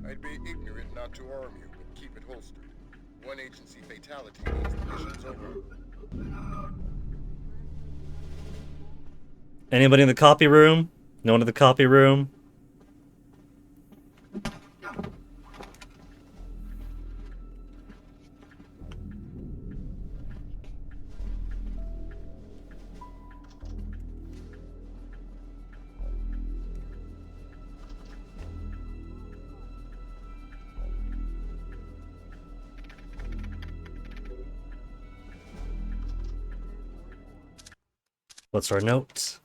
I'd be ignorant not to arm you, but keep it holstered. One agency fatality means the mission's over. Anybody in the copy room? No one in the copy room? What's our note?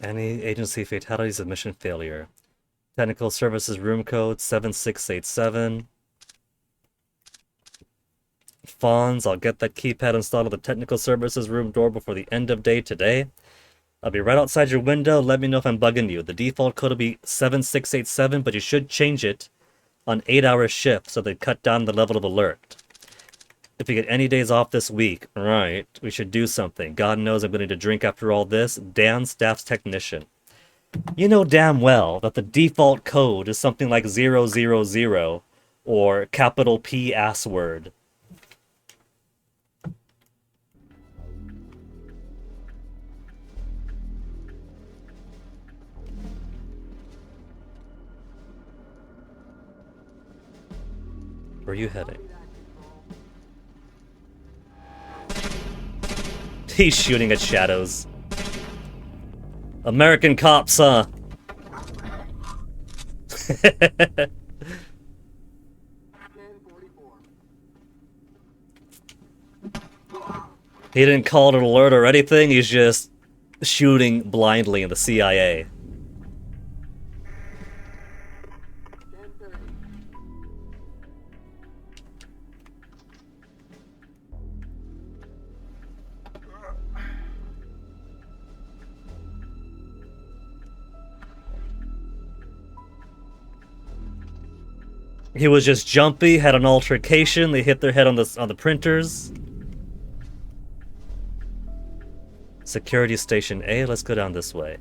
Any agency fatalities of mission failure. Technical services room code 7687. Fonz, I'll get that keypad installed at the technical services room door before the end of day today. I'll be right outside your window. Let me know if I'm bugging you. The default code will be 7687, but you should change it on 8-hour shifts so they cut down the level of alert. If we get any days off this week, right, we should do something. God knows I'm going to need to drink after all this. Dan, staff's technician. You know damn well that the default code is something like 000 or capital P ass word. Where are you heading? He's shooting at shadows. American cops, huh? He didn't call it an alert or anything, he's just shooting blindly in the CIA. He was just jumpy, had an altercation, they hit their head on the printers. Security station A, let's go down this way.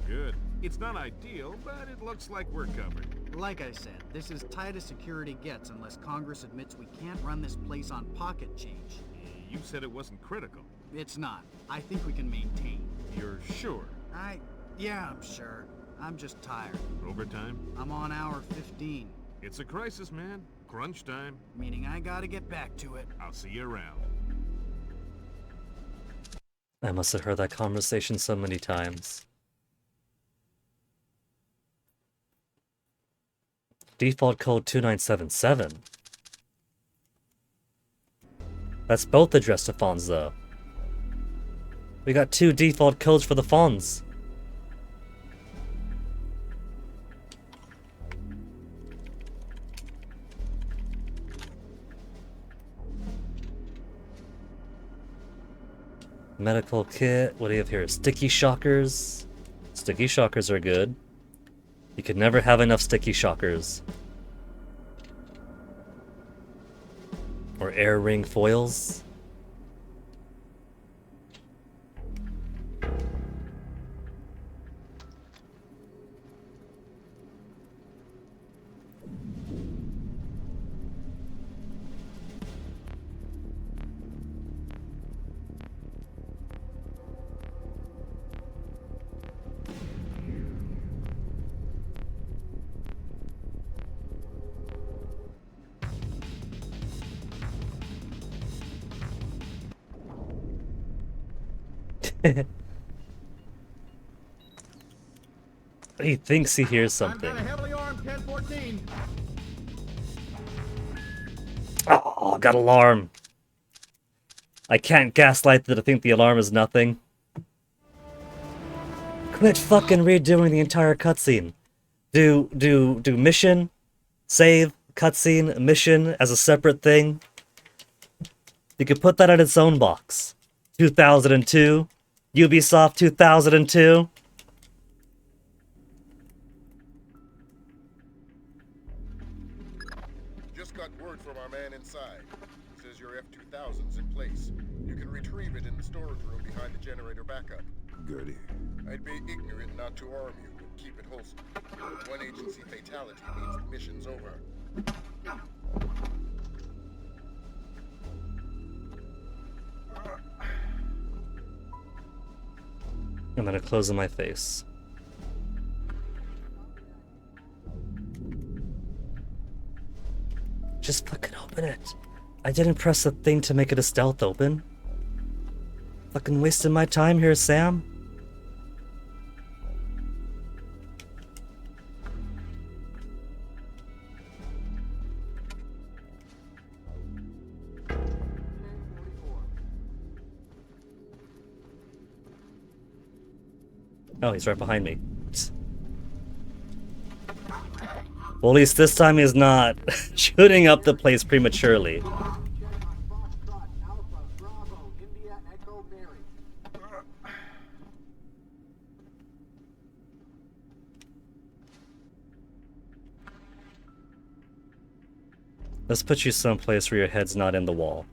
Good. It's not ideal, but it looks like we're covered. Like I said, this is tight as security gets unless Congress admits we can't run this place on pocket change. You said it wasn't critical. It's not. I think we can maintain. You're sure? Yeah, I'm sure. I'm just tired. Overtime? I'm on hour 15. It's a crisis, man. Crunch time. Meaning I gotta get back to it. I'll see you around. I must have heard that conversation so many times. Default code 2977. That's both addressed to Fonz, though. We got 2 default codes for the Fonz. Medical kit. What do you have here? Sticky shockers. Sticky shockers are good. You could never have enough sticky shockers. Or air ring foils. He thinks he hears something. I'm heavily armed 1014. Oh, got alarm. I can't gaslight them to think the alarm is nothing. Quit fucking redoing the entire cutscene. Do mission, save, cutscene, mission as a separate thing. You could put that in its own box. 2002, Ubisoft 2002. Just got word from our man inside. Says your F-2000's in place. You can retrieve it in the storage room behind the generator backup. Goody. I'd be ignorant not to arm you, but keep it holstered. One agency fatality means the mission's over. I'm gonna close in my face. Just fucking open it. I didn't press the thing to make it a stealth open. Fucking wasting my time here, Sam. Oh, he's right behind me. Well, at least this time he's not shooting up the place prematurely. Let's put you someplace where your head's not in the wall.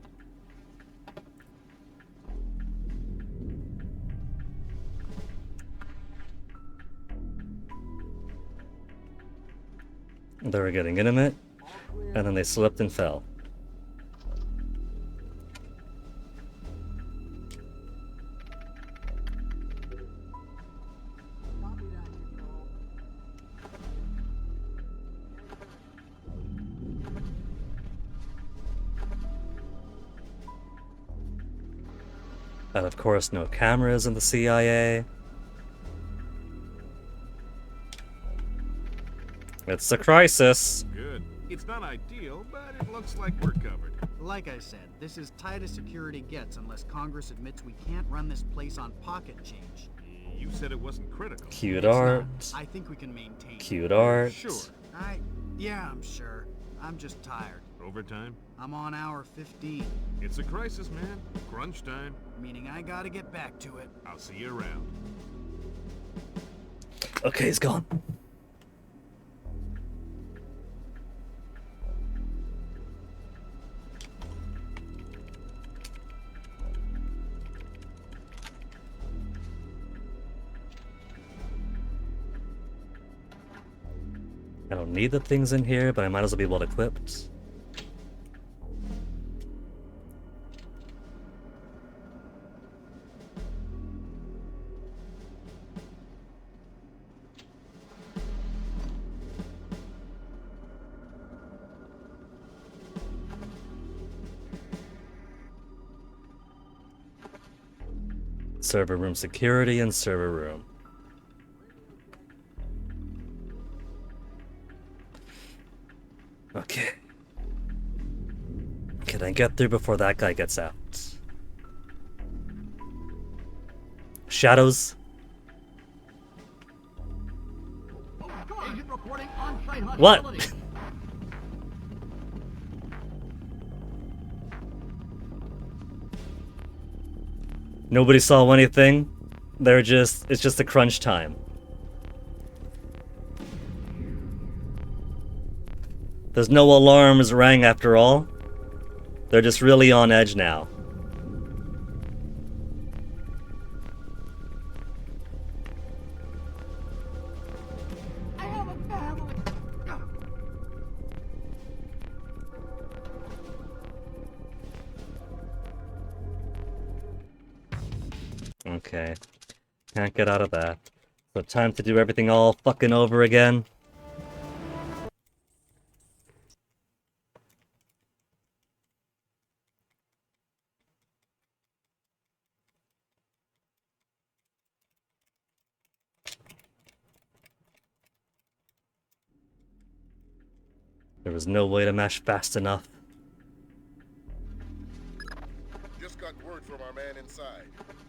They were getting intimate, and then they slipped and fell. And of course, no cameras in the CIA. It's a crisis. Good. It's not ideal, but it looks like we're covered. Like I said, this is tight as security gets unless Congress admits we can't run this place on pocket change. You said it wasn't critical. Cute art. I think we can maintain. Cute art. Sure. Yeah, I'm sure. I'm just tired. Overtime? I'm on hour 15. It's a crisis, man. Crunch time. Meaning I gotta get back to it. I'll see you around. Okay, he's gone. I don't need the things in here, but I might as well be well equipped. Server room security and server room. Okay. Can I get through before that guy gets out? Shadows. What? Nobody saw anything. It's just a crunch time. There's no alarms rang after all. They're just really on edge now. Okay. Can't get out of that. So time to do everything all fucking over again. There was no way to mash fast enough. Just got inside.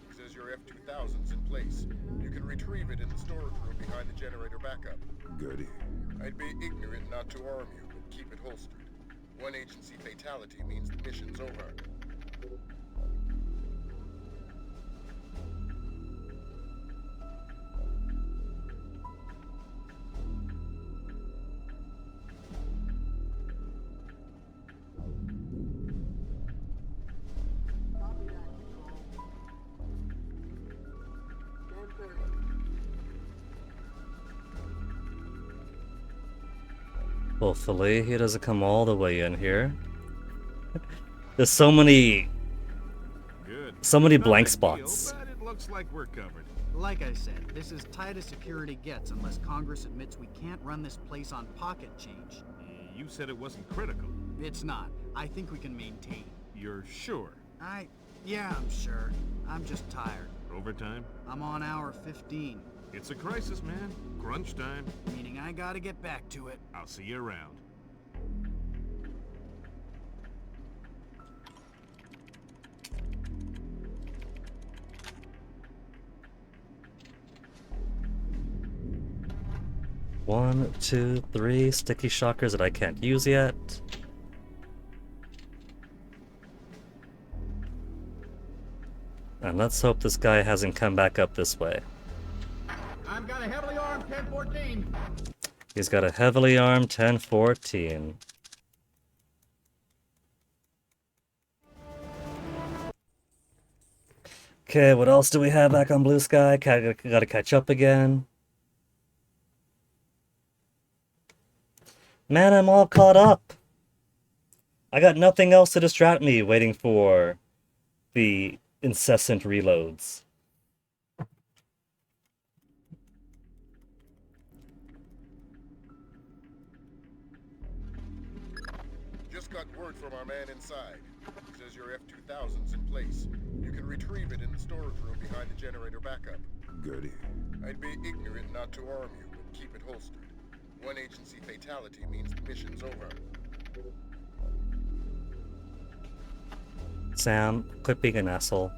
He says your F-2000's in place. You can retrieve it in the storage room behind the generator backup. Goody. I'd be ignorant not to arm you, but keep it holstered. One agency fatality means the mission's over. Hopefully he doesn't come all the way in here. There's so many blank spots. But it looks like we're covered. Like I said, this is tight as security gets unless Congress admits we can't run this place on pocket change. You said it wasn't critical. It's not. I think we can maintain. You're sure? Yeah, I'm sure. I'm just tired. Overtime? I'm on hour 15. It's a crisis, man. Crunch time. Meaning I gotta get back to it. I'll see you around. One, two, three sticky shockers that I can't use yet. And let's hope this guy hasn't come back up this way. I've got a heavily armed 1014. He's got a heavily armed 1014. Okay, what else do we have back on Blue Sky? Gotta catch up again. Man, I'm all caught up. I got nothing else to distract me waiting for the incessant reloads. Just got word from our man inside. He says your F-2000's in place. You can retrieve it in the storage room behind the generator backup. Goody. I'd be ignorant not to arm you, but keep it holstered. One agency fatality means the mission's over. Sam, quit being an asshole.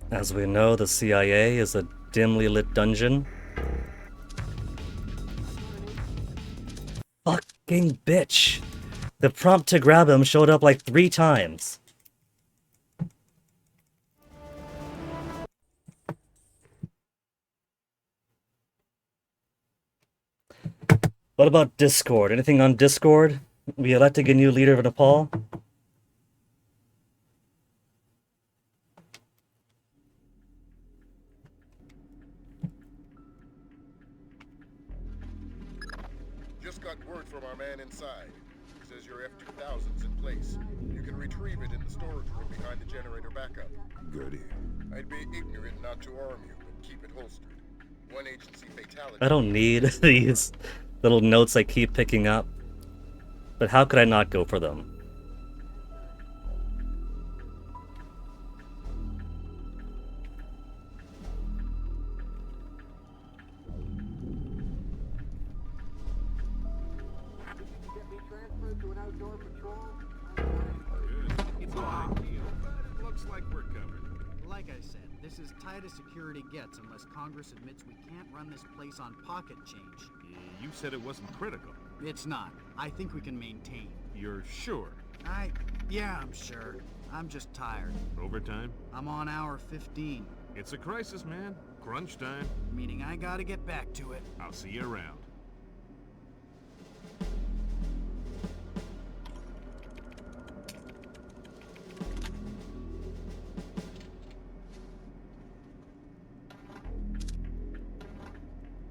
As we know, the CIA is a dimly lit dungeon. Fucking bitch! The prompt to grab him showed up like 3 times. What about Discord? Anything on Discord? We elected a new leader of Nepal? Just got word from our man inside. He says your F-2000's in place. You can retrieve it in the storage room behind the generator backup. Goody. I'd be ignorant not to arm you, but keep it holstered. One agency fatality. I don't need these little notes I keep picking up. But how could I not go for them? It's not ideal, but it looks like we're covered. Like I said, this is tight as security gets unless Congress admits we can't run this place on pocket change. You said it wasn't critical. It's not. I think we can maintain. You're sure? Yeah, I'm sure. I'm just tired. Overtime? I'm on hour 15. It's a crisis, man. Crunch time. Meaning I gotta get back to it. I'll see you around.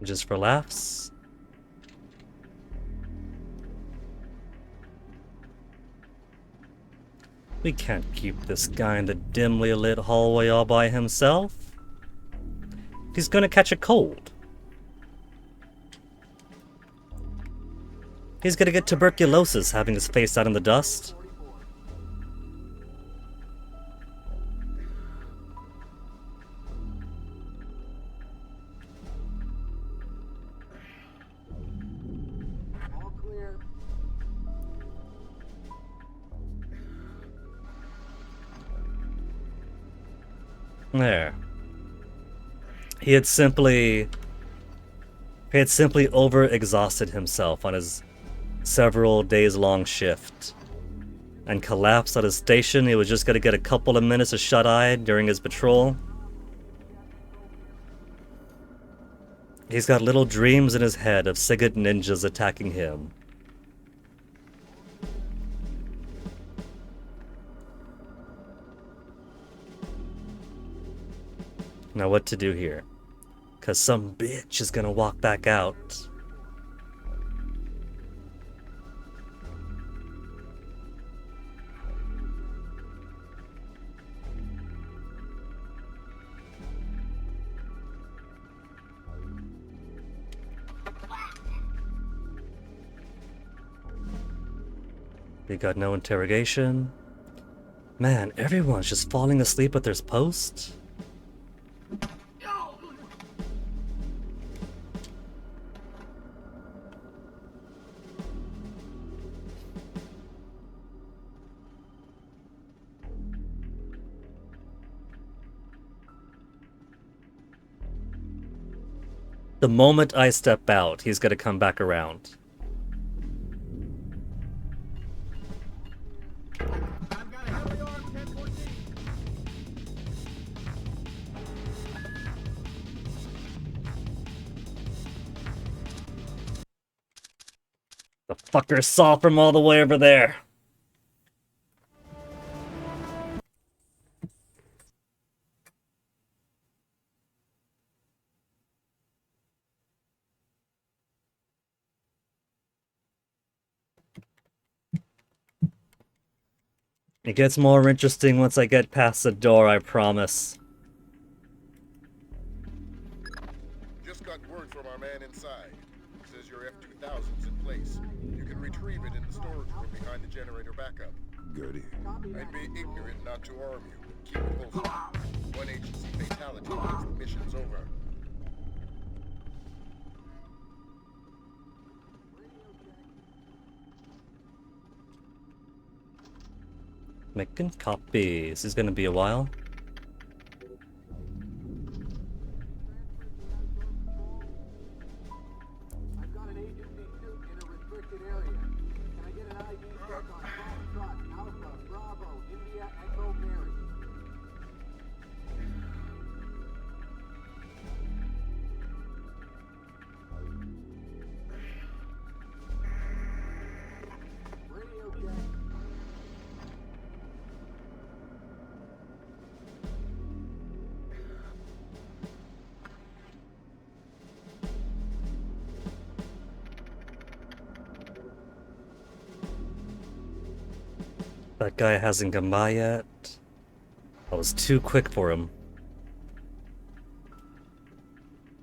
Just for laughs. We can't keep this guy in the dimly lit hallway all by himself. He's gonna catch a cold. He's gonna get tuberculosis having his face out in the dust. There. He had simply over-exhausted himself on his several days-long shift and collapsed at his station. He was just gonna get a couple of minutes of shut-eye during his patrol. He's got little dreams in his head of Sigurd ninjas attacking him. Now what to do here? 'Cause some bitch is gonna walk back out. They got no interrogation. Man, everyone's just falling asleep at their post. The moment I step out, he's gonna come back around. The fucker saw from all the way over there. It gets more interesting once I get past the door, I promise. Just got word from our man inside. Says your F-2000's in place. You can retrieve it in the storage room behind the generator backup. Goody. I'd be ignorant not to arm you. Keep it posted. One agency fatality means the mission's over. Making copies. This is gonna be a while. I've got an agency suit in a restricted area. Can I get an ID check on Foxtrot, Alpha, Bravo, India, Echo, Mary? Radio check. That guy hasn't come by yet. I was too quick for him.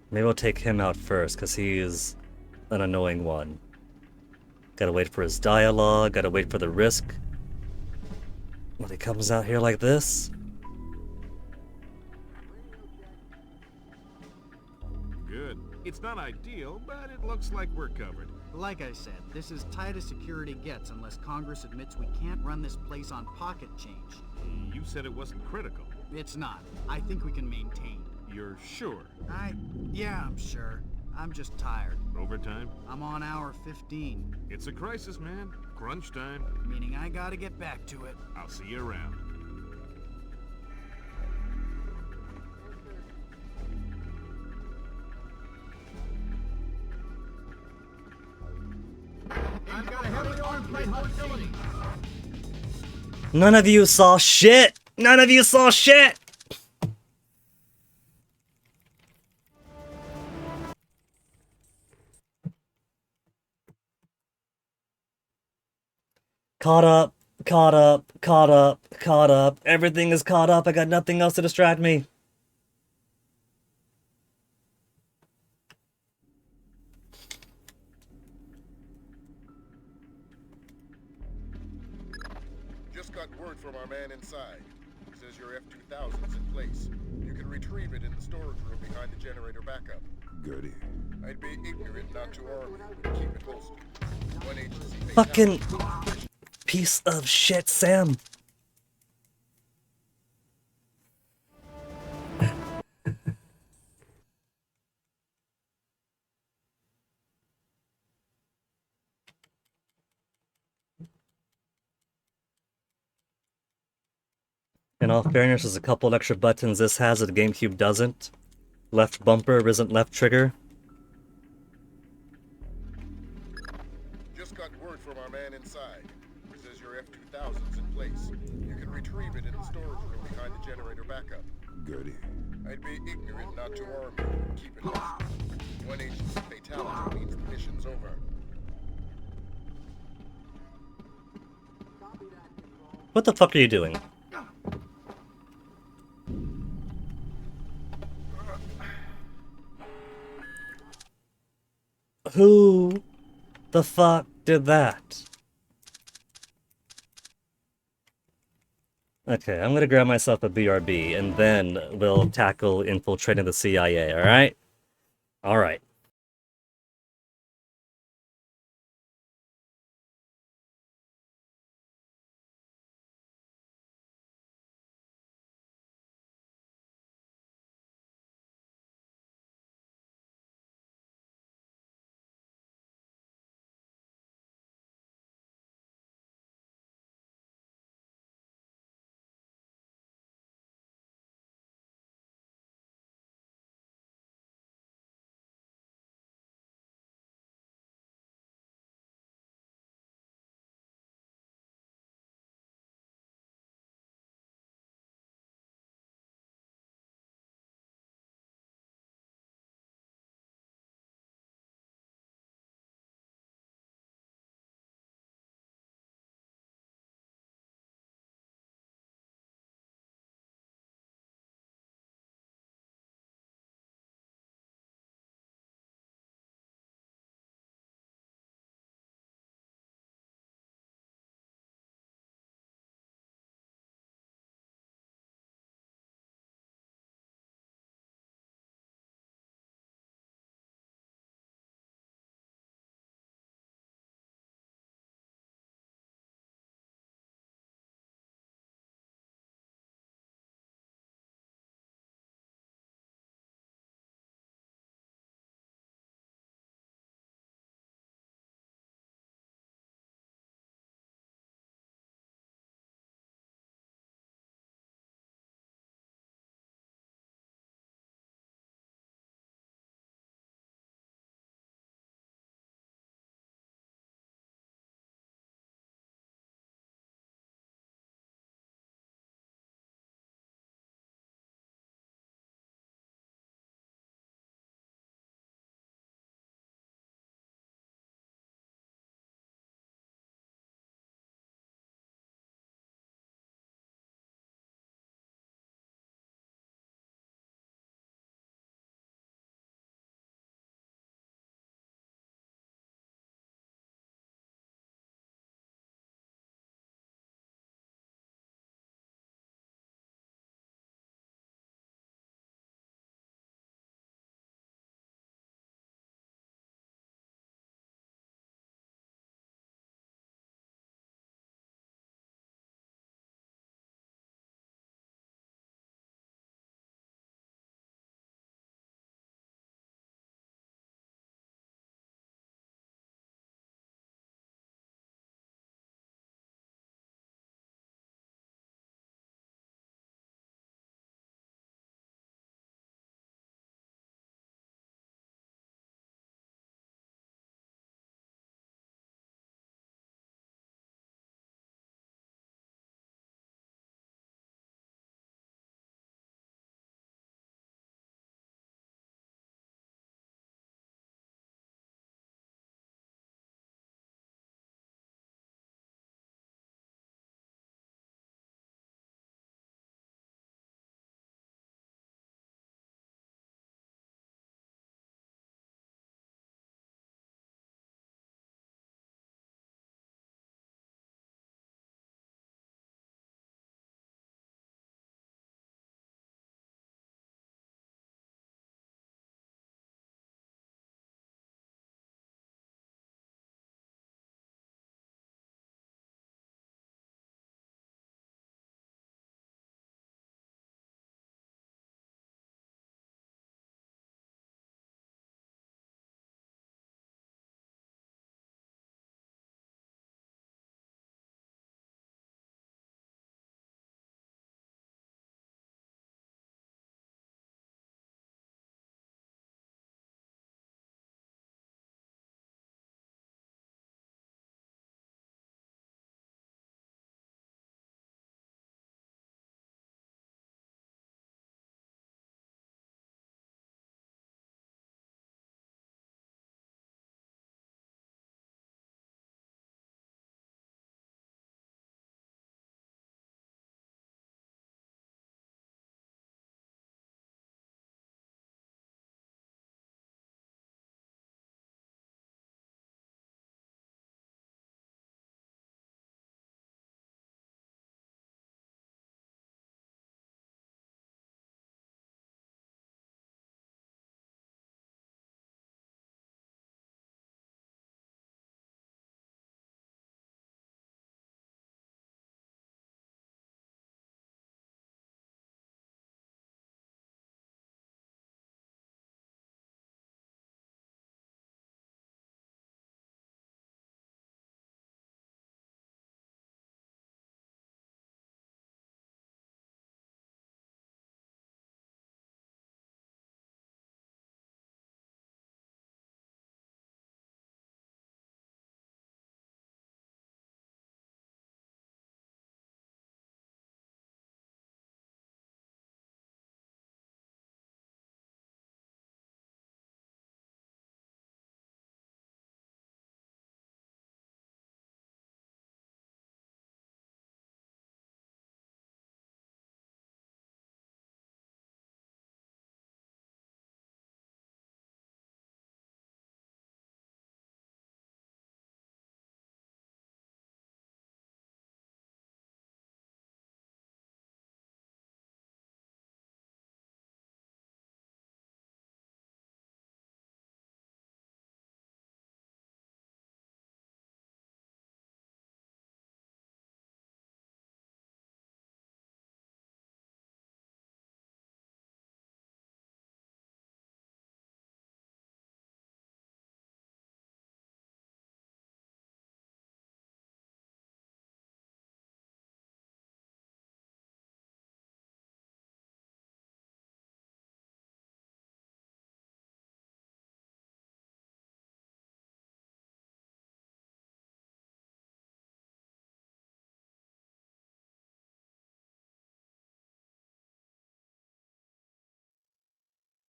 Maybe I'll take him out first, because he's an annoying one. Gotta wait for his dialogue, gotta wait for the risk. When he comes out here like this. Good. It's not ideal, but it looks like we're covered. Like I said, this is tight as security gets unless Congress admits we can't run this place on pocket change. You said it wasn't critical. It's not. I think we can maintain. You're sure? Yeah, I'm sure. I'm just tired. Overtime? I'm on hour 15. It's a crisis, man. Crunch time. Meaning I gotta get back to it. I'll see you around. I've got a heavy arms plate hostility. None of you saw shit! None of you saw shit! Caught up, caught up, caught up, caught up. Everything is caught up. I got nothing else to distract me. Just got word from our man inside. Says your F-2000's in place. You can retrieve it in the storage room behind the generator backup. Goody. I'd be ignorant not to arm you. Keep it posted. One agency Fucking piece of shit, Sam. In all fairness, there's a couple extra buttons this has that the GameCube doesn't. Left bumper isn't left trigger. Just got word from our man inside. He says your F-2000's in place. You can retrieve it in the storage room behind the generator backup. Goody. I'd be ignorant not to arm you and keep it off. One agent's fatality means the mission's over. What the fuck are you doing? Who the fuck did that? Okay, I'm gonna grab myself a BRB and then we'll tackle infiltrating the CIA, alright? Alright.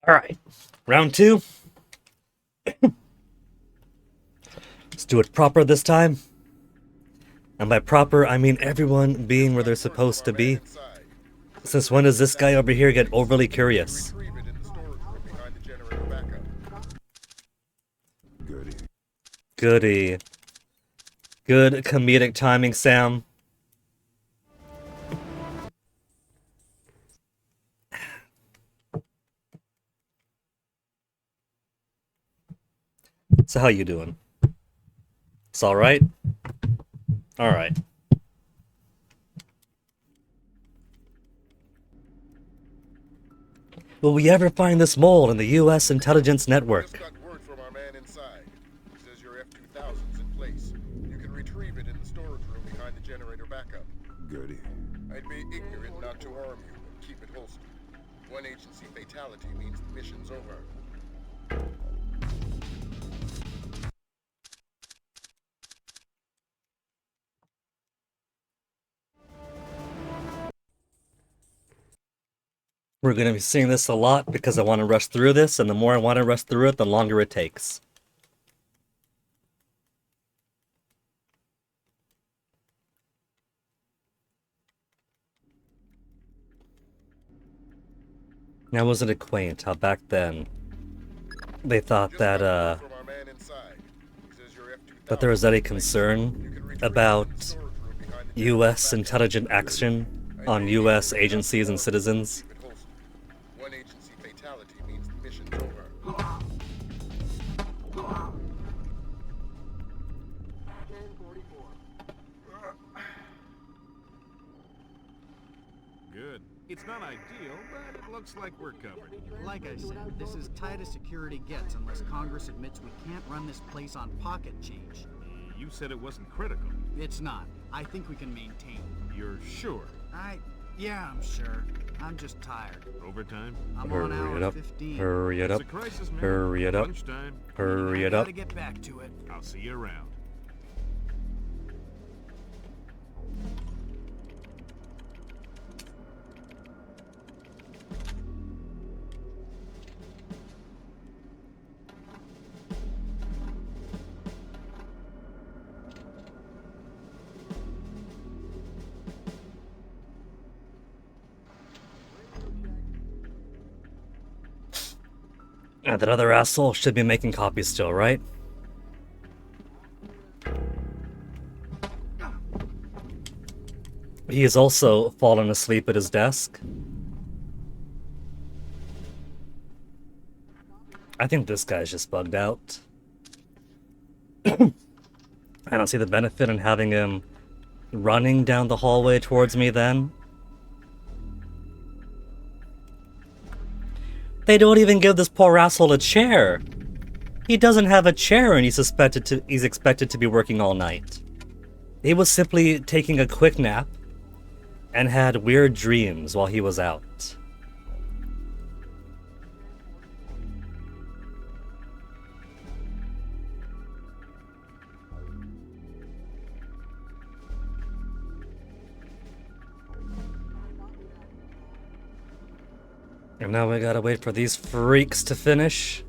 Alright. Round 2. Let's do it proper this time. And by proper, I mean everyone being where they're supposed to be. Since when does this guy over here get overly curious? Goody. Good comedic timing, Sam. So how you doing? It's alright? Alright. Will we ever find this mole in the U.S. intelligence network? Just got word from our man inside. He says your F-2000's in place. You can retrieve it in the storage room behind the generator backup. Goody. I'd be ignorant not to arm you and keep it holstered. One agency fatality means the mission's over. We're going to be seeing this a lot because I want to rush through this, and the more I want to rush through it, the longer it takes. Now, wasn't it quaint how back then they thought that that there was any concern about U.S. intelligent action on U.S. agencies and citizens? One agency fatality means the mission's over. Good. It's not ideal, but it looks like we're covered. Like I said, this is tight as security gets unless Congress admits we can't run this place on pocket change. You said it wasn't critical. It's not. I think we can maintain. You're sure? Yeah, I'm sure. I'm just tired. Overtime? I'm on Hurry hour it up. 15. Hurry it up. It's a crisis, man. Hurry it up. Lunchtime. Hurry it I up. gotta get back to it. I'll see you around. And that other asshole should be making copies still, right? He has also fallen asleep at his desk. I think this guy's just bugged out. I don't see the benefit in having him running down the hallway towards me then. They don't even give this poor asshole a chair. He doesn't have a chair and he's expected to be working all night. He was simply taking a quick nap and had weird dreams while he was out. And now we gotta wait for these freaks to finish.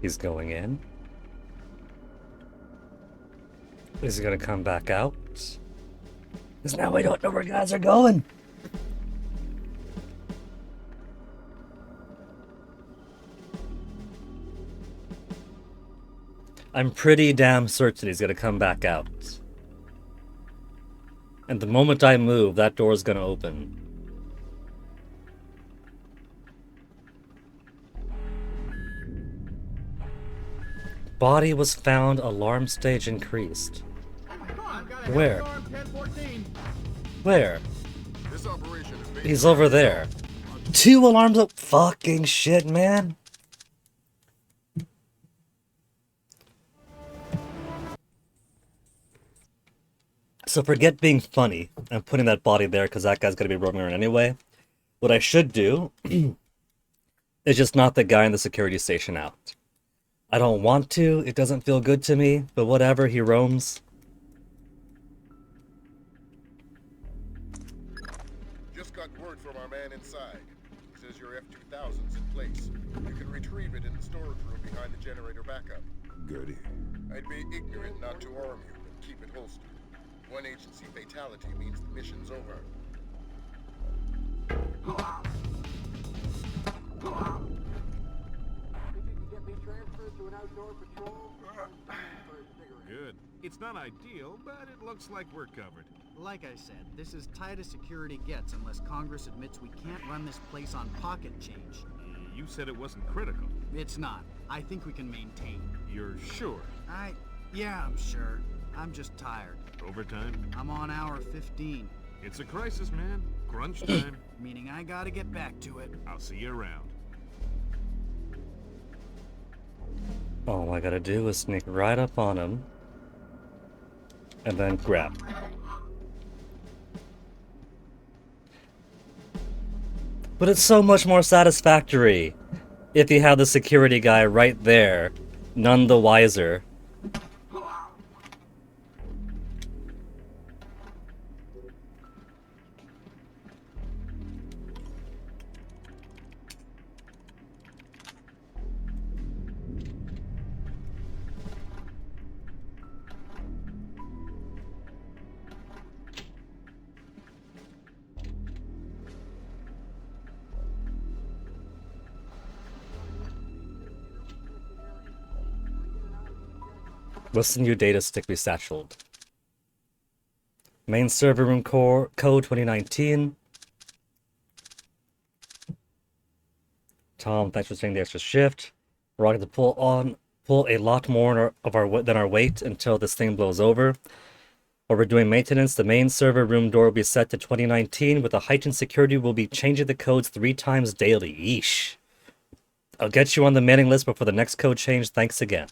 He's going in. Is he gonna come back out? Because now we don't know where guys are going. I'm pretty damn certain he's gonna come back out. And the moment I move, that door's gonna open. Body was found, alarm stage increased. Where? Where? This operation is based He's over there. 2 alarms up. Fucking shit, man. So forget being funny and putting that body there because that guy's gonna be roaming around anyway. What I should do is just knock the guy in the security station out. I don't want to, it doesn't feel good to me, but whatever, he roams. Just got word from our man inside. He says your F-2000's in place. You can retrieve it in the storage room behind the generator backup. Goody. I'd be ignorant not to arm you and keep it holstered. One agency fatality means the mission's over. Good. It's not ideal, but it looks like we're covered. Like I said, this is tight as security gets unless Congress admits we can't run this place on pocket change. You said it wasn't critical. It's not. I think we can maintain. You're sure? Yeah, I'm sure. I'm just tired. Overtime? I'm on hour 15. It's a crisis, man. Crunch time. Meaning I gotta get back to it. I'll see you around. All I gotta do is sneak right up on him. And then grab. But it's so much more satisfactory if you have the security guy right there, none the wiser. What's the new data stick we satcheled? Main server room core code 2019. Tom, thanks for staying the extra shift. We're going to pull a lot more than our weight until this thing blows over. While we're doing maintenance, the main server room door will be set to 2019. With a heightened security, we'll be changing the codes 3 times daily. Yeesh. I'll get you on the mailing list before the next code change. Thanks again.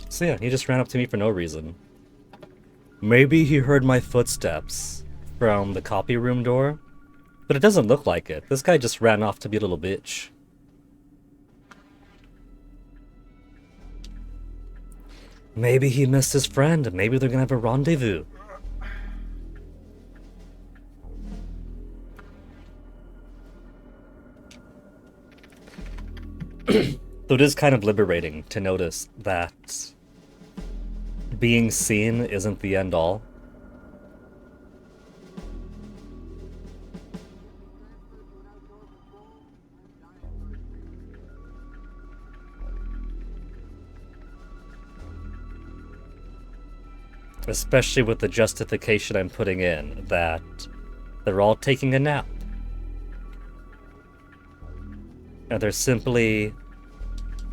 So yeah, he just ran up to me for no reason. Maybe he heard my footsteps from the copy room door, but it doesn't look like it. This guy just ran off to be a little bitch. Maybe he missed his friend. Maybe they're gonna have a rendezvous. Though it is kind of liberating to notice that being seen isn't the end all. Especially with the justification I'm putting in that they're all taking a nap. And they're simply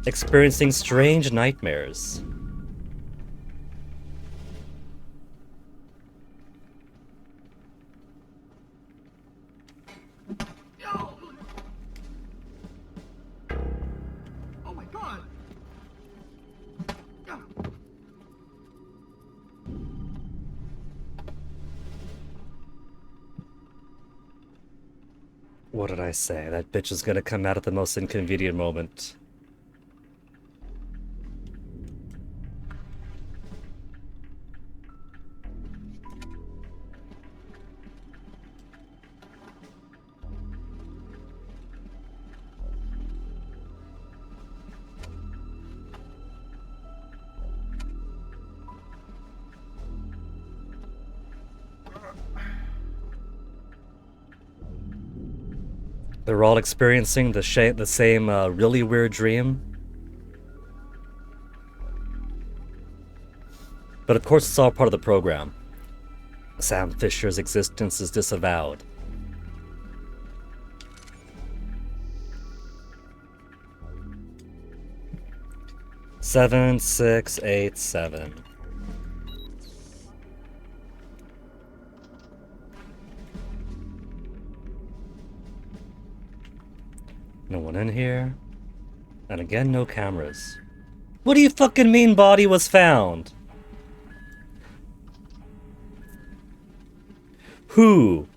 experiencing strange nightmares. Oh my god! What did I say? That bitch is gonna come out at the most inconvenient moment. They're all experiencing the same really weird dream. But of course it's all part of the program. Sam Fisher's existence is disavowed. Seven, 6, 8, 7. No one in here. And again, no cameras. What do you fucking mean body was found? Who?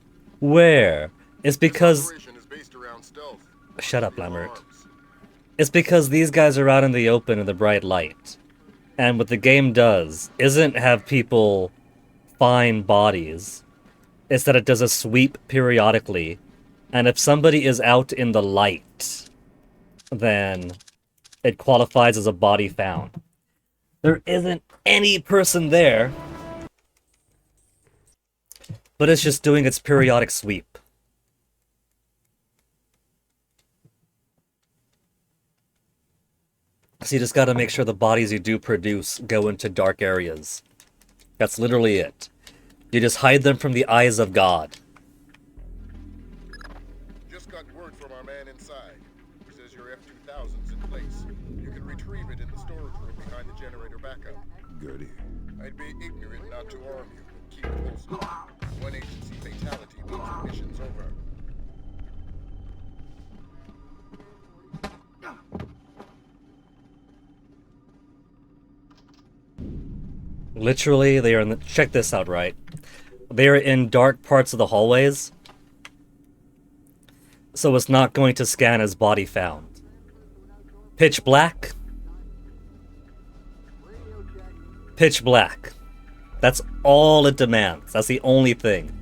Where? It's because... Shut up, Lambert. It's because these guys are out in the open in the bright light. And what the game does isn't have people find bodies. It's that it does a sweep periodically. And if somebody is out in the light, then it qualifies as a body found. There isn't any person there, but it's just doing its periodic sweep. So you just gotta make sure the bodies you do produce go into dark areas. That's literally it. You just hide them from the eyes of God. Just got word from our man inside. He says your F-2000's in place. You can retrieve it in the storage room behind the generator backup. Goody. I'd be ignorant not to arm you, but keep it posted. One agency fatality means the mission's over. Literally, they are in the... Check this out, right? They are in dark parts of the hallways. So it's not going to scan as body found. Pitch black. Pitch black. That's all it demands. That's the only thing.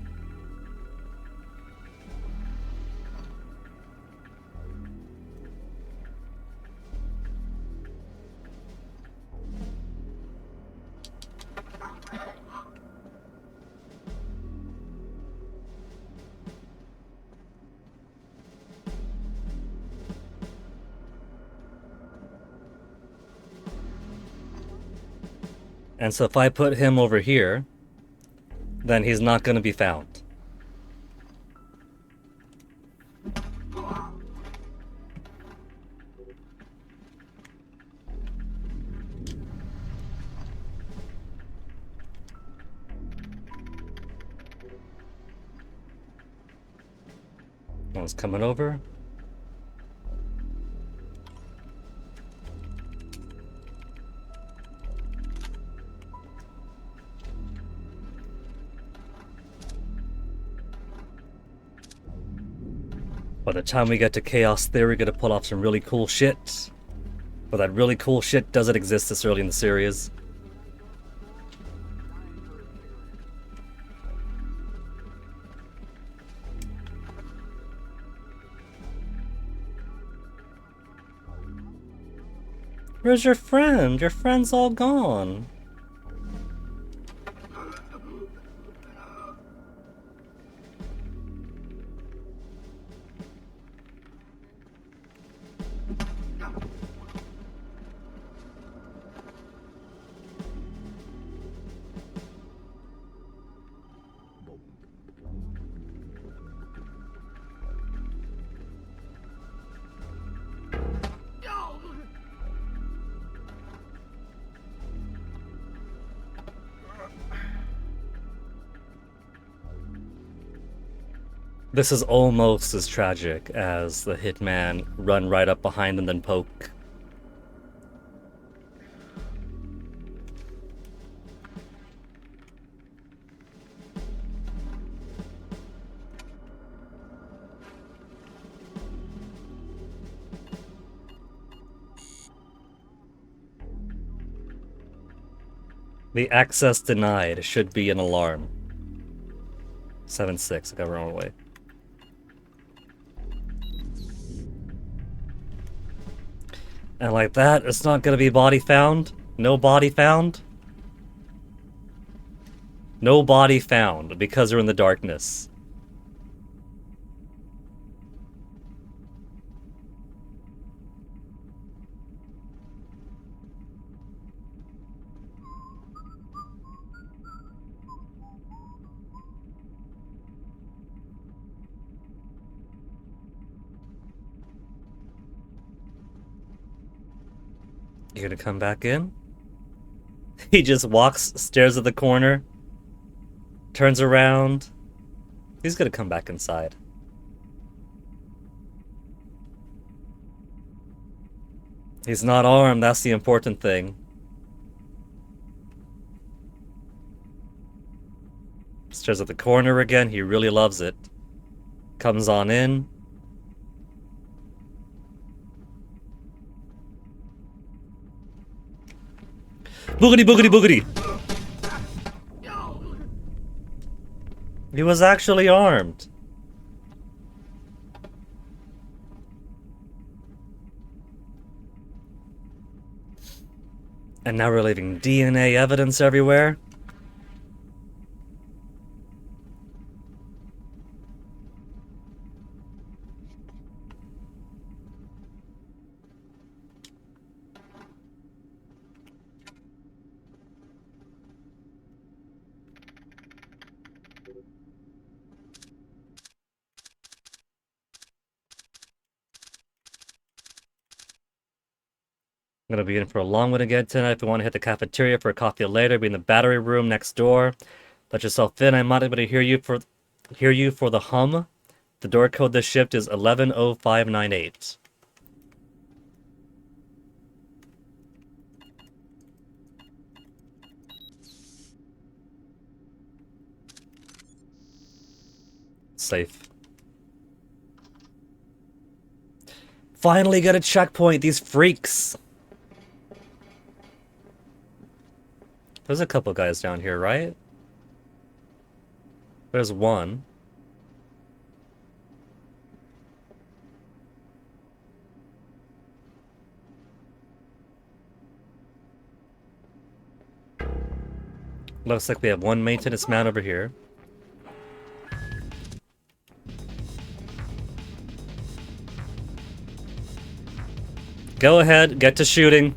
And so if I put him over here, then he's not going to be found. One's coming over. By the time we get to Chaos Theory, we're gonna pull off some really cool shit. But that really cool shit doesn't exist this early in the series. Where's your friend? Your friend's all gone. This is almost as tragic as the hitman run right up behind and then poke. The access denied should be an alarm. 7-6, I got wrong way. And like that, it's not gonna be body found. No body found. No body found because they're in the darkness. You gonna come back in? He just walks, stares at the corner, turns around. He's gonna come back inside. He's not armed, that's the important thing. Stares at the corner again, he really loves it. Comes on in. Boogity boogity boogity! He was actually armed. And now we're leaving DNA evidence everywhere. I'm gonna be in for a long one again tonight. If you want to hit the cafeteria for a coffee later, be in the battery room next door. Let yourself in. I might be able to hear you for the hum. The door code this shift is 110598. Safe. Finally get a checkpoint, these freaks! There's a couple guys down here, right? There's one. Looks like we have one maintenance man over here. Go ahead, get to shooting.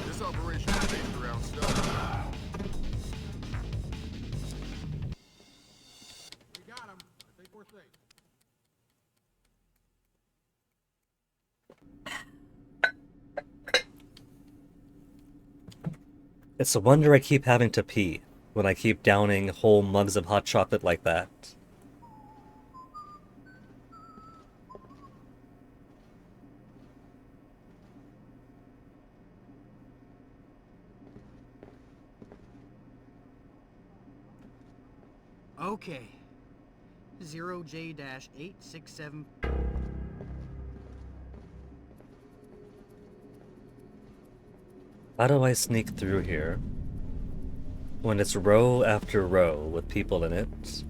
This operation is based around stealth. We got him. I think we're safe. It's a wonder I keep having to pee when I keep downing whole mugs of hot chocolate like that. Okay. 0J-867... How do I sneak through here when it's row after row with people in it?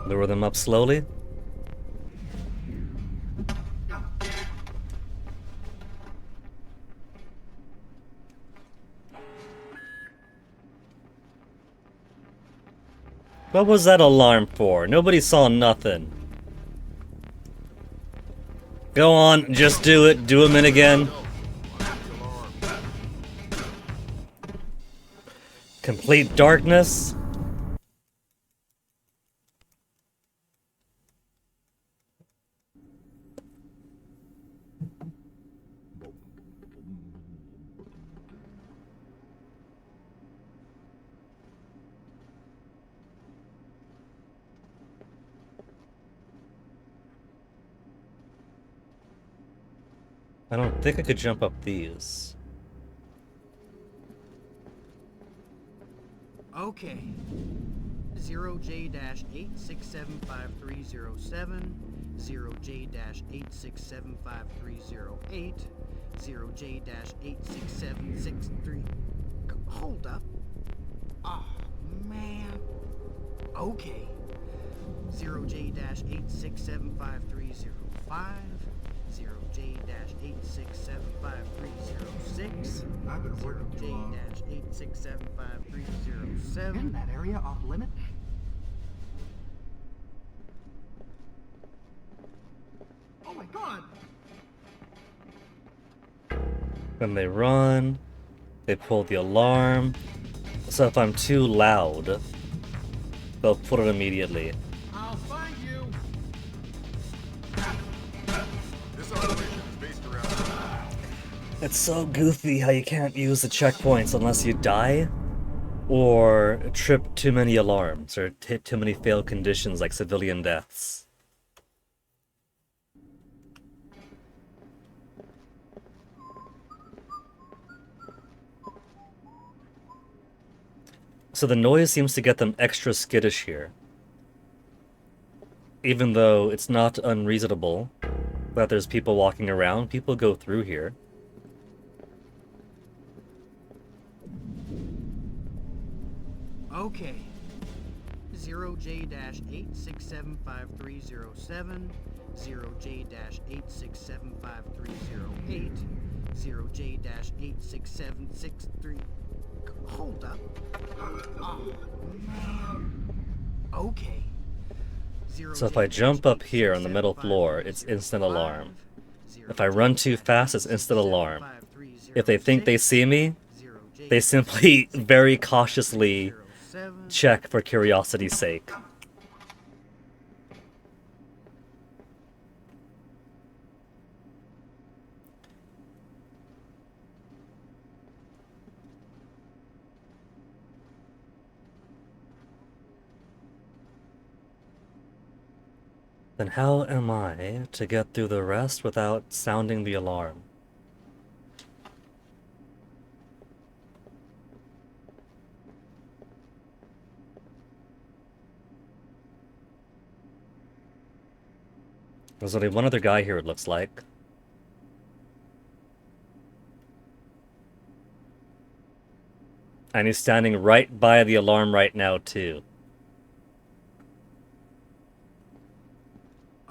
Lure them up slowly. What was that alarm for? Nobody saw nothing. Go on, just do it. Do them in again. Complete darkness. I don't think I could jump up these. Okay. 0J-8675307, 0J-8675308, 0J-86763... Hold up. Oh, man. Okay. 0J-8675305, 0J-8675306, 0J-8675307. Isn't that area off limit? Oh my god! When they run, they pull the alarm. So if I'm too loud, They'll put it immediately. I'll find you. This operation is based around... It's so goofy how you can't use the checkpoints unless you die, or trip too many alarms, or hit too many failed conditions like civilian deaths. So the noise seems to get them extra skittish here. Even though it's not unreasonable that there's people walking around, people go through here. Okay. 0J-8675307, 0J-8675308, 0J-86763... Hold up. Oh, man. Okay. So if I jump up here on the middle floor, it's instant alarm. If I run too fast, it's instant alarm. If they think they see me, they simply very cautiously check for curiosity's sake. Then how am I to get through the rest without sounding the alarm? There's only one other guy here, it looks like. And he's standing right by the alarm right now, too.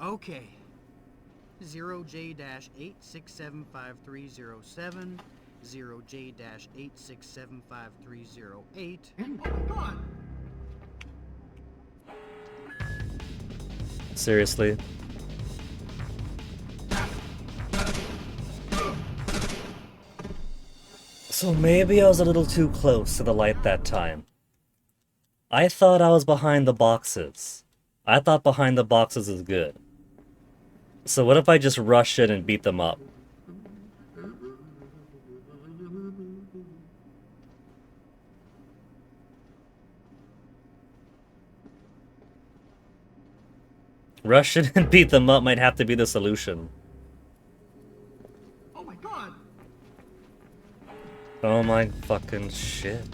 Okay. 0J-8675307, 0J-8675308. Seriously? So maybe I was a little too close to the light that time. I thought I was behind the boxes. I thought behind the boxes is good. So what if I just rush in and beat them up? Rush in and beat them up might have to be the solution. Oh my god. Oh my fucking shit.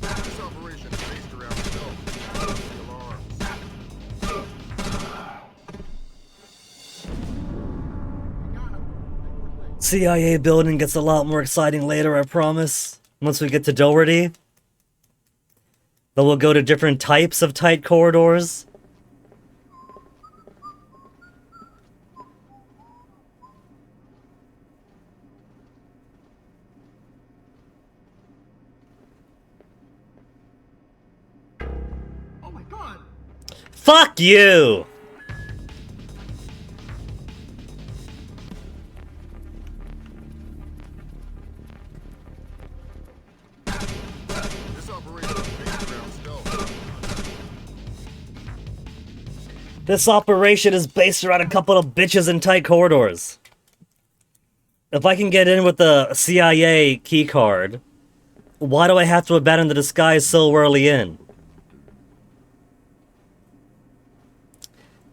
This operation is based around the alarms. CIA building gets a lot more exciting later, I promise. Once we get to Doherty. Then we'll go to different types of tight corridors. Oh my god. Fuck you! This operation is based around stealth. This operation is based around a couple of bitches in tight corridors. If I can get in with the CIA keycard, why do I have to abandon the disguise so early in?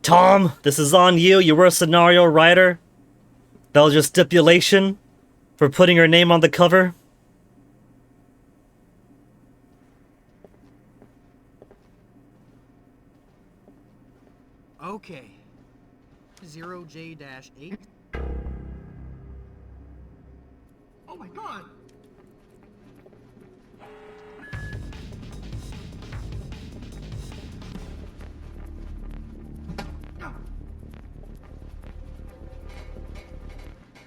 Tom, this is on you. You were a scenario writer. That was your stipulation for putting your name on the cover. Okay. 0J-8. Oh my god.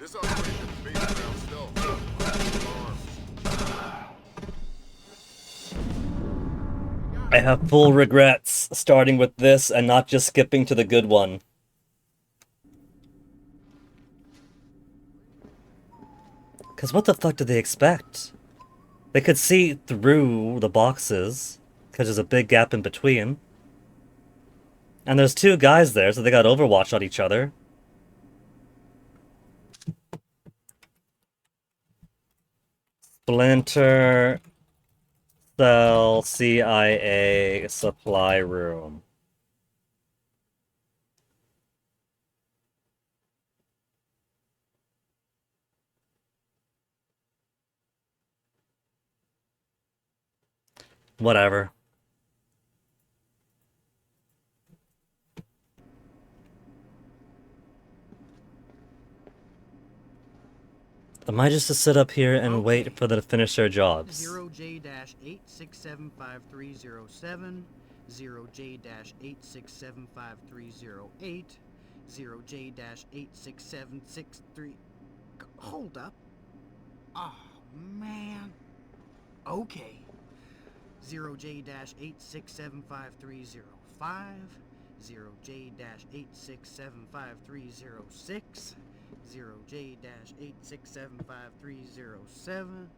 This operation is based around stealth. I have full regrets starting with this and not just skipping to the good one. Because what the fuck did they expect? They could see through the boxes, because there's a big gap in between. And there's two guys there, so they got Overwatch on each other. Splinter Cell CIA supply room. Whatever. Am I just to sit up here and wait for them to finish their jobs? 0J-8675307, 0J-8675308, 0J-86763... Hold up. Oh, man. Okay. 0J-8675305, 0J-8675306, 0J-8675307.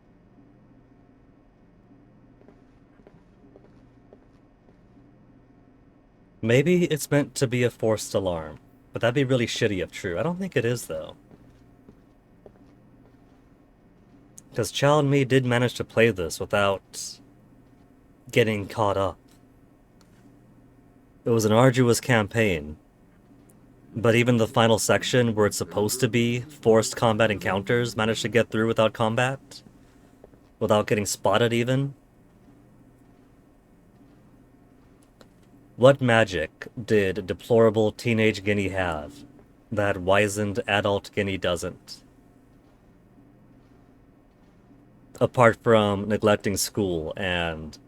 Maybe it's meant to be a forced alarm, but that'd be really shitty if true. I don't think it is, though. Because Chow and me did manage to play this without getting caught up. It was an arduous campaign, but even the final section where it's supposed to be forced combat encounters managed to get through without combat, without getting spotted even. What magic did deplorable teenage Guinea have that wizened adult Guinea doesn't? Apart from neglecting school and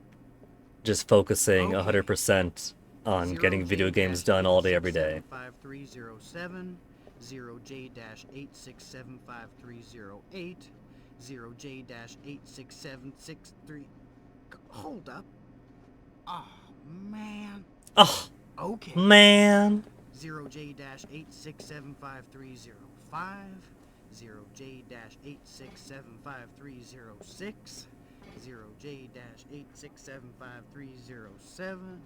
just focusing 100% on getting video games done all day, every day. 0J-8675308, 0J-86763... Hold up. Oh, man. Oh, okay. Man. 0J-8675305, 0J-8675306, 0J-8675307.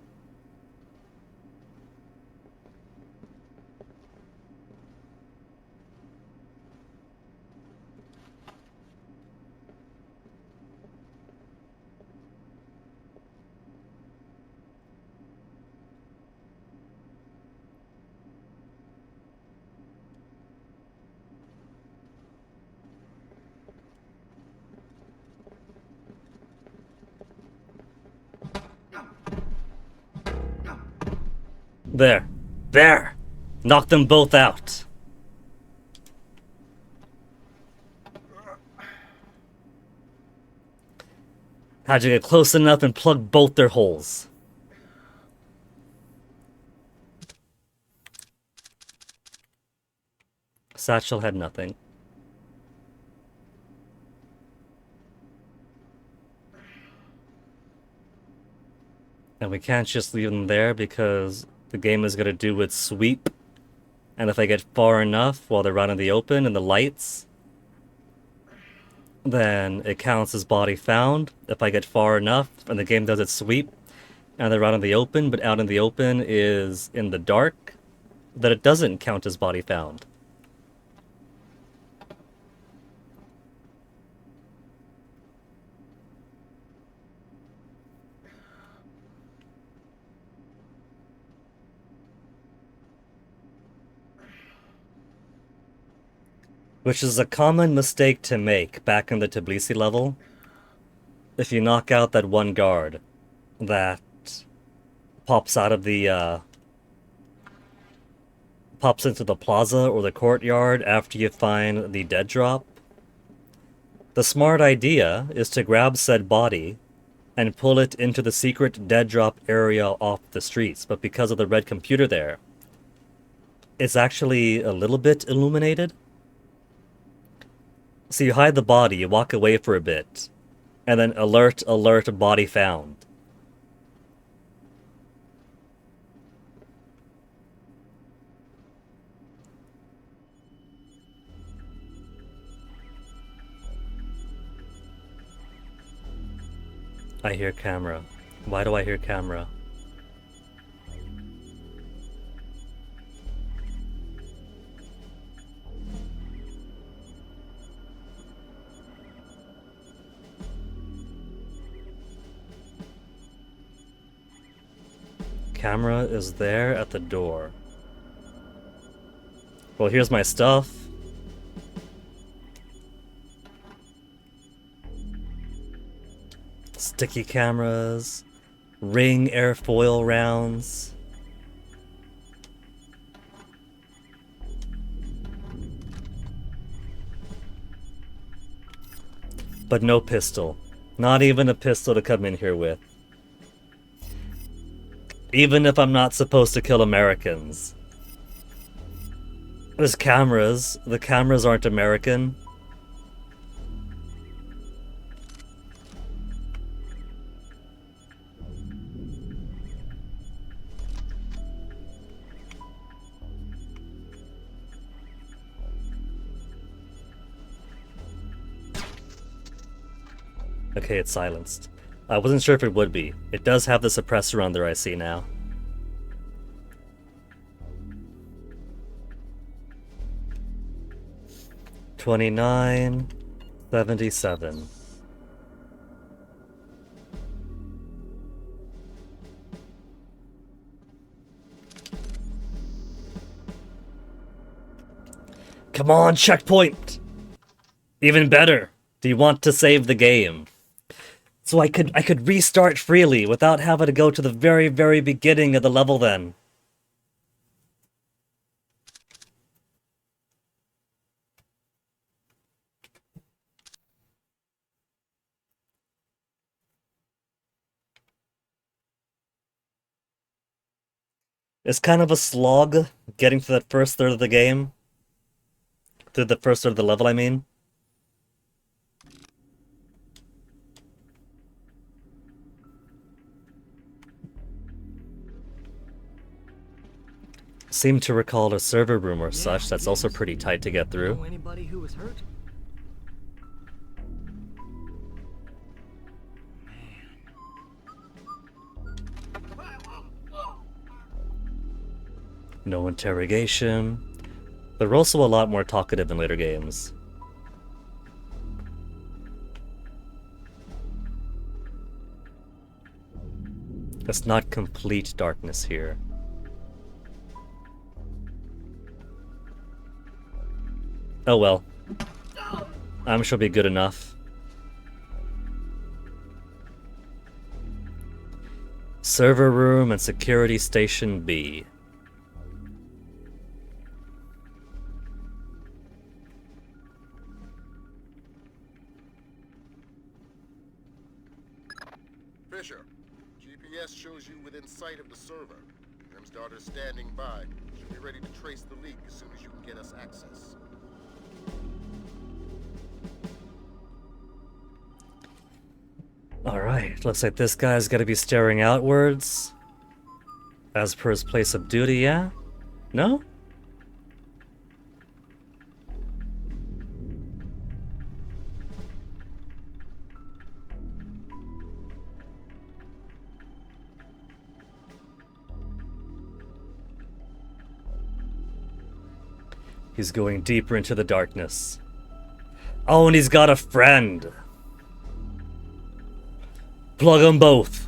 There. There! Knock them both out. How'd you get close enough and plug both their holes? Satchel had nothing. And we can't just leave them there because the game is going to do its sweep. And if I get far enough while they're out in the open in the lights, then it counts as body found. If I get far enough and the game does its sweep, and they're out in the open, but out in the open is in the dark, then it doesn't count as body found. Which is a common mistake to make back in the Tbilisi level. If you knock out that one guard that pops out of the, pops into the plaza or the courtyard after you find the dead drop, the smart idea is to grab said body and pull it into the secret dead drop area off the streets, but because of the red computer there, it's actually a little bit illuminated. So you hide the body, you walk away for a bit, and then alert, alert, body found. I hear camera. Why do I hear camera? Camera is there at the door. Well, here's my stuff. Sticky cameras, ring airfoil rounds. But no pistol. Not even a pistol to come in here with. Even if I'm not supposed to kill Americans. There's cameras. The cameras aren't American. Okay, it's silenced. I wasn't sure if it would be. It does have the suppressor on there, I see now. $29.77. Come on, checkpoint! Even better. Do you want to save the game? So I could restart freely without having to go to the very, very beginning of the level then. It's kind of a slog getting to that first third of the game. Through the first third of the level, I mean. Seem to recall a server room or such that's also pretty tight to get through. Know anybody who was hurt? No interrogation. They're also a lot more talkative in later games. It's not complete darkness here. Oh well. I'm sure it'll be good enough. Server room and security station B. Fisher, GPS shows you within sight of the server. Grimsdotter's standing by. She'll be ready to trace the leak as soon as you can get us access. Alright, looks like this guy's gotta be staring outwards. As per his place of duty, yeah? No? He's going deeper into the darkness. Oh, and he's got a friend. Plug them both.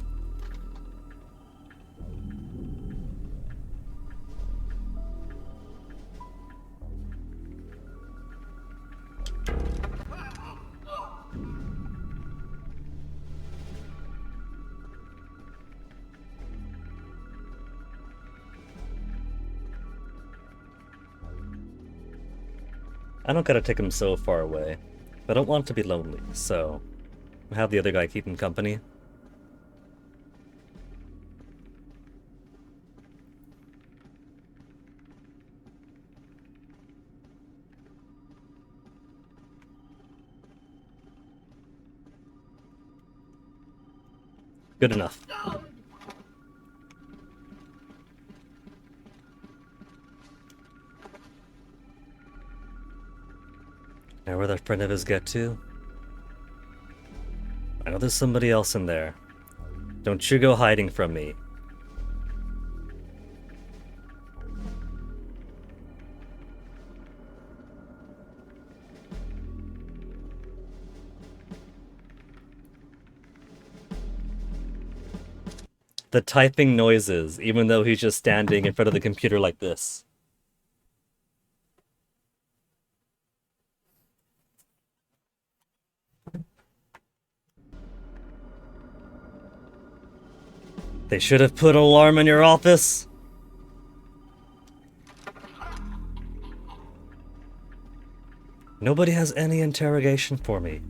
I don't gotta take him so far away. I don't want to be lonely, so have the other guy keep him company. Good enough. Now where that friend of his get to? I know there's somebody else in there. Don't you go hiding from me. The typing noises, even though he's just standing in front of the computer like this. They should have put an alarm in your office. Nobody has any interrogation for me.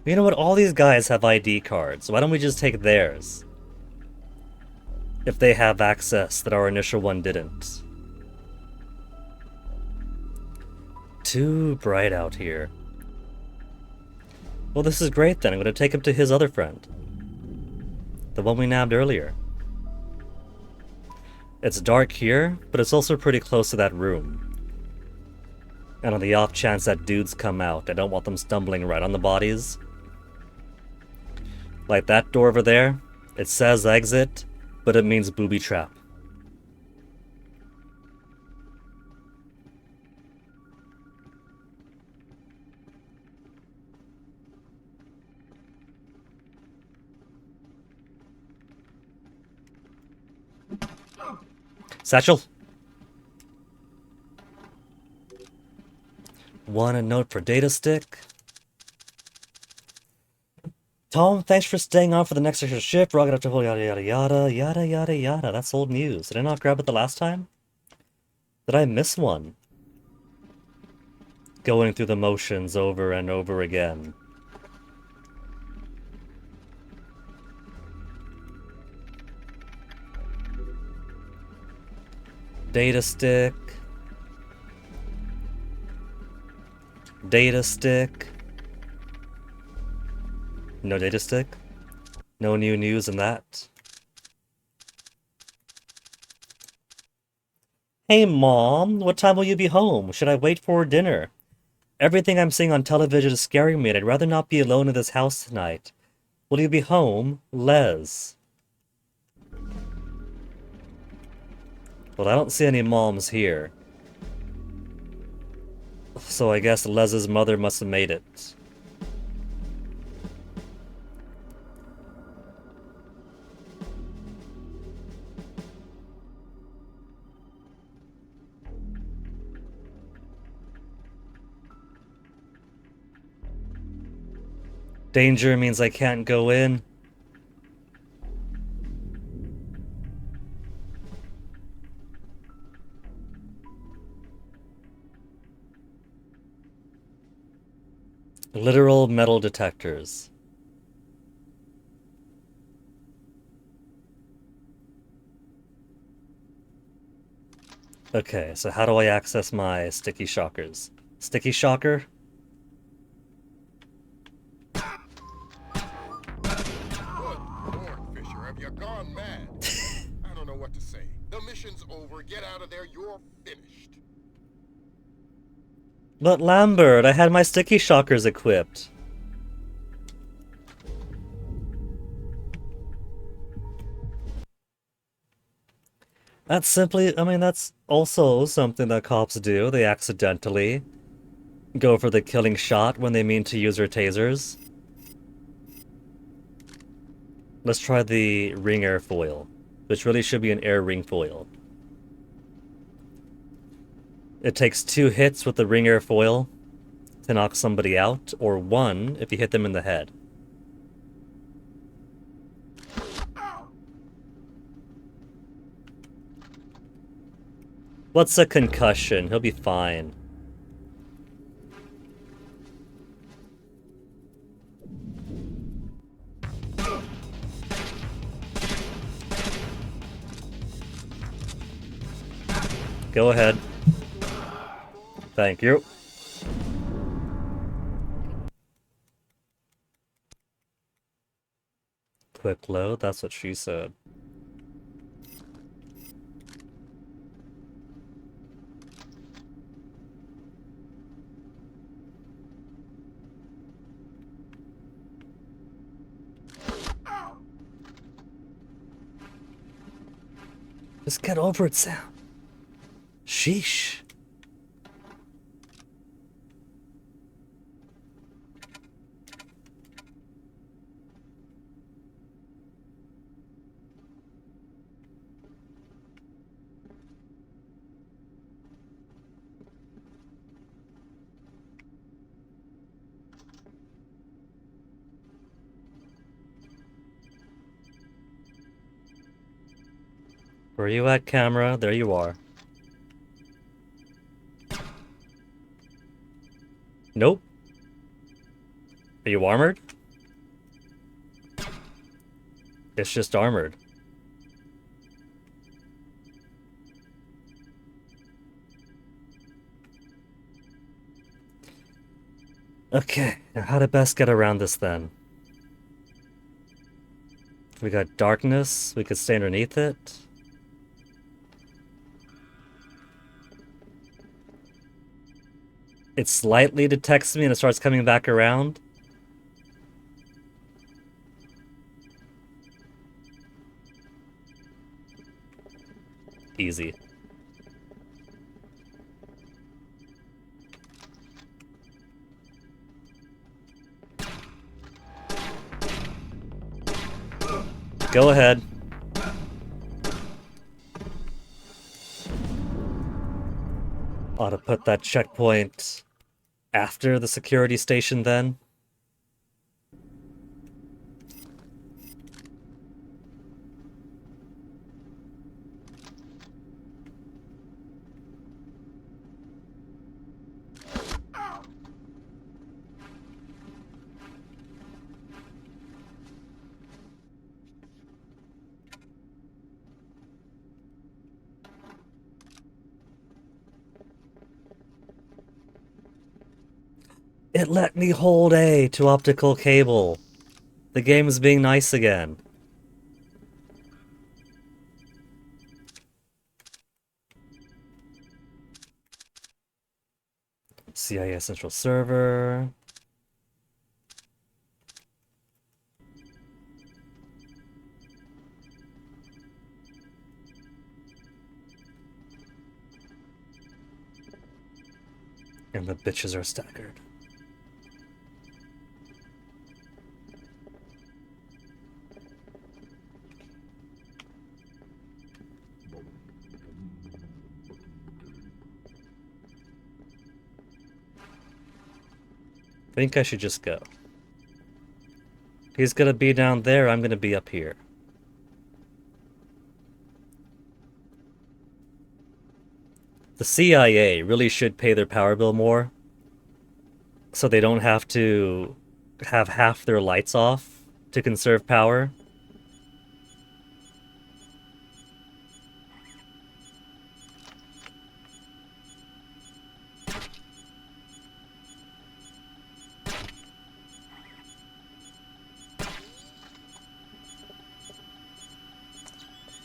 You know what? All these guys have ID cards. Why don't we just take theirs? If they have access that our initial one didn't. Too bright out here. Well, this is great then. I'm going to take him to his other friend. The one we nabbed earlier. It's dark here, but it's also pretty close to that room. And on the off chance that dudes come out, I don't want them stumbling right on the bodies. Like that door over there, it says exit, but it means booby trap. Satchel! Want a note for data stick? Tom, thanks for staying on for the next extra shift. Rocket up to whole yada yada yada yada yada yada. That's old news. Did I not grab it the last time? Did I miss one? Going through the motions over and over again. Data stick. Data stick. No data stick? No new news in that? Hey Mom, what time will you be home? Should I wait for dinner? Everything I'm seeing on television is scaring me and I'd rather not be alone in this house tonight. Will you be home? Les. Well, I don't see any moms here. So I guess Les's mother must have made it. Danger means I can't go in. Literal metal detectors. Okay, so how do I access my sticky shockers? Sticky shocker? Have you gone mad? I don't know what to say. The mission's over. Get out of there. You're finished. But Lambert, I had my sticky shockers equipped. That's simply, I mean, that's also something that cops do. They accidentally go for the killing shot when they mean to use their tasers. Let's try the ring airfoil, which really should be an air ring foil. It takes 2 hits with the ring airfoil to knock somebody out, or 1 if you hit them in the head. What's a concussion? He'll be fine. Go ahead. Thank you. Quick load, that's what she said. Just get over it, Sam. Sheesh. Where are you at, camera? There you are. Nope. Are you armored? It's just armored. Okay, now how to best get around this then? We got darkness, we could stay underneath it. It slightly detects me and it starts coming back around. Easy. Go ahead. Ought to put that checkpoint after the security station then. It let me hold A to optical cable. The game is being nice again. CIA Central Server. And the bitches are staggered. I think I should just go. He's gonna be down there, I'm gonna be up here. The CIA really should pay their power bill more, so they don't have to have half their lights off to conserve power.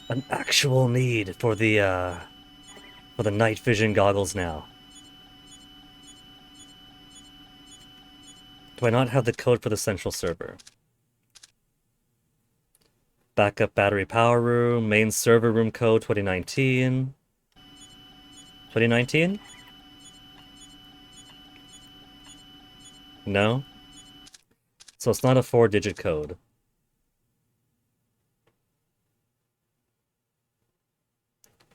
An actual need for the night vision goggles now. Do I not have the code for the central server? Backup battery power room, main server room code 2019. 2019? No? So it's not a 4-digit code.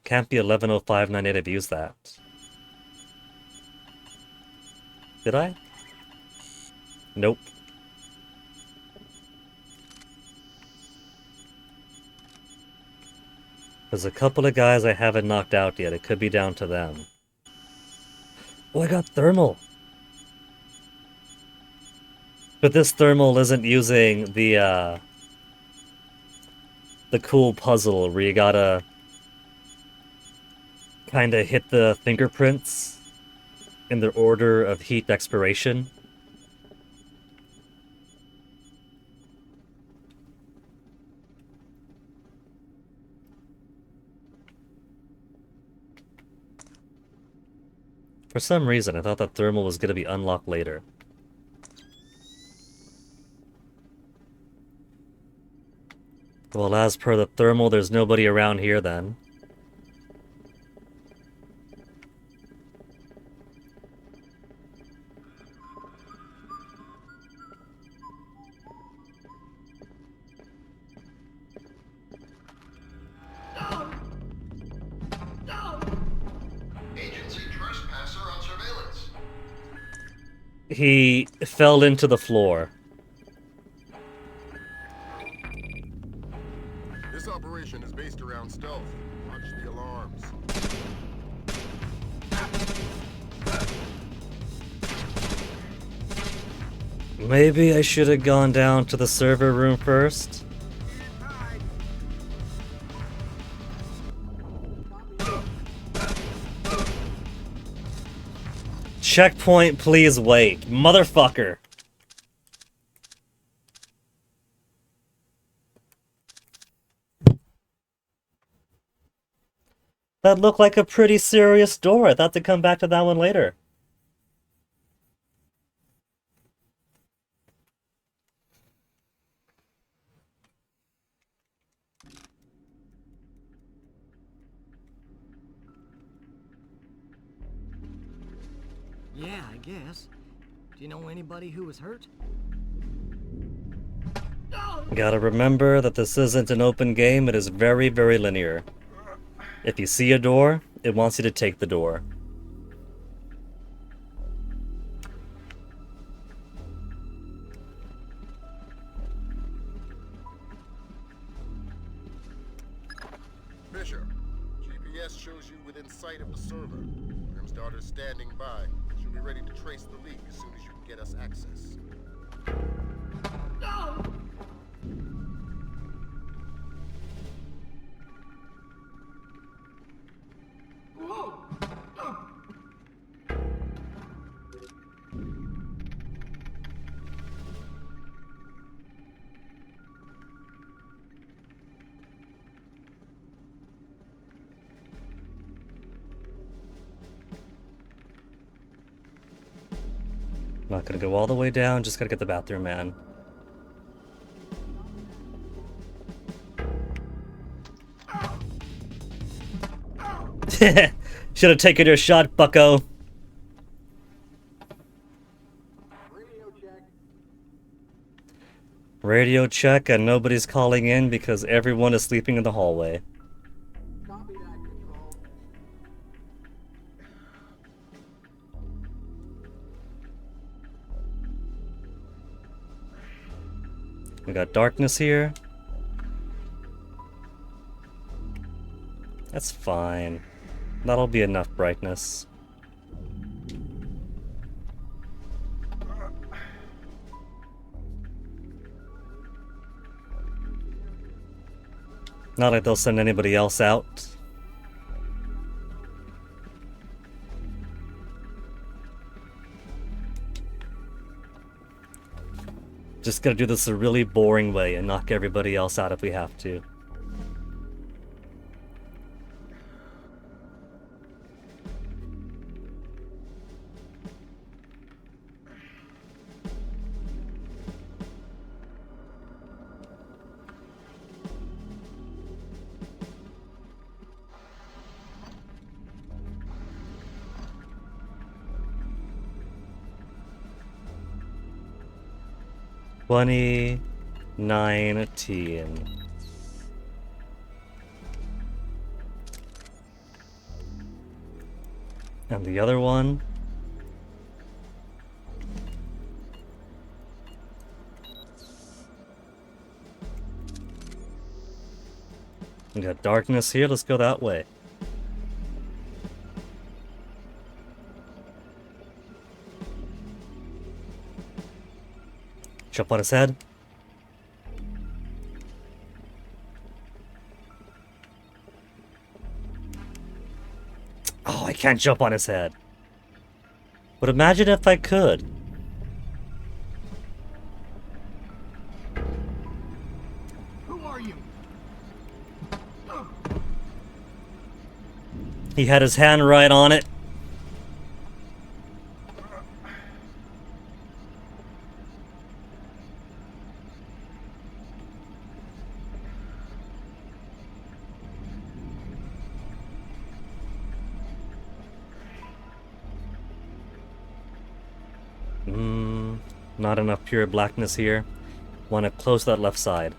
Can't be 110598, I've used that. Did I? Nope. There's a couple of guys I haven't knocked out yet. It could be down to them. Oh, I got thermal! But this thermal isn't using the cool puzzle where you gotta kinda hit the fingerprints in the order of heat expiration. For some reason, I thought that thermal was gonna be unlocked later. Well, as per the thermal, there's nobody around here then. He fell into the floor. This operation is based around stealth. Watch the alarms. Maybe I should have gone down to the server room first. Checkpoint, please wait. Motherfucker. That looked like a pretty serious door. I thought to come back to that one later. Yeah, I guess. Do you know anybody who was hurt? Gotta remember that this isn't an open game, it is very, very linear. If you see a door, it wants you to take the door. Fisher, GPS shows you within sight of the server. Grim's daughter's standing by. She'll be ready to trace the leak as soon as you can get us access. Not gonna go all the way down, just gotta get the bathroom, man. Should have taken your shot, bucko. Radio check, and nobody's calling in because everyone is sleeping in the hallway. We got darkness here. That's fine. That'll be enough brightness. Not like they'll send anybody else out. Just gotta do this a really boring way and knock everybody else out if we have to. $20.19. And the other one. We got darkness here, let's go that way. Jump on his head. Oh, I can't jump on his head. But imagine if I could. Who are you? He had his hand right on it. Not enough pure blackness here. Want to close that left side.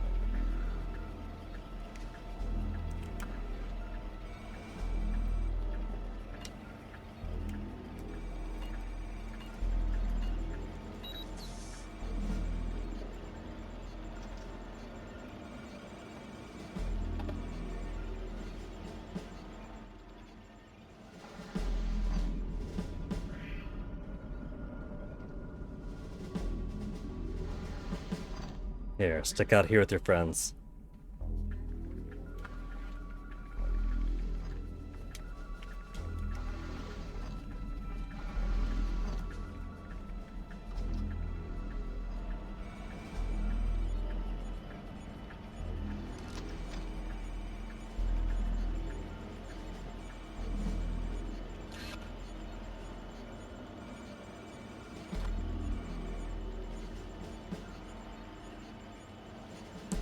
Here, stick out here with your friends.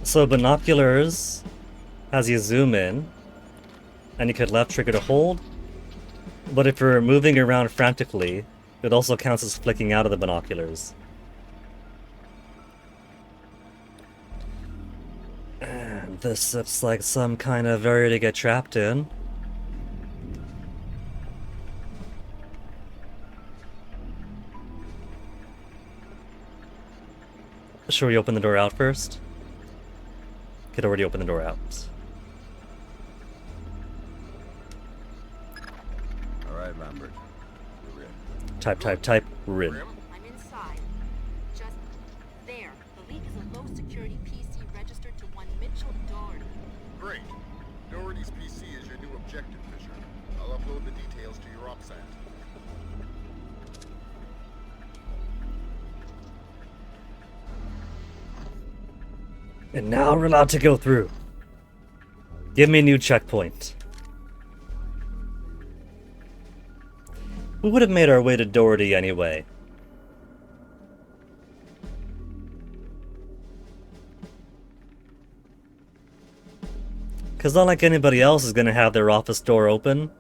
So binoculars has you zoom in, and you could left trigger to hold, but if you're moving around frantically, it also counts as flicking out of the binoculars. And this looks like some kind of area to get trapped in. Should we open the door out first? Could already open the door out. Alright, Lambert. We're in. Type, we're in. I'm inside. Just there. The leak is a low security PC registered to one Mitchell Doherty. Great. Doherty's PC is your new objective, Fisher. I'll upload the details to your OpSat. And now we're allowed to go through. Give me a new checkpoint. We would have made our way to Doherty anyway. Because not like anybody else is going to have their office door open.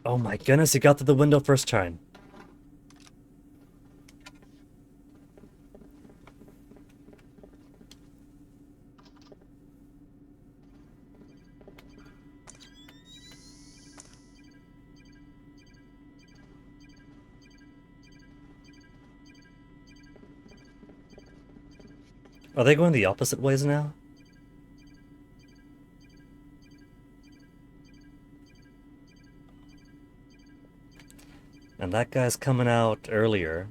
Oh my goodness, he got to the window first time. Are they going the opposite ways now? And that guy's coming out earlier.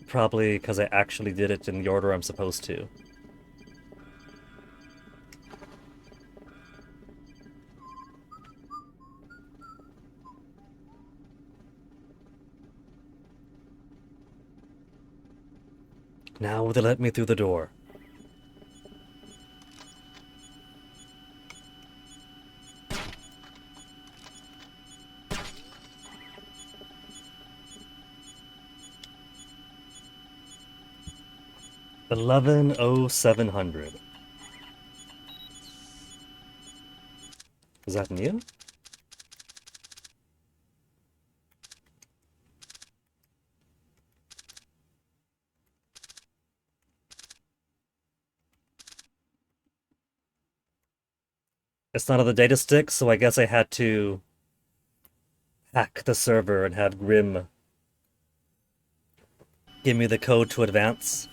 Probably because I actually did it in the order I'm supposed to. Now will they let me through the door? $11,0700. Is that new? It's not on the data stick, so I guess I had to hack the server and have Grim give me the code to advance.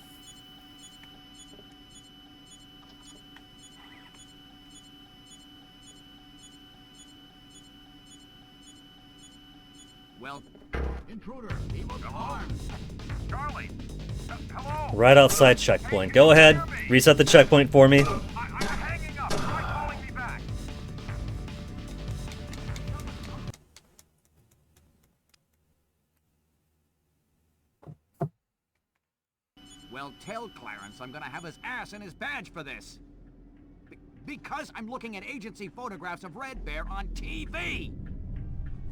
Well, intruder, evil arms. Charlie, hello? Right outside checkpoint. Go ahead, reset the checkpoint for me. I'm hanging up. Try calling me back. Well, tell Clarence I'm gonna have his ass in his badge for this. Because I'm looking at agency photographs of Red Bear on TV.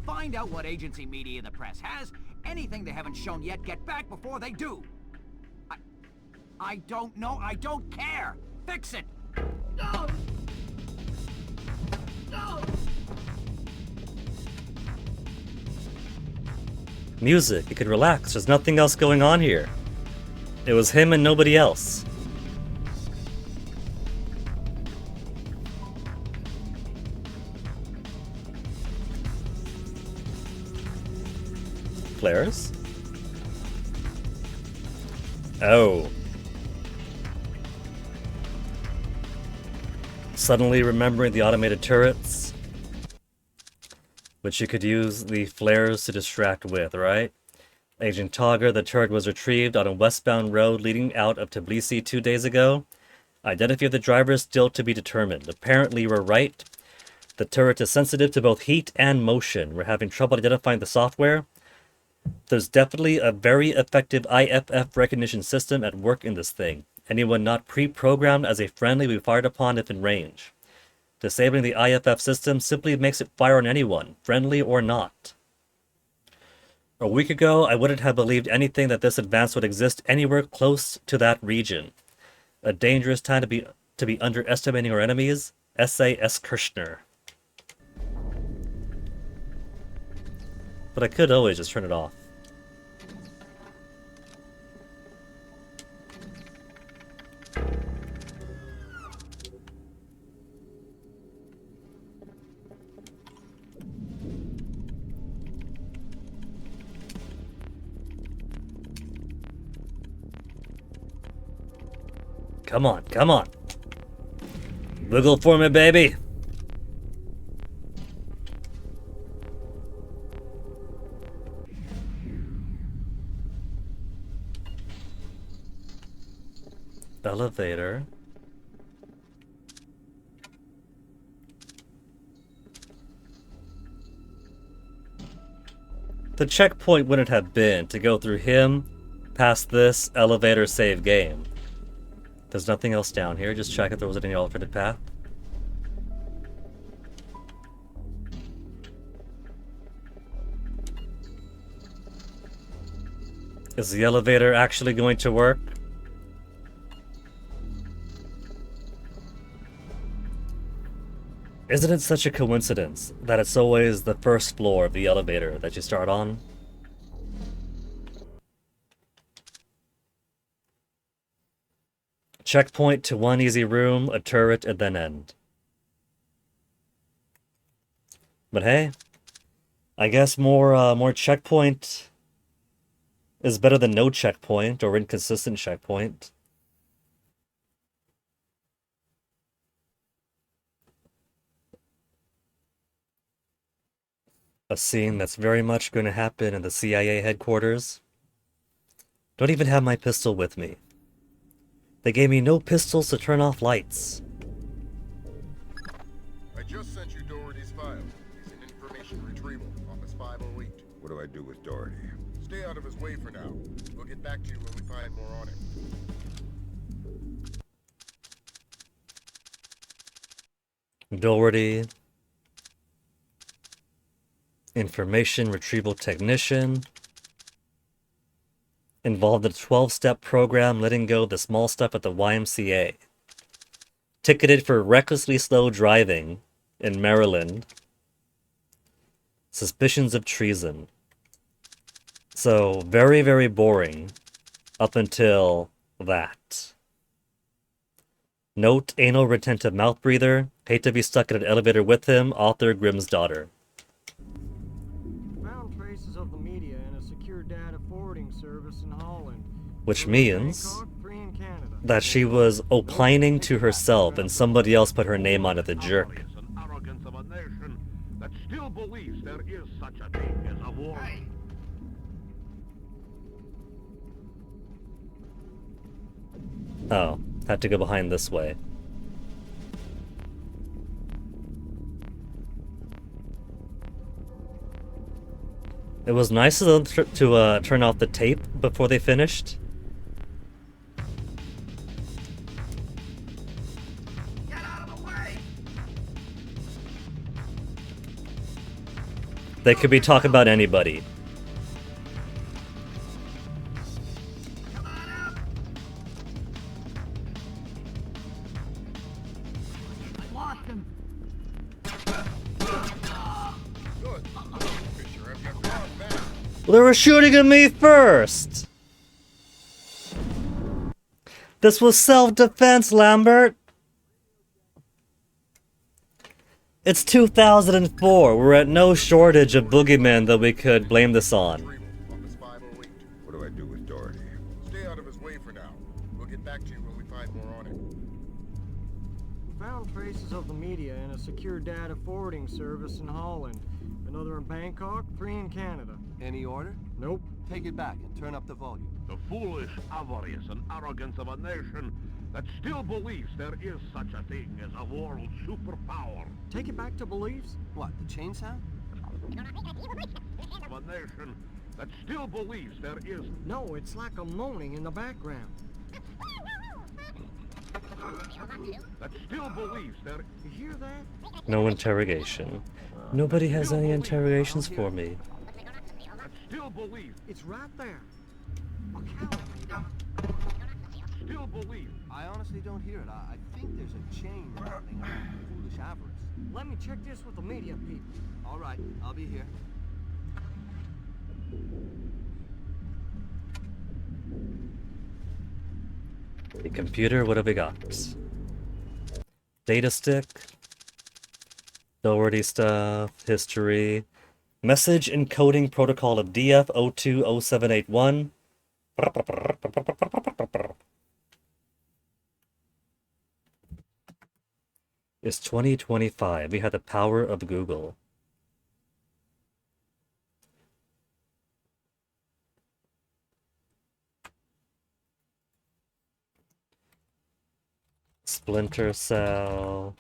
Find out what agency media the press has. Anything they haven't shown yet, get back before they do. I don't know. I don't care. Fix it. No! No! Music, you can relax. There's nothing else going on here. It was him and nobody else. Flares? Oh. Suddenly remembering the automated turrets, which you could use the flares to distract with, right? Agent Togger, the turret was retrieved on a westbound road leading out of Tbilisi 2 days ago. Identity of the driver is still to be determined. Apparently you were right. The turret is sensitive to both heat and motion. We're having trouble identifying the software. There's definitely a very effective IFF recognition system at work in this thing. Anyone not pre-programmed as a friendly will be fired upon if in range. Disabling the IFF system simply makes it fire on anyone, friendly or not. A week ago, I wouldn't have believed anything that this advance would exist anywhere close to that region. A dangerous time to be underestimating our enemies. S.A.S. Kirshner. But I could always just turn it off. Come on, come on. Wiggle for me, baby. Elevator. The checkpoint wouldn't have been to go through him, past this, elevator, save game. There's nothing else down here. Just check if there was any alternate path. Is the elevator actually going to work? Isn't it such a coincidence that it's always the first floor of the elevator that you start on? Checkpoint to one easy room, a turret, and then end. But hey, I guess more checkpoint is better than no checkpoint or inconsistent checkpoint. A scene that's very much going to happen in the CIA headquarters. Don't even have my pistol with me. They gave me no pistols to turn off lights. I just sent you Doherty's file. He's in information retrieval, Office 508. What do I do with Doherty? Stay out of his way for now. We'll get back to you when we find more on it. Doherty. Information retrieval technician. Involved in a 12-step program letting go of the small stuff at the YMCA. Ticketed for recklessly slow driving in Maryland. Suspicions of treason. So, very, very boring up until that. Note, anal retentive mouth breather. Hate to be stuck in an elevator with him. Author Grimm's daughter. Found traces of the media in a secure data forwarding service in Holland. Which means that she was opining to herself and somebody else put her name on it, the jerk. Arrogance of a nation that still believes there is such a thing as a war. Oh, had to go behind this way. It was nice of them to turn off the tape before they finished. They could be talking about anybody. Well, they were shooting at me first! This was self-defense, Lambert! It's 2004. We're at no shortage of boogeymen that we could blame this on. What do I do with Doherty? Stay out of his way for now. We'll get back to you when we find more on it. Found traces of the media in a secure data forwarding service in Holland. Another in Bangkok, 3 in Canada. Any order? Nope. Take it back and turn up the volume. The foolish avarice and arrogance of a nation that still believes there is such a thing as a world superpower. Take it back to beliefs? What, the chain sound? Of a nation that still believes there is... No, it's like a moaning in the background. That still believes there... You hear that? No interrogation. Nobody has any interrogations for me. That still believes... It's right there. Still believe. I honestly don't hear it. I think there's a chain running around foolish avarice. Let me check this with the media people. All right, I'll be here. The computer, what have we got? Data stick. Doherty stuff. History. Message encoding protocol of DF020781. It's 2025. We had the power of Google. Splinter Cell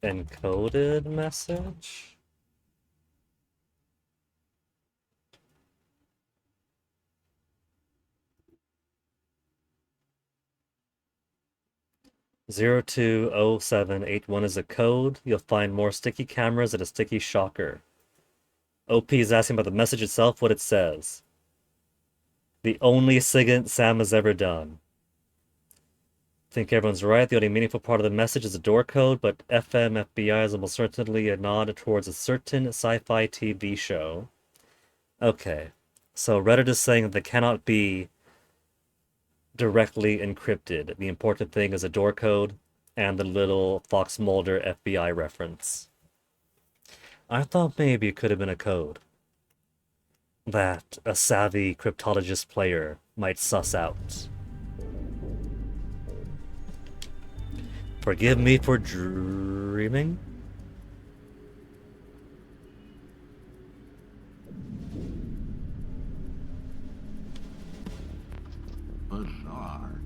encoded message. (020781) is a code. You'll find more sticky cameras and a sticky shocker. OP is asking about the message itself, what it says. The only SIGINT Sam has ever done. Think everyone's right. The only meaningful part of the message is a door code, but FM FBI is almost certainly a nod towards a certain sci-fi TV show. Okay, so Reddit is saying that they cannot be directly encrypted. The important thing is a door code and the little Fox Mulder FBI reference. I thought maybe it could have been a code that a savvy cryptologist player might suss out. Forgive me for dreaming. Bizarre.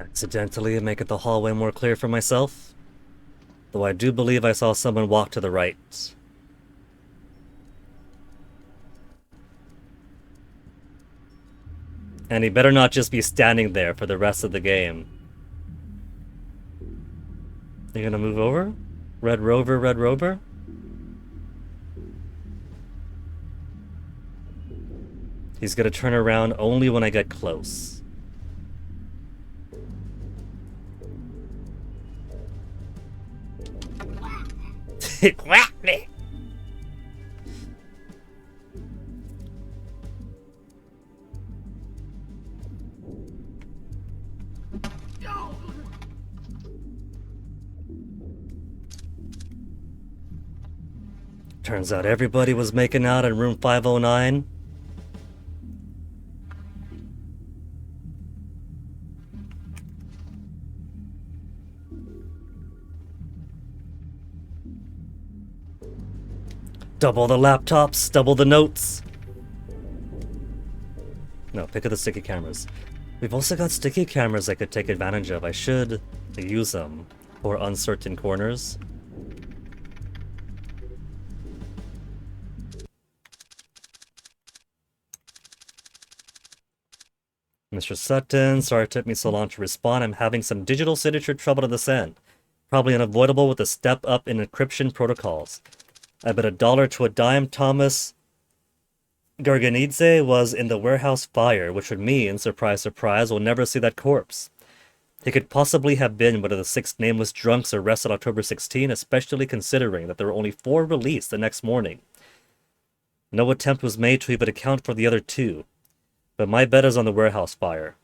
Accidentally make it the hallway more clear for myself. Though I do believe I saw someone walk to the right. And he better not just be standing there for the rest of the game. You gonna move over? Red Rover, Red Rover? He's gonna turn around only when I get close. Exactly. Turns out everybody was making out in room 509. Double the laptops, double the notes. No, pick up the sticky cameras. We've also got sticky cameras I could take advantage of. I should use them for uncertain corners. Mr. Sutton, sorry it took me so long to respond. I'm having some digital signature trouble to this end. Probably unavoidable with a step up in encryption protocols. I bet $1 to a dime Thomas Garganidze was in the warehouse fire, which would mean, surprise, surprise, we'll never see that corpse. He could possibly have been one of the 6 nameless drunks arrested October 16, especially considering that there were only 4 released the next morning. No attempt was made to even account for the other two, but my bet is on the warehouse fire.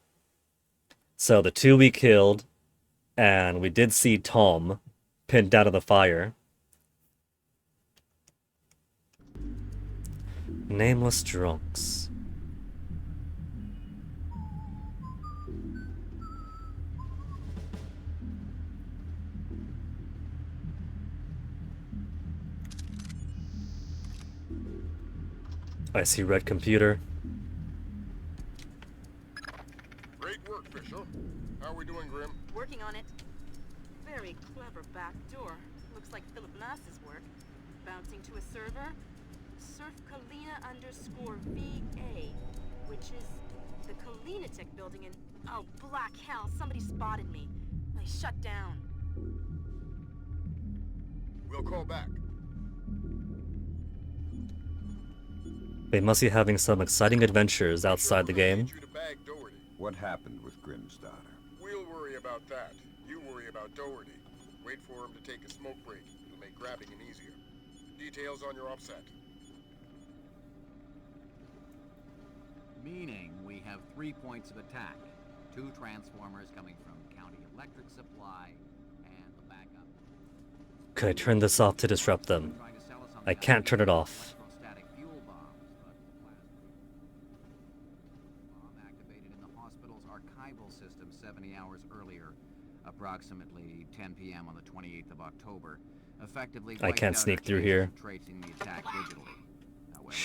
So the two we killed, and we did see Tom pinned down to the fire. Nameless drunks. I see red computer. Great work, Fisher. How are we doing, Grim? Working on it. Very clever back door. Looks like Philip Nass's work. Bouncing to a server. Surf Kalina _VA, which is the Kalinatek building in... Oh, black hell, somebody spotted me. I shut down. We'll call back. They must be having some exciting adventures outside the game. What happened with Grimm's daughter? We'll worry about that. You worry about Doherty. Wait for him to take a smoke break. It'll make grabbing him easier. Details on your offset. Meaning we have 3 points of attack. 2 transformers coming from County Electric Supply, and the backup. Could I turn this off to disrupt them? I can't turn it off. System 70 hours earlier, approximately 10 p.m. on the 28th of October. Effectively, I can't sneak through here. Tracing the attack digitally. However,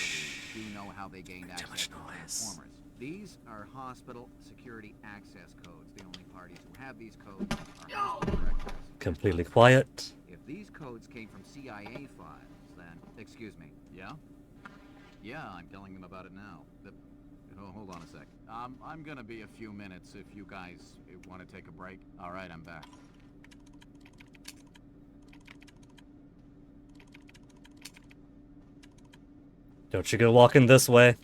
we do know how they gained access to transformers. These are hospital security access codes. The only parties who have these codes are hospital directors. Completely quiet. If these codes came from CIA files, then... Excuse me. Yeah? Yeah, I'm telling them about it now. Oh, hold on a sec. I'm gonna be a few minutes if you guys want to take a break. All right, I'm back. Don't you go walking this way.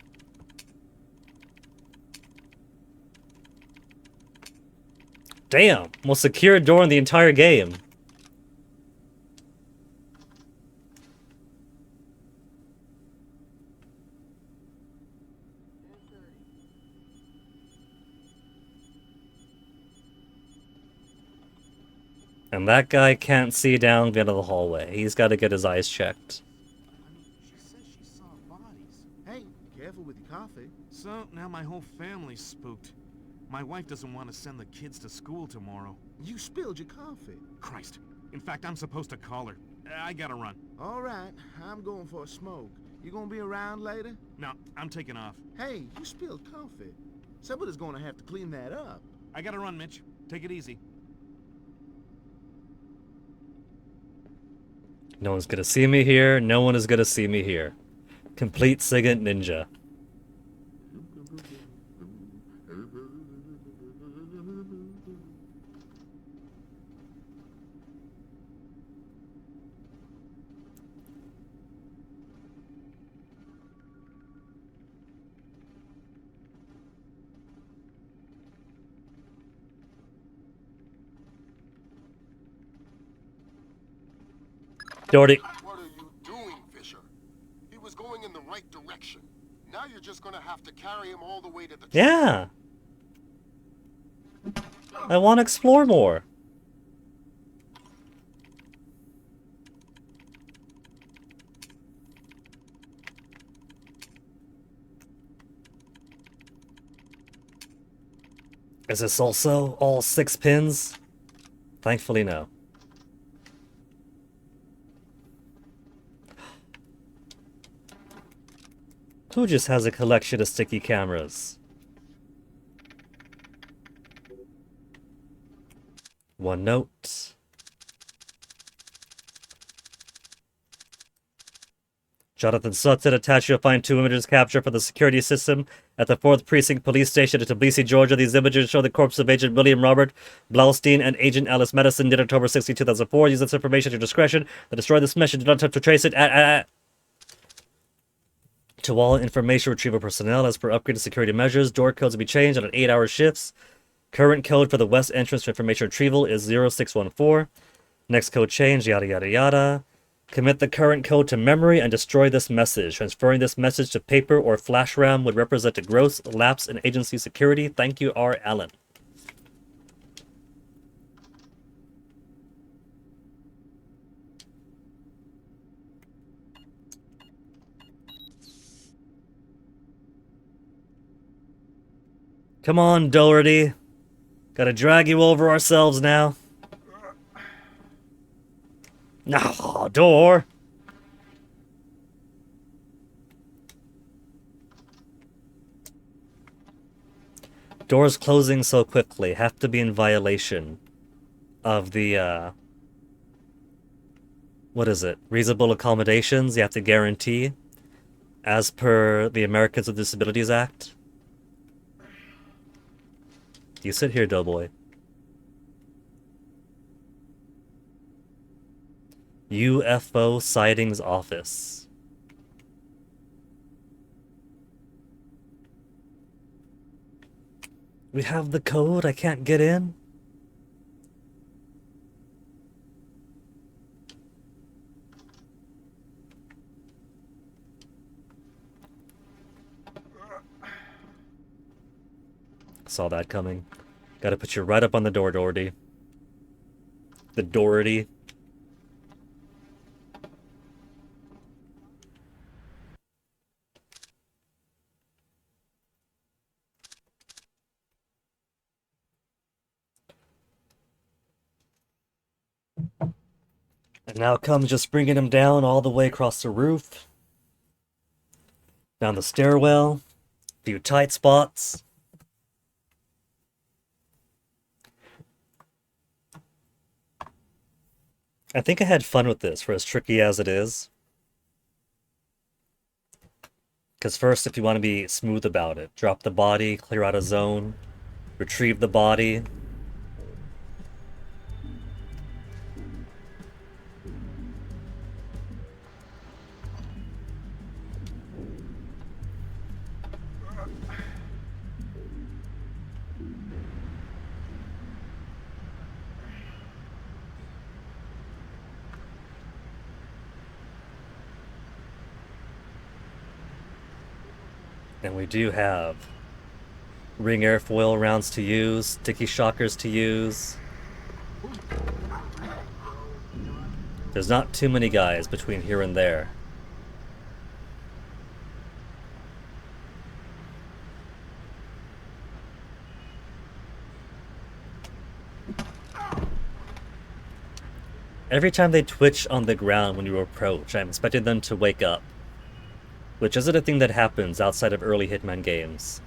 Damn, most secure door in the entire game. And that guy can't see down the end of the hallway. He's got to get his eyes checked. She says she saw bodies. Hey, careful with your coffee. So, now my whole family's spooked. My wife doesn't want to send the kids to school tomorrow. You spilled your coffee. Christ. In fact, I'm supposed to call her. I gotta run. All right, I'm going for a smoke. You gonna be around later? No, I'm taking off. Hey, you spilled coffee. Somebody's gonna have to clean that up. I gotta run, Mitch. Take it easy. No one's gonna see me here. No one is gonna see me here. Complete Sigint Ninja. Doherty. What are you doing, Fisher? He was going in the right direction. Now you're just gonna have to carry him all the way to the... Yeah. I want to explore more. Is this also all 6 pins? Thankfully, no. Who just has a collection of sticky cameras? One note. Jonathan Sutton, attached you'll find 2 images captured from the security system at the 4th Precinct Police Station in Tbilisi, Georgia. These images show the corpse of Agent William Robert Blaustein and Agent Alice Madison, dated October 16, 2004. Use this information at your discretion. To destroy this message, do not attempt to trace it to all information retrieval personnel. As per upgraded security measures, door codes will be changed on 8-hour shifts. Current code for the west entrance for information retrieval is 0614. Next code change, yada yada yada. Commit the current code to memory and destroy this message. Transferring this message to paper or flash RAM would represent a gross lapse in agency security. Thank you, R. Allen. Come on, Doherty. Gotta drag you over ourselves now. No, door. Doors closing so quickly have to be in violation of the, what is it? Reasonable accommodations you have to guarantee as per the Americans with Disabilities Act. You sit here, doughboy. UFO Sightings Office. We have the code, I can't get in? Saw that coming. Gotta put you right up on the door, Doherty. The Doherty. And now comes just bringing him down all the way across the roof. Down the stairwell. A few tight spots. I think I had fun with this, for as tricky as it is. Because first, if you want to be smooth about it, drop the body, clear out a zone, retrieve the body. And we do have ring airfoil rounds to use, sticky shockers to use. There's not too many guys between here and there. Every time they twitch on the ground when you approach, I'm expecting them to wake up. Which isn't a thing that happens outside of early Hitman games.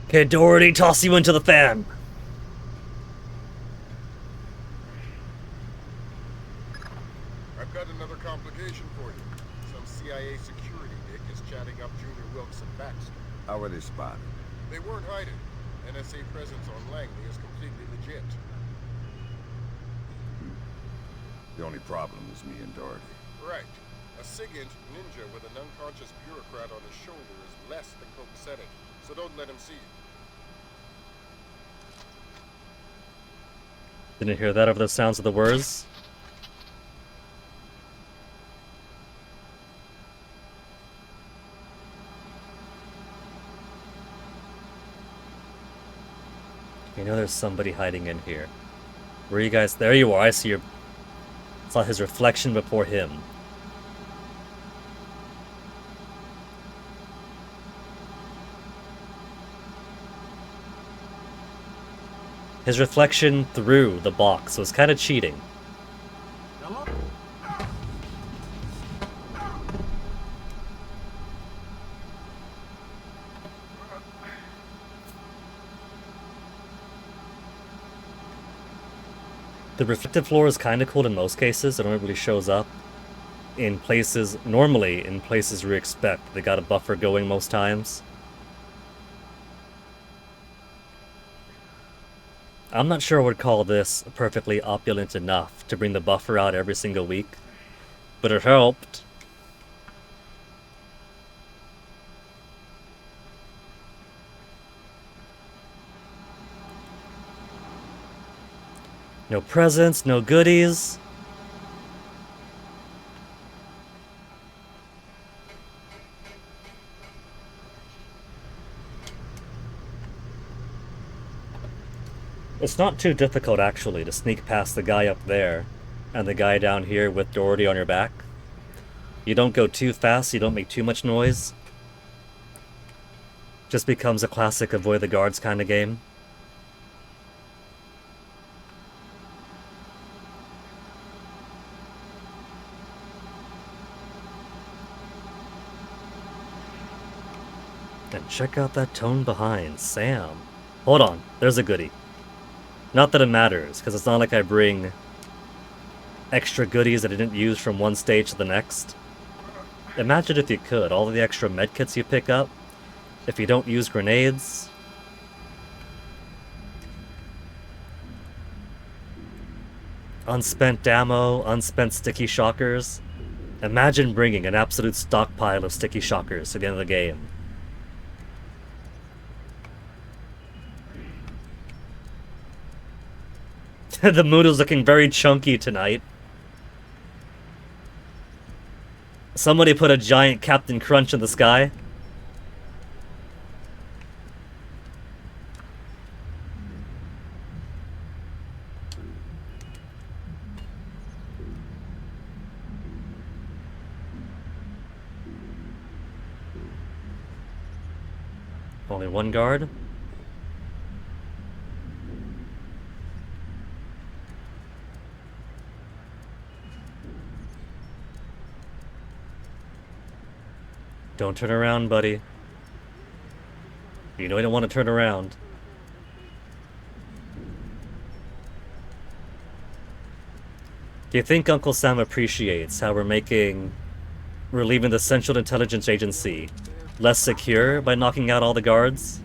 Okay, Doherty, toss you into the fan! I've got another complication for you. Some CIA security dick is chatting up Junior Wilkes and Baxter. How were they spotted? They weren't hiding. NSA presence on Langley is completely legit. The only problem is me and Doherty. Right. A SIGINT ninja with an unconscious bureaucrat on his shoulder is less than copacetic, so don't let him see you. Didn't hear that over the sounds of the words. You know there's somebody hiding in here. Where are you guys? There you are. I see your... saw his reflection before him. His reflection through the box was kind of cheating. The reflective floor is kind of cool in most cases. It only really shows up in places, normally in places we expect. They got a buffer going most times. I'm not sure I would call this perfectly opulent enough to bring the buffer out every single week, but it helped. No presents, no goodies. It's not too difficult, actually, to sneak past the guy up there and the guy down here with Doherty on your back. You don't go too fast, you don't make too much noise. Just becomes a classic avoid the guards kind of game. And check out that tone behind, Sam. Hold on, there's a goodie. Not that it matters, because it's not like I bring extra goodies that I didn't use from one stage to the next. Imagine if you could, all of the extra medkits you pick up, if you don't use grenades. Unspent ammo, unspent sticky shockers. Imagine bringing an absolute stockpile of sticky shockers to the end of the game. The moon is looking very chunky tonight. Somebody put a giant Captain Crunch in the sky. Only one guard. Don't turn around, buddy. You know you don't want to turn around. Do you think Uncle Sam appreciates how we're leaving the Central Intelligence Agency less secure by knocking out all the guards?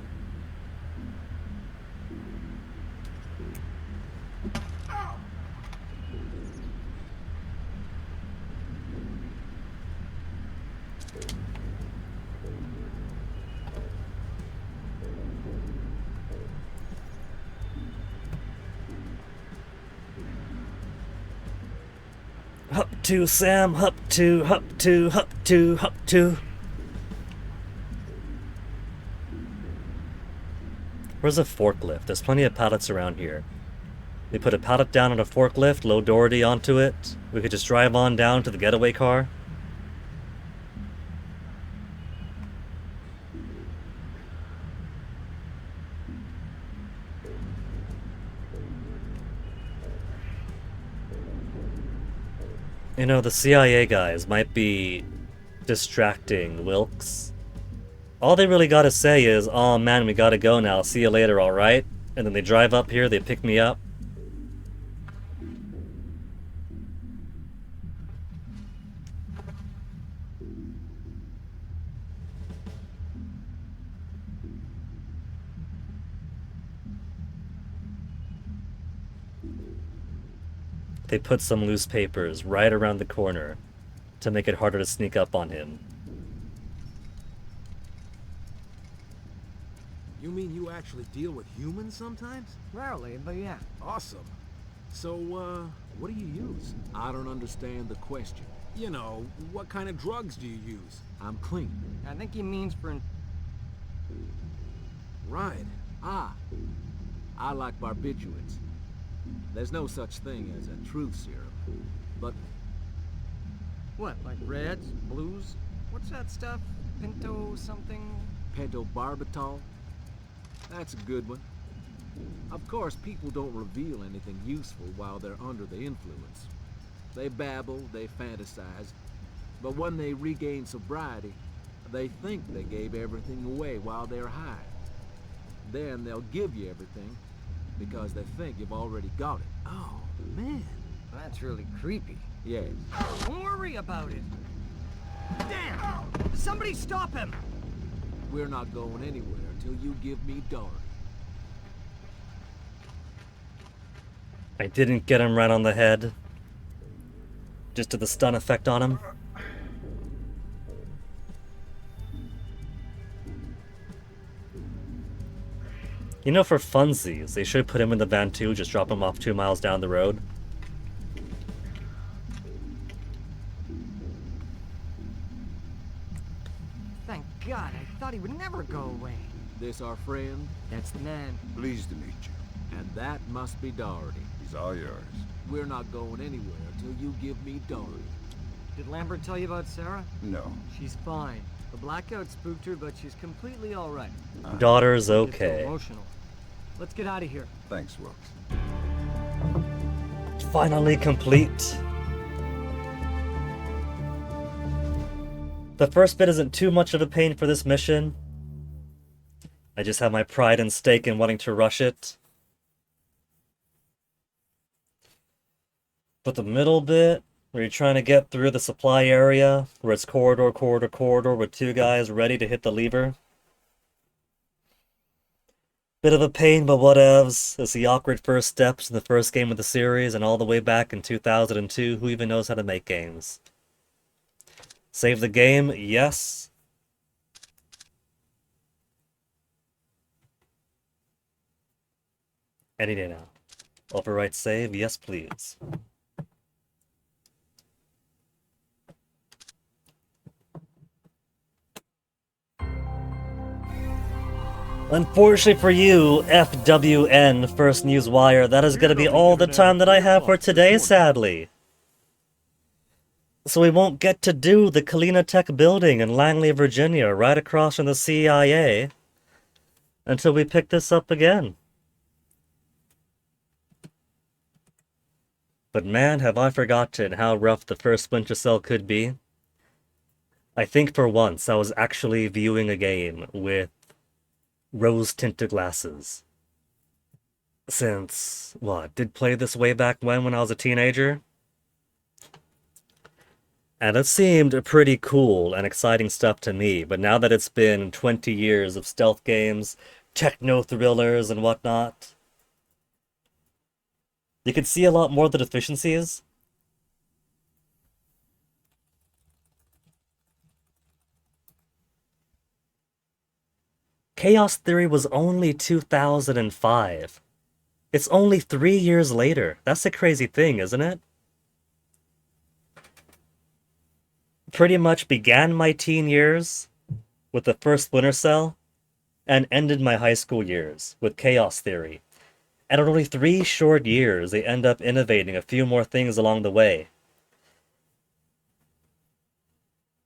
Hup to Sam, hup to, hup to, hup to, hup to. Where's a forklift? There's plenty of pallets around here. They put a pallet down on a forklift, load Doherty onto it. We could just drive on down to the getaway car. You know, the CIA guys might be distracting Wilkes. All they really gotta say is, "Oh man, we gotta go now, see you later, alright?" And then they drive up here, they pick me up. They put some loose papers right around the corner to make it harder to sneak up on him. You mean you actually deal with humans sometimes? Rarely, but yeah. Awesome. So, what do you use? I don't understand the question. You know, what kind of drugs do you use? I'm clean. I think he means for... Right. I like barbiturates. There's no such thing as a truth serum, but... What, like reds, blues? What's that stuff? Pinto something? Pentobarbital? That's a good one. Of course, people don't reveal anything useful while they're under the influence. They babble, they fantasize, but when they regain sobriety, they think they gave everything away while they're high. Then they'll give you everything, because they think you've already got it. Oh, man. That's really creepy. Yes. Don't worry about it. Damn! Somebody stop him! We're not going anywhere until you give me Doherty. I didn't get him right on the head. Just did the stun effect on him. You know, for funsies, they should put him in the van too, just drop him off 2 miles down the road. Thank God, I thought he would never go away. This our friend? That's the man. Pleased to meet you. And that must be Doherty. He's all yours. We're not going anywhere until you give me Doherty. Did Lambert tell you about Sarah? No. She's fine. The blackout spooked her, but she's completely all right. Daughter's Don't get too okay. emotional. Let's get out of here. Thanks, Wilkes. Finally complete. The first bit isn't too much of a pain for this mission. I just have my pride and stake in wanting to rush it. But the middle bit, where you're trying to get through the supply area, where it's corridor, corridor, corridor, with 2 guys ready to hit the lever. Bit of a pain, but whatevs. It's the awkward first steps in the first game of the series, and all the way back in 2002, who even knows how to make games? Save the game, yes. Any day now. Overwrite save, yes please. Unfortunately for you, FWN, First News Wire, that is going to be all the time that I have for today, sadly. So we won't get to do the Kalina Tech building in Langley, Virginia, right across from the CIA, until we pick this up again. But man, have I forgotten how rough the first Splinter Cell could be. I think for once I was actually viewing a game with rose-tinted glasses. Since, did play this way back when I was a teenager? And it seemed pretty cool and exciting stuff to me, but now that it's been 20 years of stealth games, techno-thrillers and whatnot, you can see a lot more of the deficiencies. Chaos Theory was only 2005. It's only 3 years later. That's a crazy thing, isn't it? Pretty much began my teen years with the first Splinter Cell, and ended my high school years with Chaos Theory. And in only 3 short years, they end up innovating a few more things along the way.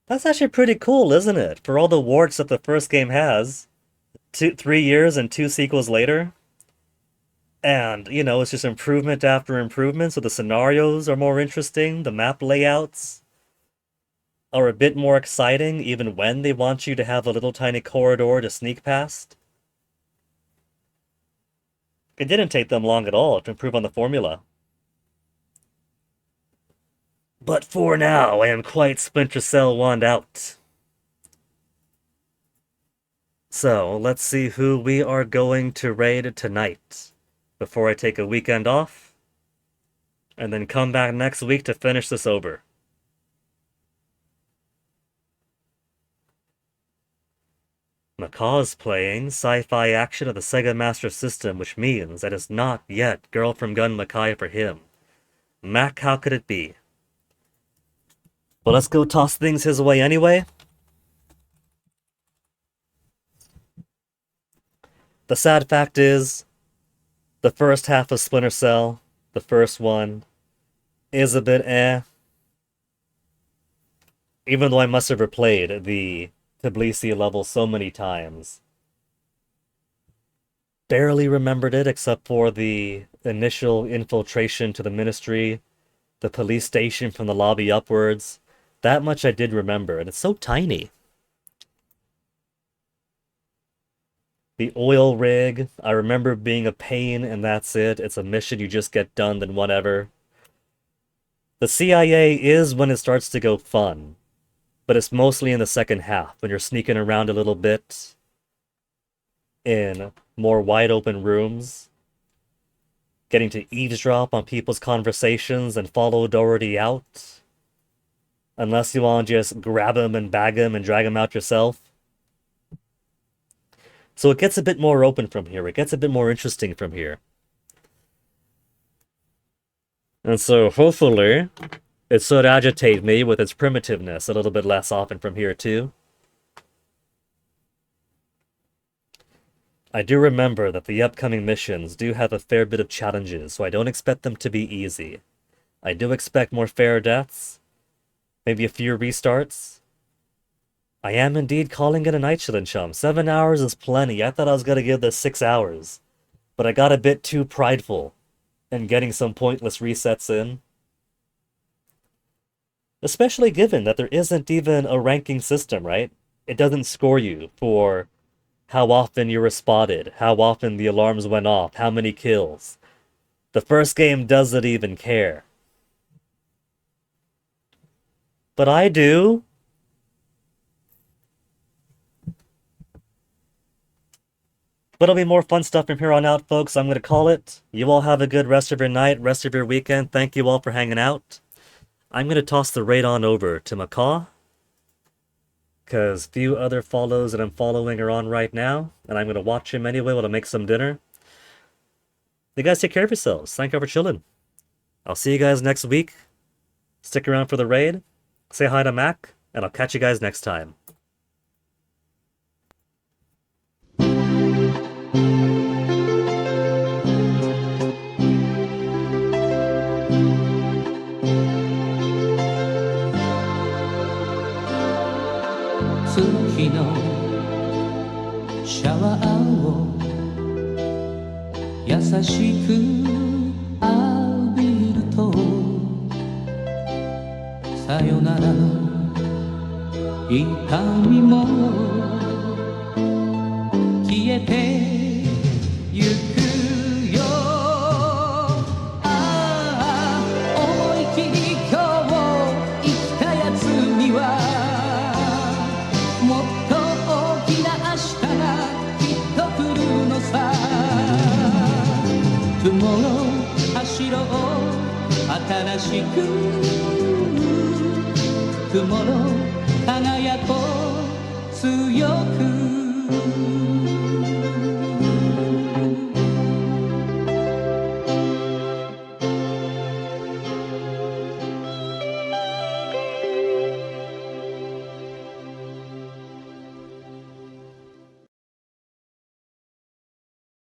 That's actually pretty cool, isn't it? For all the warts that the first game has. 3 years and 2 sequels later. And, you know, it's just improvement after improvement, so the scenarios are more interesting, the map layouts are a bit more exciting, even when they want you to have a little tiny corridor to sneak past. It didn't take them long at all to improve on the formula. But for now, I am quite Splinter Cell 1'd out. So, let's see who we are going to raid tonight, before I take a weekend off, and then come back next week to finish this over. Macaw's playing sci-fi action of the Sega Master System, which means that it's not yet Girl from Gun Mackay for him. Mac, how could it be? But let's go toss things his way anyway. The sad fact is, the first half of Splinter Cell, the first one, is a bit eh. Even though I must have replayed the Tbilisi level so many times. Barely remembered it except for the initial infiltration to the ministry, the police station from the lobby upwards. That much I did remember, and it's so tiny. The oil rig, I remember being a pain, and that's it. It's a mission you just get done, then whatever. The CIA is when it starts to go fun, but it's mostly in the second half, when you're sneaking around a little bit in more wide-open rooms, getting to eavesdrop on people's conversations and follow Doherty out, unless you want to just grab him and bag him and drag him out yourself. So it gets a bit more open from here. It gets a bit more interesting from here. And so hopefully it should agitate me with its primitiveness a little bit less often from here too. I do remember that the upcoming missions do have a fair bit of challenges, so I don't expect them to be easy. I do expect more fair deaths, maybe a few restarts. I am indeed calling it a night, chum. 7 hours is plenty. I thought I was going to give this 6 hours, but I got a bit too prideful in getting some pointless resets in. Especially given that there isn't even a ranking system, right? It doesn't score you for how often you were spotted, how often the alarms went off, how many kills. The first game doesn't even care. But I do. But it'll be more fun stuff from here on out, folks. I'm going to call it. You all have a good rest of your night, rest of your weekend. Thank you all for hanging out. I'm going to toss the raid on over to Macaw, because few other follows that I'm following are on right now, and I'm going to watch him anyway while I make some dinner. You guys take care of yourselves. Thank you for chilling. I'll see you guys next week. Stick around for the raid. Say hi to Mac, and I'll catch you guys next time.シャワーを優しく浴びるとさよならの痛みも消えてゆくよ。ああ思い切り今日生きたやつにはもっと大きな明日がきっと来るのさ。Tomorrow 走ろう新しく Tomorrow 輝こう強く